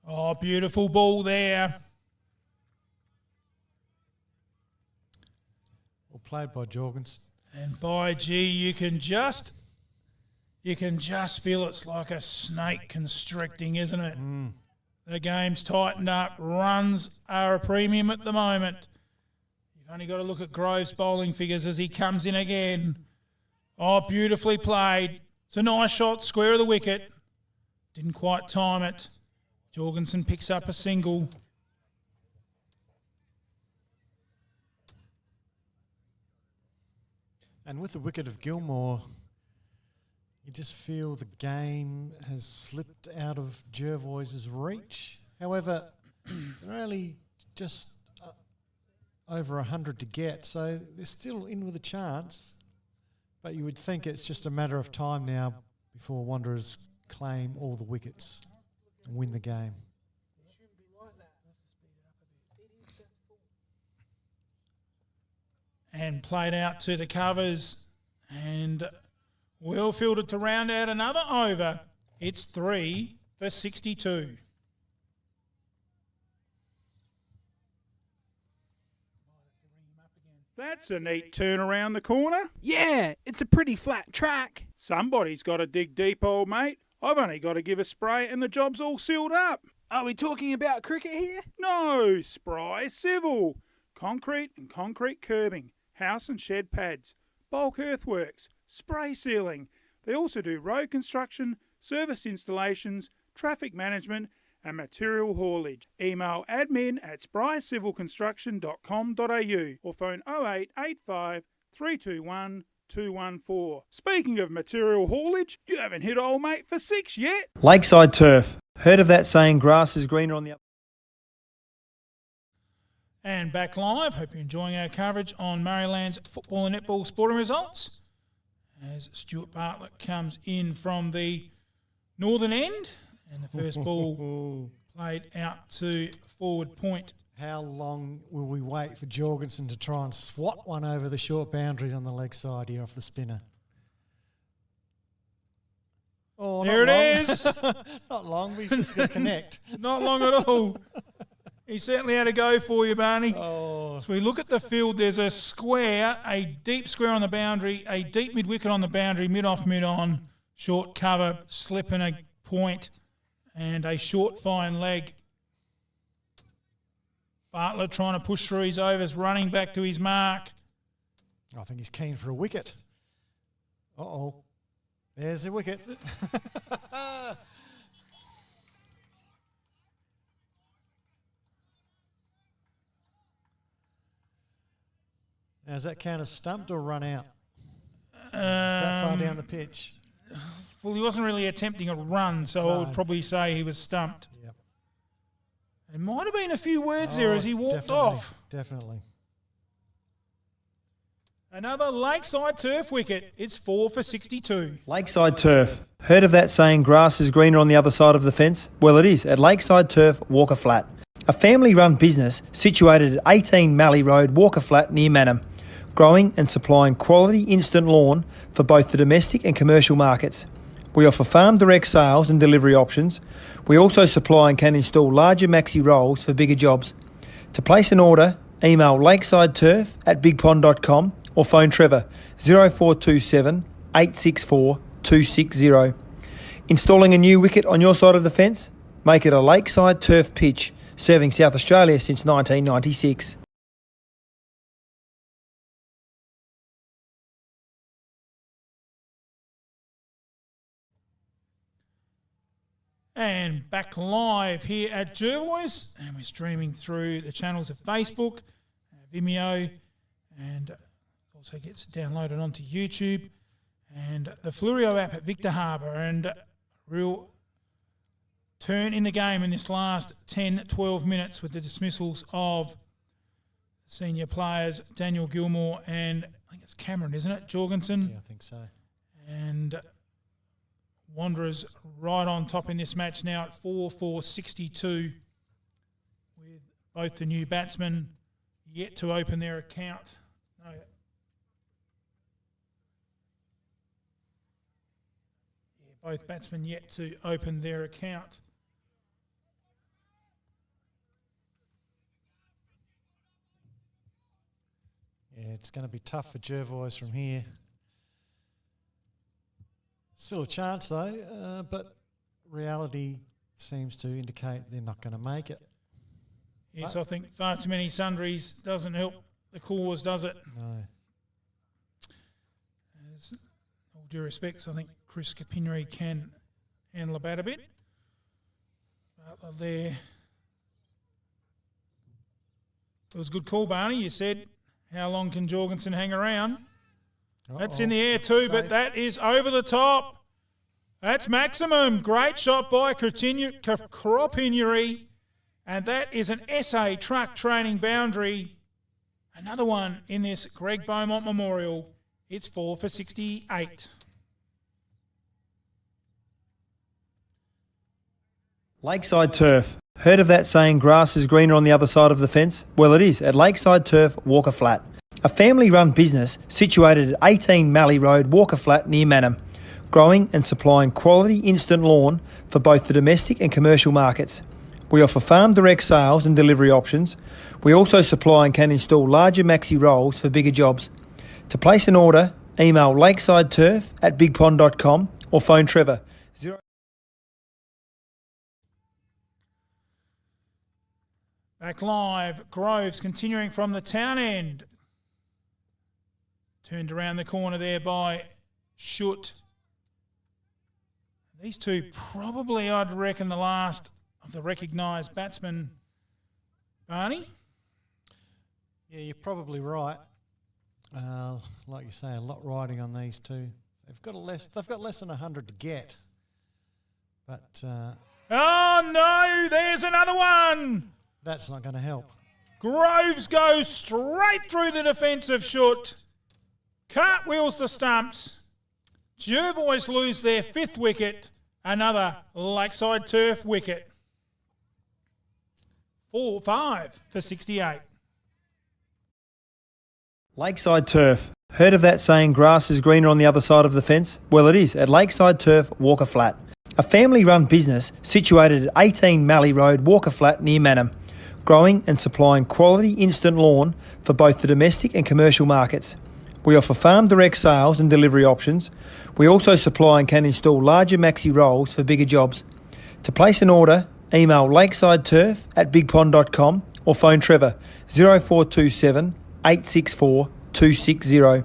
Oh, beautiful ball there.
Well played by Jorgens.
And by gee, you can just feel it's like a snake constricting, isn't it?
Mm.
The game's tightened up. Runs are a premium at the moment. You've only got to look at Grove's bowling figures as he comes in again. Oh, beautifully played. It's a nice shot, square of the wicket. Didn't quite time it. Jorgensen picks up a single.
And with the wicket of Gilmore, you just feel the game has slipped out of Jervois' reach. However, they're only just over 100 to get, so they're still in with a chance. But you would think it's just a matter of time now before Wanderers claim all the wickets and win the game.
And played out to the covers and well fielded to round out another over. It's 3 for 62.
That's a neat turn around the corner.
Yeah, it's a pretty flat track.
Somebody's got to dig deep, old mate. I've only got to give a spray and the job's all sealed up.
Are we talking about cricket here?
No, Spry Civil. Concrete and concrete curbing, house and shed pads, bulk earthworks, spray sealing. They also do road construction, service installations, traffic management and material haulage. Email admin@sprycivilconstruction.com.au or phone 0885 321 214. Speaking of material haulage, you haven't hit old mate for 6 yet.
Lakeside Turf. Heard of that saying, grass is greener on the other?
And back live. Hope you're enjoying our coverage on Maryland's football and netball sporting results. As Stuart Bartlett comes in from the northern end. And the first ball played out to forward point.
How long will we wait for Jorgensen to try and swat one over the short boundaries on the leg side here off the spinner? Oh,
there it is.
Not long, but he's just going to connect.
Not long at all. He certainly had a go for you, Barney.
Oh.
So we look at the field. There's a square, a deep square on the boundary, a deep mid-wicket on the boundary, mid-off, mid-on, short cover, slip and a point, and a short fine leg. Bartlett trying to push through his overs, running back to his mark.
I think he's keen for a wicket. Uh-oh. There's a wicket. Now, does that count as stumped or run out? Is that far down the pitch?
Well, he wasn't really attempting a run, so I would probably say he was stumped.
Yep.
There might have been a few words there as he walked off.
Definitely.
Another Lakeside Turf wicket. It's 4 for 62.
Lakeside Turf. Heard of that saying, grass is greener on the other side of the fence? Well, it is at Lakeside Turf, Walker Flat. A family-run business situated at 18 Mallee Road, Walker Flat, near Manham. Growing and supplying quality instant lawn for both the domestic and commercial markets. We offer farm direct sales and delivery options. We also supply and can install larger maxi rolls for bigger jobs. To place an order, email lakesideturf@bigpond.com or phone Trevor 0427 864 260. Installing a new wicket on your side of the fence? Make it a Lakeside Turf pitch, serving South Australia since 1996.
And back live here at Jervois, and we're streaming through the channels of Facebook, Vimeo, and also gets downloaded onto YouTube, and the Flurio app at Victor Harbour, and real turn in the game in this last 10-12 minutes with the dismissals of senior players Daniel Gilmore and I think it's Cameron, isn't it, Jorgensen?
Yeah, I think so.
And Wanderers right on top in this match now at 4 for 62 with both the new batsmen yet to open their account. No. Yeah, both batsmen yet to open their account.
Yeah, it's going to be tough for Jervois from here. Still a chance though, but reality seems to indicate they're not going to make it.
Yes, but I think far too many sundries doesn't help the cause, does it?
No.
As all due respects, I think Chris Capinnery can handle a bat a bit. But there. It was a good call, Barney. You said, how long can Jorgensen hang around? That's in the air too, but that is over the top. That's maximum. Great shot by Cropinnery. And that is an SA truck training boundary. Another one in this Greg Beaumont Memorial. It's 4 for 68.
Lakeside Turf. Heard of that saying, grass is greener on the other side of the fence? Well, it is at Lakeside Turf, Walker Flat. A family-run business situated at 18 Mallee Road, Walker Flat, near Manham. Growing and supplying quality instant lawn for both the domestic and commercial markets. We offer farm direct sales and delivery options. We also supply and can install larger maxi rolls for bigger jobs. To place an order, email lakesideturf@bigpond.com or phone Trevor.
Back live, Groves continuing from the town end. Turned around the corner there by Schutt. These two probably, I'd reckon, the last of the recognised batsmen. Barney?
Yeah, you're probably right. Like you say, a lot riding on these two. They've got less than 100 to get. But
oh no, there's another one.
That's not going to help.
Groves goes straight through the defence of Schutt. Cartwheels the stumps. Jervois lose their 5th wicket. Another Lakeside Turf wicket. 4-5 for 68.
Lakeside Turf. Heard of that saying, grass is greener on the other side of the fence? Well, it is at Lakeside Turf, Walker Flat. A family-run business situated at 18 Mallee Road, Walker Flat, near Manham. Growing and supplying quality instant lawn for both the domestic and commercial markets. We offer farm direct sales and delivery options. We also supply and can install larger maxi rolls for bigger jobs. To place an order, email lakesideturf@bigpond.com or phone Trevor 0427 864 260.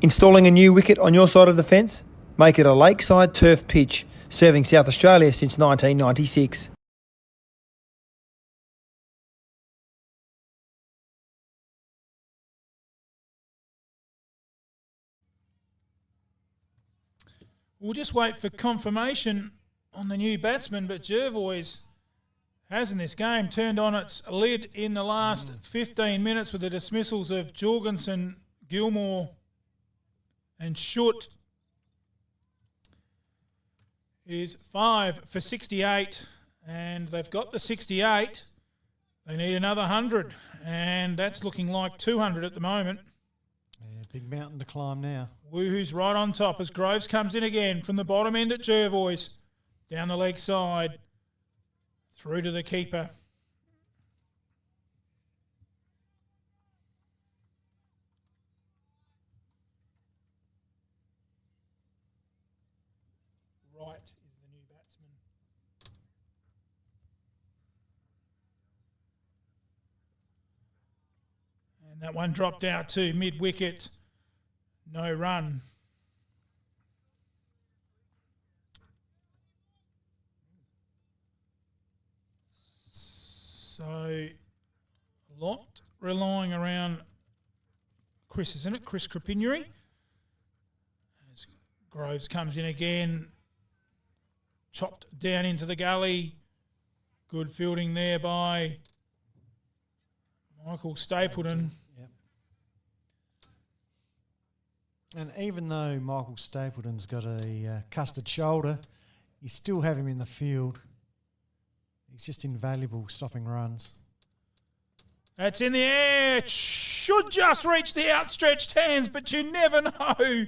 Installing a new wicket on your side of the fence? Make it a Lakeside Turf pitch, serving South Australia since 1996.
We'll just wait for confirmation on the new batsman, but Jervois has in this game turned on its lid in the last 15 minutes with the dismissals of Jorgensen, Gilmore and Schutt. It is 5 for 68 and they've got the 68. They need another 100 and that's looking like 200 at the moment.
Yeah, big mountain to climb now.
Woohoo's right on top as Groves comes in again from the bottom end at Jervois. Down the leg side. Through to the keeper. Right is the new batsman. And that one dropped out to mid-wicket. No run. So, a lot relying around Chris, isn't it? Chris Crepignery. As Groves comes in again. Chopped down into the gully. Good fielding there by Michael Stapleton.
Yep. And even though Michael Stapleton's got a custard shoulder, you still have him in the field. He's just invaluable stopping runs.
That's in the air. It should just reach the outstretched hands, but you never know.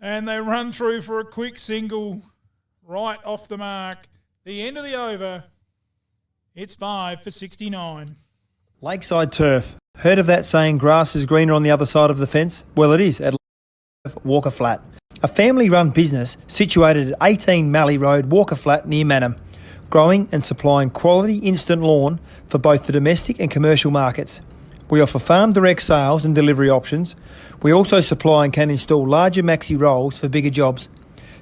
And they run through for a quick single right off the mark. The end of the over. It's 5 for 69.
Lakeside Turf. Heard of that saying, grass is greener on the other side of the fence? Well, it is at Walker Flat. A family-run business situated at 18 Mallee Road, Walker Flat, near Manham. Growing and supplying quality instant lawn for both the domestic and commercial markets. We offer farm direct sales and delivery options. We also supply and can install larger maxi rolls for bigger jobs.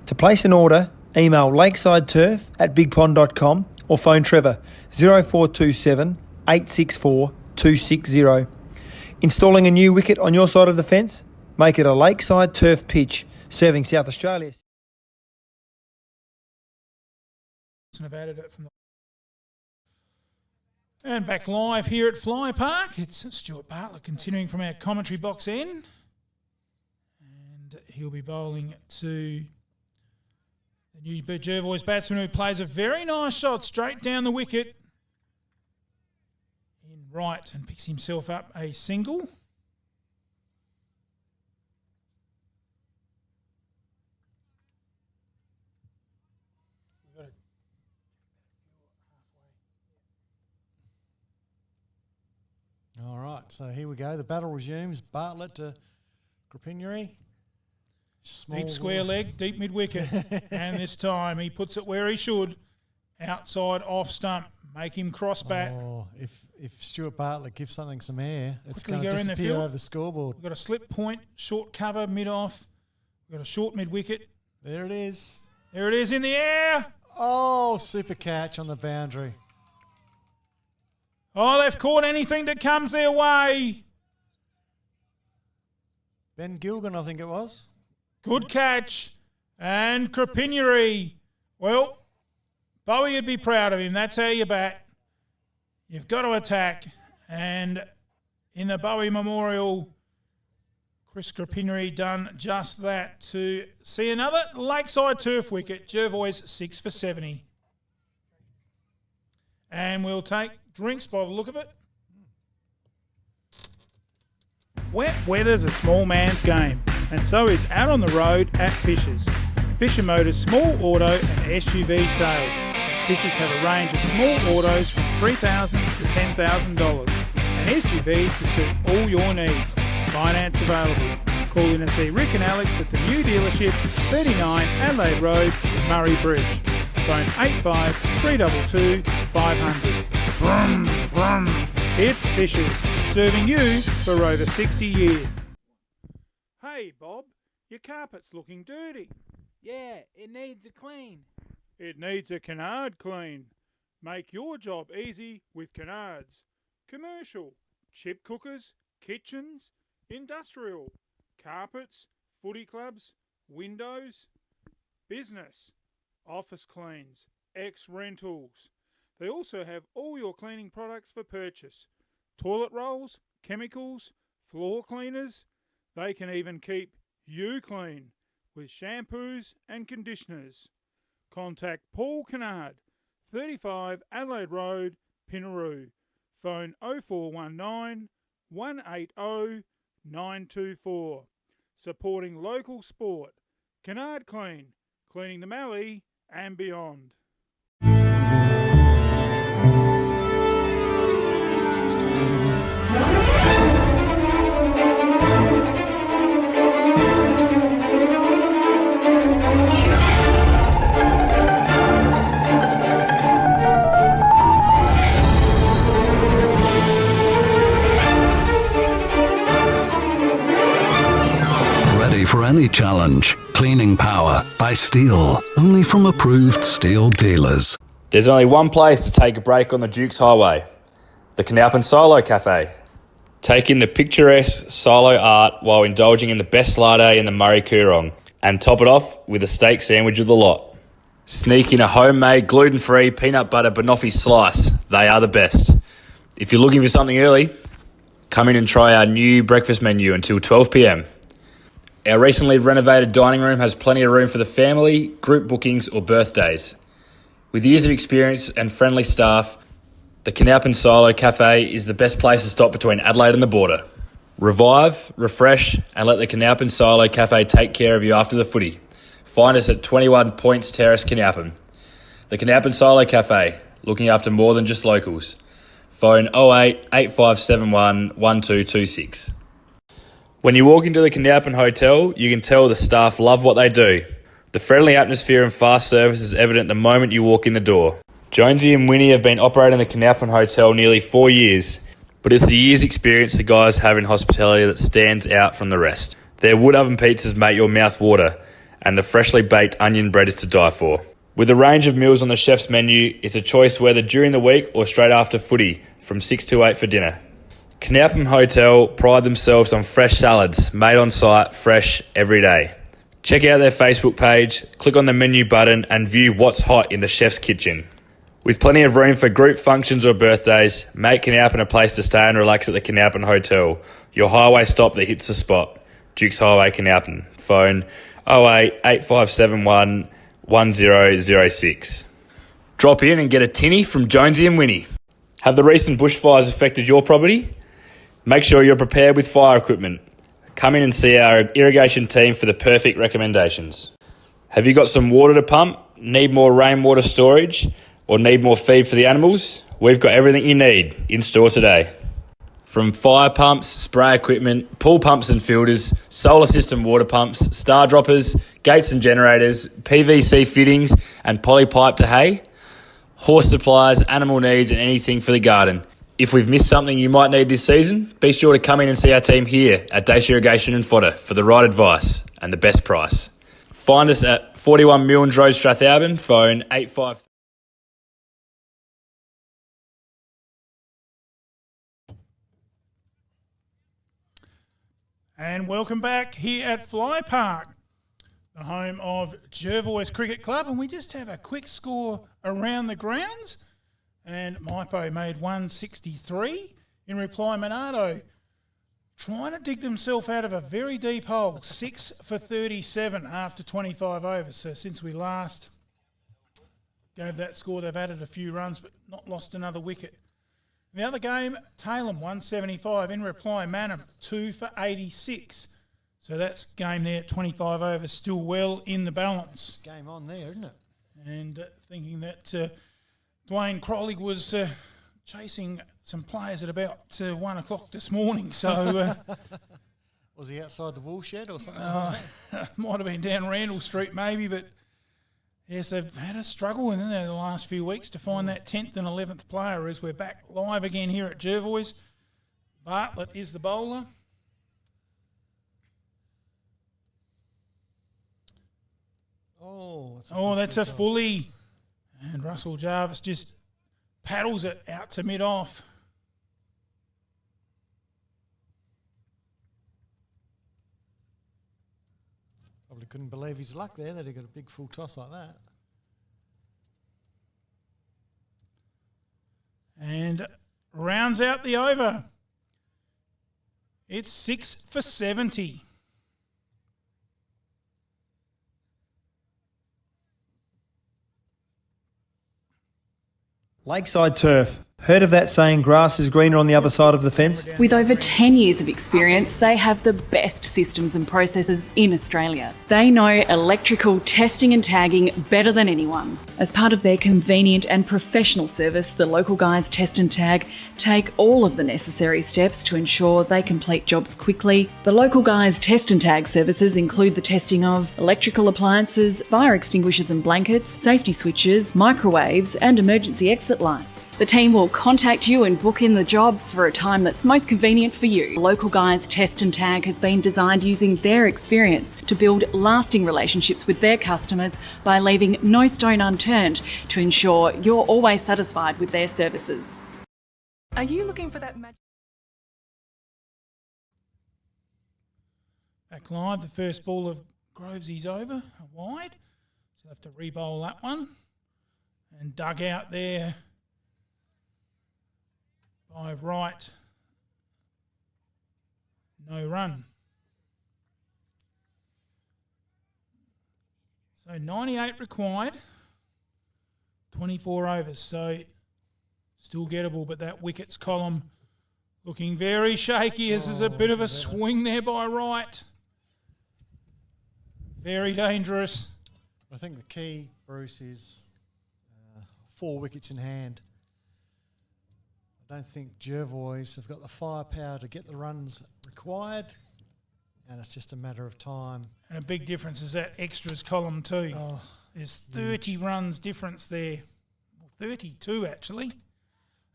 To place an order, email lakesideturf@bigpond.com or phone Trevor 0427 864 260. Installing a new wicket on your side of the fence? Make it a Lakeside Turf pitch, serving South Australia.
Have added it from And back live here at Fly Park. It's Stuart Bartlett continuing from our commentary box end. And he'll be bowling to the new Jervois batsman who plays a very nice shot straight down the wicket in right and picks himself up a single.
All right, so here we go. The battle resumes. Bartlett to Krapinuri.
Deep square leg, deep mid-wicket. And this time he puts it where he should. Outside off stump. Make him cross bat.
Oh, if Stuart Bartlett gives something some air, it's
Quickly
going to
go in the
disappear
field.
over the scoreboard.
We've got a slip point, short cover, mid-off. We've got a short mid-wicket.
There it is.
There it is in the air.
Oh, super catch on the boundary.
Oh, they've caught anything that comes their way.
Ben Gilgan, I think it was.
Good catch. And Krapinuri. Well, Bowie would be proud of him. That's how you bat. You've got to attack. And in the Bowie Memorial, Chris Krapinuri done just that to see another lakeside turf wicket. Jervois 6 for 70. And we'll take drinks by the look of it.
Wet weather's a small man's game, and so is out on the road at Fisher's. Fisher Motors small auto and SUV sale. Fisher's have a range of small autos from $3,000 to $10,000 and SUVs to suit all your needs. Finance available. Call in and see Rick and Alex at the new dealership, 39 Adelaide Road, Murray Bridge. Phone 85 322 500. Brum, brum. It's Fisher's, serving you for over 60 years. Hey, Bob, your carpet's looking dirty.
Yeah, it needs a clean.
It needs a canard clean. Make your job easy with canards. Commercial, chip cookers, kitchens, industrial, carpets, footy clubs, windows, business, office cleans, ex-rentals. They also have all your cleaning products for purchase. Toilet rolls, chemicals, floor cleaners. They can even keep you clean with shampoos and conditioners. Contact Paul Kennard, 35 Adelaide Road, Pinaroo. Phone 0419 180 924. Supporting local sport. Kennard Clean, cleaning the Mallee and beyond.
Ready for any challenge. Cleaning power by Steel. Only from approved Steel dealers.
There's only one place to take a break on the Duke's Highway. The Canalpin Silo Cafe. Take in the picturesque silo art while indulging in the best latte in the Murray Coorong. And top it off with a steak sandwich of the lot. Sneak in a homemade gluten-free peanut butter banoffee slice. They are the best. If you're looking for something early, come in and try our new breakfast menu until 12 p.m. Our recently renovated dining room has plenty of room for the family, group bookings or birthdays. With years of experience and friendly staff, the Canalpin Silo Cafe is the best place to stop between Adelaide and the border. Revive, refresh and let the Canalpin Silo Cafe take care of you after the footy. Find us at 21 Points Terrace, Canalpin. The Canalpin Silo Cafe, looking after more than just locals. Phone 08 8571 1226. When you walk into the Canalpin Hotel, you can tell the staff love what they do. The friendly atmosphere and fast service is evident the moment you walk in the door. Jonesy and Winnie have been operating the Canalpin Hotel nearly 4 years, but it's the years' experience the guys have in hospitality that stands out from the rest. Their wood oven pizzas make your mouth water, and the freshly baked onion bread is to die for. With a range of meals on the chef's menu, it's a choice whether during the week or straight after footy, from 6 to 8 for dinner. Canalpin Hotel pride themselves on fresh salads, made on site, fresh every day. Check out their Facebook page, click on the menu button and view what's hot in the chef's kitchen. With plenty of room for group functions or birthdays, make Canalpin a place to stay and relax at the Canalpin Hotel, your highway stop that hits the spot. Dukes Highway, Canalpin. Phone 08 8571 1006. Drop in and get a tinny from Jonesy and Winnie. Have the recent bushfires affected your property? Make sure you're prepared with fire equipment. Come in and see our irrigation team for the perfect recommendations. Have you got some water to pump? Need more rainwater storage? Or need more feed for the animals? We've got everything you need in store today. From fire pumps, spray equipment, pool pumps and filters, solar system water pumps, star droppers, gates and generators, PVC fittings and poly pipe to hay, horse supplies, animal needs and anything for the garden. If we've missed something you might need this season, be sure to come in and see our team here at Dacia Irrigation and Fodder for the right advice and the best price. Find us at 41 Milnes Road, Strathalbyn, phone 85...
And welcome back here at Fly Park, the home of Jervois Cricket Club. And we just have a quick score around the grounds. And Maipo made 163. In reply, Monardo trying to dig themselves out of a very deep hole, 6 for 37 after 25 overs. So since we last gave that score, they've added a few runs but not lost another wicket. The other game, Tailem 175. In reply, Manham 2 for 86. So that's game there at 25 overs, still well in the balance.
Game on there, isn't it?
And thinking that Dwayne Crowley was chasing some players at about 1 o'clock this morning. So
was he outside the wool shed or something?
Might have been down Randall Street maybe, but yes, they've had a struggle in the last few weeks to find that 10th and 11th player as we're back live again here at Jervois. Bartlett is the bowler. That's a fully. And Russell Jarvis just paddles it out to mid-off.
Probably couldn't believe his luck there that he got a big full toss like that.
And rounds out the over. It's 6 for 70.
Lakeside Turf. Heard of that saying, grass is greener on the other side of the fence?
With over 10 years of experience, they have the best systems and processes in Australia. They know electrical testing and tagging better than anyone. As part of their convenient and professional service, the local guys Test and Tag take all of the necessary steps to ensure they complete jobs quickly. The local guys Test and Tag services include the testing of electrical appliances, fire extinguishers and blankets, safety switches, microwaves and emergency exit lights. The team will contact you and book in the job for a time that's most convenient for you. Local Guys Test and Tag has been designed using their experience to build lasting relationships with their customers by leaving no stone unturned to ensure you're always satisfied with their services.
Are you looking for that magic?
Back live, the first ball of Grovesy's over, wide. So they'll have to re-bowl that one. And dug out there by Wright. No run. So 98 required, 24 overs. So still gettable, but that wickets column looking very shaky as there's a bit of a swing there by Wright. Very dangerous.
I think the key, Bruce, is 4 wickets in hand. I don't think Jervois have got the firepower to get the runs required, and it's just a matter of time.
And a big difference is that extras column too. There's 30 runs difference there. Well, 32 actually.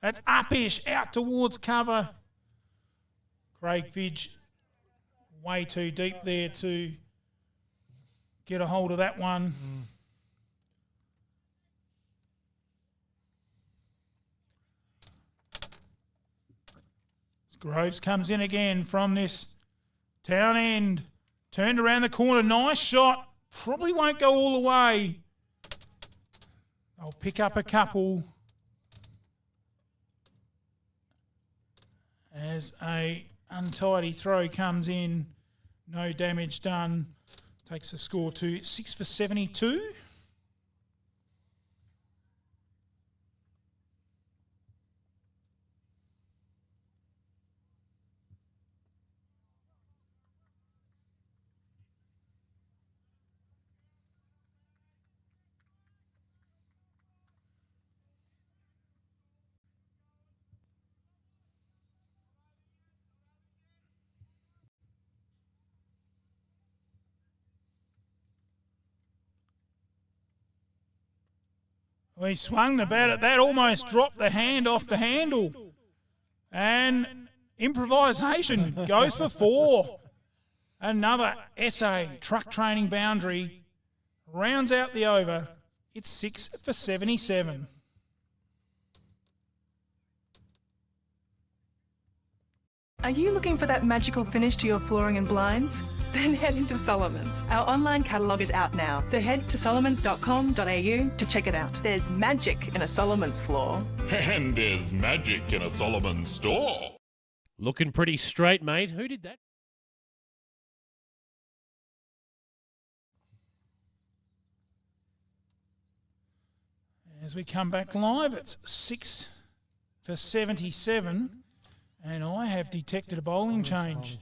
That's upish, out towards cover. Craig Fidge way too deep there to get a hold of that one. Groves comes in again from this town end. Turned around the corner. Nice shot. Probably won't go all the way. They'll pick up a couple. as a untidy throw comes in. No damage done. Takes the score to 6 for 72. He swung the bat at that, almost dropped the hand off the handle. And improvisation goes for 4. Another SA truck training boundary rounds out the over. It's 6 for 77.
Are you looking for that magical finish to your flooring and blinds? Then head into Solomon's. Our online catalogue is out now, so head to solomons.com.au to check it out. There's magic in a Solomon's floor.
And there's magic in a Solomon store.
Looking pretty straight, mate. Who did that?
As we come back live, it's 6 for 77. And I have detected a bowling change.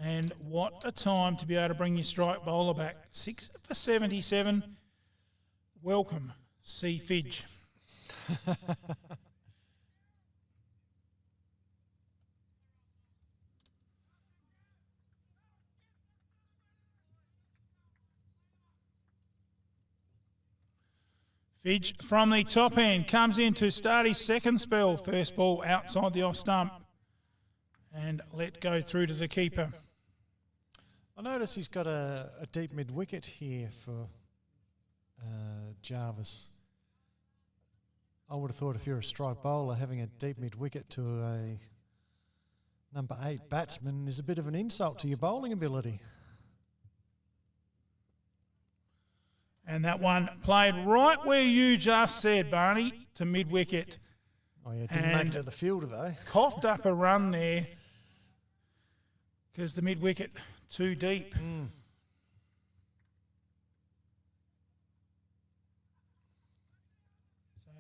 And what a time to be able to bring your strike bowler back. 6 for 77. Welcome, C. Fidge. Fidge from the top end comes in to start his second spell. First ball outside the off stump and let go through to the keeper.
I notice he's got a deep mid-wicket here for Jarvis. I would have thought if you're a strike bowler, having a deep mid-wicket to a number 8 batsman is a bit of an insult to your bowling ability.
And that one played right where you just said, Barney, to mid-wicket.
Oh, yeah, didn't make it to the fielder, though.
Coughed up a run there because the mid-wicket too deep. So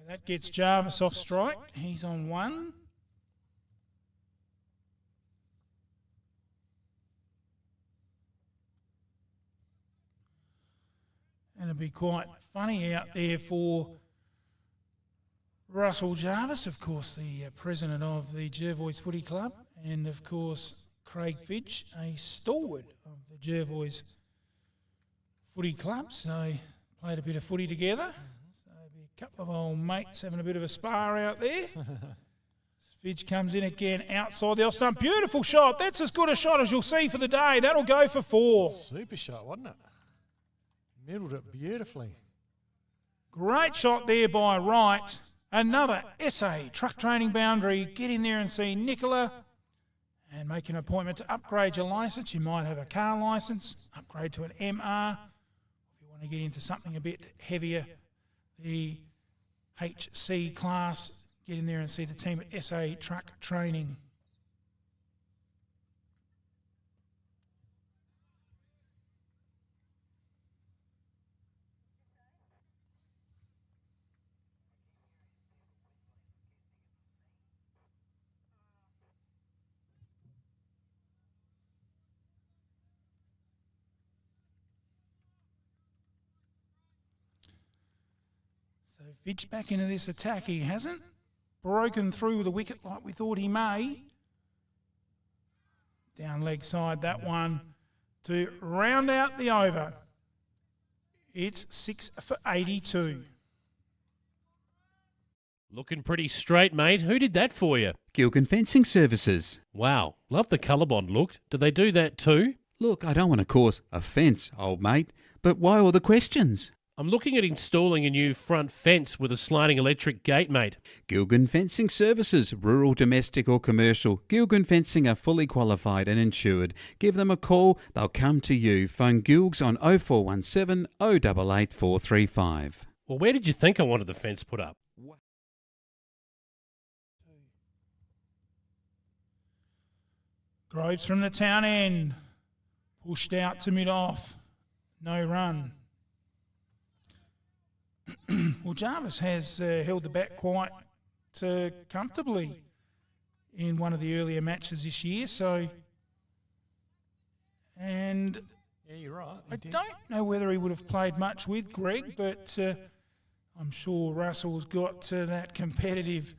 that gets Jarvis off strike. He's on 1. And it'd be quite funny out there for Russell Jarvis, of course, the president of the Jervois Footy Club, and of course Craig Fidge, a stalwart of the Jervois Footy Club. So played a bit of footy together. So be a couple of old mates having a bit of a spar out there. Fidge comes in again outside the off stump. Beautiful shot. That's as good a shot as you'll see for the day. That'll go for 4.
Super shot, wasn't it? Middled it beautifully.
Great shot there by Wright. Another SA truck training boundary. Get in there and see Nicola and make an appointment to upgrade your licence. You might have a car licence. Upgrade to an MR. If you want to get into something a bit heavier, the HC class, get in there and see the team at SA Truck Training. So Fidge back into this attack. He hasn't broken through the wicket like we thought he may. Down leg side, that one to round out the over. It's 6 for 82.
Looking pretty straight, mate. Who did that for you?
Gilgan Fencing Services.
Wow, love the colour bond look. Do they do that too?
Look, I don't want to cause offence, old mate, but why all the questions?
I'm looking at installing a new front fence with a sliding electric gate, mate.
Gilgan Fencing Services, rural, domestic or commercial. Gilgan Fencing are fully qualified and insured. Give them a call, they'll come to you. Phone Gilgs on 0417 088 435.
Well, where did you think I wanted the fence put up?
Groves from the town end. Pushed out to mid-off. No run. Well, Jarvis has held the bat quite comfortably in one of the earlier matches this year, so... And
yeah, you're right.
I don't know whether he would have played much with Greg, but I'm sure Russell's got that competitive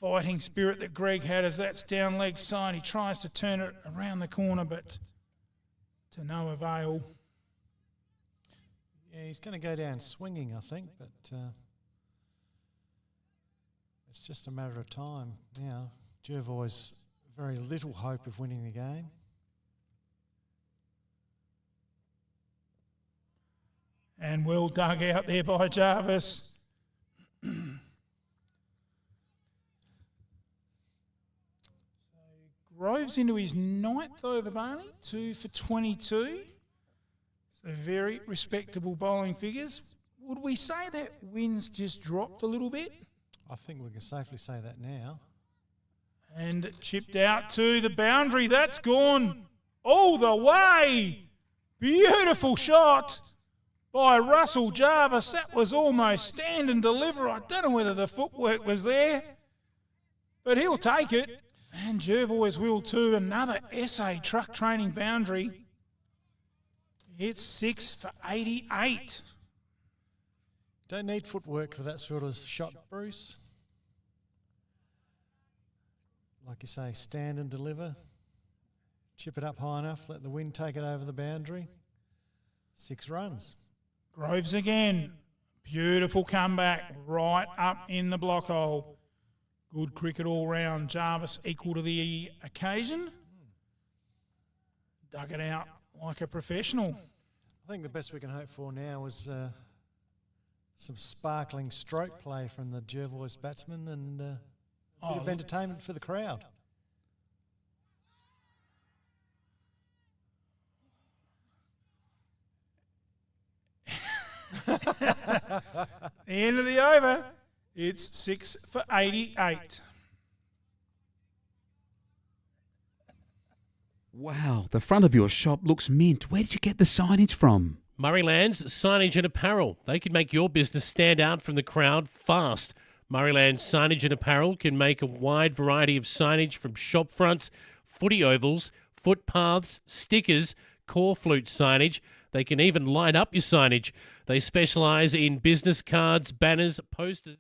fighting spirit that Greg had as that's down leg side. He tries to turn it around the corner, but to no avail.
Yeah, he's going to go down swinging, I think, but it's just a matter of time now. Jervois very little hope of winning the game.
And well dug out there by Jarvis. Groves into his 9th over, Barney, 2 for 22. So very respectable bowling figures. Would we say that wins just dropped a little bit?
I think we can safely say that now.
And chipped out to the boundary. That's gone all the way. Beautiful shot by Russell Jarvis. That was almost stand and deliver. I don't know whether the footwork was there, but he'll take it. And Jervois will too. Another SA truck training boundary. It's 6 for 88.
Don't need footwork for that sort of shot, Bruce. Like you say, stand and deliver. Chip it up high enough, let the wind take it over the boundary. 6 runs.
Groves again. Beautiful comeback right up in the block hole. Good cricket all round. Jarvis equal to the occasion. Dug it out like a professional.
I think the best we can hope for now is some sparkling stroke play from the Jervois batsman and a bit of entertainment for the crowd.
The end of the over. It's 6 for 88.
Wow, the front of your shop looks mint. Where did you get the signage from?
Murrayland's Signage and Apparel. They can make your business stand out from the crowd fast. Murrayland's Signage and Apparel can make a wide variety of signage from shop fronts, footy ovals, footpaths, stickers, core flute signage. They can even light up your signage. They specialise in business cards, banners, posters.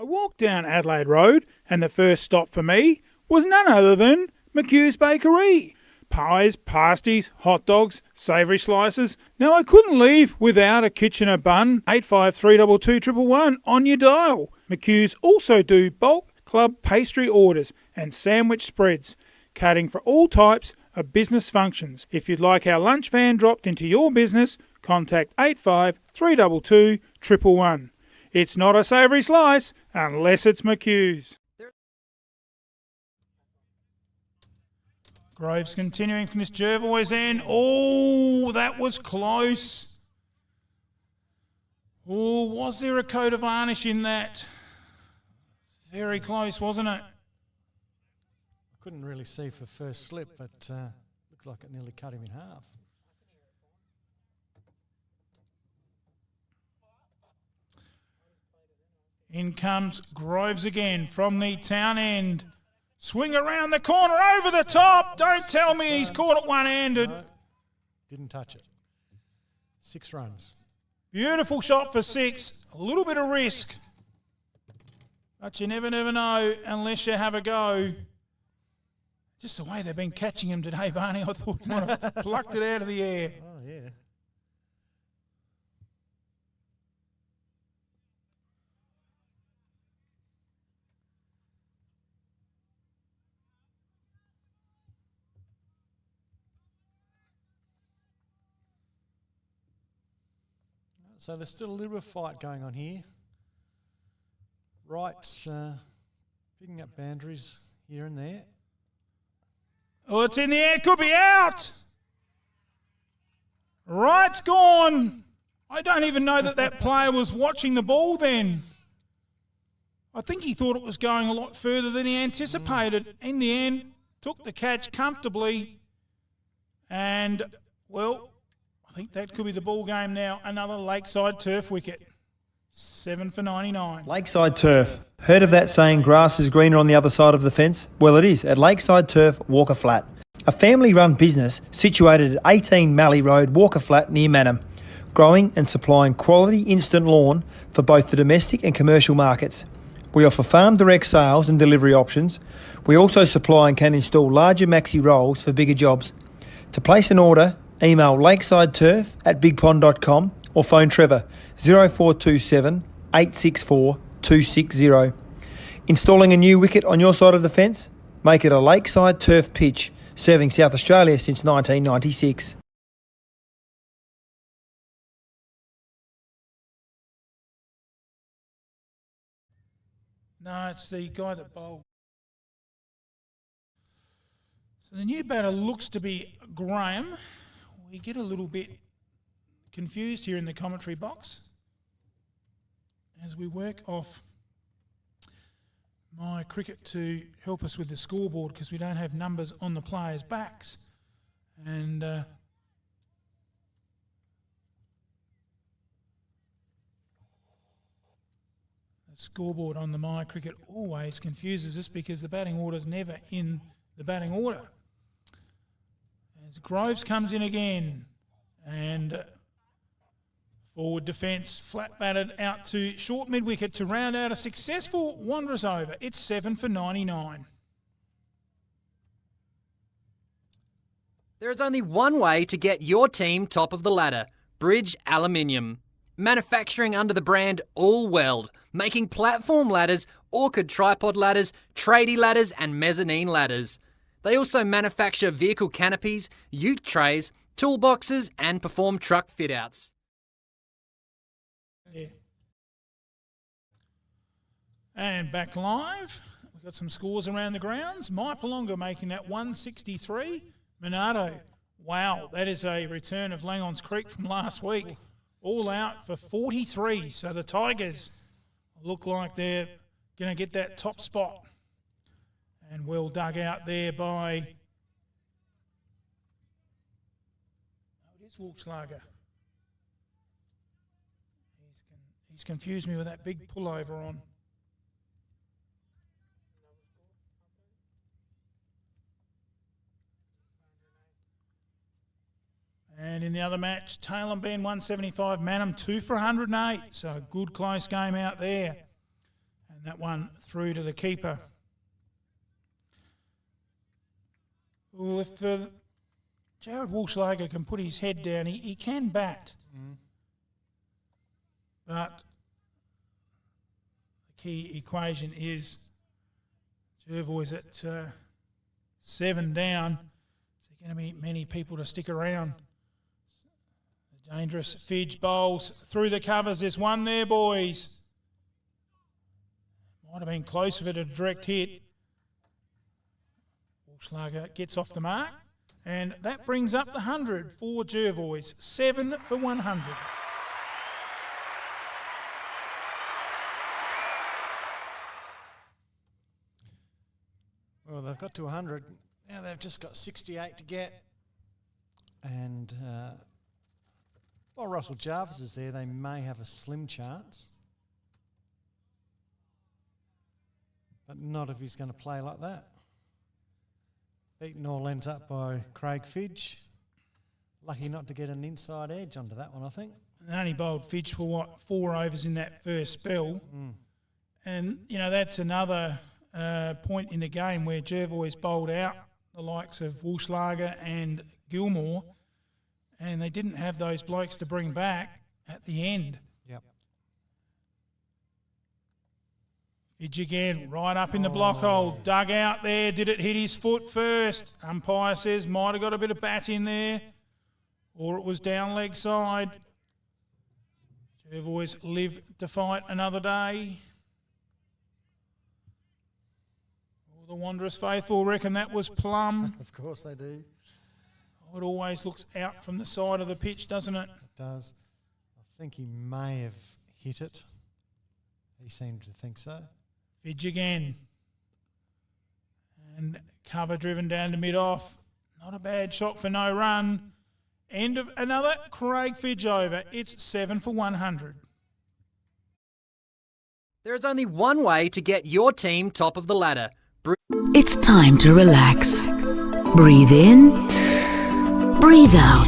I walked down Adelaide Road and the first stop for me was none other than McHugh's Bakery. Pies, pasties, hot dogs, savoury slices. Now I couldn't leave without a Kitchener bun. 85322111 on your dial. McHugh's also do bulk club pastry orders and sandwich spreads, catering for all types of business functions. If you'd like our lunch van dropped into your business, contact 85322111. It's not a savoury slice unless it's McHugh's.
Groves continuing from this Jervois end. Oh, that was close. Oh, was there a coat of varnish in that? Very close, wasn't it?
I couldn't really see for first slip, but looked like it nearly cut him in half.
In comes Groves again from the town end. Swing around the corner, over the top. Don't tell me he's caught it one-handed.
No, didn't touch it. 6 runs.
Beautiful shot for 6. A little bit of risk. But you never know unless you have a go. Just the way they've been catching him today, Barney, I thought might have plucked it out of the air.
Oh, yeah. So there's still a little bit of fight going on here. Wright's picking up boundaries here and there.
Oh, it's in the air. Could be out. Wright's gone. I don't even know that player was watching the ball then. I think he thought it was going a lot further than he anticipated. In the end, took the catch comfortably. And, well, I think that could be the ball game now. Another Lakeside Turf wicket. 7 for 99.
Lakeside Turf. Heard of that saying, grass is greener on the other side of the fence? Well, it is at Lakeside Turf, Walker Flat. A family-run business situated at 18 Mallee Road, Walker Flat, near Mannum. Growing and supplying quality instant lawn for both the domestic and commercial markets. We offer farm direct sales and delivery options. We also supply and can install larger maxi rolls for bigger jobs. To place an order, email lakesideturf@bigpond.com or phone Trevor 0427 864 260. Installing a new wicket on your side of the fence? Make it a Lakeside Turf pitch, serving South Australia since 1996.
No, it's the guy that bowled. So the new batter looks to be Graham. We get a little bit confused here in the commentary box as we work off my cricket to help us with the scoreboard because we don't have numbers on the players' backs. And the scoreboard on the My Cricket always confuses us because the batting order's never in the batting order. As Groves comes in again and forward defence flat batted out to short mid-wicket to round out a successful Wanderers over. It's 7 for 99.
There is only one way to get your team top of the ladder. Bridge Aluminium. Manufacturing under the brand All Weld, making platform ladders, orchid tripod ladders, tradie ladders and mezzanine ladders. They also manufacture vehicle canopies, ute trays, toolboxes and perform truck fit-outs.
Yeah. And back live. We've got some scores around the grounds. Maipalonga making that 163. Monardo, wow, that is a return of Langons Creek from last week. All out for 43. So the Tigers look like they're going to get that top spot. And well dug out there by... Oh, it is Walchlager. He's confused me with that big pullover on. And in the other match, Taylor Ben 175, Mannum 2 for 108. So a good close game out there. And And that one through to the keeper. Well, if Jared Walschlager can put his head down, he can bat. But the key equation is Jervois at 7 down. There's going to be many people to stick around. The dangerous Fidge bowls through the covers. There's one there, boys. Might have been close if it had a direct hit. Walschlager gets off the mark. And that brings up the 100 for Jervois. 7 for 100.
Well, they've got to 100. Now they've just got 68 to get. And while Russell Jarvis is there, they may have a slim chance. But not if he's going to play like that. Beaten all ends up by Craig Fidge. Lucky not to get an inside edge onto that one, I think.
And only bowled Fidge for 4 overs in that first spell. And, that's another point in the game where Jervois bowled out the likes of Walschlager and Gilmore, and they didn't have those blokes to bring back at the end.
Yep.
Fidge again, right up in the block hole, dug out there. Did it hit his foot first? Umpire says might have got a bit of bat in there, or it was down leg side. Jervois live to fight another day. All the Wanderers faithful reckon that was plumb.
Of course they do.
It always looks out from the side of the pitch, doesn't it?
It does. I think he may have hit it. He seemed to think so.
Fidge again. And cover driven down to mid-off. Not a bad shot for no run. End of another Craig Fidge over. It's 7 for 100.
There is only one way to get your team top of the ladder.
It's time to relax. Breathe in, breathe out.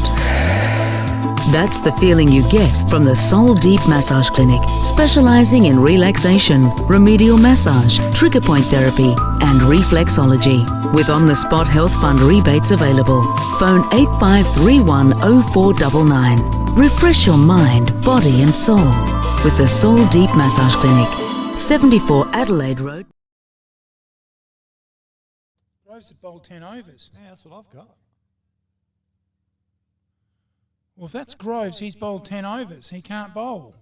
That's the feeling you get from the Soul Deep Massage Clinic, specializing in relaxation, remedial massage, trigger point therapy, and reflexology. With on-the-spot health fund rebates available. Phone 85310499. Refresh your mind, body and soul with the Soul Deep Massage Clinic, 74 Adelaide Road.
Groves have bowled 10 overs.
Yeah, that's what I've got.
Well, if that's Groves, he's bowled 10 overs. He can't bowl.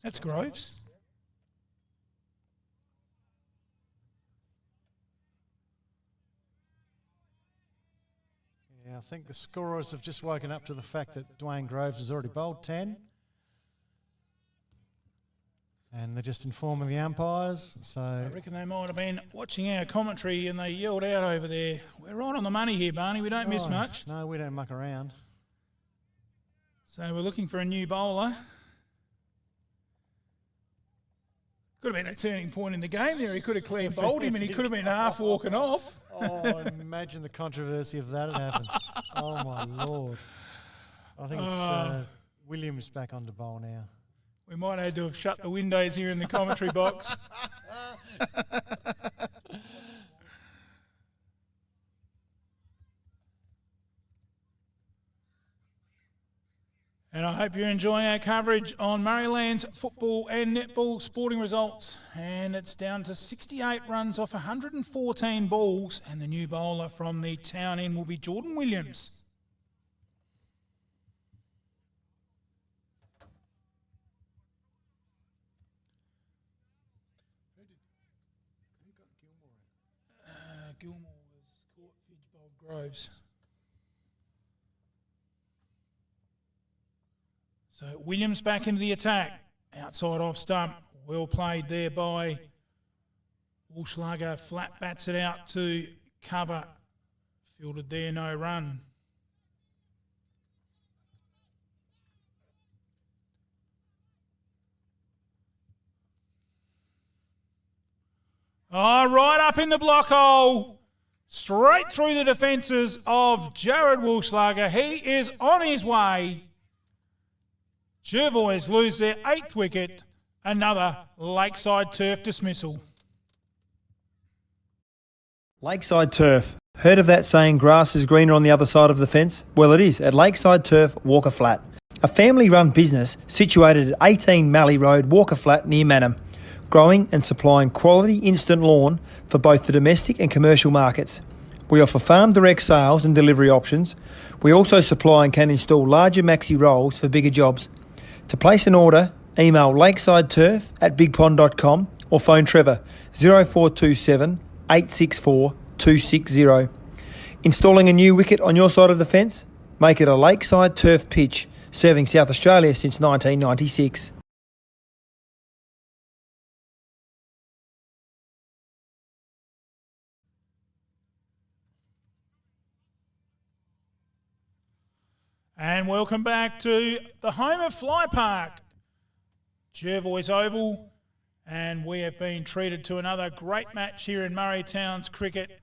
That's Groves.
Yeah, I think the scorers have just woken up to the fact that Dwayne Groves has already bowled 10. And they're just informing the umpires, so...
I reckon they might have been watching our commentary and they yelled out over there, "We're right on the money here, Barney, we don't miss much."
No, we don't muck around.
So we're looking for a new bowler. Could have been a turning point in the game there. He could have clean bowled him and he could have been half walking off.
Oh, imagine the controversy if that had happened. Oh, my Lord. I think it's Williams back on to bowl now.
We might have to have shut the windows here in the commentary box. And I hope you're enjoying our coverage on Murrayland's football and netball sporting results. And it's down to 68 runs off 114 balls. And the new bowler from the town end will be Jordan Williams. Gilmore was caught, Fidge bowled Groves. So Williams back into the attack. Outside off stump. Well played there by Walschlager. Flat bats it out to cover. Fielded there, no run. Oh, right up in the block hole. Straight through the defences of Jared Walschlager. He is on his way. Jervois lose their 8th wicket, another Lakeside Turf dismissal.
Lakeside Turf. Heard of that saying, grass is greener on the other side of the fence? Well, it is at Lakeside Turf, Walker Flat. A family-run business situated at 18 Mallee Road, Walker Flat, near Manham. Growing and supplying quality instant lawn for both the domestic and commercial markets. We offer farm direct sales and delivery options. We also supply and can install larger maxi rolls for bigger jobs. To place an order, email lakesideturf@bigpond.com or phone Trevor 0427 864 260. Installing a new wicket on your side of the fence? Make it a Lakeside Turf pitch, serving South Australia since 1996.
And welcome back to the home of Fly Park, Jervois Oval, and we have been treated to another great match here in Murray Towns cricket.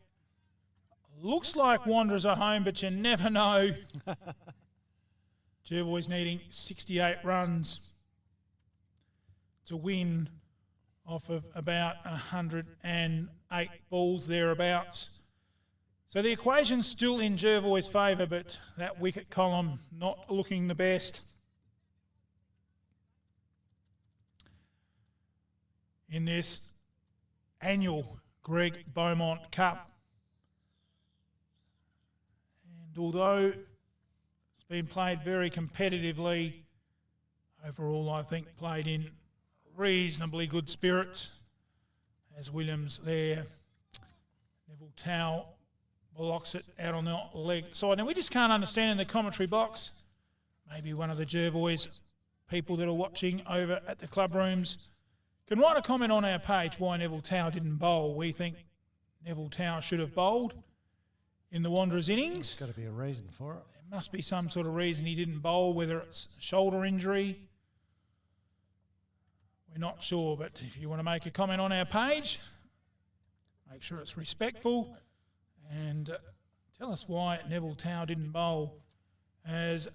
Looks like Wanderers are home, but you never know. Jervois needing 68 runs to win off of about 108 balls thereabouts. So the equation's still in Jervois' favour, but that wicket column not looking the best. In this annual Greg Beaumont Cup. And although it's been played very competitively, overall I think played in reasonably good spirits, as Williams there, Neville Towell blocks it out on the leg side. Now we just can't understand in the commentary box, maybe one of the Jervois people that are watching over at the club rooms can write a comment on our page why Neville Towell didn't bowl. We think Neville Towell should have bowled in the Wanderers innings.
There's got to be a reason for it.
There must be some sort of reason he didn't bowl, whether it's shoulder injury. We're not sure, but if you want to make a comment on our page, make sure it's respectful and tell us why Neville Towell didn't bowl. As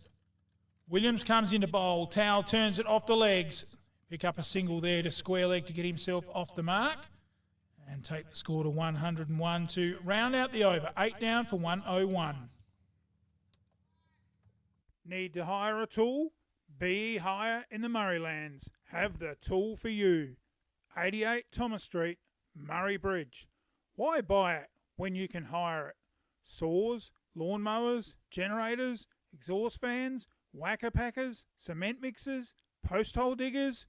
Williams comes into bowl, Towell turns it off the legs. Pick up a single there to square leg to get himself off the mark and take the score to 101 to round out the over. 8 down for 101.
Need to hire a tool? BE Hire in the Murraylands. Have the tool for you. 88 Thomas Street, Murray Bridge. Why buy it when you can hire it? Saws, lawnmowers, generators, exhaust fans, whacker packers, cement mixers, post hole diggers.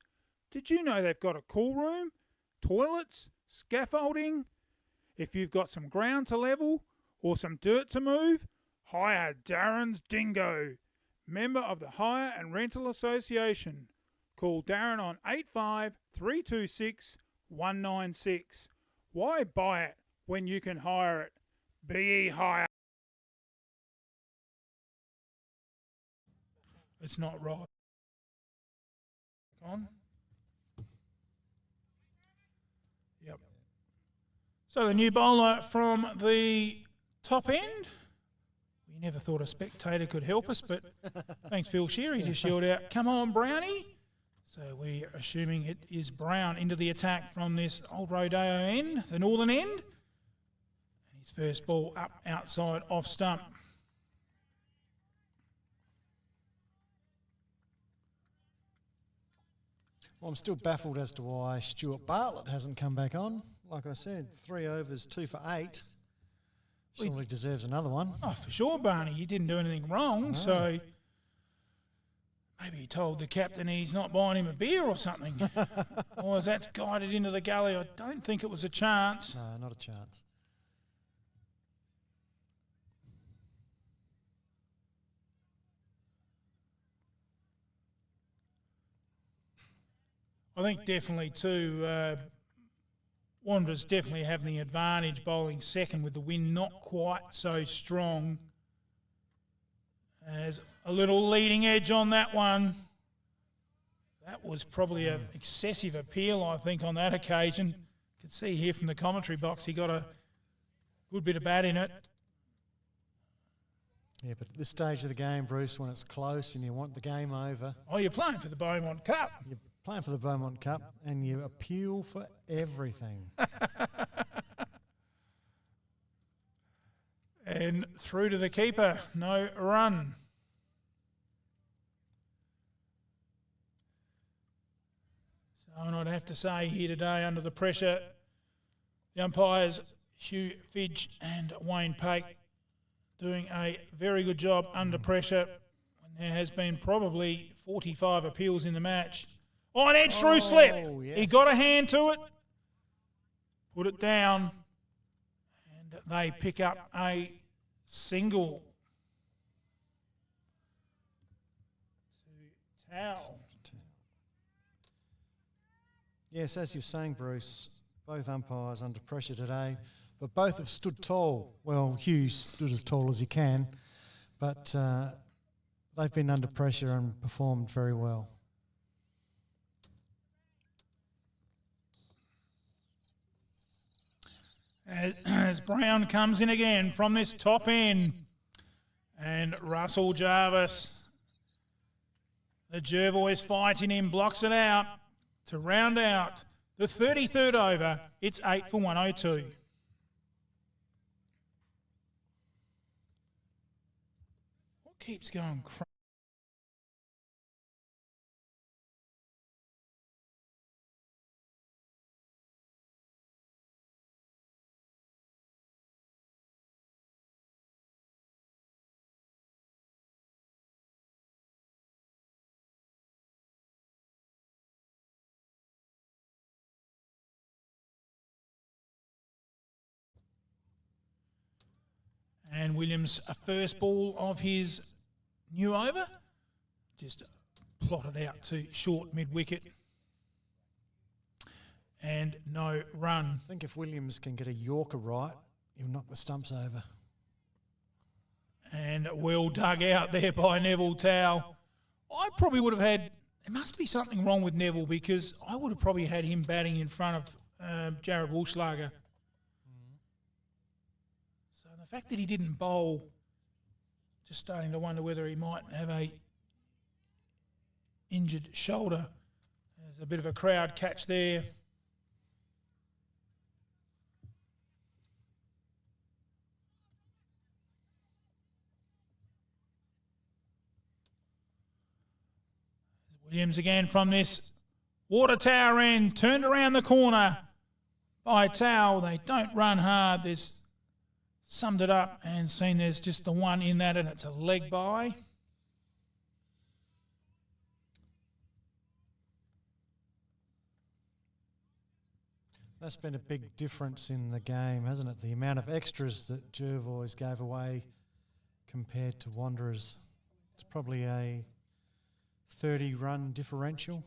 Did you know they've got a cool room, toilets, scaffolding? If you've got some ground to level or some dirt to move, hire Darren's Dingo. Member of the Hire and Rental Association. Call Darren on 85 326 196. Why buy it when you can hire it? BE Hire.
It's not right. On. Yep. So the new bowler from the top end. We never thought a spectator could help us, but thanks Phil Shear, he just yelled out, "Come on, Brownie." So we're assuming it is Brown into the attack from this Old Rodeo end, the northern end. And his first ball up outside off stump.
Well, I'm still baffled as to why Stuart Bartlett hasn't come back on. Like I said, 3 overs, 2 for 8. Surely deserves another one.
Oh, for sure, Barney. He didn't do anything wrong, so maybe he told the captain he's not buying him a beer or something. Or as that's guided into the gully, I don't think it was a chance.
No, not a chance.
I think definitely too, Wanderers definitely have the advantage bowling second with the wind not quite so strong. As a little leading edge on that one. That was probably an excessive appeal, I think, on that occasion. You can see here from the commentary box he got a good bit of bat in it.
Yeah, but at this stage of the game, Bruce, when it's close and you want the game over.
Oh, you're playing for the Beaumont Cup.
You're playing for the Beaumont Cup and you appeal for everything.
And through to the keeper, no run. So I'd have to say here today, under the pressure, the umpires, Hugh Fidge and Wayne Pake, doing a very good job under pressure. And there has been probably 45 appeals in the match. Oh, an edge through slip.
Yes.
He got a hand to it, put it down, and they pick up a single. To Towel.
Yes, as you're saying, Bruce, both umpires under pressure today, but both have stood tall. Well, Hugh stood as tall as he can, but they've been under pressure and performed very well.
As Brown comes in again from this top end, and Russell Jarvis, the Jervois fighting him, blocks it out to round out the 33rd over. It's 8 for 102. What keeps going crazy? And Williams, a first ball of his new over, just plotted out to short mid-wicket. And no run.
I think if Williams can get a Yorker right, he'll knock the stumps over.
And well dug out there by Neville Towell. I probably would have had, there must be something wrong with Neville, because I would have probably had him batting in front of Jared Woolschlager. The fact that he didn't bowl, just starting to wonder whether he might have a injured shoulder. There's a bit of a crowd catch there. Williams again from this water tower end, turned around the corner by Towell. They don't run hard. There's summed it up and seen there's just the one in that, and it's a leg by.
That's been a big difference in the game, hasn't it? The amount of extras that Jervois gave away compared to Wanderers. It's probably a 30-run differential.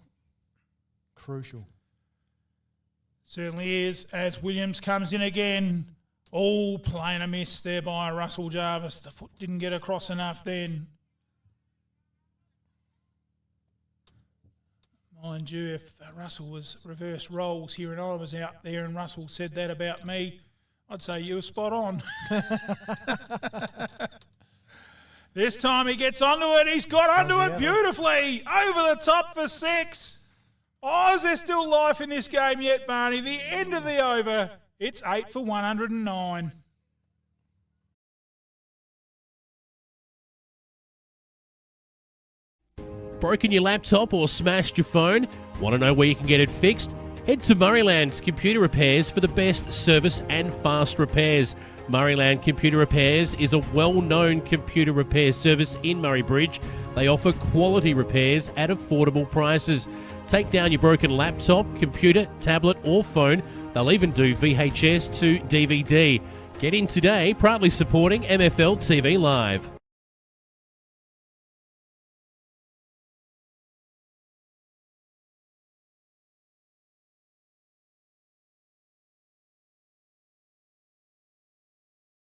Crucial.
Certainly is, as Williams comes in again. All playing a miss there by Russell Jarvis. The foot didn't get across enough then. Mind you, if Russell was reverse roles here and I was out there and Russell said that about me, I'd say you were spot on. This time he gets onto it. He's got onto it beautifully. Over the top for 6. Oh, is there still life in this game yet, Barney? The end of the over. It's 8 for 109.
Broken your laptop or smashed your phone? Want to know where you can get it fixed? Head to Murrayland's Computer Repairs for the best service and fast repairs. Murrayland Computer Repairs is a well-known computer repair service in Murray Bridge. They offer quality repairs at affordable prices. Take down your broken laptop, computer, tablet or phone. They'll even do VHS to DVD. Get in today, proudly supporting MFL TV Live.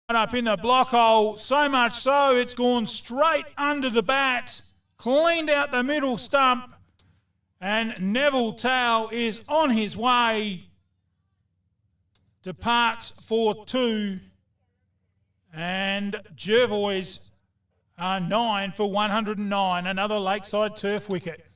Up in the block hole, so much so it's gone straight under the bat, cleaned out the middle stump, and Neville Towell is on his way. Departs for 2, and Jervois 9 for 109, another Lakeside Turf wicket.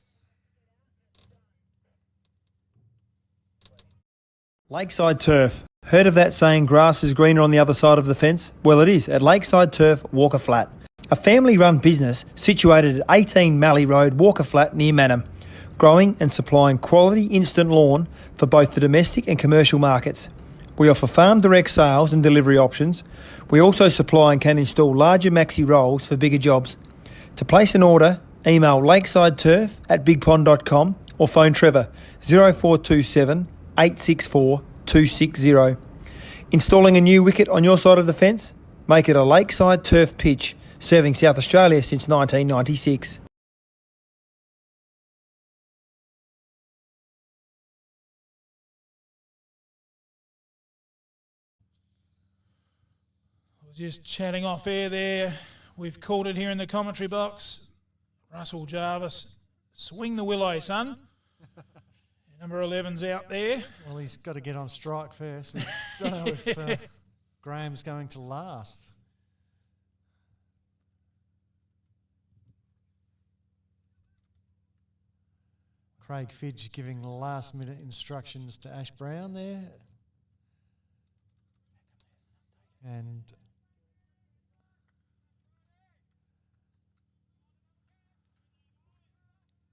Lakeside Turf. Heard of that saying, grass is greener on the other side of the fence? Well, it is at Lakeside Turf, Walker Flat. A family-run business situated at 18 Mallee Road, Walker Flat, near Manham. Growing and supplying quality instant lawn for both the domestic and commercial markets. We offer farm direct sales and delivery options. We also supply and can install larger maxi rolls for bigger jobs. To place an order, email lakesideturf@bigpond.com or phone Trevor 0427 864 260. Installing a new wicket on your side of the fence? Make it a Lakeside Turf pitch, serving South Australia since 1996.
Just chatting off air there. We've called it here in the commentary box. Russell Jarvis, swing the willow, son. Number 11's out there.
Well, he's got to get on strike first. I don't know if Graham's going to last. Craig Fidge giving last-minute instructions to Ash Brown there. And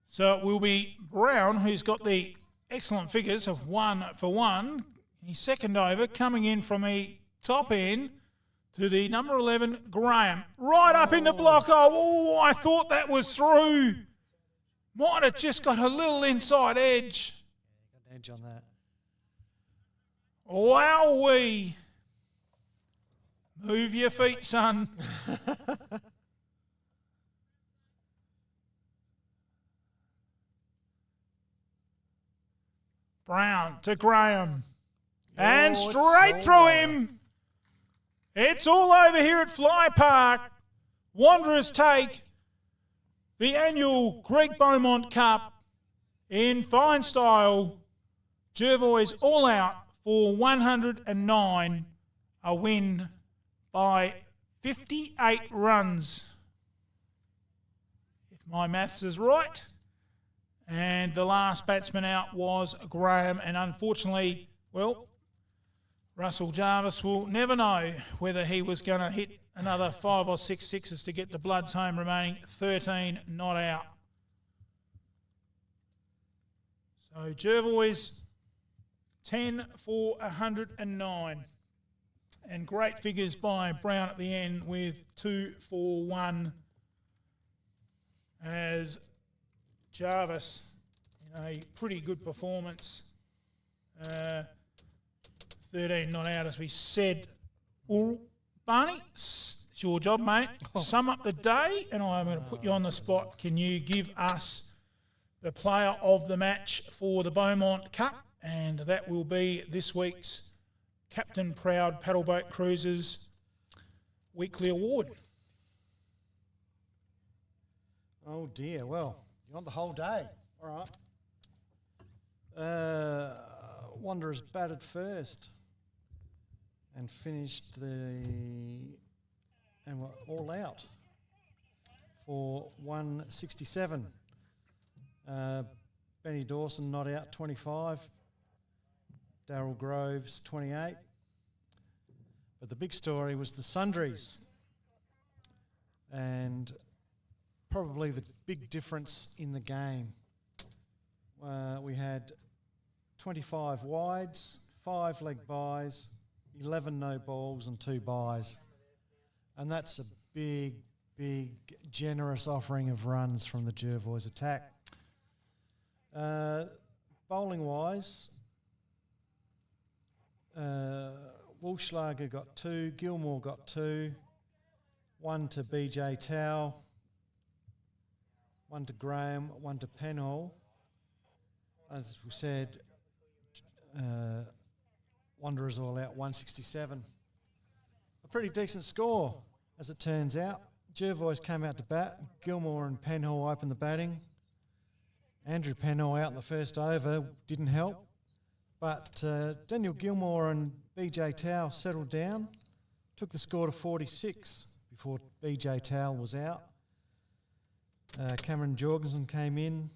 so it will be Brown, who's got the excellent figures of 1 for 1. His second over coming in from the top end to the number 11, Graham. Right up in the block. Oh, I thought that was through. Might have just got a little inside edge.
Got an edge on that.
Wowee. Move your feet, son. Brown to Graham. And straight through him. It's all over here at Fly Park. Wanderers take the annual Greg Beaumont Cup in fine style. Jervois all out for 109. A win by 58 runs, if my maths is right. And the last batsman out was Graham. And unfortunately, well, Russell Jarvis will never know whether he was going to hit another 5 or 6 sixes to get the Bloods home, remaining 13 not out. So Jervois, 10 for 109. And great figures by Brown at the end with 2 for 1 as Jarvis in a pretty good performance. 13 not out, as we said. Well, Barney, it's your job, mate. Sum up the day, and I'm going to put you on the spot. Can you give us the player of the match for the Beaumont Cup? And that will be this week's Captain Proud Paddleboat Cruises Weekly Award.
Oh dear, well, you want the whole day. All right. Wanderers batted first and finished and were all out for 167. Benny Dawson not out, 25. Darryl Groves, 28. But the big story was the sundries. And probably the big difference in the game. We had 25 wides, 5 leg byes, 11 no balls and 2 byes. And that's a big, generous offering of runs from the Jervois attack. Bowling-wise, Woolschlager got 2, Gilmore got 2, 1 to BJ Tao, 1 to Graham, 1 to Penhall. As we said, Wanderers all out 167. A pretty decent score, as it turns out. Jervois came out to bat. Gilmore and Penhall opened the batting. Andrew Penhall out in the first over didn't help. But Daniel Gilmore and BJ Tao settled down, took the score to 46 before BJ Towell was out. Cameron Jorgensen came in,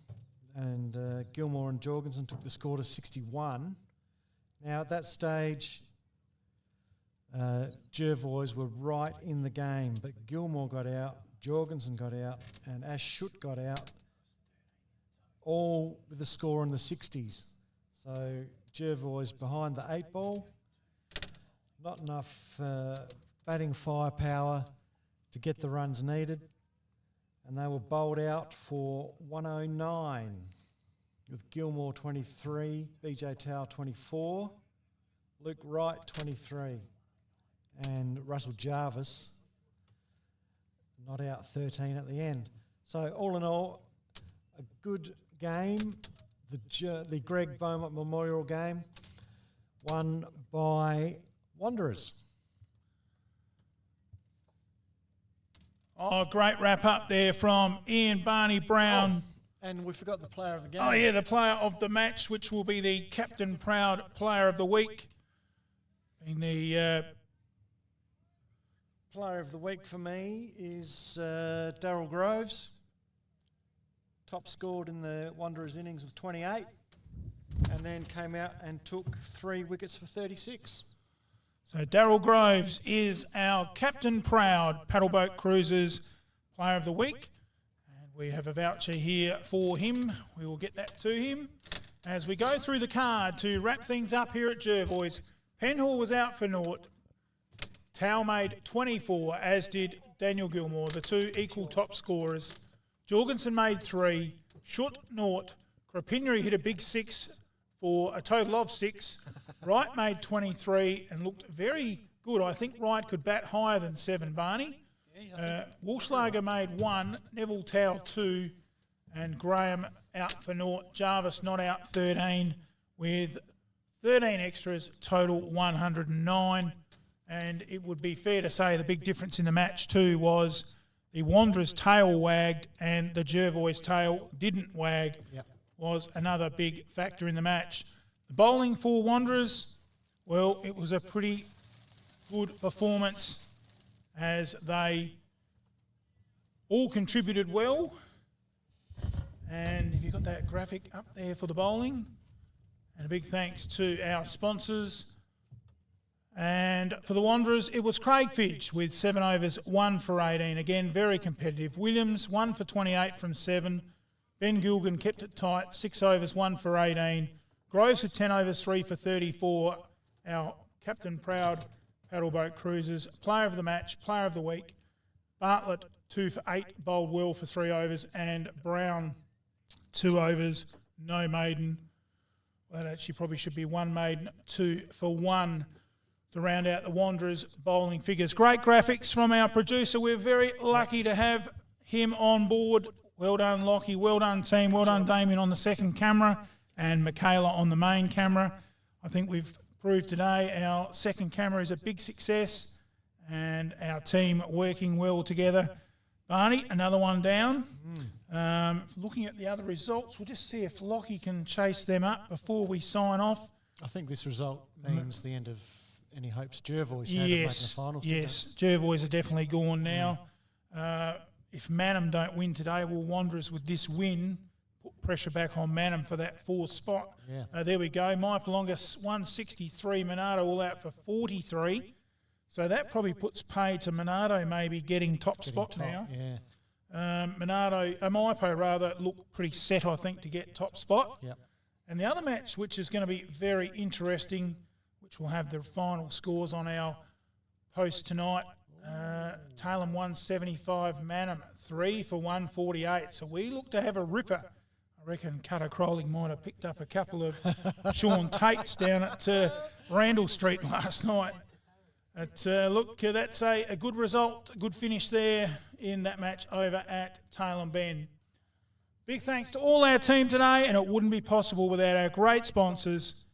and Gilmore and Jorgensen took the score to 61. Now, at that stage, Jervois were right in the game, but Gilmore got out, Jorgensen got out, and Ash Schutt got out, all with the score in the 60s. So Jervois behind the 8 ball. Not enough batting firepower to get the runs needed. And they were bowled out for 109 with Gilmore 23, BJ Towell 24, Luke Wright 23, and Russell Jarvis not out 13 at the end. So all in all, a good game, the Greg Beaumont Memorial game, won by Wanderers.
Oh, great wrap up there from Ian Barney Brown.
And we forgot the player of the game.
Oh, yeah, the player of the match, which will be the Captain Proud Player of the Week. In the
player of the week for me is Darryl Groves. Top scored in the Wanderers innings with 28, and then came out and took 3 wickets for 36.
So Darryl Groves is our Captain Proud Paddleboat Cruisers Player of the Week. And we have a voucher here for him. We will get that to him. As we go through the card to wrap things up here at Jervois, Penhall was out for naught. Towell made 24, as did Daniel Gilmore, the 2 equal top scorers. Jorgensen made 3, Schutt naught. Krapinri hit a big 6 for a total of 6. Wright made 23 and looked very good. I think Wright could bat higher than 7, Barney. Walschlager made 1, Neville Towell 2, and Graham out for naught. Jarvis not out 13 with 13 extras, total 109. And it would be fair to say the big difference in the match too was the Wanderers' tail wagged and the Jervois' tail didn't wag.
Yep.
Was another big factor in the match. The bowling for Wanderers, well, it was a pretty good performance as they all contributed well. And have you got that graphic up there for the bowling? And a big thanks to our sponsors. And for the Wanderers, it was Craig Fidge with 7 overs, 1 for 18. Again, very competitive. Williams, 1 for 28 from 7. Ben Gilgan kept it tight, 6 overs, 1 for 18. Groves with 10 overs, 3 for 34. Our Captain Proud Paddleboat Cruisers, Player of the Match, Player of the Week. Bartlett, 2 for 8, bowled well for 3 overs. And Brown, 2 overs, no maiden. Well, that actually probably should be 1 maiden, 2 for 1 to round out the Wanderers' bowling figures. Great graphics from our producer. We're very lucky to have him on board. Well done, Lockie. Well done, team. Well done, Damien, on the second camera and Michaela on the main camera. I think we've proved today our second camera is a big success and our team working well together. Barney, another one down. Looking at the other results, we'll just see if Lockie can chase them up before we sign off.
I think this result means the end of any hopes Jervois had of making the finals.
Yes, Jervois are definitely gone now. If Manham don't win today, well, Wanderers with this win put pressure back on Manham for that 4th spot.
Yeah.
There we go. Mike Longus 163, Monardo all out for 43. So that probably puts pay to Monardo maybe getting top spot now.
Yeah.
Maipo rather look pretty set, I think, to get top spot.
Yep.
And the other match, which is going to be very interesting, which will have the final scores on our post tonight. Taylor 175, Manham 3 for 148. So we look to have a ripper. I reckon Cutter Crowley might have picked up a couple of Sean Tates down at Randall Street last night. Look, that's a good result, a good finish there in that match over at Taylor Bend. Big thanks to all our team today, and it wouldn't be possible without our great sponsors.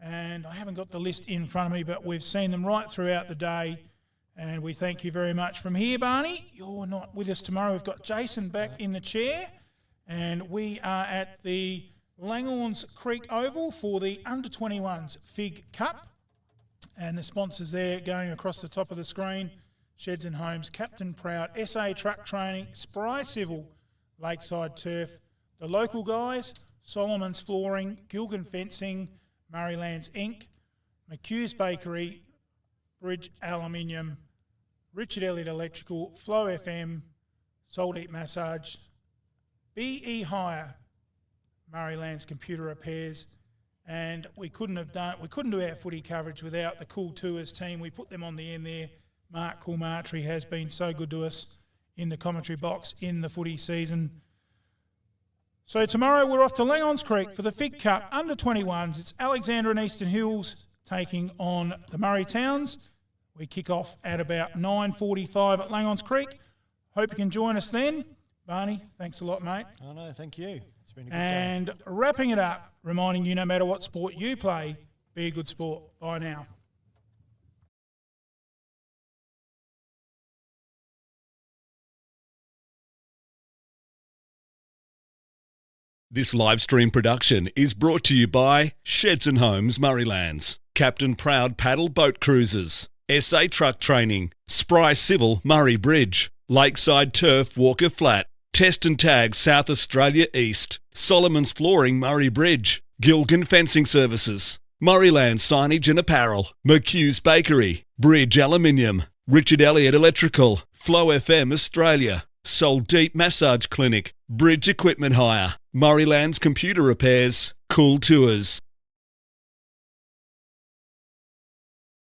And I haven't got the list in front of me, but we've seen them right throughout the day. And we thank you very much. From here, Barney, you're not with us tomorrow. We've got Jason back in the chair. And we are at the Langhorns Creek Oval for the Under-21s Fig Cup. And the sponsors there going across the top of the screen. Sheds and Homes, Captain Proud, SA Truck Training, Spry Civil, Lakeside Turf, the local guys, Solomon's Flooring, Gilgan Fencing, Murraylands Inc., McHugh's Bakery, Bridge Aluminium, Richard Elliott Electrical, Flow FM, Soul Deep Massage, BE Hire, Murraylands Computer Repairs, and we couldn't do our footy coverage without the Cool Tours team. We put them on the end there. Mark Coolmartry has been so good to us in the commentary box in the footy season. So tomorrow we're off to Langons Creek for the Fig Cup under 21s. It's Alexandra and Eastern Hills taking on the Murray Towns. We kick off at about 9:45 at Langons Creek. Hope you can join us then. Barney, thanks a lot, mate.
Oh, no, thank you. It's been a good
And
day.
wrapping it up, reminding you no matter what sport you play, be a good sport. Bye now.
This live stream production is brought to you by Sheds and Homes Murraylands, Captain Proud Paddle Boat Cruises, SA Truck Training, Spry Civil Murray Bridge, Lakeside Turf Walker Flat, Test and Tag South Australia East, Solomon's Flooring Murray Bridge, Gilgan Fencing Services, Murrayland Signage and Apparel, McHugh's Bakery, Bridge Aluminium, Richard Elliott Electrical, Flow FM Australia, Soul Deep Massage Clinic, Bridge Equipment Hire, Murrayland's Computer Repairs, Cool Tours.